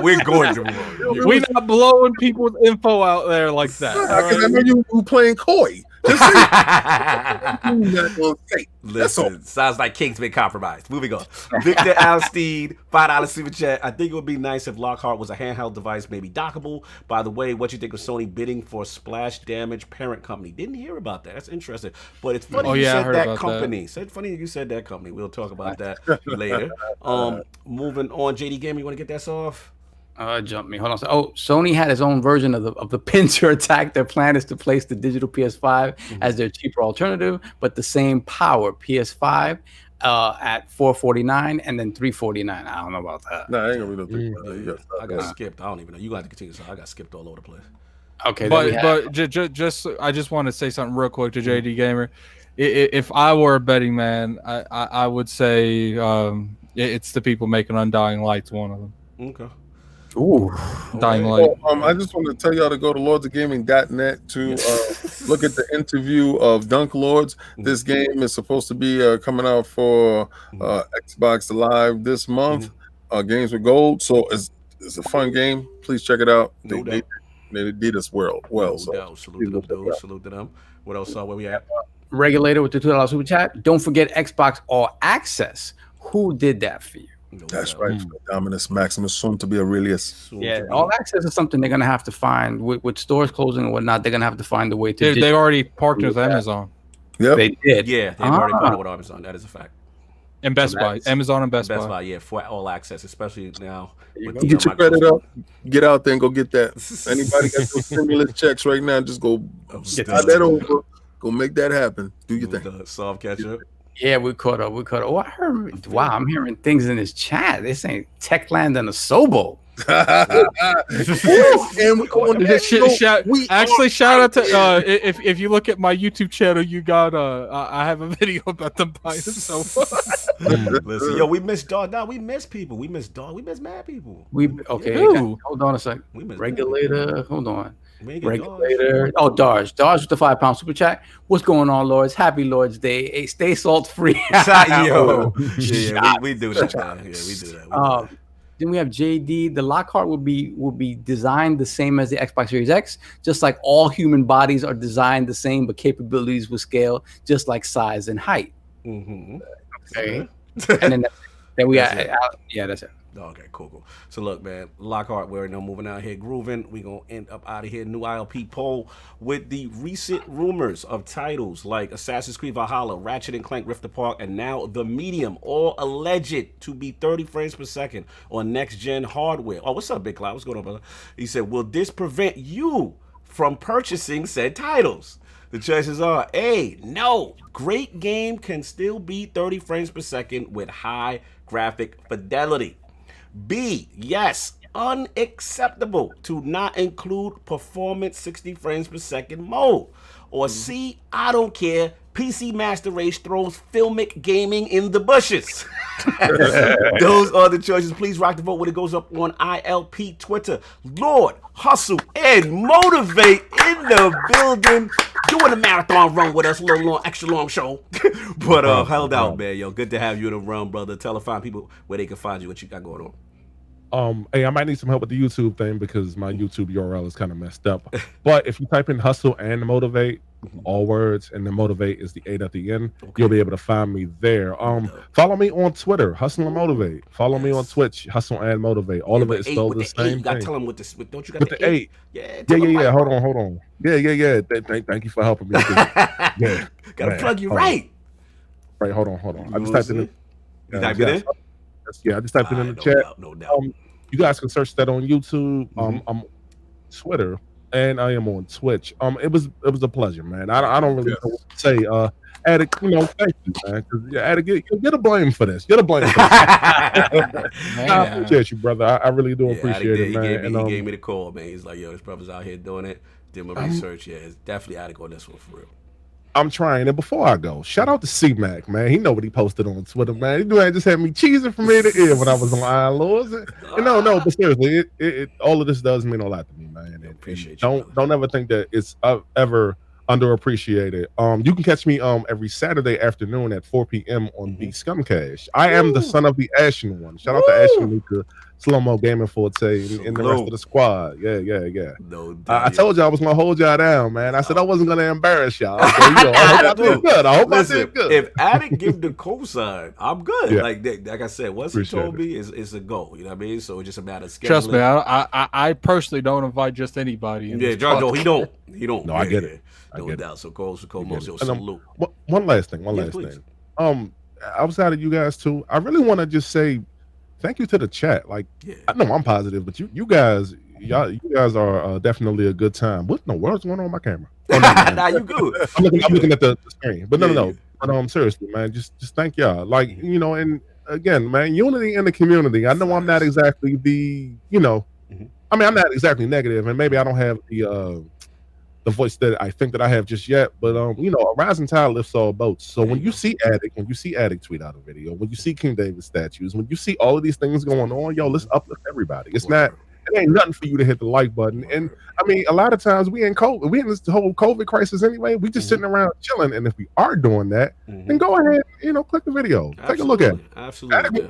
A: we're going to move on.
B: We're not blowing people's info out there like that.
C: Because I know you playing coy.
A: Listen, sounds like King's been compromised. Moving on. Victor Alstein, $5 super chat. I think it would be nice if Lockhart was a handheld device, maybe dockable. By the way, what you think of Sony bidding for Splash Damage parent company? Didn't hear about that. That's interesting. But it's funny you said that company. Funny you said that company. We'll talk about that later. Moving on, JD Gamer, you want to get that off?
E: Jump me. Hold on. Oh, Sony had its own version of the pincer attack. Their plan is to place the digital PS5 as their cheaper alternative, but the same power PS5 at $449 and then $349. I don't know about that.
C: No, I ain't gonna read no
A: I got skipped. I don't even know. You got to continue. So I got skipped all over the place.
E: Okay,
B: but I just want to say something real quick to JD Gamer. If I were a betting man, I would say it's the people making Undying Light's one of them.
A: Okay.
E: Ooh,
B: Dying Light.
C: I just want to tell y'all to go to lordsofgaming.net to look at the interview of Dunk Lords. This game is supposed to be coming out for Xbox Live this month. Games with Gold, so it's a fun game. Please check it out. They did us well.
A: Salute to them. What else? Where we at?
E: Regulator with the $2 super chat. Don't forget Xbox All Access. Who did that for you?
C: That's right. Dominus Maximus, soon to be Aurelius.
E: All access is something they're gonna have to find with stores closing and whatnot. They're gonna have to find a way to.
B: They already partnered with Amazon.
C: Yep,
E: they did.
A: Yeah, they've already partnered with Amazon. That is a fact.
B: And Best Buy, Amazon and Best Buy.
A: Yeah, for all access, especially now.
C: Get your credit up. Get out there and go get that. Anybody got those stimulus checks right now? Just go get that over. Go make that happen. Do your thing.
A: Soft catch up.
E: Yeah, we caught up. Oh, I heard. Wow, I'm hearing things in this chat. This ain't Techland and a Sobo.
B: Shout out to if you look at my YouTube channel, you got I have a video about them buying a sofa.
A: Listen, yo, we miss dog. No, we miss people. We miss dog. We miss mad people.
E: Hold on a second. Regulator. Hold on. Regulator. Oh, Darge with the £5 super chat. What's going on, Lords? Happy Lord's Day. Hey, stay salt free.
A: Yo, we do that. Yeah, we do that.
E: Then we have JD. The Lockhart will be designed the same as the Xbox Series X, just like all human bodies are designed the same, but capabilities will scale just like size and height. Okay. And then we got that's it.
A: Okay, cool. So look, man, Lockhart, we're now moving out here grooving. We're going to end up out of here. New ILP poll with the recent rumors of titles like Assassin's Creed Valhalla, Ratchet & Clank Rift Apart, and now The Medium, all alleged to be 30 frames per second on next-gen hardware. Oh, what's up, Big Cloud? What's going on, brother? He said, will this prevent you from purchasing said titles? The choices are A, no. Great game can still be 30 frames per second with high graphic fidelity. B, yes, unacceptable to not include performance 60 frames per second mode. Or C, I don't care, PC Master Race throws filmic gaming in the bushes. Those are the choices. Please rock the vote when it goes up on ILP Twitter. Lord, Hustle, and Motivate in the building. Doing a marathon run with us, a little long, extra long show. But held out, man. Yo, good to have you in the run, brother. Tell the fine people where they can find you, what you got going on.
D: Hey, I might need some help with the YouTube thing because my YouTube URL is kind of messed up. But if you type in Hustle and Motivate, all words, and then Motivate is the 8 at the end, you'll be able to find me there. Follow me on Twitter, Hustle and Motivate. Follow me on Twitch, Hustle and Motivate. All of it is spelled the same
A: You got to
D: thing.
A: tell them with this. Don't you got
D: with the 8? Yeah. Hold on. Yeah. Thank you for helping me. Yeah.
A: Gotta plug you right.
D: Right. Hold on. I just typed it in.
A: You typed it in?
D: Yeah, I just typed it in the chat.
A: No doubt.
D: You guys can search that on YouTube. I'm Twitter, and I am on Twitch. It was a pleasure, man. I don't really know what to say. Attic, thank you, man. Because Attic, get a blame for this. Get a blame for this. I appreciate you, brother. I really do appreciate it, man.
A: He gave me the call, man. He's like, yo, his brother's out here doing it. Did my research. Yeah, it's definitely Attic on this one for real.
D: I'm trying. And before I go, shout out to C-Mac, man. He know what he posted on Twitter, man. He knew I just had me cheesing from ear to ear when I was on Iron Lords. No, but seriously, it all of this does mean a lot to me, man.
A: Appreciate
D: you. Don't ever think that it's ever underappreciated. You can catch me every Saturday afternoon at 4 p.m. on the Scumcash. I am the son of the Ashen one. Shout out to Ashen Luca, Slow Mo Gaming Forte, and the rest of the squad. Yeah.
A: No doubt.
D: I told you I was gonna hold y'all down, man. I said I wasn't gonna embarrass y'all. So, I hope I did good. I did good.
A: If Attic give the cosign, I'm good. Yeah. Like I said, once he told me, it's a go. You know what I mean? So it's just a matter of scheduling.
B: Trust me, I personally don't invite just anybody.
A: No, he don't. No,
D: I get it.
A: No doubt. So Coles for Coles, salute.
D: One last thing. Outside of you guys too, I really want to just say thank you to the chat. Like, I know I'm positive, but you guys are definitely a good time. What in the world's going on with my camera? Oh, no,
A: nah, you good.
D: I'm looking at the screen, but no. But seriously, man, just thank y'all. Like, and again, man, unity in the community. I know I'm not exactly the, I mean, I'm not exactly negative, and maybe I don't have the voice that I think that I have just yet, but a rising tide lifts all boats. So when you see Attic tweet out a video, when you see King David statues, when you see all of these things going on, let's uplift everybody. It ain't nothing for you to hit the like button. And I mean, a lot of times we in this whole COVID crisis anyway. We just sitting around chilling. And if we are doing that, then go ahead, click the video, take a look at it.
A: Absolutely.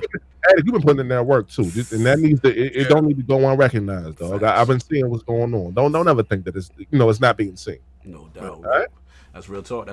D: Attic, you've been putting in that work too, and that needs to. It don't need to go unrecognized, dog. I've been seeing what's going on. Don't ever think that it's it's not being seen.
A: No doubt. All
D: right?
A: That's real talk.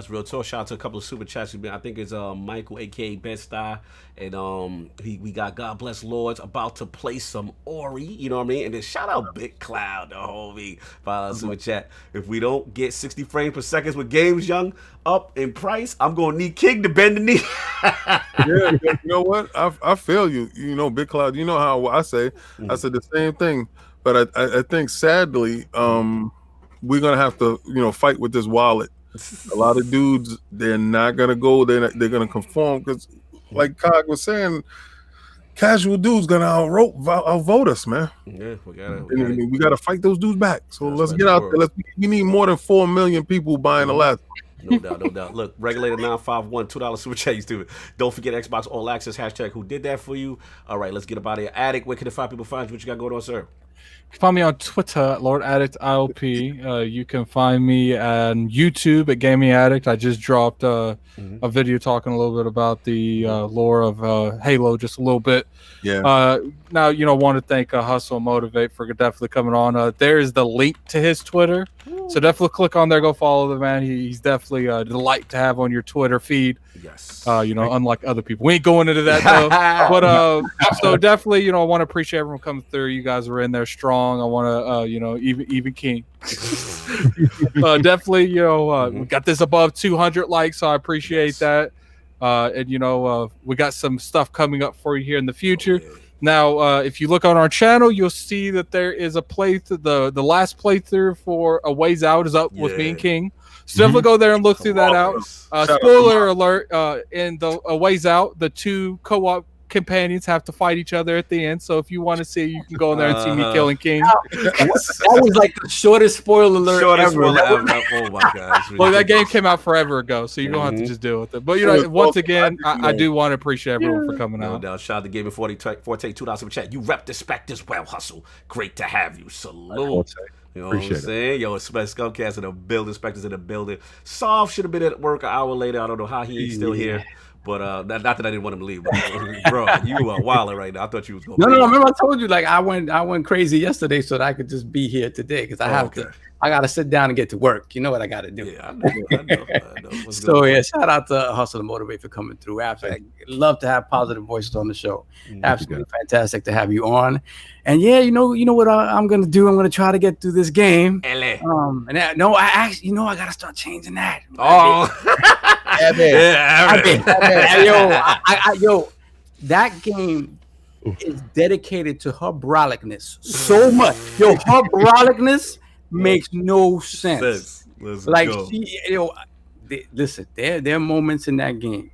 A: Shout out to a couple of super chats. I think it's Michael, aka Bed-Stuy, and we got God Bless Lords about to play some Ori. You know what I mean? And then shout out Big Cloud, the homie, by super chat. If we don't get 60 frames per second with games, young up in price, I'm gonna need King to bend the knee.
C: Yeah, you know what? I feel you. Big Cloud. You know how I say? I said the same thing, but I think sadly, we're gonna have to fight with this wallet. A lot of dudes, they're not gonna go. They're gonna conform because, like Cog was saying, casual dudes gonna outvote us, man.
A: Yeah,
C: we gotta fight those dudes back. So let's get out there. We need more than 4 million people buying the last.
A: No doubt. Look, Regulator 951, $2 super chat, you stupid. Don't forget Xbox All Access, # who did that for you. All right, let's get up out of here. Attic, where can the 5 people find you? What you got going on, sir?
B: You can find me on Twitter at LordAddictILP. You can find me on YouTube at Gaming Addict. I just dropped a video talking a little bit about the lore of Halo, just a little bit.
C: Yeah.
B: Now, want to thank Hustle and Motivate for definitely coming on. There is the link to his Twitter So definitely click on there, go follow the man. He's definitely a delight to have on your Twitter feed.
A: Yes.
B: Unlike other people. We ain't going into that though. But so definitely, I want to appreciate everyone coming through. You guys are in there strong. I want to even King. Definitely, we got this above 200 likes, so I appreciate that. And we got some stuff coming up for you here in the future. Now, if you look on our channel, you'll see that there is a playthrough. The last playthrough for A Ways Out is up with me and King. So definitely go there and look through that out. Spoiler alert, in the A Ways Out, the two co-op companions have to fight each other at the end. So if you want to see, you can go in there and see me killing King.
E: That was like the shortest spoiler alert ever.
A: Oh my gosh.
B: Well, that game came out forever ago, so you're going to have to just deal with it. But, once again, I do want to appreciate everyone for coming out.
A: No, shout out to Gaming 40 Forte, $2 super chat. You rep the spec as well, Hustle. Great to have you. Salute. You know what I'm saying? Yo, Skunkcast in the building, Spectres in the building. Soft should have been at work an hour later. I don't know how he's still here. But not that I didn't want him to leave. But, bro, you are wilding right now. I thought you was going.
E: No. Remember I told you I went crazy yesterday so that I could just be here today because I got to sit down and get to work. You know what I got to do.
A: Yeah, I know.
E: So shout out to Hustle and Motivate for coming through. Absolutely, love to have positive voices on the show. Absolutely fantastic to have you on. And you know what I'm gonna do. I'm gonna try to get through this game. I gotta start changing that. Yo, that game is dedicated to her brolockness so much. Yo, her brolockness makes no sense. Like go. Listen, there are moments in that game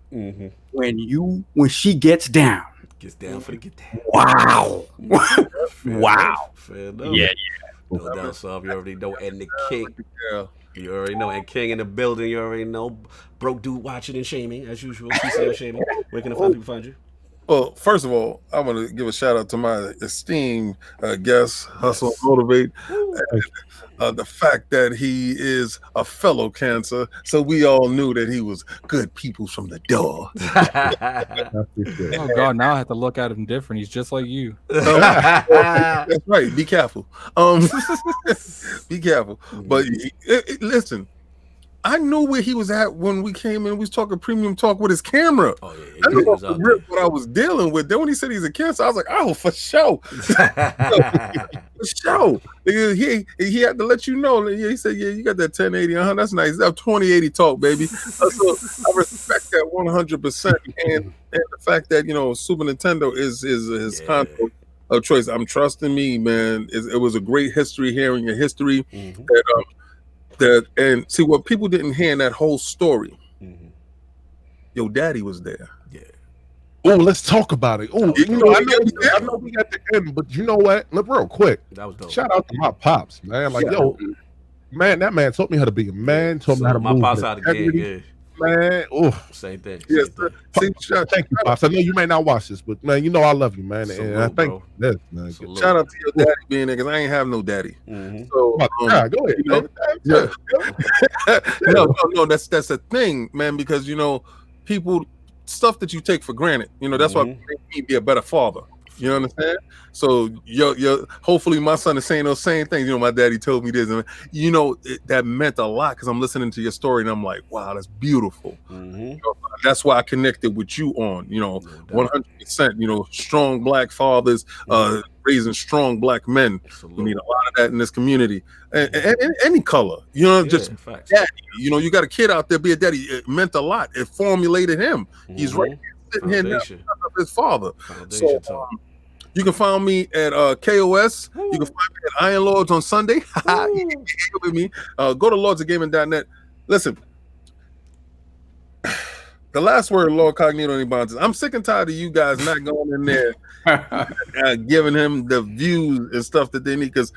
E: when she gets down.
A: Gets down for the get down.
E: Wow.
A: Wow. Fair enough.
E: Yeah.
A: No doubt, so you already know. And the King. You already know. And King in the building, you already know. Broke dude watching and shaming, as usual. PC shaming. Where can the people find you?
C: Well, first of all, I want to give a shout out to my esteemed guest, Hustle and Motivate. The fact that he is a fellow Cancer, so we all knew that he was good people from the door.
B: Oh God, now I have to look at him different. He's just like you.
C: That's right. Be careful. Be careful. But listen. I knew where he was at when we came in. We was talking premium talk with his camera. Oh, yeah, I knew what I was dealing with. Then when he said he's a Cancer, I was like, oh, for sure. For sure. He had to let you know. He said, yeah, you got that 1080. That's nice. That 2080 talk, baby. So I respect that 100%. And the fact that, Super Nintendo is his console of choice. I'm trusting me, man. It was a great history, hearing your history. And see what people didn't hear in that whole story. Your daddy was there.
D: Yeah. Oh, let's talk about it. Oh, I know we got the end, but you know what? Look, real quick.
A: That was dope.
D: Shout out to my pops, man. Like, man, that man taught me how to be a man. Taught me how to move.
A: My pops out of the game,
D: man.
A: Same thing.
C: Yes,
D: thank you, pops. I know you may not watch this, but man, I love you, man. And I thank you. This, man.
C: Shout out to your daddy being there, because I ain't have no daddy. So
D: go ahead.
C: No, that's a thing, man. Because people, stuff that you take for granted. That's why make me be a better father. You understand? So hopefully my son is saying those same things. My daddy told me this, and that meant a lot, because I'm listening to your story and I'm like, wow, that's beautiful. That's why I connected with you on 100%. Strong black fathers raising strong black men. We need a lot of that in this community, and any color. Just daddy. You got a kid out there, be a daddy. It meant a lot. It formulated him. He's right sitting here now, his father. So you can find me at KOS. You can find me at Iron Lords on Sunday. With me. Go to lordsofgaming.net. Listen, the last word, LordCognito and Bonds. I'm sick and tired of you guys not going in there giving him the views and stuff that they need, because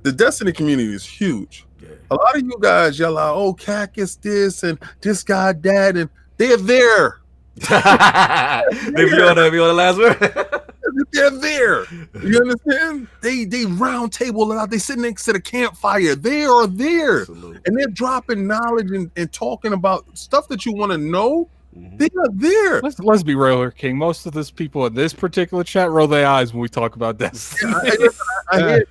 C: the Destiny community is huge. A lot of you guys yell out, oh, CAC is this and this guy that, and they're there.
A: Maybe you on the last word.
C: They're there. You understand? They round table it out. They sit next to the campfire. They are there. Absolutely. And they're dropping knowledge and talking about stuff that you want to know. They are there.
B: Let's be real here, King. Most of these people in this particular chat roll their eyes when we talk about this.
C: I hear that.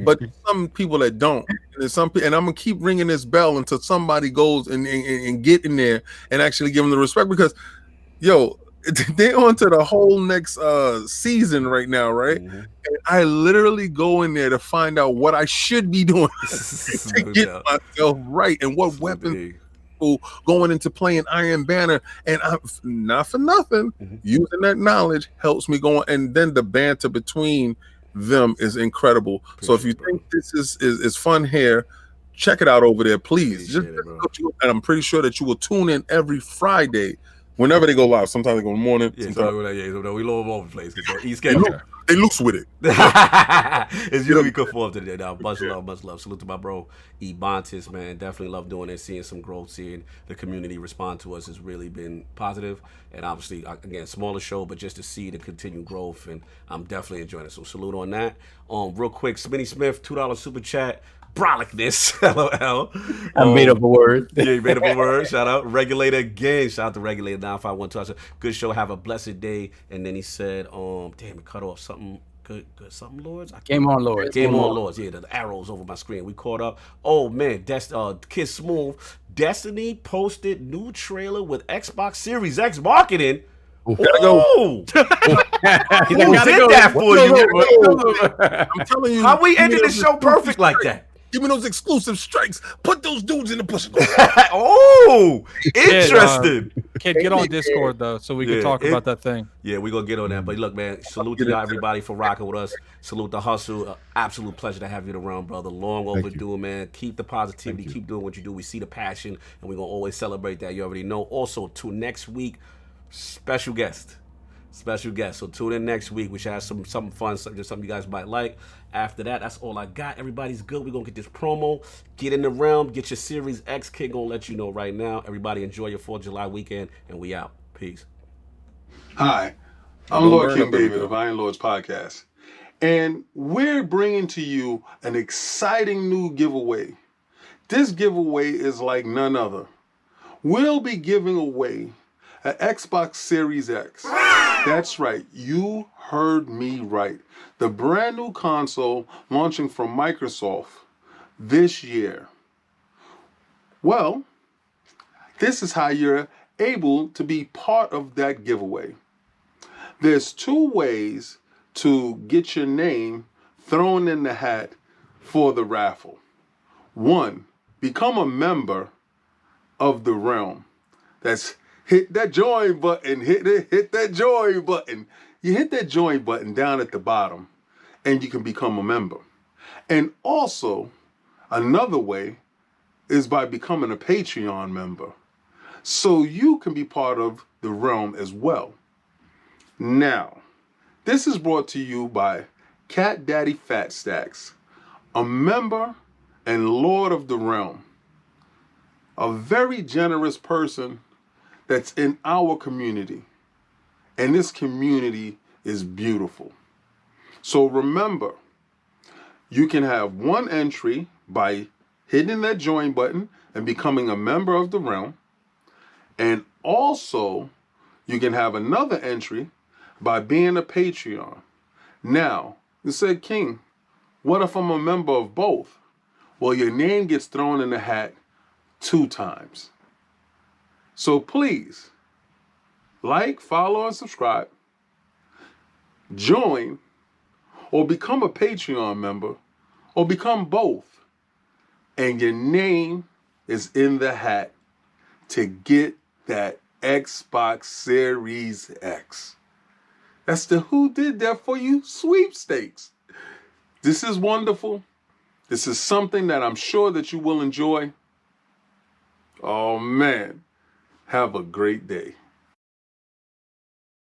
C: but some people that don't. And there's some, and I'm gonna keep ringing this bell until somebody goes and get in there and actually give them the respect, because yo, they're on to the whole next season right now, right? And I literally go in there to find out what I should be doing to get myself right, and what weapons going into playing Iron Banner. And I'm not for nothing, using that knowledge helps me go on, and then the banter between them is incredible. So if you think this is fun here, check it out over there, please. And I'm pretty sure that you will tune in every Friday whenever they go live. Sometimes they go in the morning.
A: Yeah, we all over the place.
C: They loose with it.
A: It's we conform to that. Now, much love. Salute to my bro Ebontis, man. Definitely love doing it, seeing some growth, seeing the community respond to us has really been positive. And obviously, again, smaller show, but just to see the continued growth, and I'm definitely enjoying it. So salute on that. Real quick, Smitty Smith, $2 super chat. Brolickness, LOL.
E: I made up a word.
A: Yeah, you made up a word. Shout out Regulator again. Shout out to Regulator 9512. Good show. Have a blessed day. And then he said, damn, it cut off something. Good, something, Lords.
E: Game on, Lords.
A: Game on, Lords. Yeah, the arrows over my screen. We caught up. Oh man, KidSmove. Destiny posted new trailer with Xbox Series X marketing.
C: Gotta go.
A: Who did that for you?
C: I'm telling you.
A: How we ended the show perfect like that?
C: Give me those exclusive strikes. Put those dudes in the push.
A: Oh, interesting.
B: Can't get on Discord though, so we can talk about that thing.
A: Yeah, we're gonna get on that. But look, man, salute to y'all, everybody, for rocking with us. Salute the hustle. Absolute pleasure to have you around, brother. Long overdue, man. Keep the positivity. Keep doing what you do. We see the passion, and we're gonna always celebrate that. You already know. Also, to next week, special guest. So tune in next week. We should have something fun, something you guys might like. After that, that's all I got. Everybody's good. We're going to get this promo. Get in the realm. Get your Series X. Kid going to let you know right now. Everybody enjoy your 4th of July weekend, and we out. Peace.
G: Hi, I'm Lord King David of Iron Lords Podcast. And we're bringing to you an exciting new giveaway. This giveaway is like none other. We'll be giving away an Xbox Series X. That's right, you heard me right. The brand new console launching from Microsoft this year. Well, this is how you're able to be part of that giveaway. There's 2 ways to get your name thrown in the hat for the raffle. 1, become a member of the realm. That's hit that join button, hit that join button. You hit that join button down at the bottom and you can become a member. And also, another way is by becoming a Patreon member, so you can be part of the realm as well. Now, this is brought to you by Cat Daddy Fat Stacks, a member and Lord of the Realm, a very generous person that's in our community. And this community is beautiful. So remember, you can have 1 entry by hitting that join button and becoming a member of the realm. And also, you can have another entry by being a Patreon. Now, you said, King, what if I'm a member of both? Well, your name gets thrown in the hat 2 times. So please, like, follow, and subscribe, join, or become a Patreon member, or become both, and your name is in the hat to get that Xbox Series X. That's the Who Did That For You sweepstakes. This is wonderful. This is something that I'm sure that you will enjoy. Oh man. Have a great day.